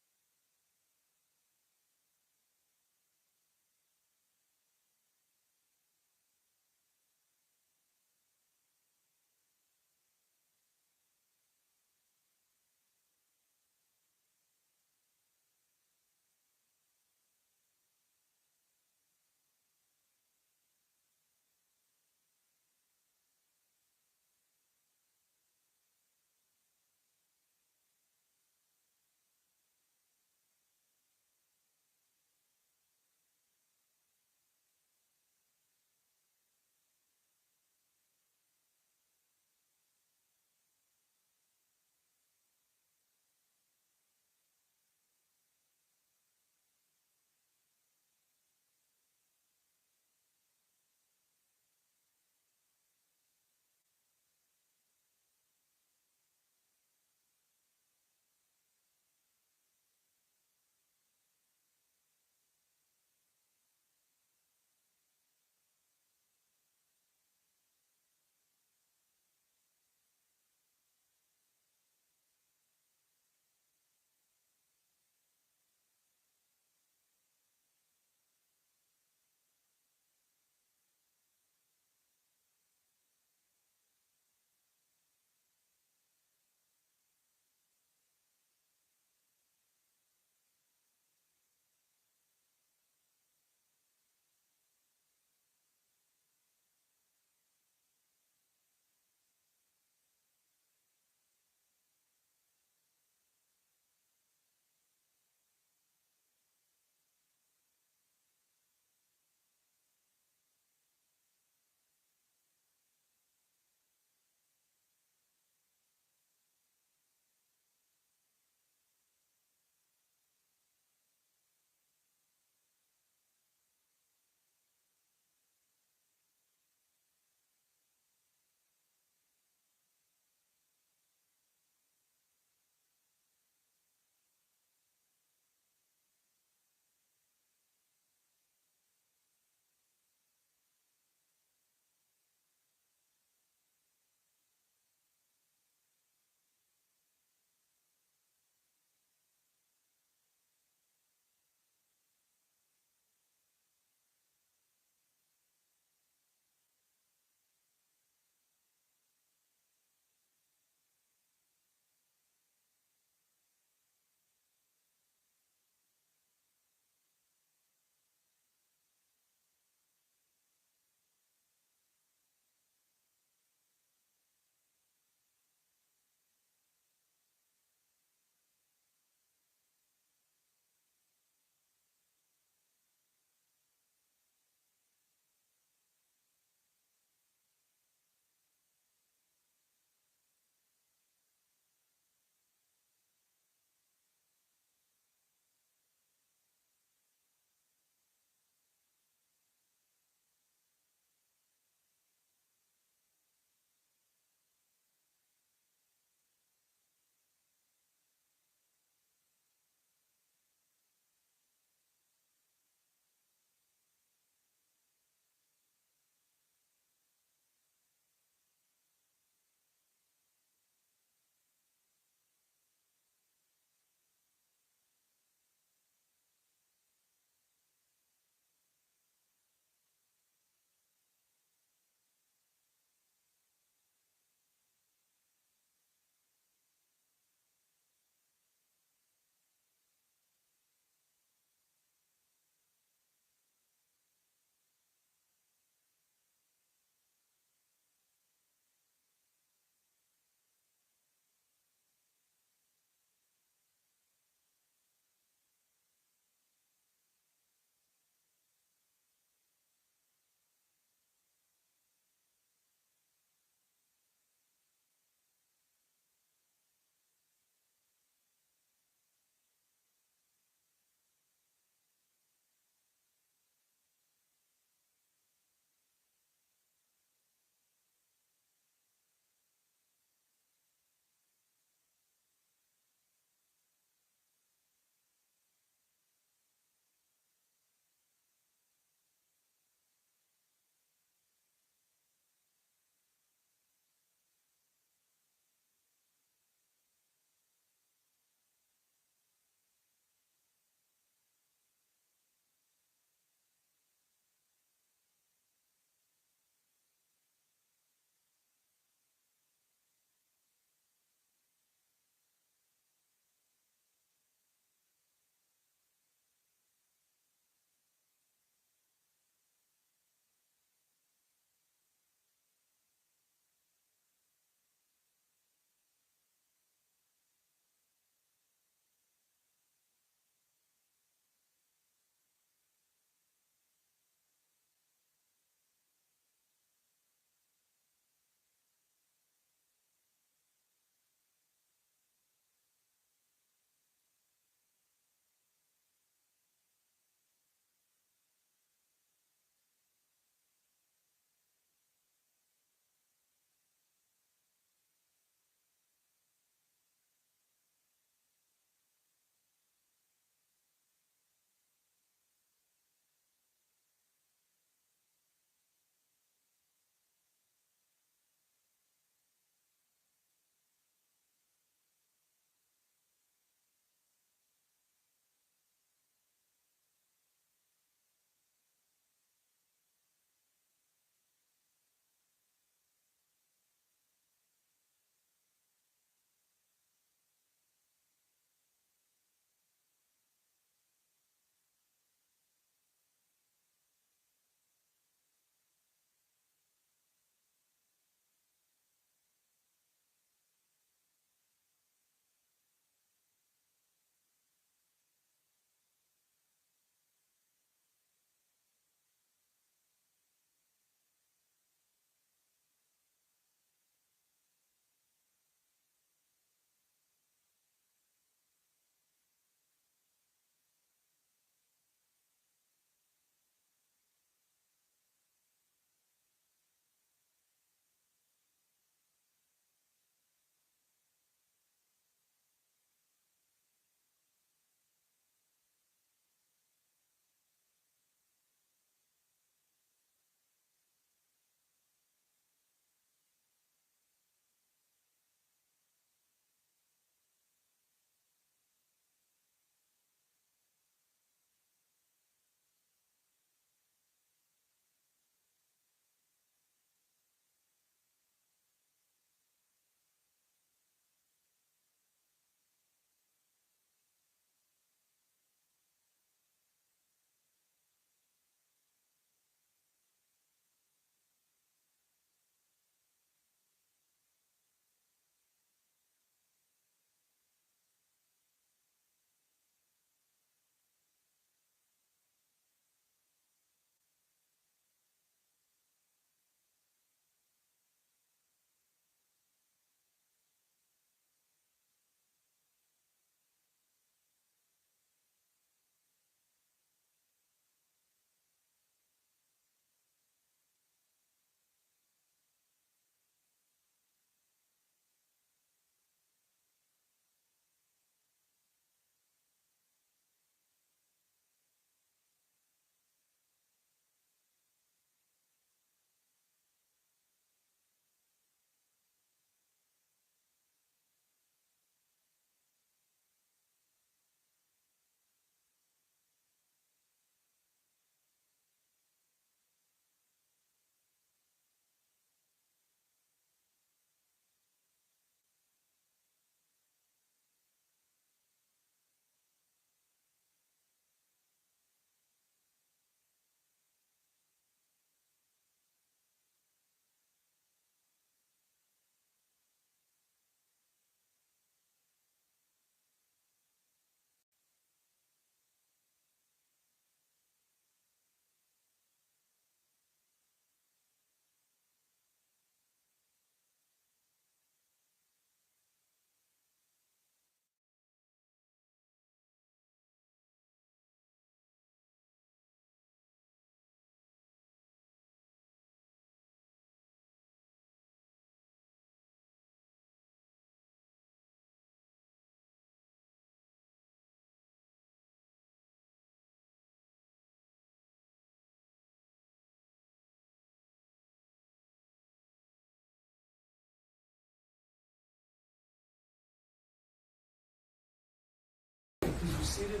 seated.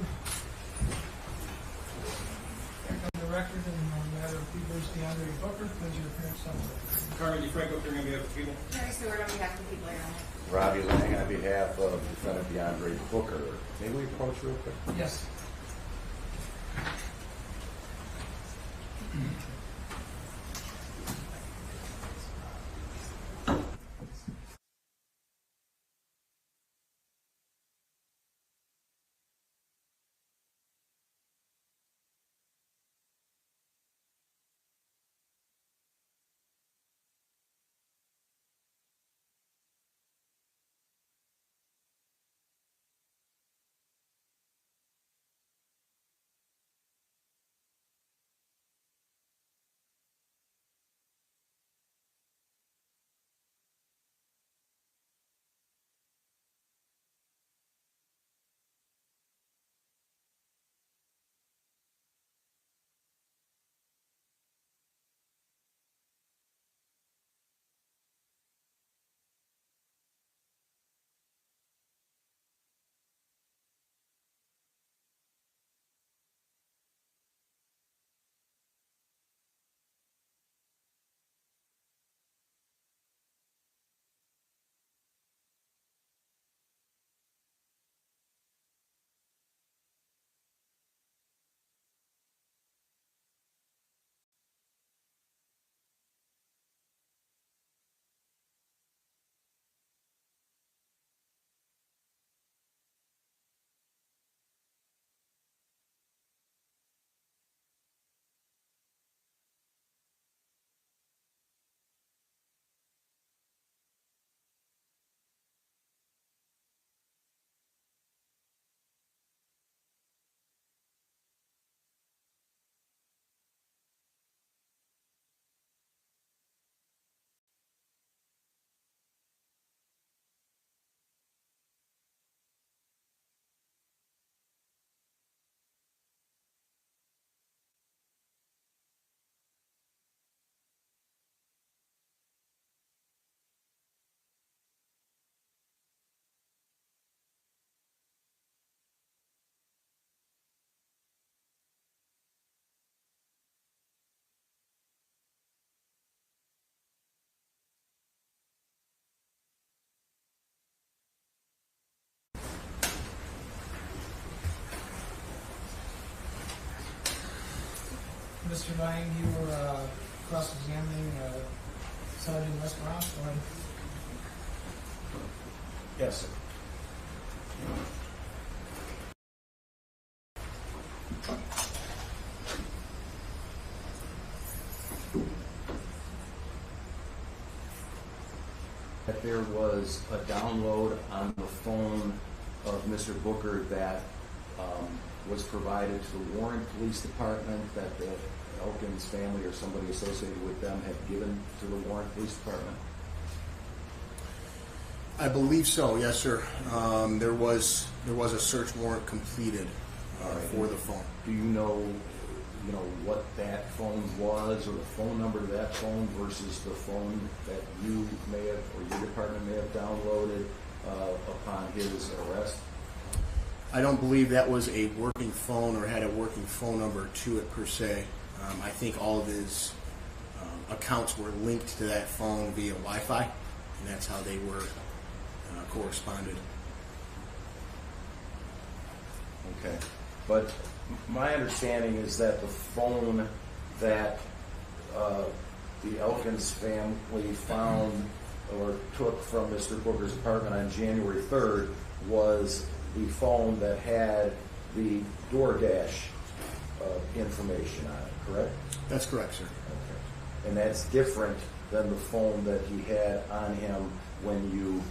Back on the record in the matter of P. Bruce DeAndre Booker, please your appearance summary. Carmen DeFranco, appearing on behalf of the people. Mary Stewart on behalf of the people here. Robbie Lang on behalf of defendant DeAndre Booker. May we approach real quick? Yes. Mr. Lang, you were cross-examining Sergeant Westbrook. Go ahead. Yes, sir. That there was a download on the phone of Mr. Booker that was provided to the Warren Police Department, that the Elkins family or somebody associated with them had given to the Warren Police Department? I believe so, yes, sir. There was a search warrant completed for the phone. Do you know what that phone was, or the phone number to that phone versus the phone that you may have, or your department may have downloaded upon his arrest? I don't believe that was a working phone or had a working phone number to it per se. I think all of his accounts were linked to that phone via Wi-Fi, and that's how they were corresponded. Okay. But my understanding is that the phone that the Elkins family found or took from Mr. Booker's apartment on January 3rd was the phone that had the DoorDash information on it, correct? That's correct, sir. Okay. And that's different than the phone that he had on him when you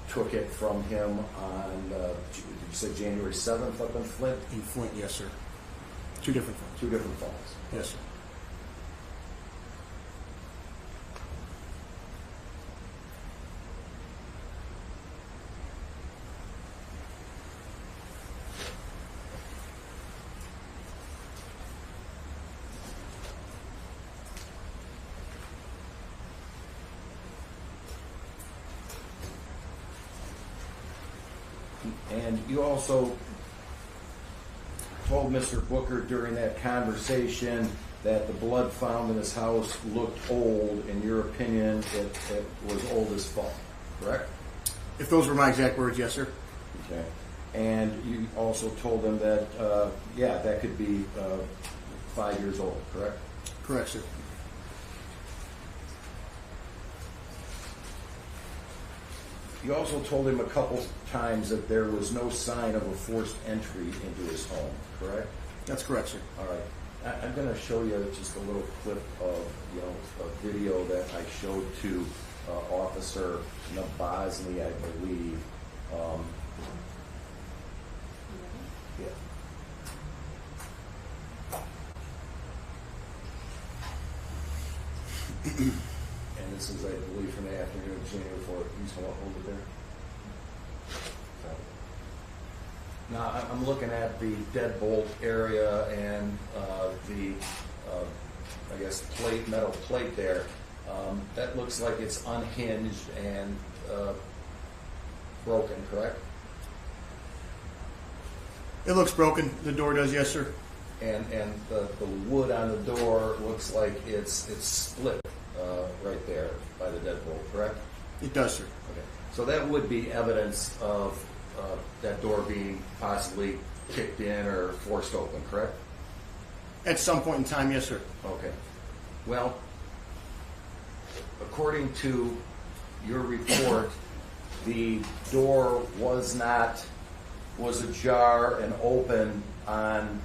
took it from him on, did you say January 7th up in Flint? In Flint, yes, sir. Two different phones. Two different phones. Yes, sir. And you also told Mr. Booker during that conversation that the blood found in his house looked old. In your opinion, it was old as fuck, correct? If those were my exact words, yes, sir. Okay. And you also told him that, yeah, that could be 5 years old, correct? Correct, sir. You also told him a couple times that there was no sign of a forced entry into his home, correct? That's correct, sir. All right. I'm going to show you just a little clip of, a video that I showed to Officer Nabozny, I believe. Yeah. And this is, I believe, from the afternoon of January 4th. He's going to hold it there. Now, I'm looking at the deadbolt area and the, I guess, metal plate there. That looks like it's unhinged and broken, correct? It looks broken. The door does, yes, sir. And the wood on the door looks like it's split right there by the deadbolt, correct? It does, sir. Okay. So that would be evidence of that door being possibly kicked in or forced open, correct? At some point in time, yes, sir. Okay. Well, according to your report, the door was ajar and open on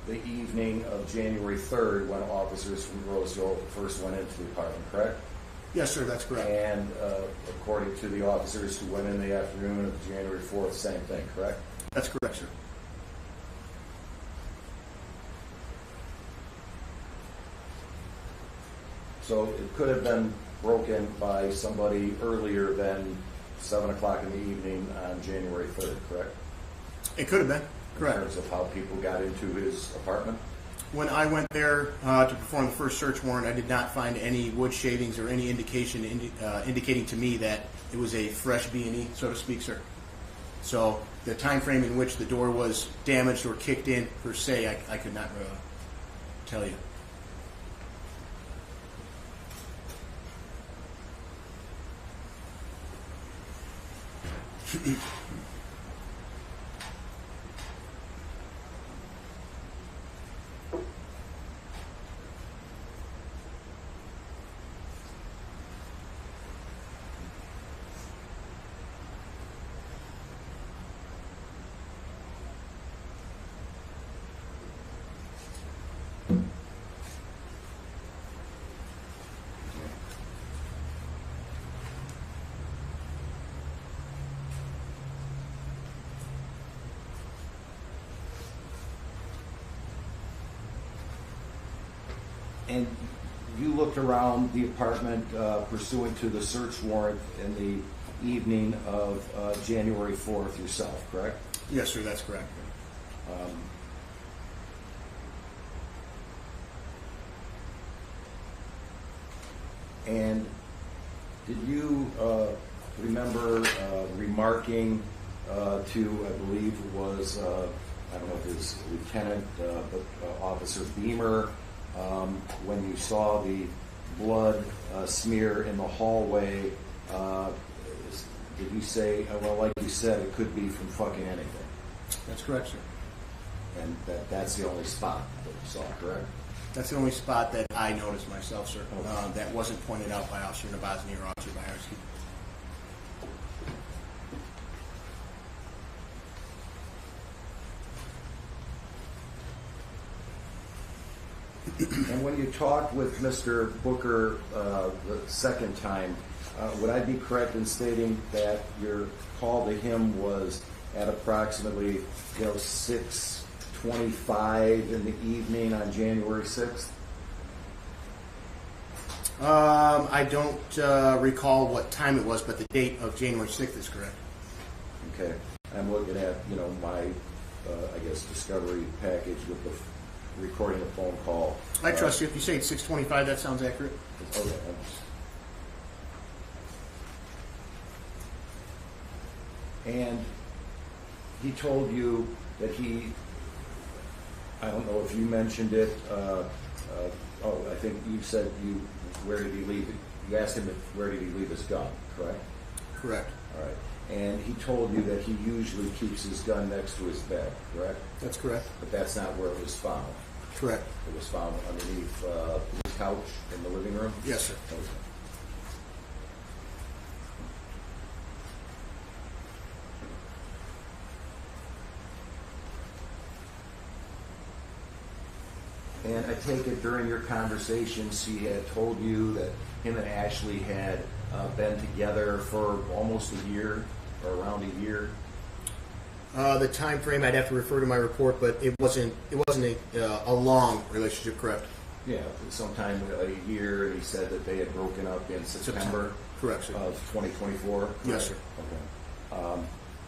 the evening of January 3rd when officers from Roseville first went into the apartment, correct? Yes, sir, that's correct. And according to the officers who went in the afternoon of January 4th, same thing, correct? That's correct, sir. So it could have been broken by somebody earlier than 7 o'clock in the evening on January 3rd, correct? It could have been, correct. In terms of how people got into his apartment? When I went there to perform the first search warrant, I did not find any wood shavings or any indication indicating to me that it was a fresh B&E, so to speak, sir. So the time frame in which the door was damaged or kicked in, per se, I could not tell you. And you looked around the apartment pursuant to the search warrant in the evening of January 4th yourself, correct? Yes, sir, that's correct. And did you remember remarking to, I believe it was, I don't know if it was Lieutenant, but Officer Beamer, when you saw the blood smear in the hallway, did you say, well, like you said, it could be from fucking anything? That's correct, sir. And that's the only spot that you saw, correct? That's the only spot that I noticed myself, sir. That wasn't pointed out by Officer Nabozny or Officer Byerski. And when you talked with Mr. Booker the second time, would I be correct in stating that your call to him was at approximately 6:25 in the evening on January 6th? I don't recall what time it was, but the date of January 6th is correct. Okay. I'm looking at, my, I guess, discovery package with the recording a phone call. I trust you. If you say it's 6:25, that sounds accurate. Okay. And he told you that he I don't know if you mentioned it. I think you said where did he leave it? You asked him where did he leave his gun, correct? Correct. All right. And he told you that he usually keeps his gun next to his bed, correct? That's correct. But that's not where it was found. Correct. It was found underneath his couch in the living room? Yes, sir. Okay. And I take it during your conversations, he had told you that him and Ashley had been together for almost a year, or around a year. The time frame, I'd have to refer to my report, but it wasn't a long relationship, correct? Yeah, sometime a year, and he said that they had broken up in September. Correct, sir. Of 2024. Yes, sir. Okay.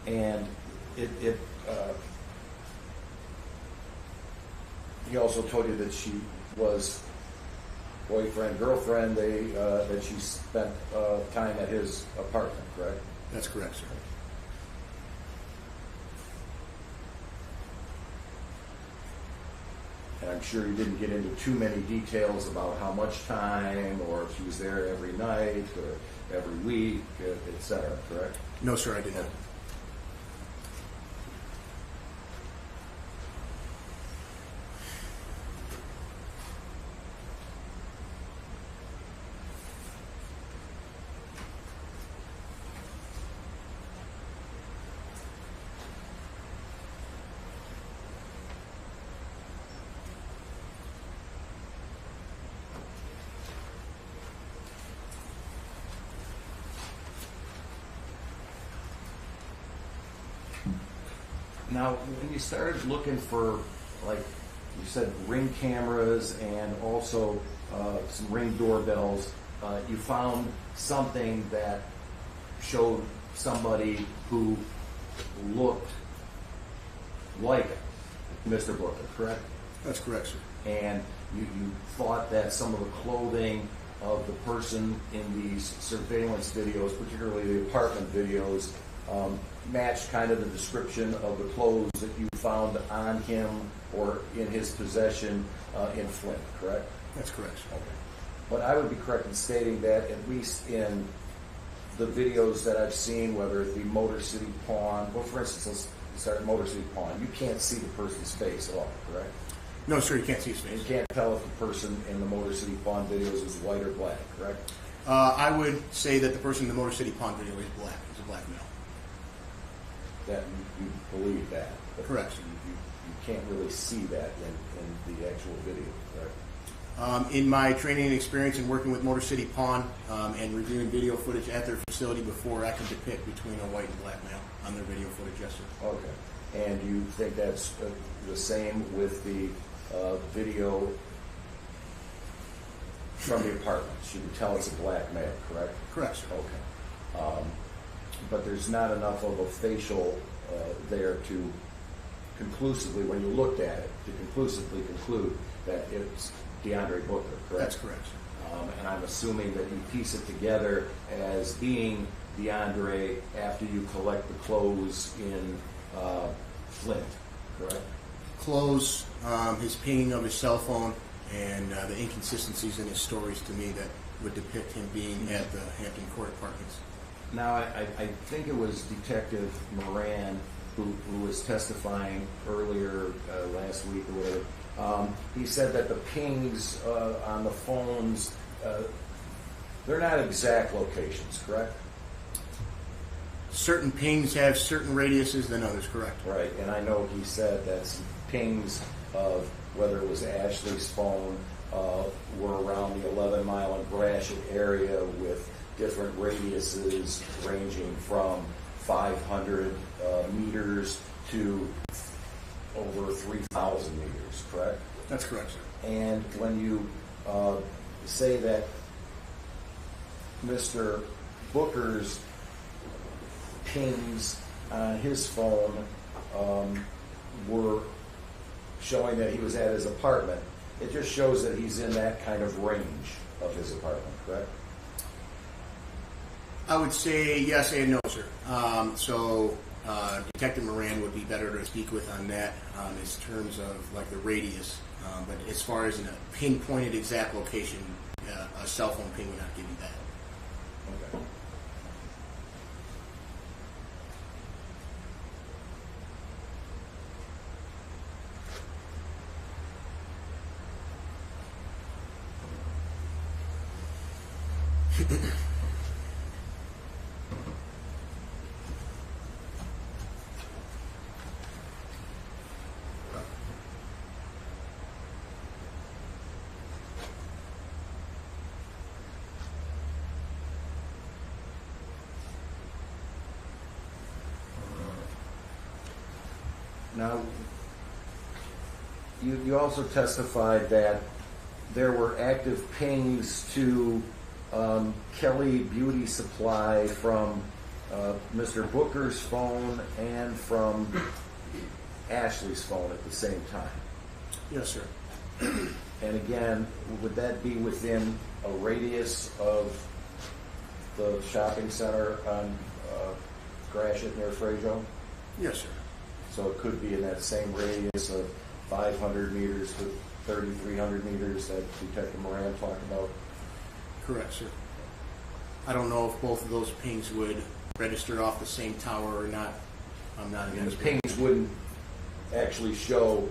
And he also told you that she was boyfriend, girlfriend. That she spent time at his apartment, correct? That's correct, sir. And I'm sure you didn't get into too many details about how much time, or if she was there every night, or every week, et cetera, correct? No, sir, I did not. Now, when you started looking for, like you said, Ring cameras and also some Ring doorbells, you found something that showed somebody who looked like Mr. Booker, correct? That's correct, sir. And you thought that some of the clothing of the person in these surveillance videos, particularly the apartment videos, matched kind of the description of the clothes that you found on him or in his possession in Flint, correct? That's correct, sir. Okay. But I would be correct in stating that at least in the videos that I've seen, whether it be Motor City Pawn, well, for instance, let's start at Motor City Pawn, you can't see the person's face at all, correct? No, sir, you can't see his You face. can't tell if the person in the Motor City Pawn videos is white or black, correct? I would say that the person in the Motor City Pond video is black. He's a black male. That you believe that. But Correct. You can't really see that in the actual video, correct? In my training and experience in working with Motor City Pawn and reviewing video footage at their facility before, I can depict between a white and black male on their video footage, yes, sir. Okay. And you think that's the same with the video from the apartments? You can tell it's a black male, correct? Correct, sir. Okay. But there's not enough of a facial there to conclusively, when you looked at it, to conclusively conclude that it's DeAndre Booker, correct? That's correct, sir. And I'm assuming that you piece it together as being DeAndre after you collect the clothes in Flint, correct? Clothes, his pinging of his cell phone, and the inconsistencies in his stories to me that would depict him being at the Hampton Court Apartments. Now, I think it was Detective Moran who was testifying earlier last week or whatever. He said that the pings on the phones, they're not exact locations, correct? Certain pings have certain radiuses than others, correct? Right, and I know he said that some pings of whether it was Ashley's phone were around the 11-mile and Gratiot area with different radiuses ranging from 500 meters to over 3,000 meters, correct? That's correct, sir. And when you say that Mr. Booker's pings on his phone were showing that he was at his apartment, it just shows that he's in that kind of range of his apartment, correct? I would say yes and no, sir. So Detective Moran would be better to speak with on that in terms of like the radius. But as far as in a pinpointed exact location, a cell phone ping would not give you that. Okay. Now, you also testified that there were active pings to Kelly Beauty Supply from Mr. Booker's phone and from Ashley's phone at the same time. Yes, sir. And again, would that be within a radius of the shopping center on Gratiot near Frajo? Yes, sir. So it could be in that same radius of 500 meters to 3,300 meters that Detective Moran talked about? Correct, sir. I don't know if both of those pings would register off the same tower or not. I'm not an And the expert. pings wouldn't actually show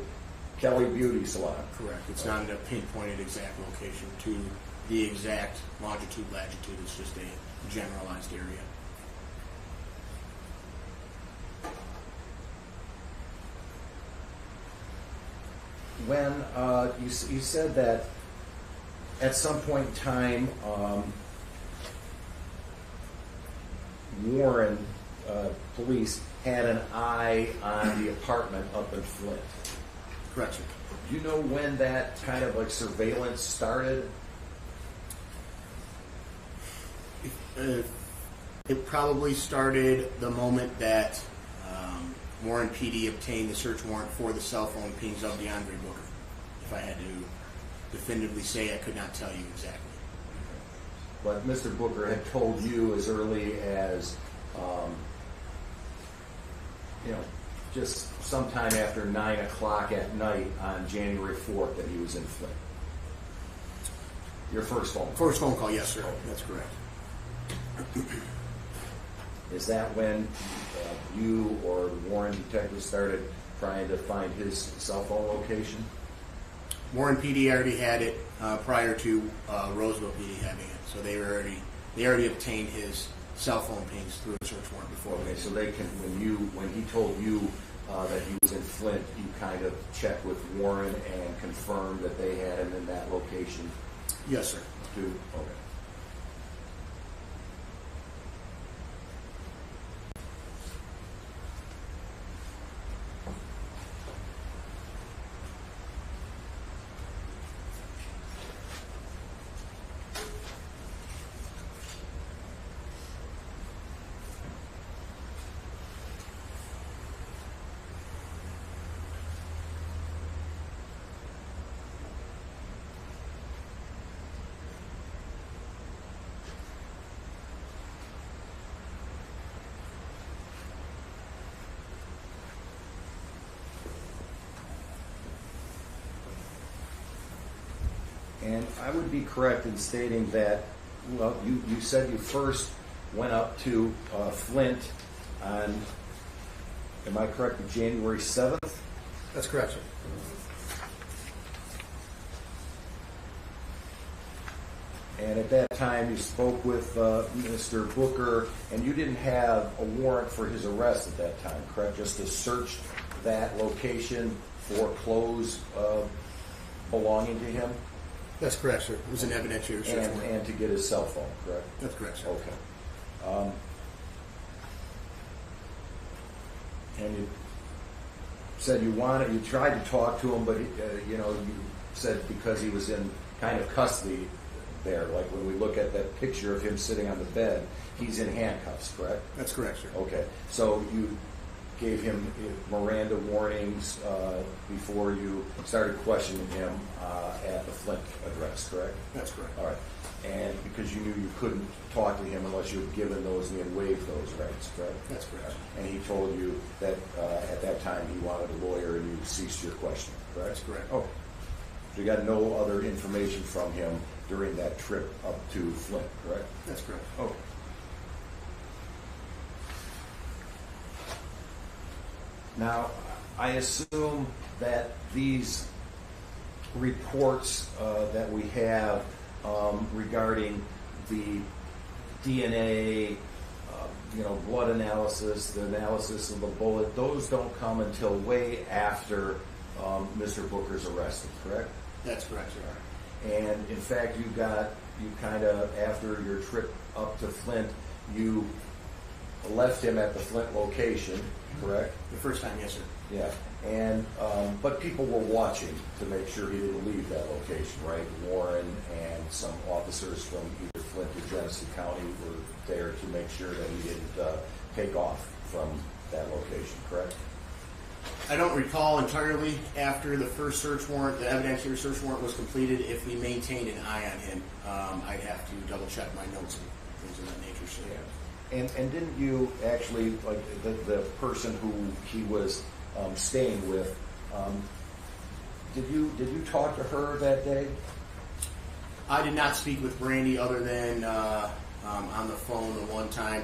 Kelly Beauty Salon? Correct. It's not in a pinpointed exact location to the exact longitude, latitude. It's just a generalized area. When you said that at some point in time, Warren police had an eye on the apartment up in Flint. Correct, sir. Do you know when that kind of like surveillance started? It probably started the moment that Warren PD obtained the search warrant for the cell phone pings of DeAndre Booker. If I had to definitively say, I could not tell you exactly. But Mr. Booker had told you as early as, just sometime after 9 o'clock at night on January 4th that he was in Flint. Your first phone call? First phone call, yes, sir. That's correct. Is that when you or the Warren detectives started trying to find his cell phone location? Warren PD already had it prior to Roseville PD having it, so they already obtained his cell phone pings through a search warrant before. Okay, so they can when he told you that he was in Flint, you kind of checked with Warren and confirmed that they had him in that location Yes, sir. too. Okay. And I would be correct in stating that, well, you said you first went up to Flint on, am I correct, January 7th? That's correct, sir. And at that time, you spoke with Mr. Booker, and you didn't have a warrant for his arrest at that time, correct? Just to search that location for clothes belonging to him? That's correct, sir. It was an evidentiary search warrant. And to get his cell phone, correct? That's correct, sir. Okay. And you said you tried to talk to him, but you said because he was in kind of custody there, like when we look at that picture of him sitting on the bed, he's in handcuffs, correct? That's correct, sir. Okay, so you gave him Miranda warnings before you started questioning him at the Flint address, correct? That's correct. All right. And because you knew you couldn't talk to him unless you had given those and he had waived those rights, correct? That's correct. And he told you that at that time he wanted a lawyer and you ceased your questioning, correct? That's correct. Oh. So you got no other information from him during that trip up to Flint, correct? That's correct. Oh. Now, I assume that these reports that we have regarding the DNA, blood analysis, the analysis of the bullet, those don't come until way after Mr. Booker's arrested, correct? That's correct, sir. And in fact, you kind of, after your trip up to Flint, you left him at the Flint location, correct? The first time, yes, sir. Yeah. And, but people were watching to make sure he didn't leave that location, right? Warren and some officers from either Flint or Genesee County were there to make sure that he didn't take off from that location, correct? I don't recall entirely after the first search warrant, the evidentiary search warrant was completed, if we maintained an eye on him. I'd have to double check my notes and things of that nature. So. Yeah. And didn't you actually, like the person who he was staying with, did you talk to her that day? I did not speak with Brandy other than on the phone the one time.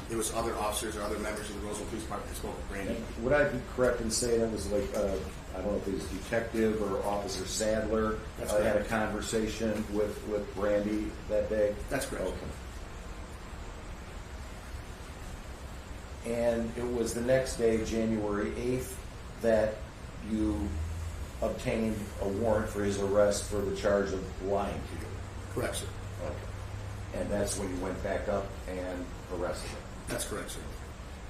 There was other officers or other members of the Roseville Police Department that spoke with Brandy. And would I be correct in saying that was like, I don't know if it was Detective or Officer Sadler had a conversation with Brandy that day? That's correct. Okay. And it was the next day, January 8th, that you obtained a warrant for his arrest for the charge of lying to you. Correct, sir. Okay. And that's when you went back up and arrested him. That's correct, sir.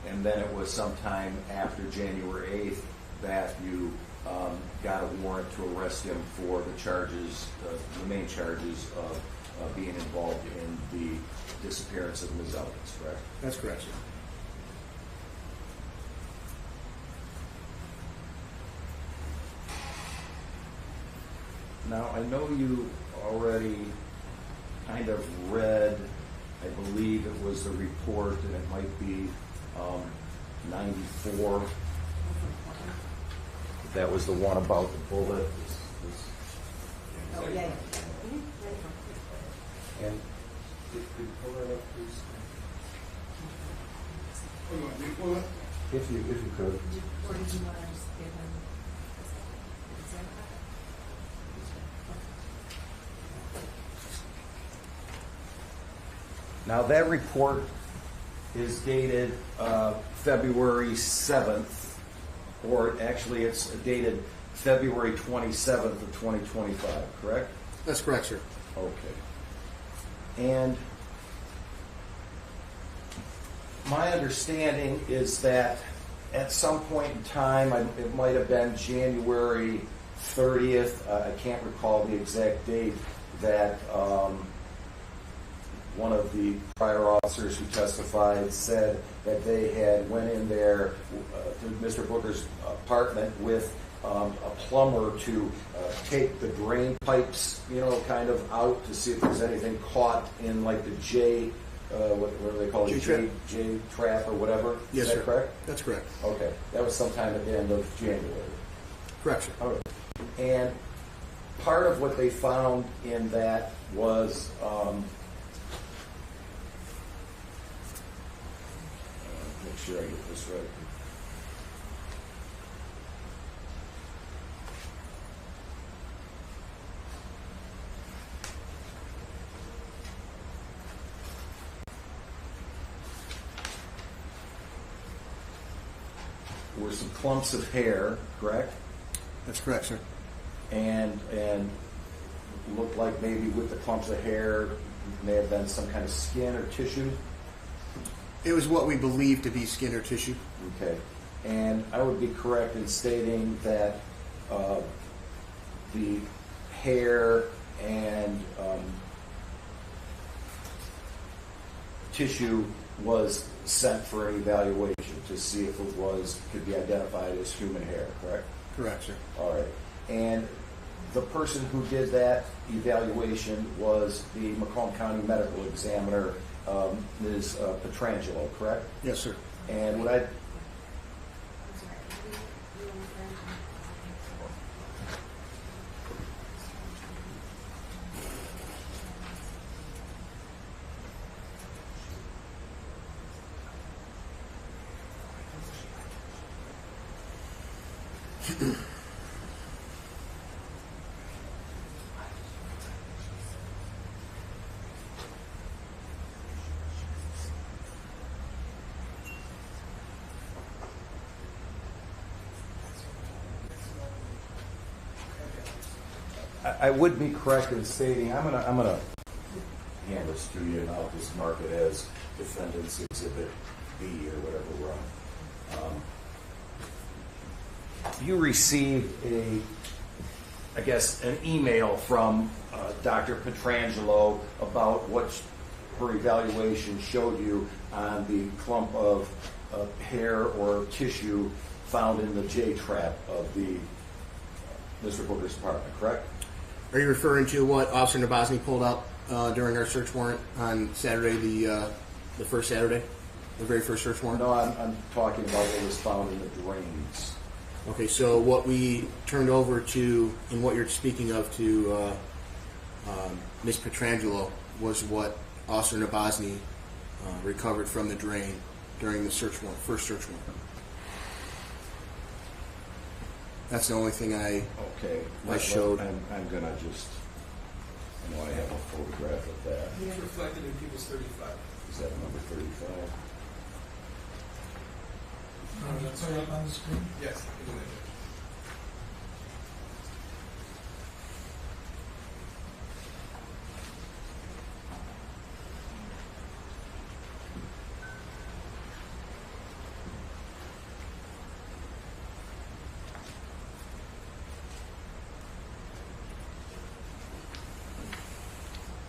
And then it was sometime after January 8th that you got a warrant to arrest him for the charges, the main charges of being involved in the disappearance of Ms. Elkins, correct? That's correct, sir. Now, I know you already kind of read, I believe it was the report, and it might be 94. That was the one about the bullet. Oh, yeah. And could you pull that up, please? Oh, you want me to pull it? If you could. Or did you want to just give them? Now, that report is dated February 7th, or actually it's dated February 27th of 2025, correct? That's correct, sir. Okay. And my understanding is that at some point in time, it might have been January 30th, I can't recall the exact date, that one of the prior officers who testified said that they had went in there to Mr. Booker's apartment with a plumber to take the drain pipes, kind of out to see if there's anything caught in like the J, what do they call it? J trap or whatever. Yes, Is that sir. correct? That's correct. Okay. That was sometime at the end of January. Correct, sir. All right. And part of what they found in that was make sure I get this right. There were some clumps of hair, correct? That's correct, sir. And looked like maybe with the clumps of hair may have been some kind of skin or tissue. It was what we believed to be skin or tissue. Okay. And I would be correct in stating that the hair and tissue was sent for an evaluation to see if it could be identified as human hair, correct? Correct, sir. All right. And the person who did that evaluation was the Macomb County Medical Examiner, Ms. Petrangelo, correct? Yes, sir. And what I, I'm sorry. You referring I would be correct in stating, I'm gonna hand this to you and I'll just mark it as defendant's exhibit B or whatever we're on. You received I guess, an email from Dr. Petrangelo about what her evaluation showed you on the clump of hair or tissue found in the J-trap of the Mr. Booker's apartment, correct? Are you referring to what Officer Nabozny pulled out during our search warrant on Saturday, the first Saturday, the very first search warrant? No, I'm talking about what was found in the drains. Okay, so what we turned over to, and what you're speaking of to Ms. Petrangelo, was what Officer Nabozny recovered from the drain during the search warrant, first search warrant. That's the only thing I showed. I'm gonna just, I know I have a photograph of that. It's reflected in People's 35. Is that number 35? Can you put it up on the screen? Yes. I can do that.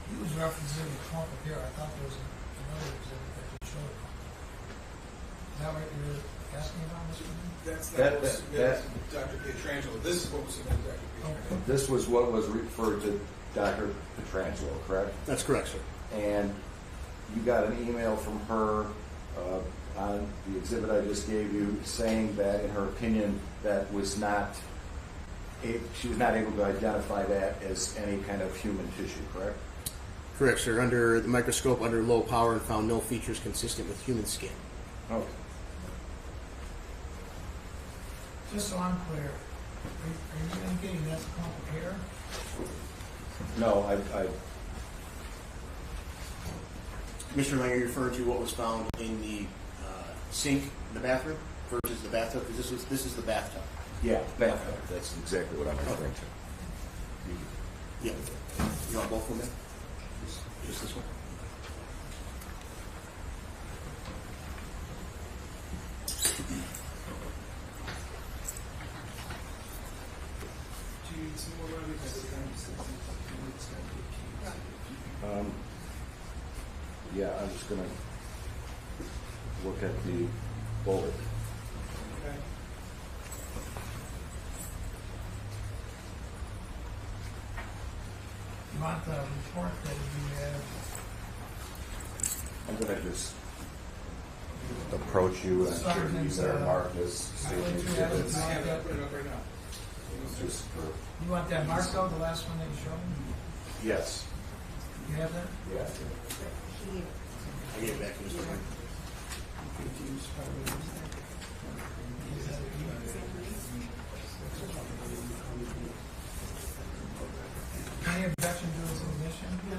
He was referencing the clump up here. I thought there was another exhibit that you showed. Is that what you're asking about, Mr. Lee? That's That- not what was that- submitted to Dr. Petrangelo. This is what was submitted to Dr. Petrangelo. This was what was referred to Dr. Petrangelo, correct? That's correct, sir. And you got an email from her on the exhibit I just gave you saying that, in her opinion, that was not, she was not able to identify that as any kind of human tissue, correct? Correct, sir. Under the microscope, under low power, and found no features consistent with human skin. Okay. Just so I'm clear, are you indicating that's a clump of hair? No, Mr. Lang, are you referring to what was found in the sink in the bathroom versus the bathtub? Because this is the bathtub. yeah, that's exactly what I'm referring to. Yeah. You want both of them? Just this one? Do you need some more money? Yeah, I'm just gonna look at the bullet. Okay. You want the report that you have? I'm gonna just approach you and I'm sure you better mark this statement exhibits. I have that, put it up right now. Just for, You want that marked out, the last one that you showed me? yes, You have that? yeah. He, I gave it back to Mr. Lang. Any objection to his admission? No.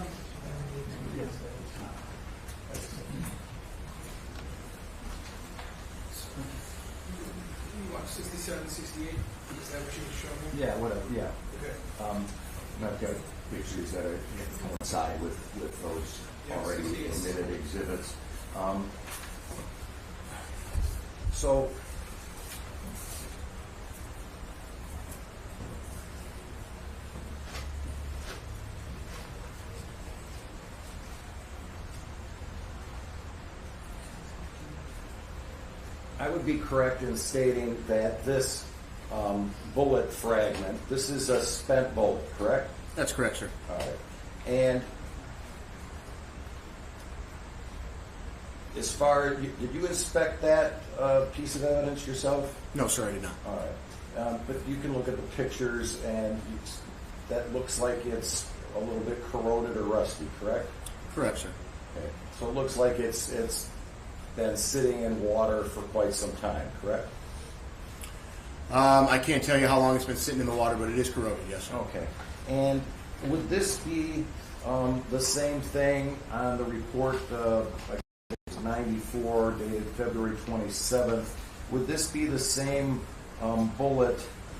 You want 67, 68? Is that what you were showing me? Yeah, whatever, yeah. Okay. I've got pictures that are coincide with those already admitted exhibits. So, I would be correct in stating that this bullet fragment. This is a spent bullet, correct? That's correct, sir. All right. And as far, did you inspect that piece of evidence yourself? No, sir, I did not. All right. But you can look at the pictures, and that looks like it's a little bit corroded or rusty, correct? Correct, sir. Okay. So it looks like it's been sitting in water for quite some time, correct? I can't tell you how long it's been sitting in the water, but it is corroded, yes, sir. Okay. And would this be the same thing on the report, I think it's 94, dated February 27th? Would this be the same bullet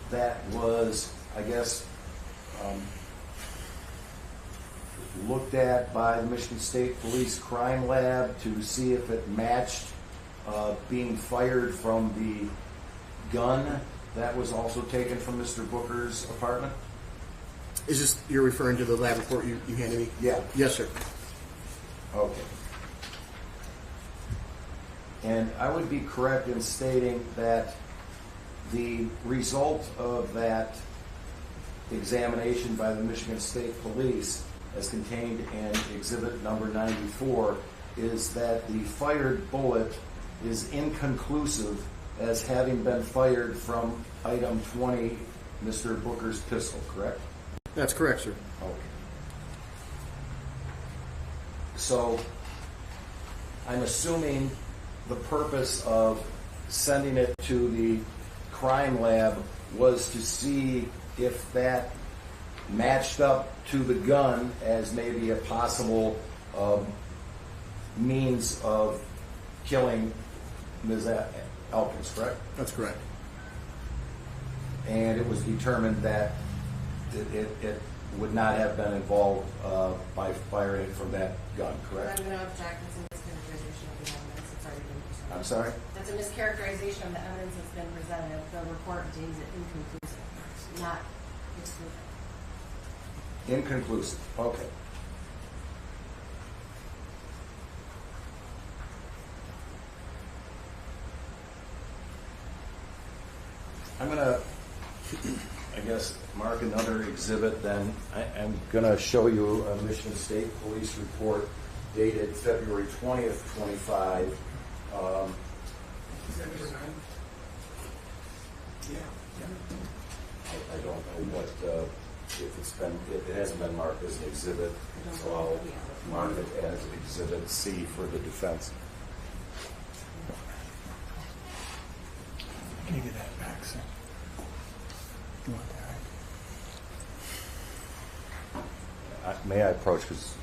that was, I guess, looked at by the Michigan State Police Crime Lab to see if it matched being fired from the gun that was also taken from Mr. Booker's apartment? Is this, you're referring to the lab report you handed me? Yeah. Yes, sir. Okay. And I would be correct in stating that the result of that examination by the Michigan State Police, as contained in exhibit number 94, is that the fired bullet is inconclusive as having been fired from item 20, Mr. Booker's pistol, correct? That's correct, sir. Okay. So I'm assuming the purpose of sending it to the crime lab was to see if that matched up to the gun as maybe a possible means of killing Ms. Elkins, correct? That's correct. And it was determined that it would not have been involved by firing it from that gun, correct? I'm going to object. It's a mischaracterization of the evidence that's already been presented. I'm sorry? That's a mischaracterization of the evidence that's been presented. The report deems it inconclusive, not exclusive. Inconclusive, okay. I'm going to, I guess, mark another exhibit then. I'm going to show you a Michigan State Police report dated February 20th, 25. Is that number 9? Yeah. I don't know what, if it's been, it hasn't been marked as an exhibit, so I'll mark it as Exhibit C for the defense. Can you get that back, sir? You want that? May I approach, because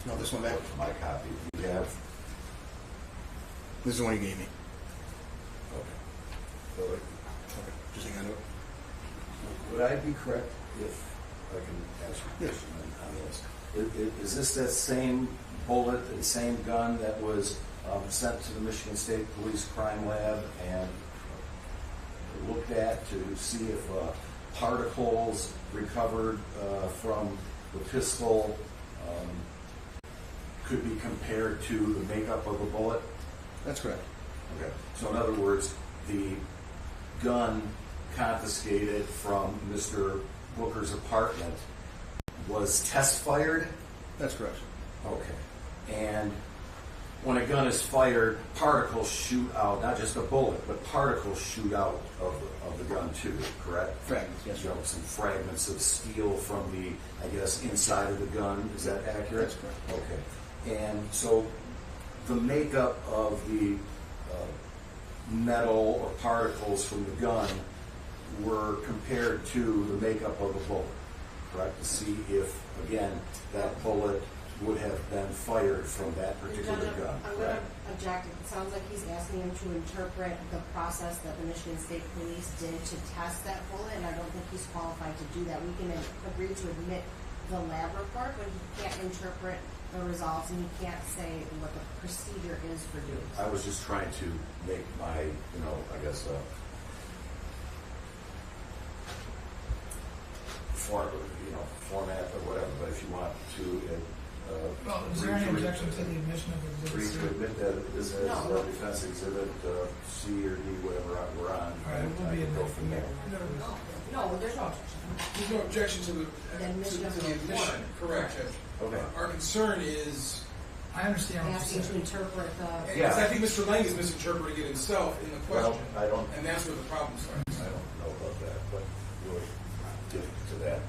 No, this one back. my copy you have? This is the one you gave me. Okay. Okay. Just hang on to it. Would I be correct if I can ask you a question on this? Is this that same bullet and same gun that was sent to the Michigan State Police Crime Lab and looked at to see if particles recovered from the pistol could be compared to the makeup of the bullet? That's correct. Okay. So in other words, the gun confiscated from Mr. Booker's apartment was test fired? That's correct. Okay. And when a gun is fired, particles shoot out, not just a bullet, but particles shoot out of the gun too, correct? Fragments, yes, You sir. know, some fragments of steel from the, I guess, inside of the gun. Is that accurate? That's correct. Okay. And so the makeup of the metal or particles from the gun were compared to the makeup of the bullet, correct? To see if, again, that bullet would have been fired from that particular Judge, gun, I'm going correct? to object. It sounds like he's asking him to interpret the process that the Michigan State Police did to test that bullet, and I don't think he's qualified to do that. We can agree to admit the lab report, but he can't interpret the results, and he can't say what the procedure is for doing so. I was just trying to make my, I guess, format or whatever, but if you want to Well, is there any objection to the admission of Agree exhibit C? to admit that it is as No. defense exhibit C or D, whatever we're on. All right, it will I be can go admitted from there. No, there's no objection. There's no objection to the, The admission of to the the admission, correct, Judge. Okay. Our concern is, I understand what Asking you're to saying. interpret the. Yeah. I think Mr. Lang is misinterpreting it himself in the Well, question. I don't, And that's where the problem starts. I don't know about that, but we'll get to that.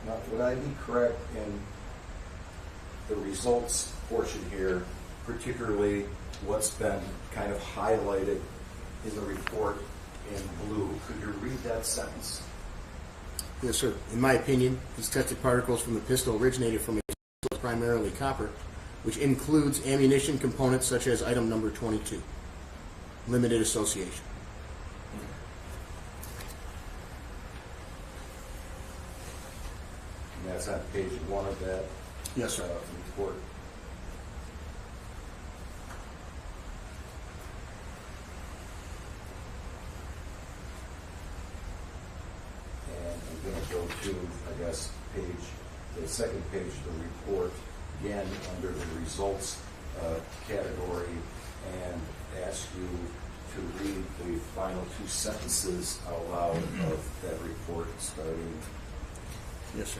Now, would I be correct in the results portion here, particularly what's been kind of highlighted in the report in blue? Could you read that sentence? Yes, sir. In my opinion, these tested particles from the pistol originated from a source primarily copper, which includes ammunition components such as item number 22, limited association. And that's on page 1 of that Yes, sir. report. And I'm going to go to, I guess, the second page of the report, again, under the results category, and ask you to read the final 2 sentences out loud of that report starting. Yes, sir.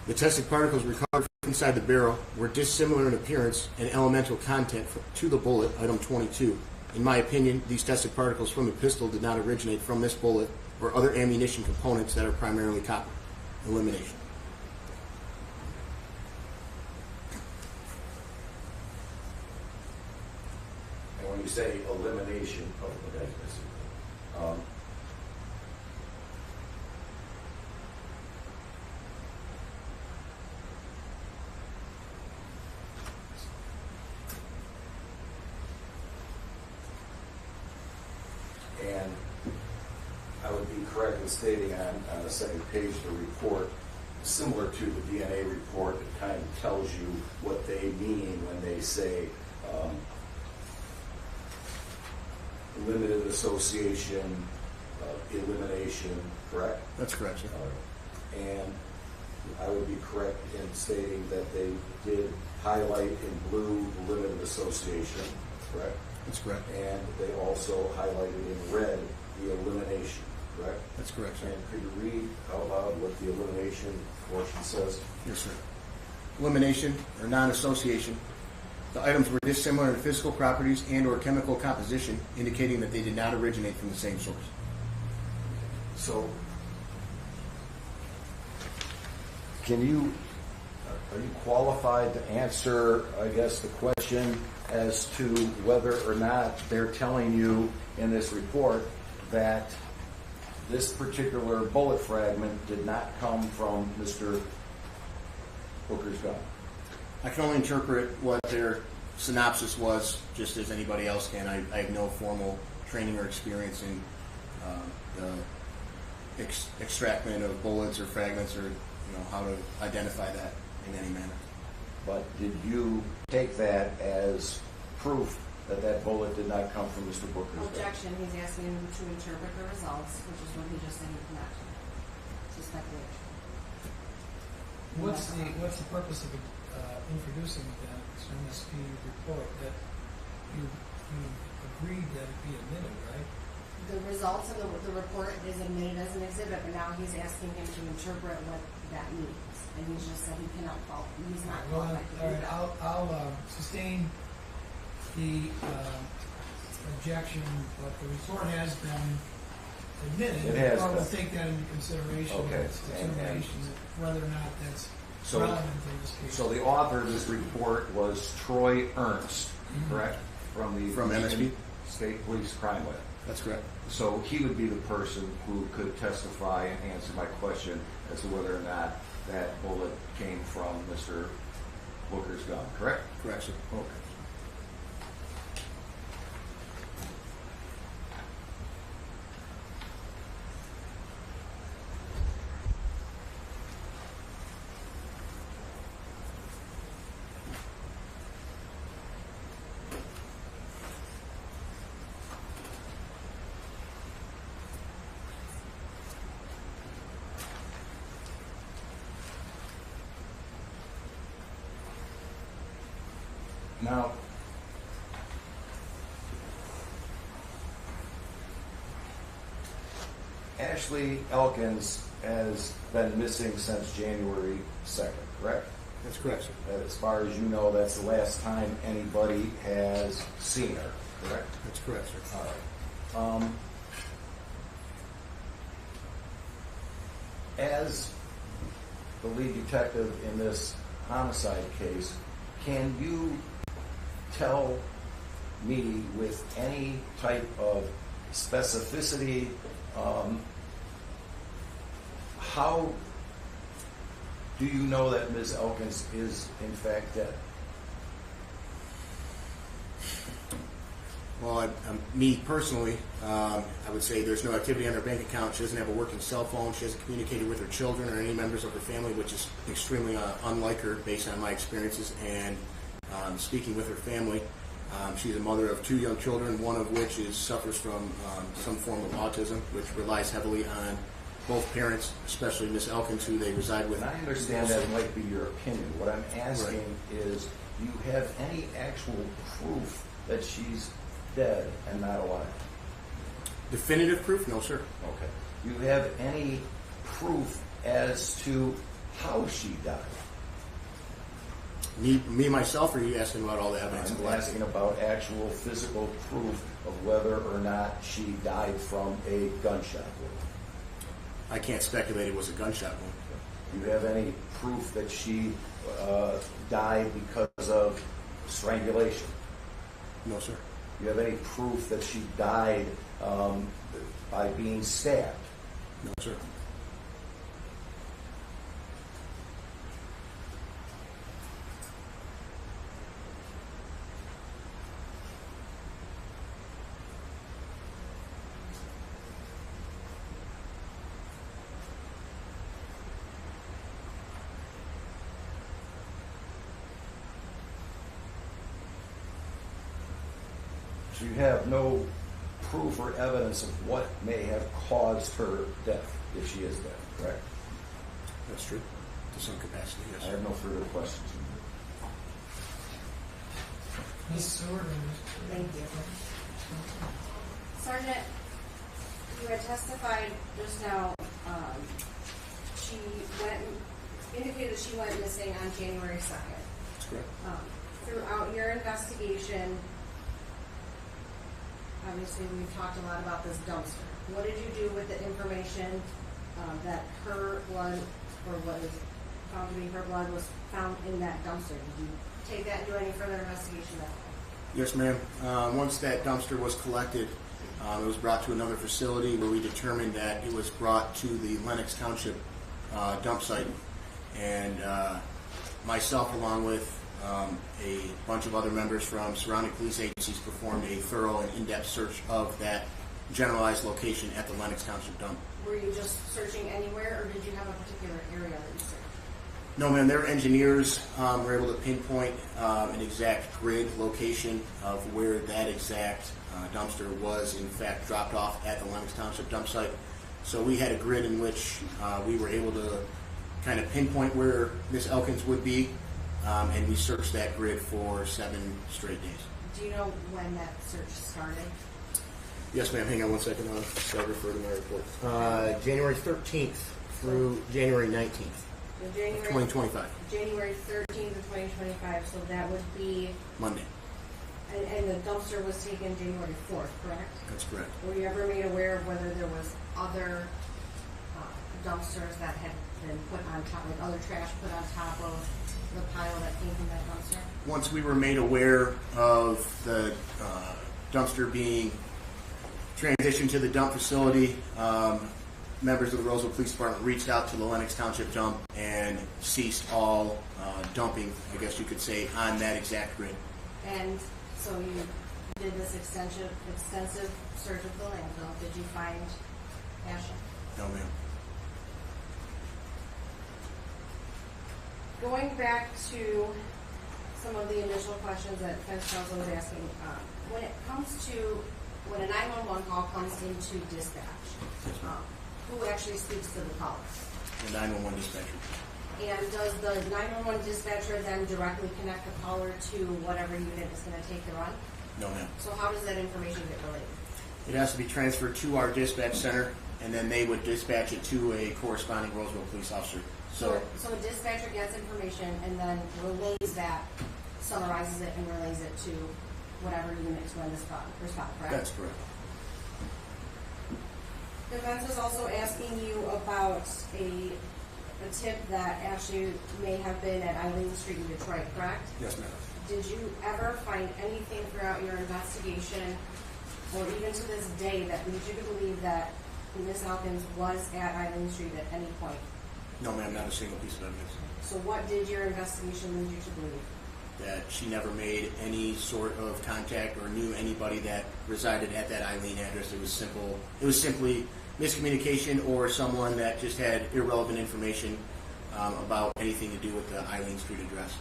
The tested particles recovered inside the barrel were dissimilar in appearance and elemental content to the bullet, item 22. In my opinion, these tested particles from the pistol did not originate from this bullet or other ammunition components that are primarily copper. Elimination. And when you say elimination of the mechanism, and I would be correct in stating on the second page of the report, similar to the DNA report, it kind of tells you what they mean when they say limited association, elimination, correct? That's correct, sir. And I would be correct in stating that they did highlight in blue limited association, correct? That's correct. And they also highlighted in red the elimination, correct? That's correct, sir. And could you read out loud what the elimination portion says? Yes, sir. Elimination or non-association. The items were dissimilar in physical properties and or chemical composition, indicating that they did not originate from the same source. So, are you qualified to answer, I guess, the question as to whether or not they're telling you in this report that this particular bullet fragment did not come from Mr. Booker's gun? I can only interpret what their synopsis was, just as anybody else can. I have no formal training or experience in the extractment of bullets or fragments, or how to identify that in any manner. But did you take that as proof that that bullet did not come from Mr. Booker's gun? Objection, he's asking him to interpret the results, which is what he just said he cannot. It's speculation. What's the purpose of introducing that MSP report that you agreed that it be admitted, right? The results of the report is admitted as an exhibit, but now he's asking him to interpret what that means. And he's just said he cannot follow, he's not Well, qualified to all do right, that. I'll sustain the objection, but the report has been admitted. It has Or we'll been. take that into consideration. Okay, It's and- determination whether or not that's So- relevant in this case. So the author of this report was Troy Ernst, correct? From the From MSP? State Police Crime Lab. That's correct. So he would be the person who could testify and answer my question as to whether or not that bullet came from Mr. Booker's gun, correct? Correct, sir. Okay. Now, Ashley Elkins has been missing since January 2nd, correct? That's correct, sir. As far as you know, that's the last time anybody has seen her, correct? That's correct, sir. All right. As the lead detective in this homicide case, can you tell me with any type of specificity how do you know that Ms. Elkins is in fact dead? Well, me personally, I would say there's no activity on her bank account. She doesn't have a working cell phone. She hasn't communicated with her children or any members of her family, which is extremely unlike her based on my experiences and speaking with her family. She's a mother of 2 young children, one of which suffers from some form of autism, which relies heavily on both parents, especially Ms. Elkins, who they reside with. And I understand that might be your opinion. What I'm asking is, do you have any actual proof that she's dead and not alive? Definitive proof? No, sir. Okay. Do you have any proof as to how she died? Me myself, or are you asking about all the evidence? I'm asking about actual physical proof of whether or not she died from a gunshot wound. I can't speculate it was a gunshot wound. Do you have any proof that she died because of strangulation? No, sir. Do you have any proof that she died by being stabbed? No, sir. So you have no proof or evidence of what may have caused her death, if she is dead, correct? That's true. To some capacity, yes, I sir. have no further questions. Ms. Seward and Thank you. Sergeant, you had testified just now, she indicated she went missing on January 2nd. That's correct. Throughout your investigation, obviously we've talked a lot about this dumpster. What did you do with the information that her blood, or what is found to be her blood, was found in that dumpster? Did you take that and do any further investigation that way? Yes, ma'am. Once that dumpster was collected, it was brought to another facility where we determined that it was brought to the Lenox Township dump site. And myself, along with a bunch of other members from surrounding police agencies, performed a thorough and in-depth search of that generalized location at the Lenox Township dump. Were you just searching anywhere, or did you have a particular area that you searched? No, ma'am. Their engineers were able to pinpoint an exact grid location of where that exact dumpster was, in fact, dropped off at the Lenox Township dump site. So we had a grid in which we were able to kind of pinpoint where Ms. Elkins would be, and we searched that grid for 7 straight days. Do you know when that search started? Yes, ma'am. Hang on one second. I'll refer to my report. January 13th through January 19th. So January 2025. January 13th of 2025, so that would be, Monday. and the dumpster was taken January 4th, correct? That's correct. Were you ever made aware of whether there was other dumpsters that had been put on top, like other trash put on top of the pile that came from that dumpster? Once we were made aware of the dumpster being transitioned to the dump facility, members of the Roseville Police Department reached out to the Lenox Township dump and ceased all dumping, I guess you could say, on that exact grid. And so you did this extensive search of the landfill. Did you find Ashley? No, ma'am. Going back to some of the initial questions that defense counsel was asking, when it comes to, when a 911 call comes into dispatch, who actually speaks to the caller? The 911 dispatcher. And does the 911 dispatcher then directly connect the caller to whatever unit is going to take the run? No, ma'am. So how does that information get relayed? It has to be transferred to our dispatch center, and then they would dispatch it to a corresponding Roseville police officer. So a dispatcher gets information and then relays that, summarizes it, and relays it to whatever unit is going to respond, correct? that's correct. Defense is also asking you about a tip that Ashley may have been at Eileen Street in Detroit, correct? Yes, ma'am. Did you ever find anything throughout your investigation, or even to this day, that leads you to believe that Ms. Elkins was at Eileen Street at any point? No, ma'am, not a single piece of evidence. So what did your investigation lead you to believe? That she never made any sort of contact or knew anybody that resided at that Eileen address. It was simple. It was simply miscommunication or someone that just had irrelevant information about anything to do with the Eileen Street address.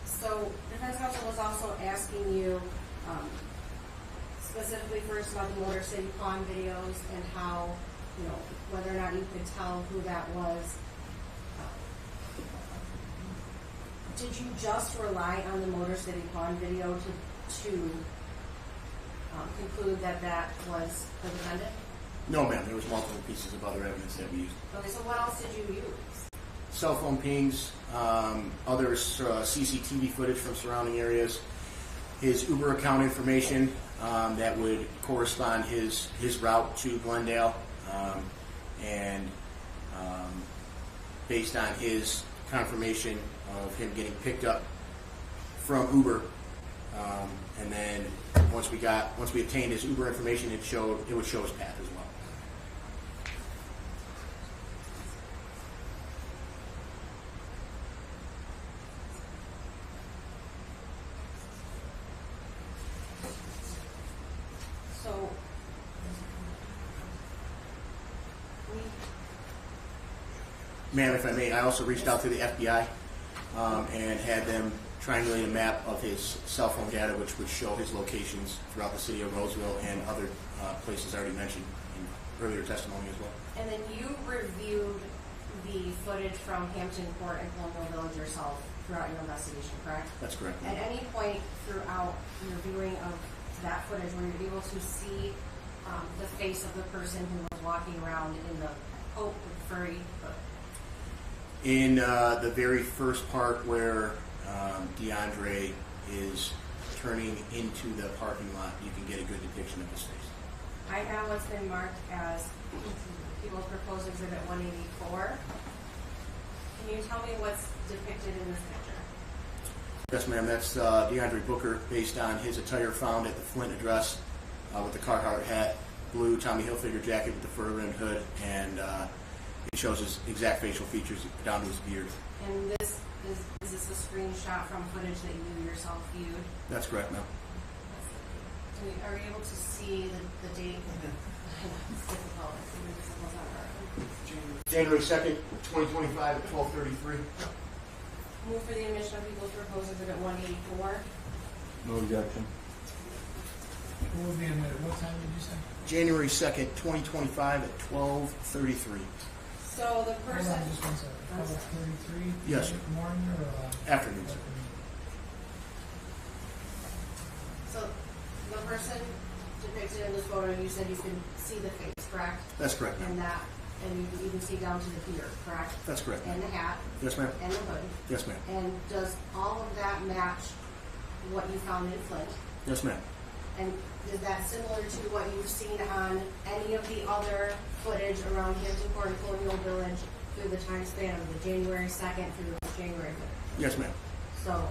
So defense counsel was also asking you specifically first about the Motor City Pond videos and how, you know, whether or not you could tell who that was. Did you just rely on the Motor City Pond video to conclude that that was the defendant? No, ma'am. There was multiple pieces of other evidence that we used. Okay, so what else did you use? Cell phone pings, other CCTV footage from surrounding areas, his Uber account information that would correspond his route to Glendale, and based on his confirmation of him getting picked up from Uber, and then once we obtained his Uber information, it would show his path as well. So, Ma'am, if I may, I also reached out to the FBI and had them triangulate a map of his cell phone data, which would show his locations throughout the city of Roseville and other places I already mentioned in earlier testimony as well. and then you reviewed the footage from Hampton Court and Colonial Village yourself throughout your investigation, correct? That's correct. At any point throughout your viewing of that footage, were you able to see the face of the person who was walking around in the coat with furry hood? In the very first part where DeAndre is turning into the parking lot, you can get a good depiction of his face. I have what's been marked as People's Proposed Exhibit 184. Can you tell me what's depicted in this picture? Yes, ma'am. That's DeAndre Booker, based on his attire found at the Flint address, with the Carhartt hat, blue Tommy Hilfiger jacket with the fur-rimmed hood, and it shows his exact facial features down to his beard. And this is this a screenshot from footage that you yourself viewed? That's correct, ma'am. Are you able to see the date? It's difficult. It's not hard. January 2nd, 2025 at 12:33. Move for the admission of People's Proposed Exhibit 184. No objection. What would be a minute? What time did you say? January 2nd, 2025 at 12:33. So the person. Hold on, just one second. I'm sorry. 33? Yes, sir. Morning or Afternoon, sir. So the person depicted in this photo, you said you can see the face, correct? That's correct, ma'am. And you can even see down to the beard, correct? That's correct, ma'am. And the hat Yes, ma'am. and the hood. Yes, ma'am. And does all of that match what you found in Flint? Yes, ma'am. And is that similar to what you've seen on any of the other footage around Hampton Court and Colonial Village through the time span of the January 2nd through the January 5th? Yes, ma'am. So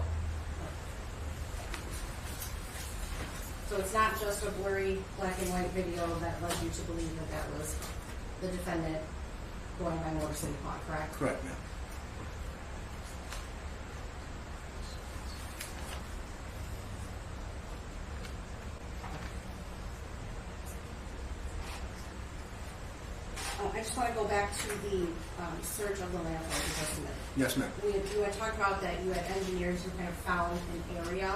it's not just a blurry black and white video that led you to believe that that was the defendant going by Motor City Pond, correct? Correct, ma'am. just want to go back to the search of the landfill for just a minute. Yes, ma'am. You had talked about that you had engineers who kind of found an area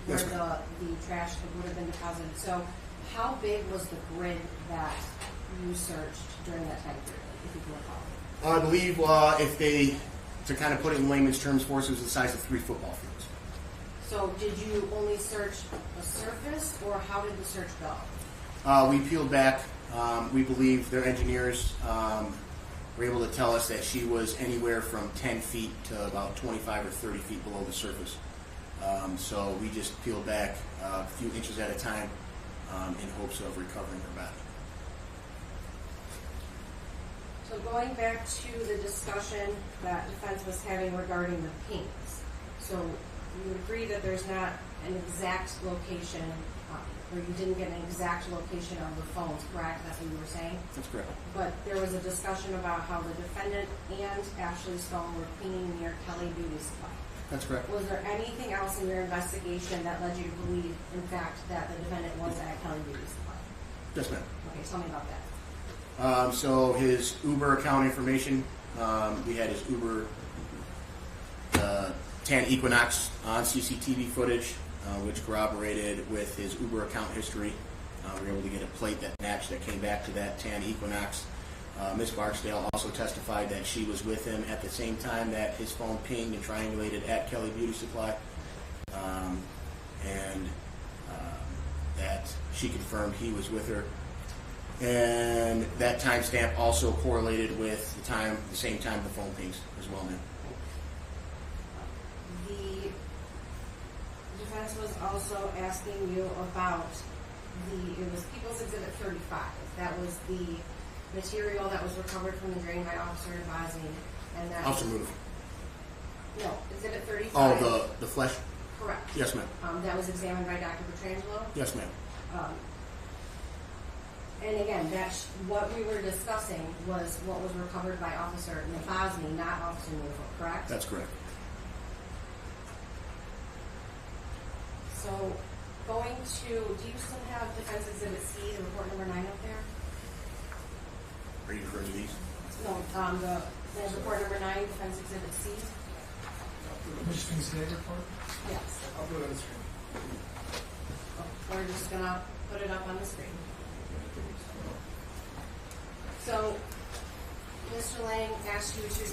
where Yes, ma'am. the trash would have been deposited. So how big was the grid that you searched during that time period, if you can recall? I believe to kind of put it in layman's terms for us, it was the size of 3 football fields. So did you only search the surface, or how did the search go? We peeled back. We believe their engineers were able to tell us that she was anywhere from 10 feet to about 25 or 30 feet below the surface. So we just peeled back a few inches at a time in hopes of recovering her body. So going back to the discussion that defense was having regarding the pings, so you agree that there's not an exact location, or you didn't get an exact location of the phones, correct? That's what you were saying? That's correct. But there was a discussion about how the defendant and Ashley's phone were pinging near Kelly Beauty Supply. That's correct. Was there anything else in your investigation that led you to believe, in fact, that the defendant was at Kelly Beauty Supply? Yes, ma'am. Okay, tell me about that. So his Uber account information, we had his Uber Tan Equinox on CCTV footage, which corroborated with his Uber account history. We were able to get a plate that matched, that came back to that Tan Equinox. Ms. Barksdale also testified that she was with him at the same time that his phone pinged and triangulated at Kelly Beauty Supply, and that she confirmed he was with her. And that timestamp also correlated with the same time the phone pings as well, ma'am. The defense was also asking you about it was People's Exhibit 35. That was the material that was recovered from the drain by Officer Advising, and that Officer Move. No, Exhibit 35. Oh, the flesh? Correct. Yes, ma'am. That was examined by Dr. Petrangelo. Yes, ma'am. And again, that's what we were discussing was what was recovered by Officer Nabozny, not Officer Move, correct? That's correct. So, going to, do you still have Defense Exhibit C, the report number 9 up there? Are you referring to these? No, the report number 9, Defense Exhibit C. Michigan State report? Yes. I'll do it on the screen. We're just gonna put it up on the screen. So, Mr. Lang asked you to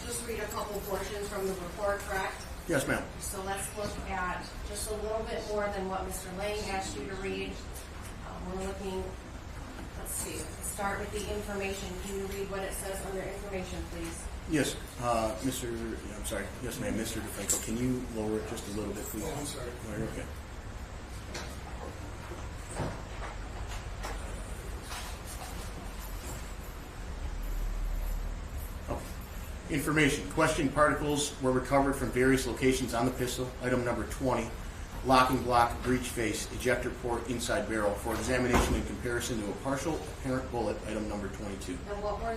just read a couple portions from the report, correct? Yes, ma'am. So let's look at just a little bit more than what Mr. Lang asked you to read. We're looking, let's see, start with the information. Can you read what it says under information, please? Yes, I'm sorry. Yes, ma'am. Mr. DeFranco, can you lower it just a little bit, please? Oh, I'm sorry. No, you're okay. Information. Questioned particles were recovered from various locations on the pistol. Item number 20. Locking block, breech face, ejector port, inside barrel for examination in comparison to a partial apparent bullet. Item number 22. And what were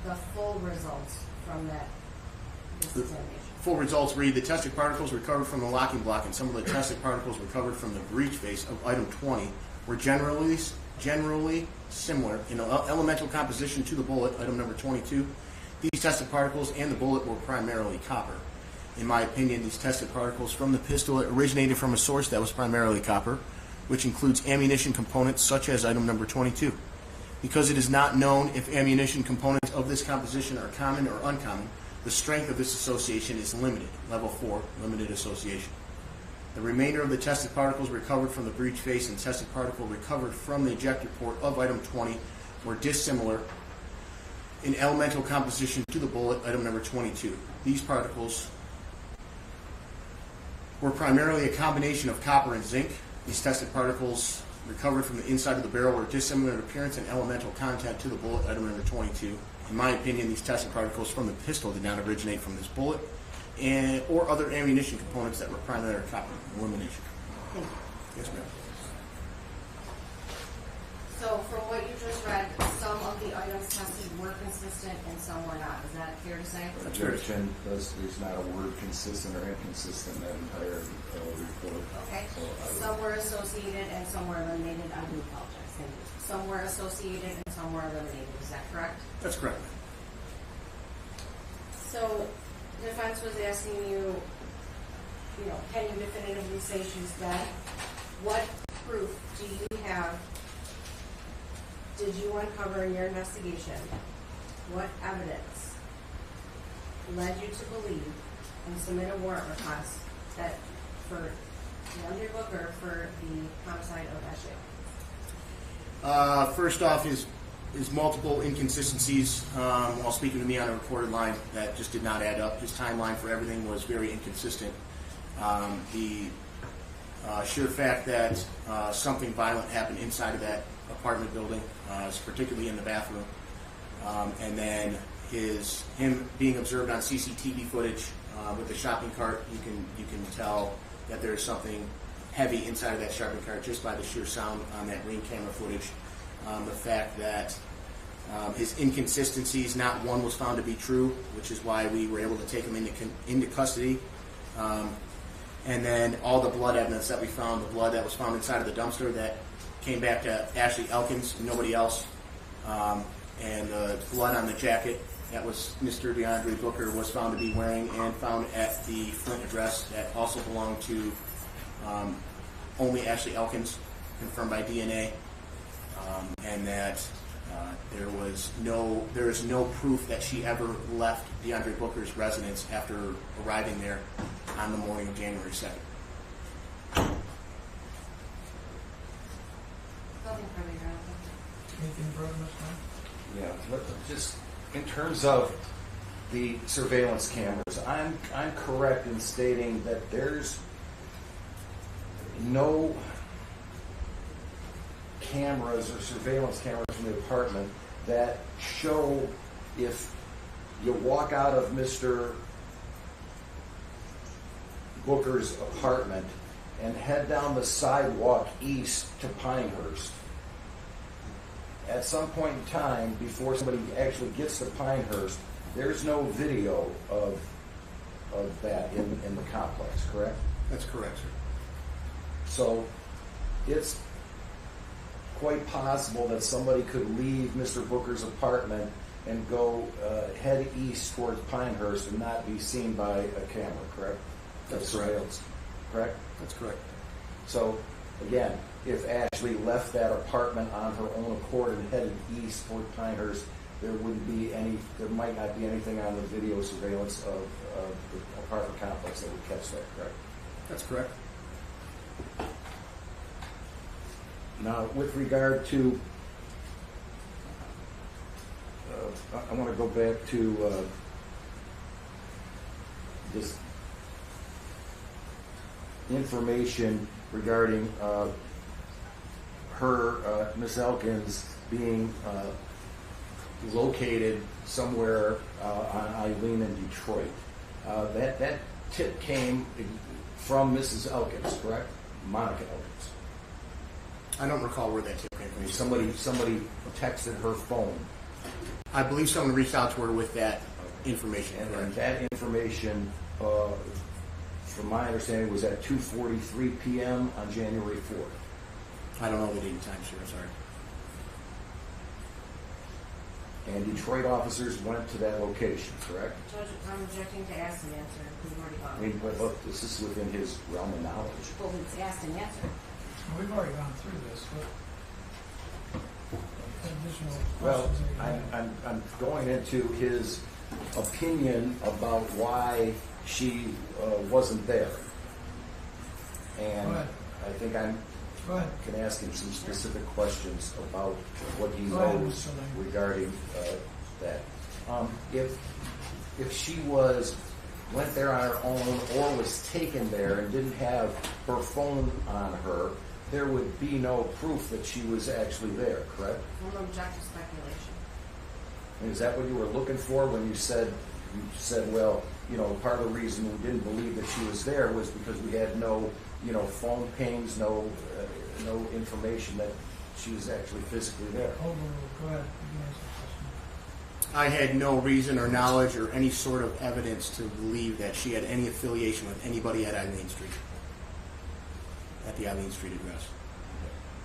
the full results from this examination? Full results read: the tested particles recovered from the locking block and some of the tested particles recovered from the breech face of item 20 were generally similar in elemental composition to the bullet. Item number 22. These tested particles and the bullet were primarily copper. In my opinion, these tested particles from the pistol originated from a source that was primarily copper, which includes ammunition components such as item number 22. Because it is not known if ammunition components of this composition are common or uncommon, the strength of this association is limited. Level 4, limited association. The remainder of the tested particles recovered from the breech face and tested particle recovered from the ejector port of item 20 were dissimilar in elemental composition to the bullet. Item number 22. These particles were primarily a combination of copper and zinc. These tested particles recovered from the inside of the barrel were dissimilar in appearance and elemental content to the bullet. Item number 22. In my opinion, these tested particles from the pistol did not originate from this bullet or other ammunition components that were primarily copper. Elimination. Thank you. Yes, ma'am. So from what you just read, some of the items tested were considered consistent and some were not. Is that fair to say? Objection, there's not a word consistent or inconsistent in that entire report. Okay. So I would- Some were associated and some were eliminated. I do apologize. Thank you. Some were associated and some were eliminated. Is that correct? That's correct. So the defense was asking you, can you definitively say she's dead? What proof do you have? Did you uncover in your investigation? What evidence led you to believe and submit a warrant request that for DeAndre Booker for the homicide of Ashley? First off is multiple inconsistencies while speaking to me on a recorded line that just did not add up. His timeline for everything was very inconsistent. The sheer fact that something violent happened inside of that apartment building, particularly in the bathroom, and then him being observed on CCTV footage with the shopping cart, you can tell that there is something heavy inside of that shopping cart just by the sheer sound on that ring camera footage. The fact that his inconsistencies, not one was found to be true, which is why we were able to take him into custody. And then all the blood evidence that we found, the blood that was found inside of the dumpster that came back to Ashley Elkins, nobody else, and the blood on the jacket that was Mr. DeAndre Booker was found to be wearing and found at the Flint address that also belonged to only Ashley Elkins, confirmed by DNA, and that there is no proof that she ever left DeAndre Booker's residence after arriving there on the morning of January 2nd. Nothing further, Your Honor. Anything further, Mr. Knight? Yeah, just in terms of the surveillance cameras, I'm correct in stating that there's no cameras or surveillance cameras in the apartment that show if you walk out of Mr. Booker's apartment and head down the sidewalk east to Pinehurst. At some point in time, before somebody actually gets to Pinehurst, there's no video of that in the complex, correct? That's correct, sir. So it's quite possible that somebody could leave Mr. Booker's apartment and go head east towards Pinehurst and not be seen by a camera, correct? That's surveillance, correct? That's correct. So, again, if Ashley left that apartment on her own accord and headed east toward Pinehurst, there might not be anything on the video surveillance of the apartment complex that would catch that, correct? That's correct. Now, with regard to, I want to go back to this information regarding her, Miss Elkins, being located somewhere on Eileen in Detroit. That tip came from Mrs. Elkins, correct? Monica Elkins. I don't recall where that tip came from. Somebody texted her phone. I believe someone reached out to her with that information. And that information, from my understanding, was at 2:43 p.m. on January 4th. I don't know the date and time, sir. I'm sorry. And Detroit officers went to that location, correct? Judge, I'm objecting to ask and answer. We've already gone. I mean, but look, this is within his realm of knowledge. Well, we've asked and answered. We've already gone through this, but additional Well, questions that you have? I'm going into his opinion about why she wasn't there. And Go ahead. I think I Go ahead. can ask him some specific questions about what he Go ahead, knows Mr. Lang. regarding that. If she went there on her own or was taken there and didn't have her phone on her, there would be no proof that she was actually there, correct? We'll object to speculation. And is that what you were looking for when you said, well, part of the reason we didn't believe that she was there was because we had no, phone pings, no information that she was actually physically there? Go ahead. You can answer the question. I had no reason or knowledge or any sort of evidence to believe that she had any affiliation with anybody at Eileen Street, at the Eileen Street address.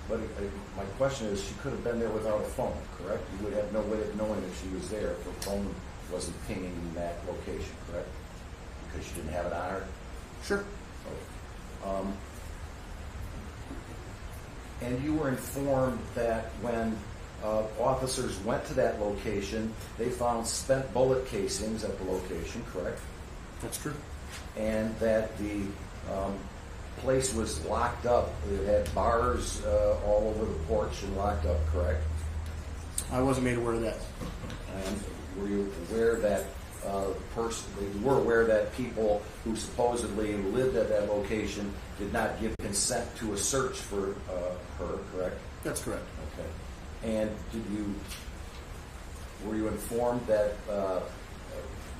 But my question is, she could have been there without a phone, correct? You would have no way of knowing if she was there if her phone wasn't pinging in that location, correct? Because she didn't have it on her? Sure. And you were informed that when officers went to that location, they found spent bullet casings at the location, correct? That's true. And that the place was locked up. It had bars all over the porch and locked up, correct? I wasn't made aware of that. And were you aware that you were aware that people who supposedly lived at that location did not give consent to a search for her, correct? That's correct. Okay. And were you informed that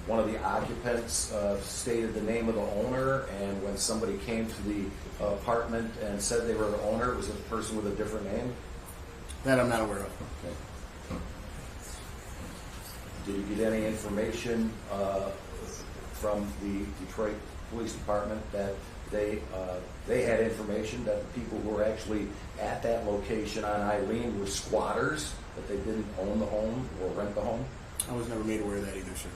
one of the occupants stated the name of the owner, and when somebody came to the apartment and said they were the owner, it was a person with a different name? That I'm not aware of. Okay. Did you get any information from the Detroit Police Department that they had information that the people who were actually at that location on Eileen were squatters, that they didn't own the home or rent the home? I was never made aware of that either, sir.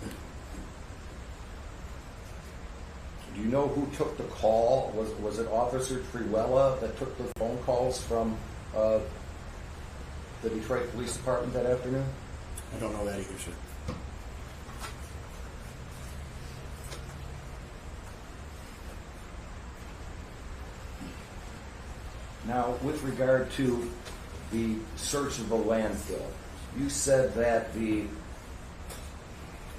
Do you know who took the call? Was it Officer Triwella that took the phone calls from the Detroit Police Department that afternoon? I don't know that either, sir. Now, with regard to the search of the landfill, you said that the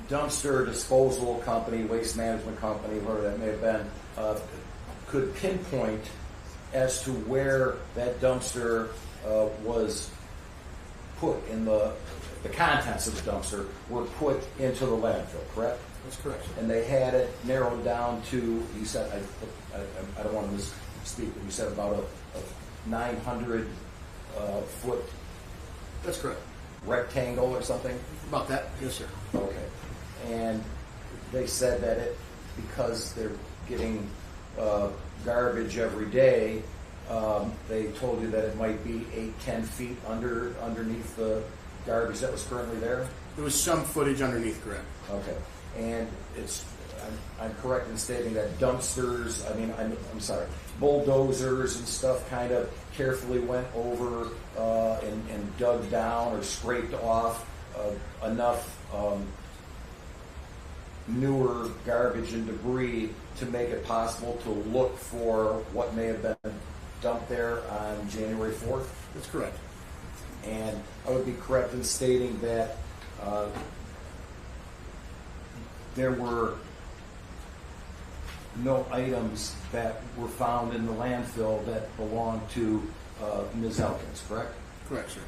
dumpster disposal company, waste management company, whatever that may have been, could pinpoint as to where that dumpster was put in the contents of the dumpster were put into the landfill, correct? That's correct, sir. And they had it narrowed down to, you said, I don't want to misspeak, but you said about a 900 foot That's correct. rectangle or something? About that, yes, sir. Okay. And they said that because they're getting garbage every day, they told you that it might be 8-10 feet underneath the garbage that was currently there? There was some footage underneath, correct. Okay. And I'm correct in stating that dumpsters, I'm sorry, bulldozers and stuff kind of carefully went over and dug down or scraped off enough newer garbage and debris to make it possible to look for what may have been dumped there on January 4th? That's correct. And I would be correct in stating that there were no items that were found in the landfill that belonged to Ms. Elkins, correct? Correct, sir.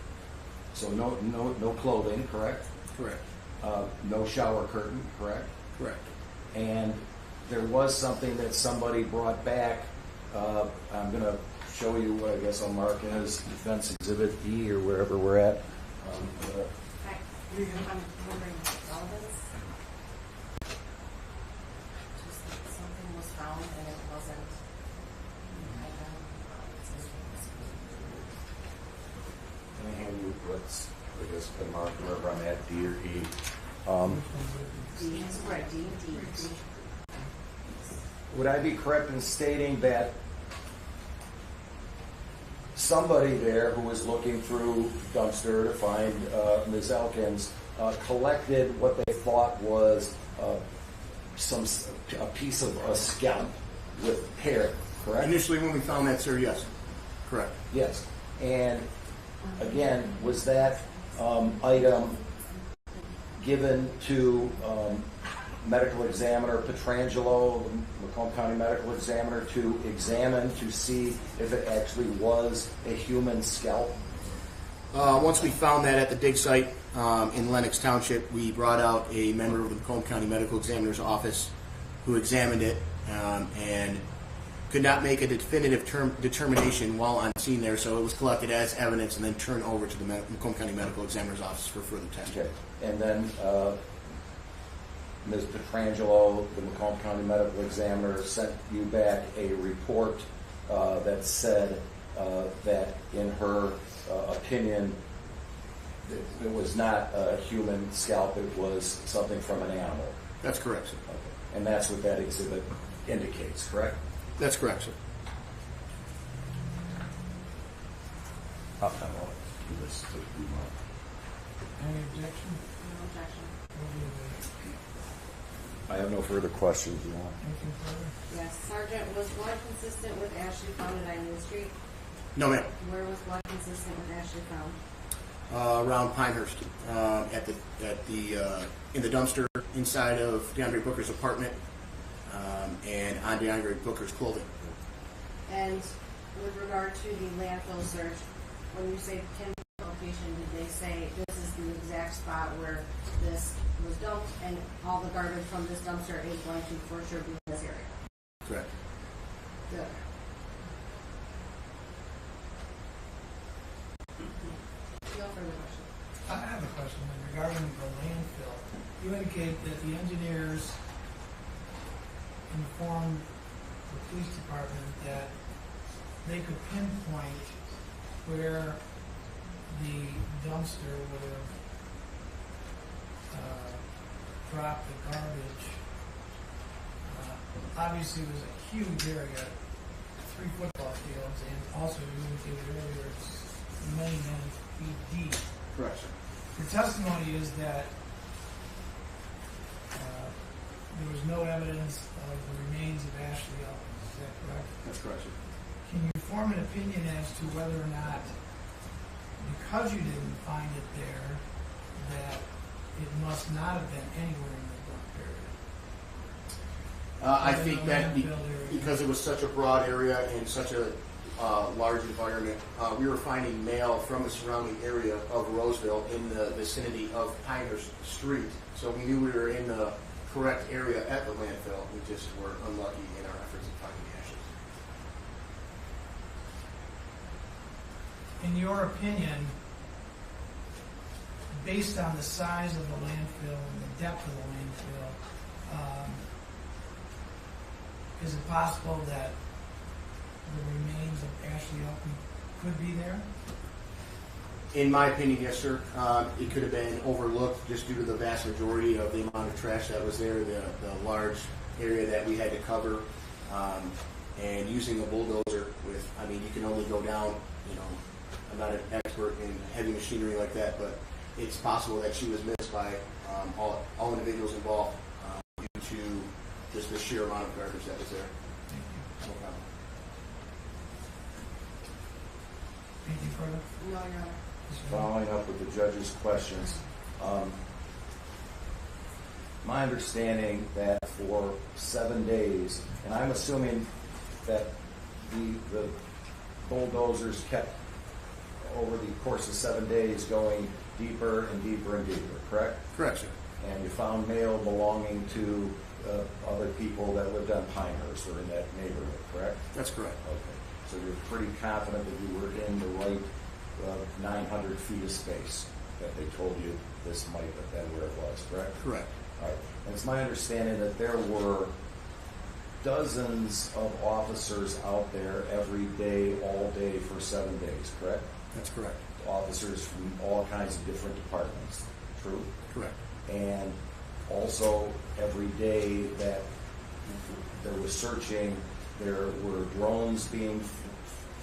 So no clothing, correct? Correct. No shower curtain, correct? Correct. And there was something that somebody brought back. I'm going to show you what I guess I'll mark as Defense Exhibit E or wherever we're at. I'm wondering relevance. Just that something was found and it wasn't. Can I hand you what's, I guess, the mark wherever I'm at, D or E? D, right, D. Would I be correct in stating that somebody there who was looking through the dumpster to find Ms. Elkins collected what they thought was a piece of a scalp with hair, correct? Initially, when we found that, sir, yes. Correct. Yes. And again, was that item given to medical examiner Petrangelo, the Macomb County medical examiner, to examine to see if it actually was a human scalp? Once we found that at the dig site in Lenox Township, we brought out a member of the Macomb County Medical Examiner's Office who examined it, and could not make a definitive determination while on scene there, so it was collected as evidence and then turned over to the Macomb County Medical Examiner's Office for further testing. Okay, and then Ms. Petrangelo, the Macomb County Medical Examiner, sent you back a report that said that in her opinion, it was not a human scalp, it was something from an animal. That's correct, sir. Okay. And that's what that exhibit indicates, correct? That's correct, sir. I'll do this to you. Any objection? No objection. We'll do I have no further questions. You want? anything further? Yes, Sergeant, was blood consistent with Ashley found at Onion Street? No, ma'am. Where was blood consistent with Ashley found? Around Pinehurst, in the dumpster inside of DeAndre Booker's apartment, and on DeAndre Booker's clothing. And with regard to the landfill search, when you say pinpoint location, did they say this is the exact spot where this was dumped and all the garbage from this dumpster is going to for sure be in this area? Correct. Good. No further questions. I have a question regarding the landfill. You indicate that the engineers informed the police department that they could pinpoint where the dumpster would have dropped the garbage. Obviously, it was a huge area, 3 football fields, and also you indicated earlier it's many, many feet deep. Correct, sir. Your testimony is that there was no evidence of the remains of Ashley Elkins. Is that correct? That's correct, sir. Can you form an opinion as to whether or not, because you didn't find it there, that it must not have been anywhere in the dump area? I think that because it was such a broad area and such a large environment, we were finding mail from the surrounding area of Roseville in the vicinity of Pinehurst Street. So we knew we were in the correct area at the landfill. We just were unlucky in our efforts at finding ashes. In your opinion, based on the size of the landfill and the depth of the landfill, is it possible that the remains of Ashley Elkins could be there? In my opinion, yes, sir. It could have been overlooked just due to the vast majority of the amount of trash that was there, the large area that we had to cover, and using a bulldozer with, I mean, you can only go down, I'm not an expert in heavy machinery like that, but it's possible that she was missed by all individuals involved due to just the sheer amount of garbage that was there. No problem. Anything further? No, Your Honor. Following up with the judge's questions, my understanding that for 7 days, and I'm assuming that the bulldozers kept over the course of 7 days going deeper and deeper and deeper, correct? Correct, sir. And you found mail belonging to other people that lived on Pinehurst or in that neighborhood, correct? That's correct. Okay. So you're pretty confident that you were in the right 900 feet of space, that they told you this might have been where it was, correct? Correct. All right. And it's my understanding that there were dozens of officers out there every day, all day for 7 days, correct? That's correct. Officers from all kinds of different departments, true? Correct. And also every day that there was searching, there were drones being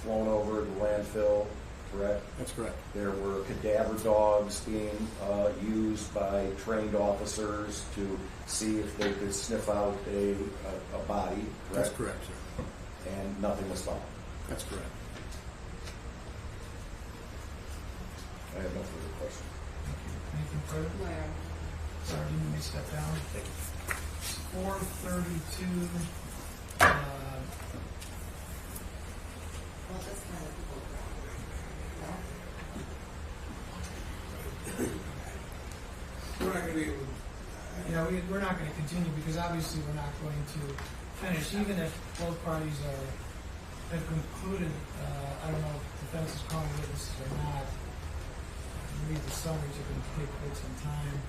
flown over the landfill, correct? That's correct. There were cadaver dogs being used by trained officers to see if they could sniff out a body, correct? That's correct, sir. And nothing was found. That's correct. I have no further questions. Anything further? No, Your Honor. Sergeant, you may step down. Thank you. 432. Well, this kind of people. We're not going to be able to. Yeah, we're not going to continue because obviously we're not going to finish, even if both parties have concluded, I don't know if defense is calling witnesses or not. Read the summaries, are going to take quite some time.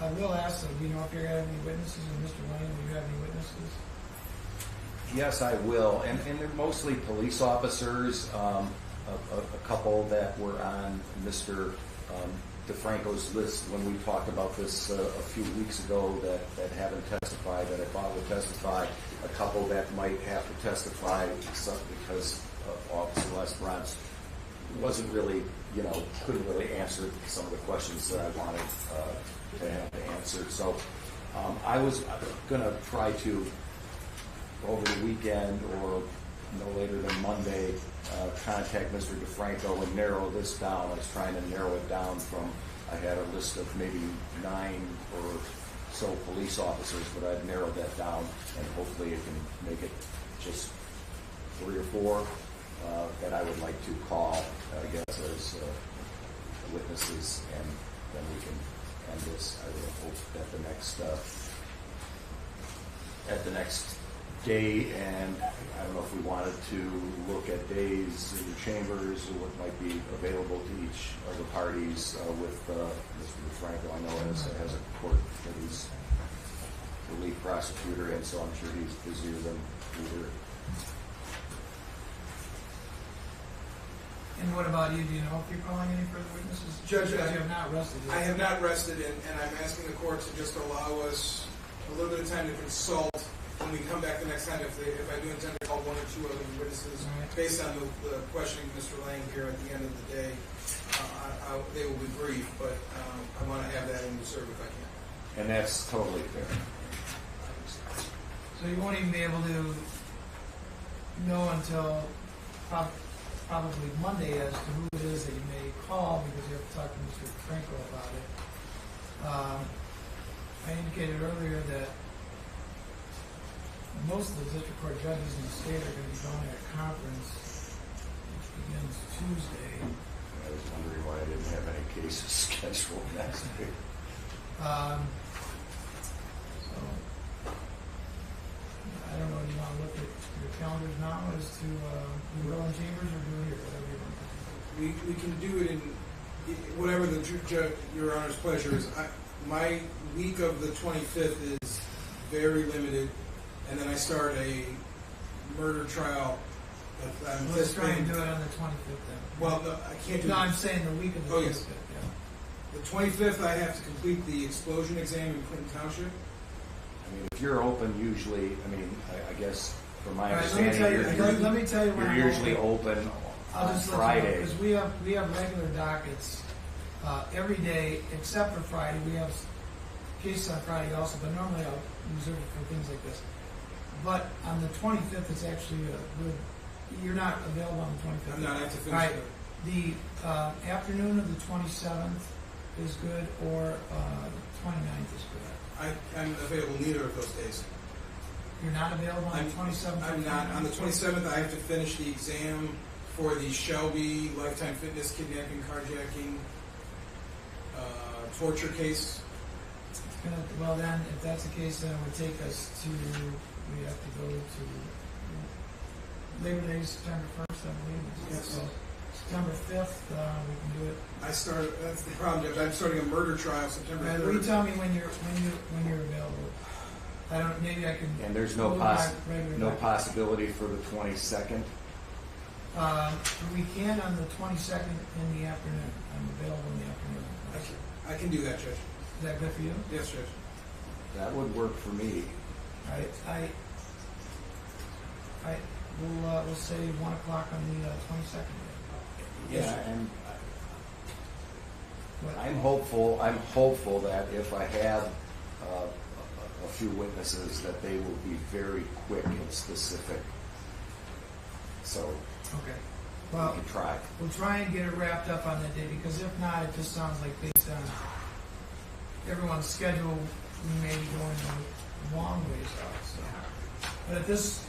I will ask them, do you know if you have any witnesses, or Mr. Lane, do you have any witnesses? Yes, I will, and they're mostly police officers, a couple that were on Mr. DeFranco's list when we talked about this a few weeks ago that haven't testified, that I thought would testify, a couple that might have to testify because Officer Lesperance wasn't really, couldn't really answer some of the questions that I wanted to have answered. So I was going to try to, over the weekend or no later than Monday, contact Mr. DeFranco and narrow this down. I was trying to narrow it down from, I had a list of maybe 9 or so police officers, but I've narrowed that down, and hopefully it can make it just 3 or 4 that I would like to call, I guess, as witnesses, and then we can end this. I would hope that the next day, and I don't know if we wanted to look at days in the chambers or what might be available to each of the parties with Mr. DeFranco. I know has a court that he's the lead prosecutor, and so I'm sure he's busier than either. And what about you? Do you know if you're calling any further witnesses? Judge, you have not rested yet. I have not rested, and I'm asking the court to just allow us a little bit of time to consult when we come back the next time. If I do intend to call 1 or 2 other witnesses, based on the questioning of Mr. Lang here at the end of the day, they will be brief, but I want to have that in reserve if I can. And that's totally fair. So you won't even be able to know until probably Monday as to who it is that you may call, because you have to talk to Mr. Franco about it. I indicated earlier that most of the district court judges in the state are going to be going to a conference which begins Tuesday. I was wondering why I didn't have any cases scheduled next week. So I don't know if you want to look at your calendars now as to do it in chambers or do it here, whatever you want to do. We can do it in whatever Your Honor's pleasure is. My week of the 25th is very limited, and then I start a murder trial. Let's try and do it on the 25th then. Well, no, I can't do No, that. I'm saying the week of the 25th. Yes. The 25th, I have to complete the explosion exam in Clinton Township. I mean, if you're open, usually, I guess, from my All right, understanding, let me tell you when you're I'm usually open I'll on just Friday. Because we have regular dockets every day except for Friday. We have cases on Friday also, but normally I'll reserve it for things like this. But on the 25th, it's actually you're not available on the 25th. I'm not. I have to finish All right. it. The afternoon of the 27th is good, or the 29th is good. I'm available neither of those days. You're not available on the 27th? I'm not. On the 27th, I have to finish the exam for the Shelby lifetime fitness kidnapping, carjacking, torture case. Well, then, if that's the case, then it would take us to, we have to go to Labor Day, September 1st, I believe. Yes. So September 5th, we can do it. That's the problem, Judge. I'm starting a murder trial September 3rd. Will you tell me when you're available? I don't. Maybe I can. And there's no possibility for the 22nd. We can on the 22nd in the afternoon. I'm available in the afternoon. I can do that, Judge. Is that good for you? Yes, Judge. That would work for me. We'll say 1 o'clock on the 22nd. Yeah, and What? I'm hopeful that if I have a few witnesses, that they will be very quick and specific. So Okay. Well, we can try. we'll try and get it wrapped up on that day, because if not, it just sounds like based on everyone's schedule, we may be going a long ways out. So, but at this